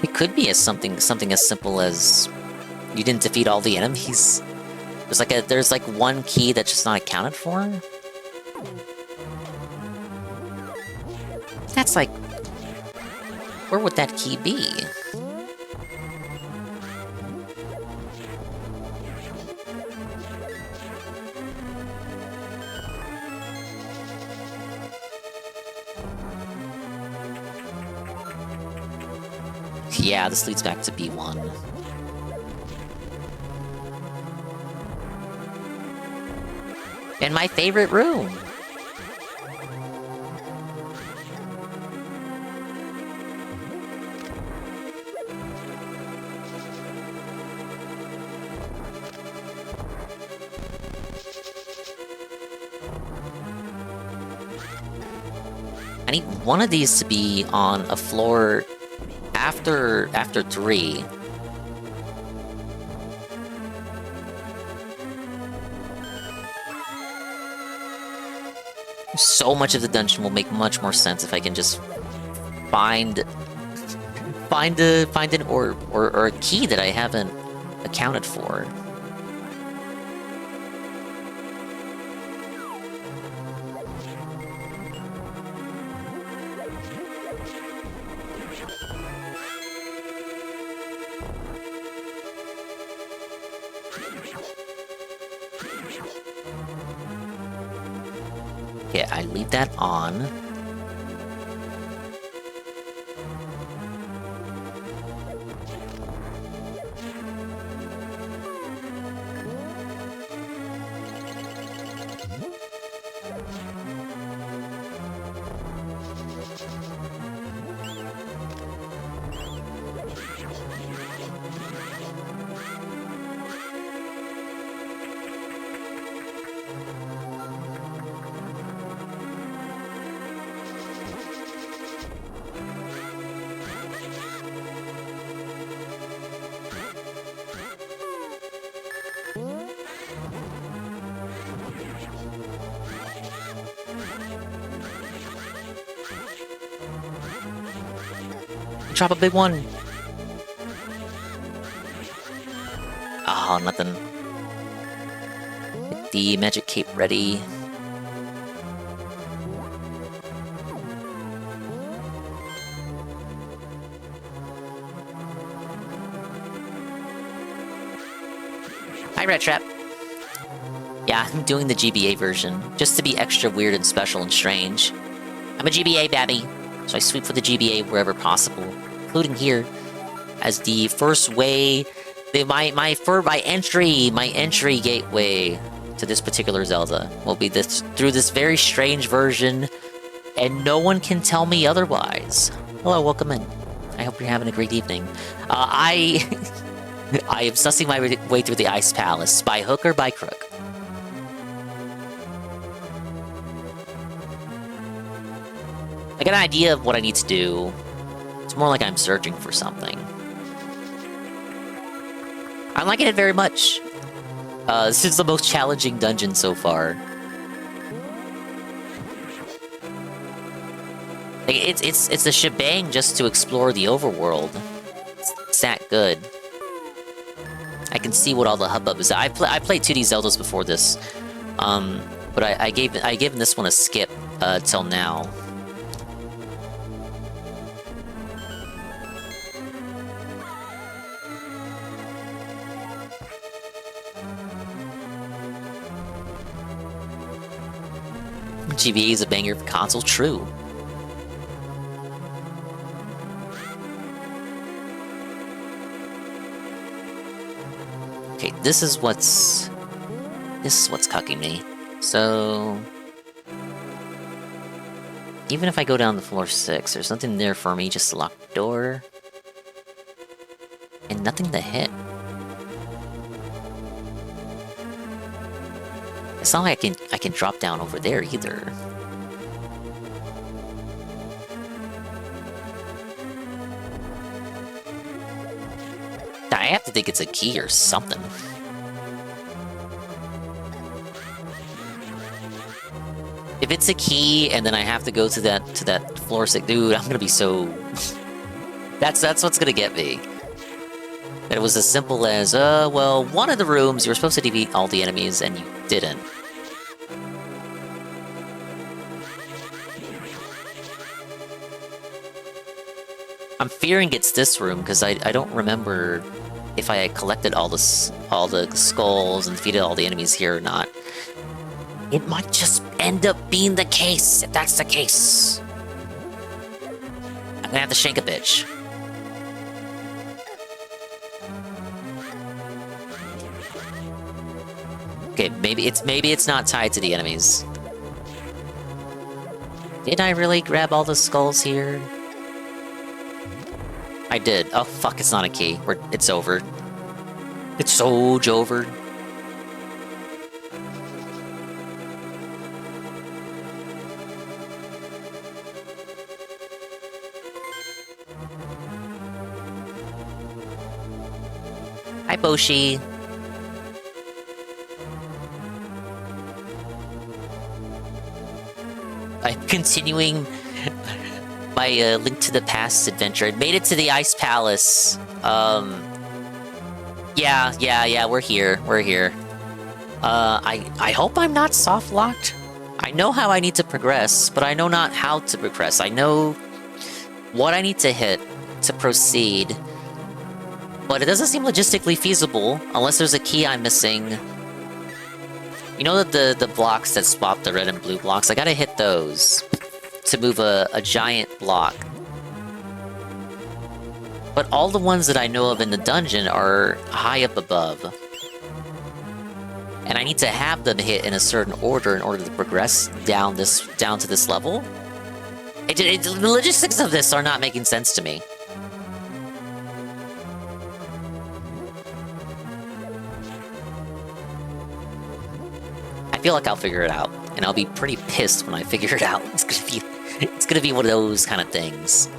It could be something as simple as you didn't defeat all the enemies. There's like one key that's just not accounted for. That's like, where would that key be? Yeah, this leads back to B1. And my favorite room! I need one of these to be on a floor after 3. So much of the dungeon will make much more sense if I can just find an or a key that I haven't accounted for. Okay, I leave that on. Drop a big one. Oh, nothing. Get the magic cape ready. Hi, Rat Trap. Yeah, I'm doing the GBA version, just to be extra weird and special and strange. I'm a GBA babby, so I sweep for the GBA wherever possible, including here, as the first way, my entry gateway to this particular Zelda will be this through this very strange version, and no one can tell me otherwise. Hello, welcome in. I hope you're having a great evening. I am sussing my way through the Ice Palace, by hook or by crook. I got an idea of what I need to do. It's more like I'm searching for something. I'm liking it very much. This is the most challenging dungeon so far. Like, it's a shebang just to explore the overworld. It's that good. I can see what all the hubbub is. I played 2D Zeldas before this, but I gave this one a skip till now. GBA is a banger for console, true. Okay, this is what's cucking me. So even if I go down to floor 6, there's nothing there for me, just a locked door. And nothing to hit. It's not like I can drop down over there either. I have to think it's a key or something. If it's a key and then I have to go to that floor 6, dude, I'm gonna be so. That's what's gonna get me. That it was as simple as, well, one of the rooms you were supposed to defeat all the enemies and you didn't. I'm fearing it's this room because I don't remember if I had collected all the skulls and defeated all the enemies here or not. It might just end up being the case if that's the case. I'm gonna have to shank a bitch. Okay, maybe it's not tied to the enemies. Did I really grab all the skulls here? I did. Oh fuck, it's not a key. It's over. It's so over. Hi, Boshi. I'm continuing my Link to the Past adventure. I made it to the Ice Palace. Yeah, we're here. We're here. I hope I'm not soft locked. I know how I need to progress, but I know not how to progress. I know what I need to hit to proceed, but it doesn't seem logistically feasible unless there's a key I'm missing. You know that the blocks that swap the red and blue blocks, I gotta hit those to move a giant block. But all the ones that I know of in the dungeon are high up above. And I need to have them hit in a certain order in order to progress down to this level. The logistics of this are not making sense to me. I feel like I'll figure it out, and I'll be pretty pissed when I figure it out. It's gonna be one of those kind of things.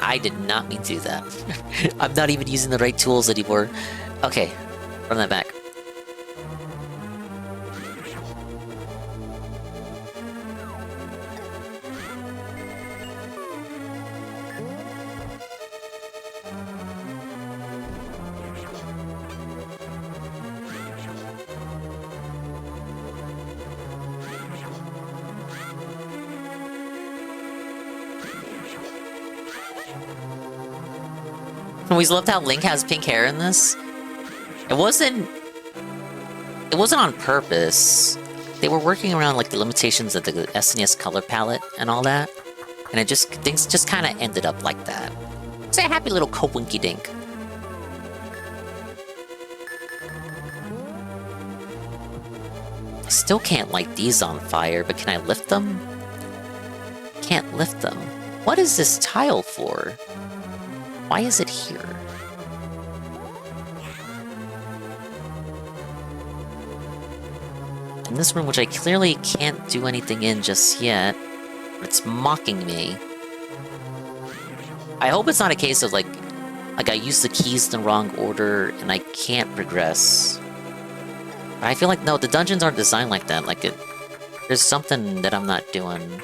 I did not mean to do that. I'm not even using the right tools anymore. Okay, run that back. I always loved how Link has pink hair in this. It wasn't on purpose. They were working around like the limitations of the SNES color palette and all that, and things just kind of ended up like that. It's a happy little coinky dink. I still can't light these on fire, but can I lift them? Can't lift them. What is this tile for? Why is it here? In this room, which I clearly can't do anything in just yet, it's mocking me. I hope it's not a case of like I used the keys in the wrong order and I can't progress. I feel like, no, the dungeons aren't designed like that. Like, there's something that I'm not doing.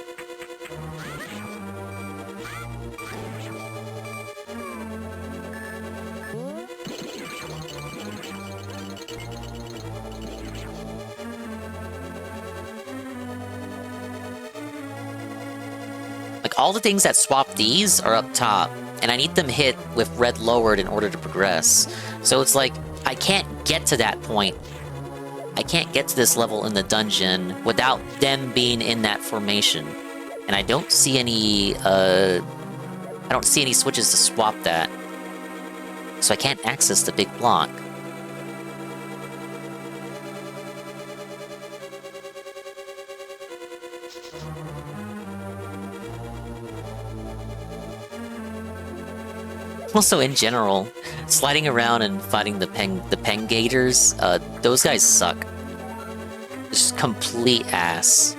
Like, all the things that swap these are up top, and I need them hit with red lowered in order to progress. So it's like, I can't get to that point. I can't get to this level in the dungeon without them being in that formation. And I don't see any, switches to swap that. So I can't access the big block. Also, in general, sliding around and fighting the pen gators, those guys suck. Just complete ass.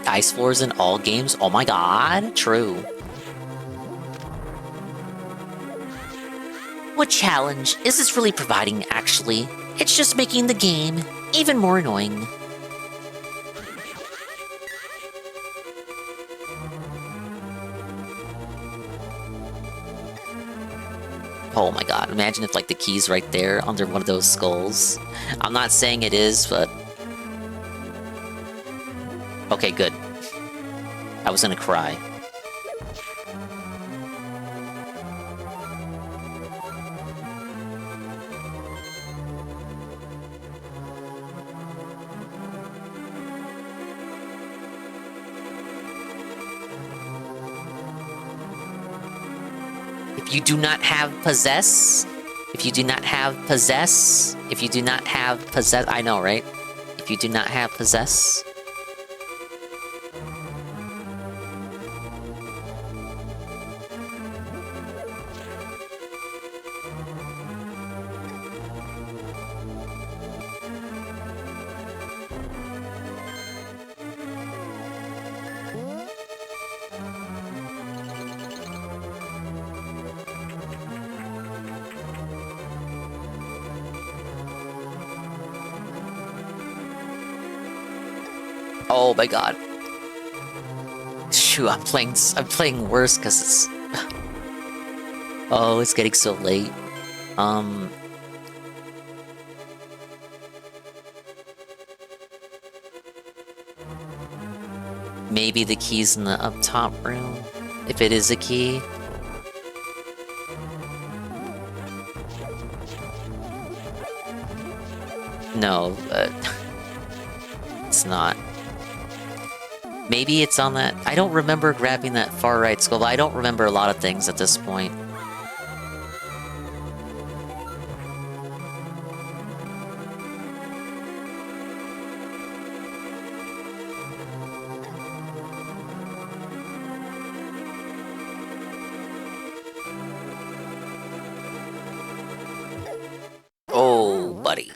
Ice floors in all games? Oh my god, true. What challenge is this really providing, actually? It's just making the game even more annoying. Oh my god, imagine if like the key's right there under one of those skulls. I'm not saying it is, but... Okay, good. I was gonna cry. If you do not have possess, if you do not have possess, if you do not have possess, I know, right? If you do not have possess. Oh my god. Shoot, I'm playing worse because it's... Oh, it's getting so late. Maybe the key's in the up top room, if it is a key. No, it's not. Maybe it's on that... I don't remember grabbing that far right skull, but I don't remember a lot of things at this point. Oh, buddy.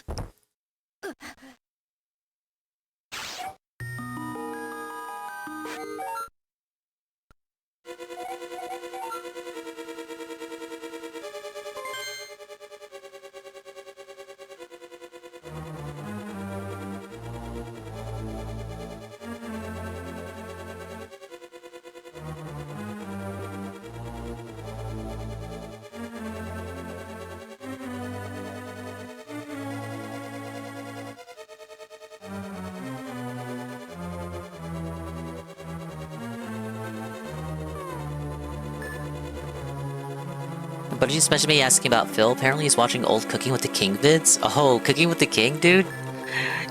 But did you just mention me asking about Phil? Apparently he's watching old Cooking with the King vids. Oh, Cooking with the King, dude?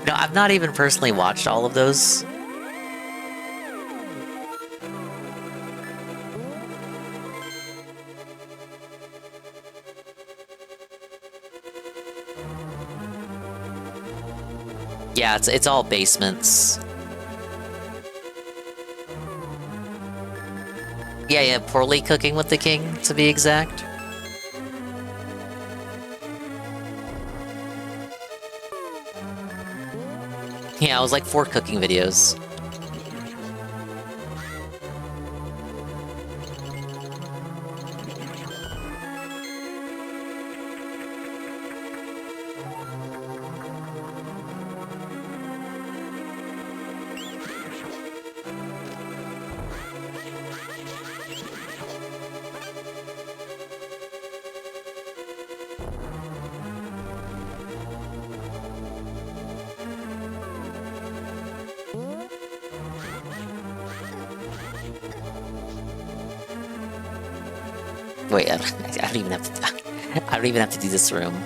No, I've not even personally watched all of those. Yeah, it's all basements. Yeah, poorly Cooking with the King, to be exact. Yeah, it was like 4 cooking videos. Wait, I don't even have to. I don't even have to do this room.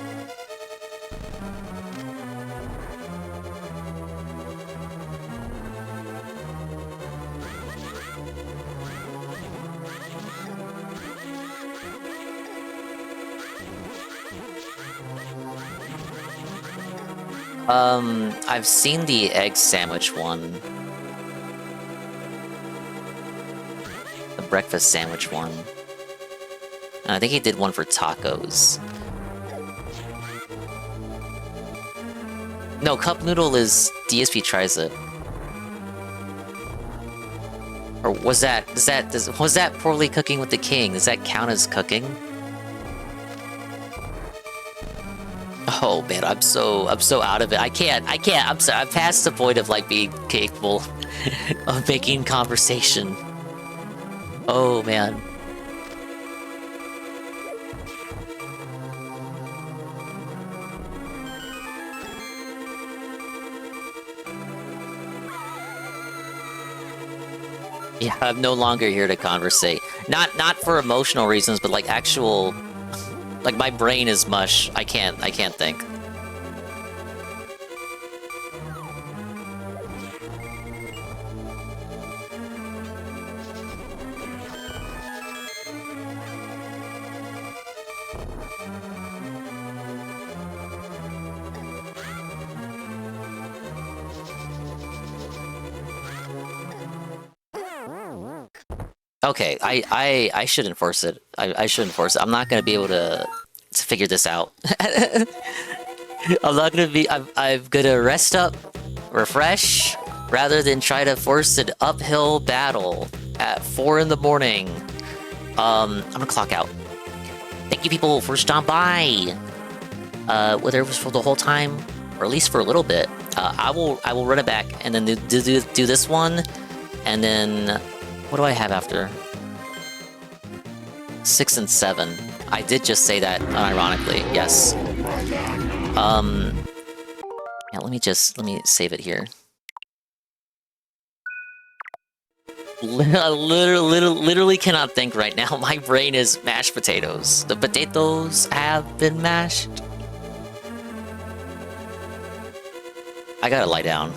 I've seen the egg sandwich one. The breakfast sandwich one. I think he did one for tacos. No, cup noodle is DSP tries it. Or was that poorly Cooking with the King? Does that count as cooking? Oh man, I'm so out of it. I can't. I'm past the point of like being capable of making conversation. Oh man. Yeah, I'm no longer here to conversate. Not for emotional reasons, but like actual, like my brain is mush. I can't think. Okay, I shouldn't force it. I shouldn't force it. I'm not gonna be able to figure this out. I'm not gonna be. I'm gonna rest up, refresh, rather than try to force an uphill battle at 4 in the morning. I'm gonna clock out. Thank you, people, for stopping by. Whether it was for the whole time or at least for a little bit. I will run it back and then do this one, and then. What do I have after? 6 and 7. I did just say that unironically, yes. Yeah, let me save it here. Literally cannot think right now. My brain is mashed potatoes. The potatoes have been mashed. I gotta lie down.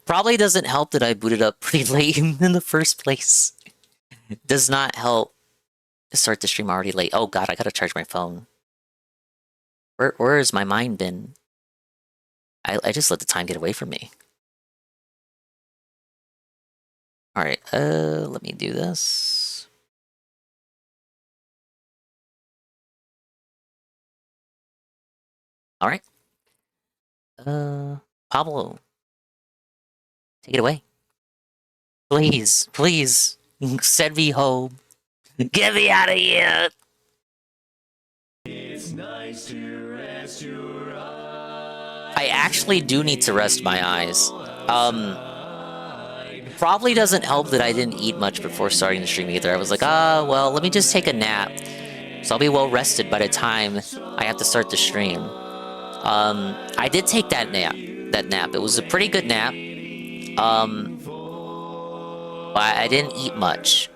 Probably doesn't help that I booted up pretty late in the first place. Does not help to start the stream already late. Oh god, I gotta charge my phone. Where has my mind been? I just let the time get away from me. Alright, let me do this. Alright. Pablo. Take it away. Please, please, send me home. Get me out of here! It's nice to rest your eyes. I actually do need to rest my eyes. Probably doesn't help that I didn't eat much before starting the stream either. I was like, well, let me just take a nap. So I'll be well rested by the time I have to start the stream. I did take that nap. It was a pretty good nap. I didn't eat much.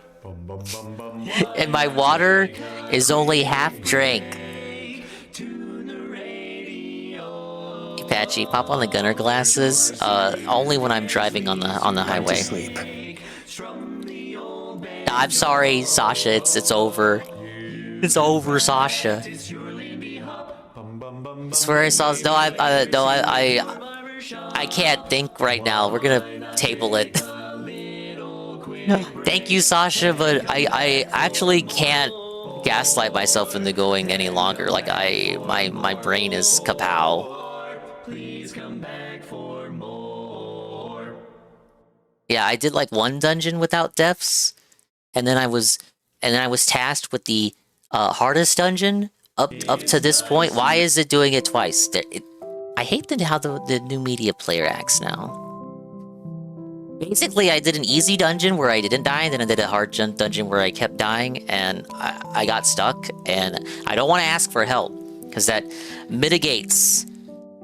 And my water is only half drank. Apache, pop on the gunner glasses. Only when I'm driving on the highway. I'm sorry, Sasha. It's over. It's over, Sasha. I swear I saw. No, I can't think right now. We're gonna table it. Thank you, Sasha, but I actually can't gaslight myself into going any longer. Like my brain is kapow. Please come back for more. Yeah, I did like one dungeon without deaths, and then I was tasked with the hardest dungeon up to this point. Why is it doing it twice? I hate how the new media player acts now. Basically, I did an easy dungeon where I didn't die, and then I did a hard dungeon where I kept dying, and I got stuck, and I don't want to ask for help, because that mitigates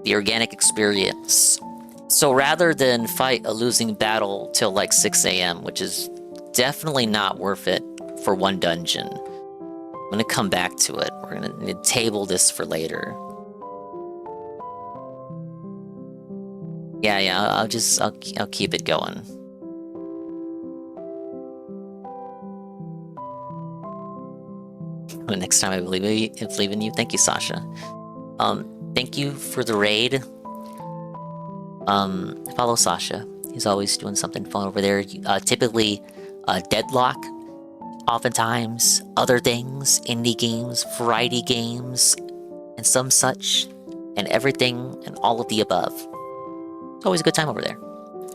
the organic experience. So rather than fight a losing battle till like 6 AM, which is definitely not worth it for one dungeon, I'm gonna come back to it. We're gonna table this for later. Yeah, I'll keep it going. Next time I believe in you. Thank you, Sasha. Thank you for the raid. Follow Sasha. He's always doing something fun over there. Typically, Deadlock. Oftentimes, other things, indie games, variety games, and some such, and everything and all of the above. It's always a good time over there.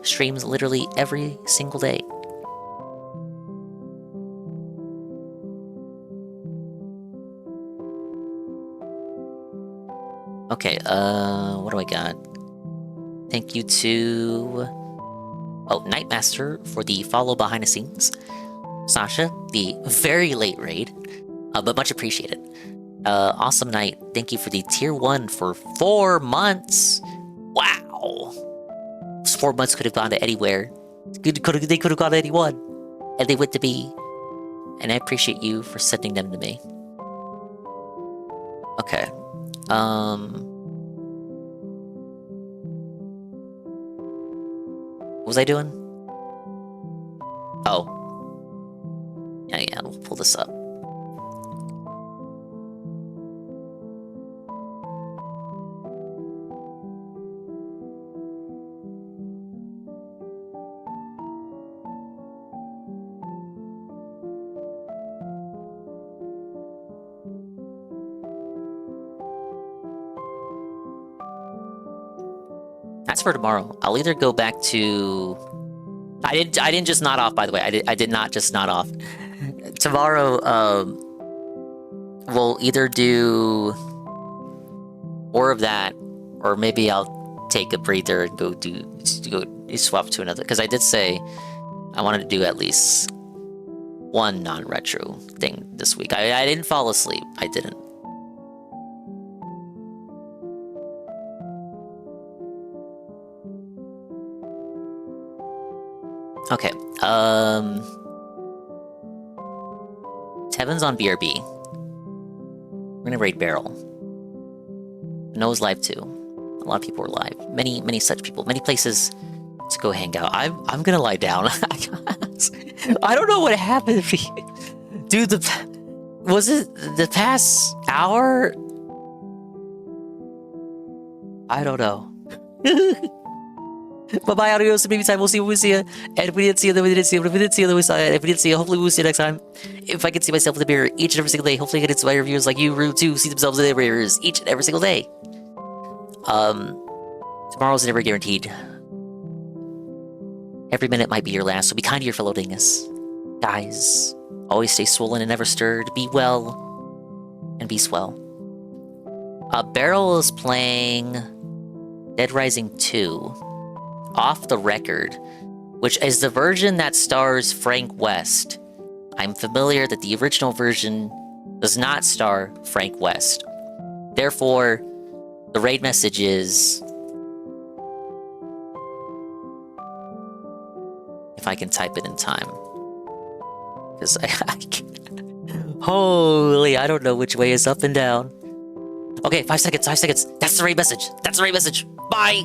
Streams literally every single day. Okay, what do I got? Thank you to... Nightmaster for the follow behind the scenes. Sasha, the very late raid, but much appreciated. Awesome Night, thank you for the tier 1 for 4 months. Wow! Those 4 months could have gone to anywhere. They could have got anyone. And they went to me. And I appreciate you for sending them to me. Okay. What was I doing? Oh. Yeah, we'll pull this up. That's for tomorrow. I'll either go back to... I didn't just nod off, by the way. I did not just nod off. Tomorrow, we'll either do more of that, or maybe I'll take a breather and go swap to another. Because I did say I wanted to do at least one non-retro thing this week. I didn't fall asleep. I didn't. Okay, Tevin's on BRB. We're gonna raid Barrel. Noah's live too. A lot of people are live. Many such people. Many places to go hang out. I'm gonna lie down. I don't know what happened. Dude, was it the past hour? I don't know. Bye-bye, adios, maybe time. We'll see when we see you. And if we didn't see you, then we didn't see you. But if we didn't see you, then we saw you. And if we didn't see you, hopefully we'll see you next time. If I can see myself in the mirror each and every single day, hopefully I can inspire viewers like you, Rue, too, see themselves in the mirrors each and every single day. Tomorrow's never guaranteed. Every minute might be your last, so be kind to your fellow dingus. Guys, always stay swollen and never stirred. Be well and be swell. Barrel is playing Dead Rising 2. Off the Record, which is the version that stars Frank West. I'm familiar that the original version does not star Frank West. Therefore, the raid message is... If I can type it in time. Because I can't... Holy, I don't know which way is up and down. Okay, 5 seconds, 5 seconds. That's the raid message. That's the raid message. Bye!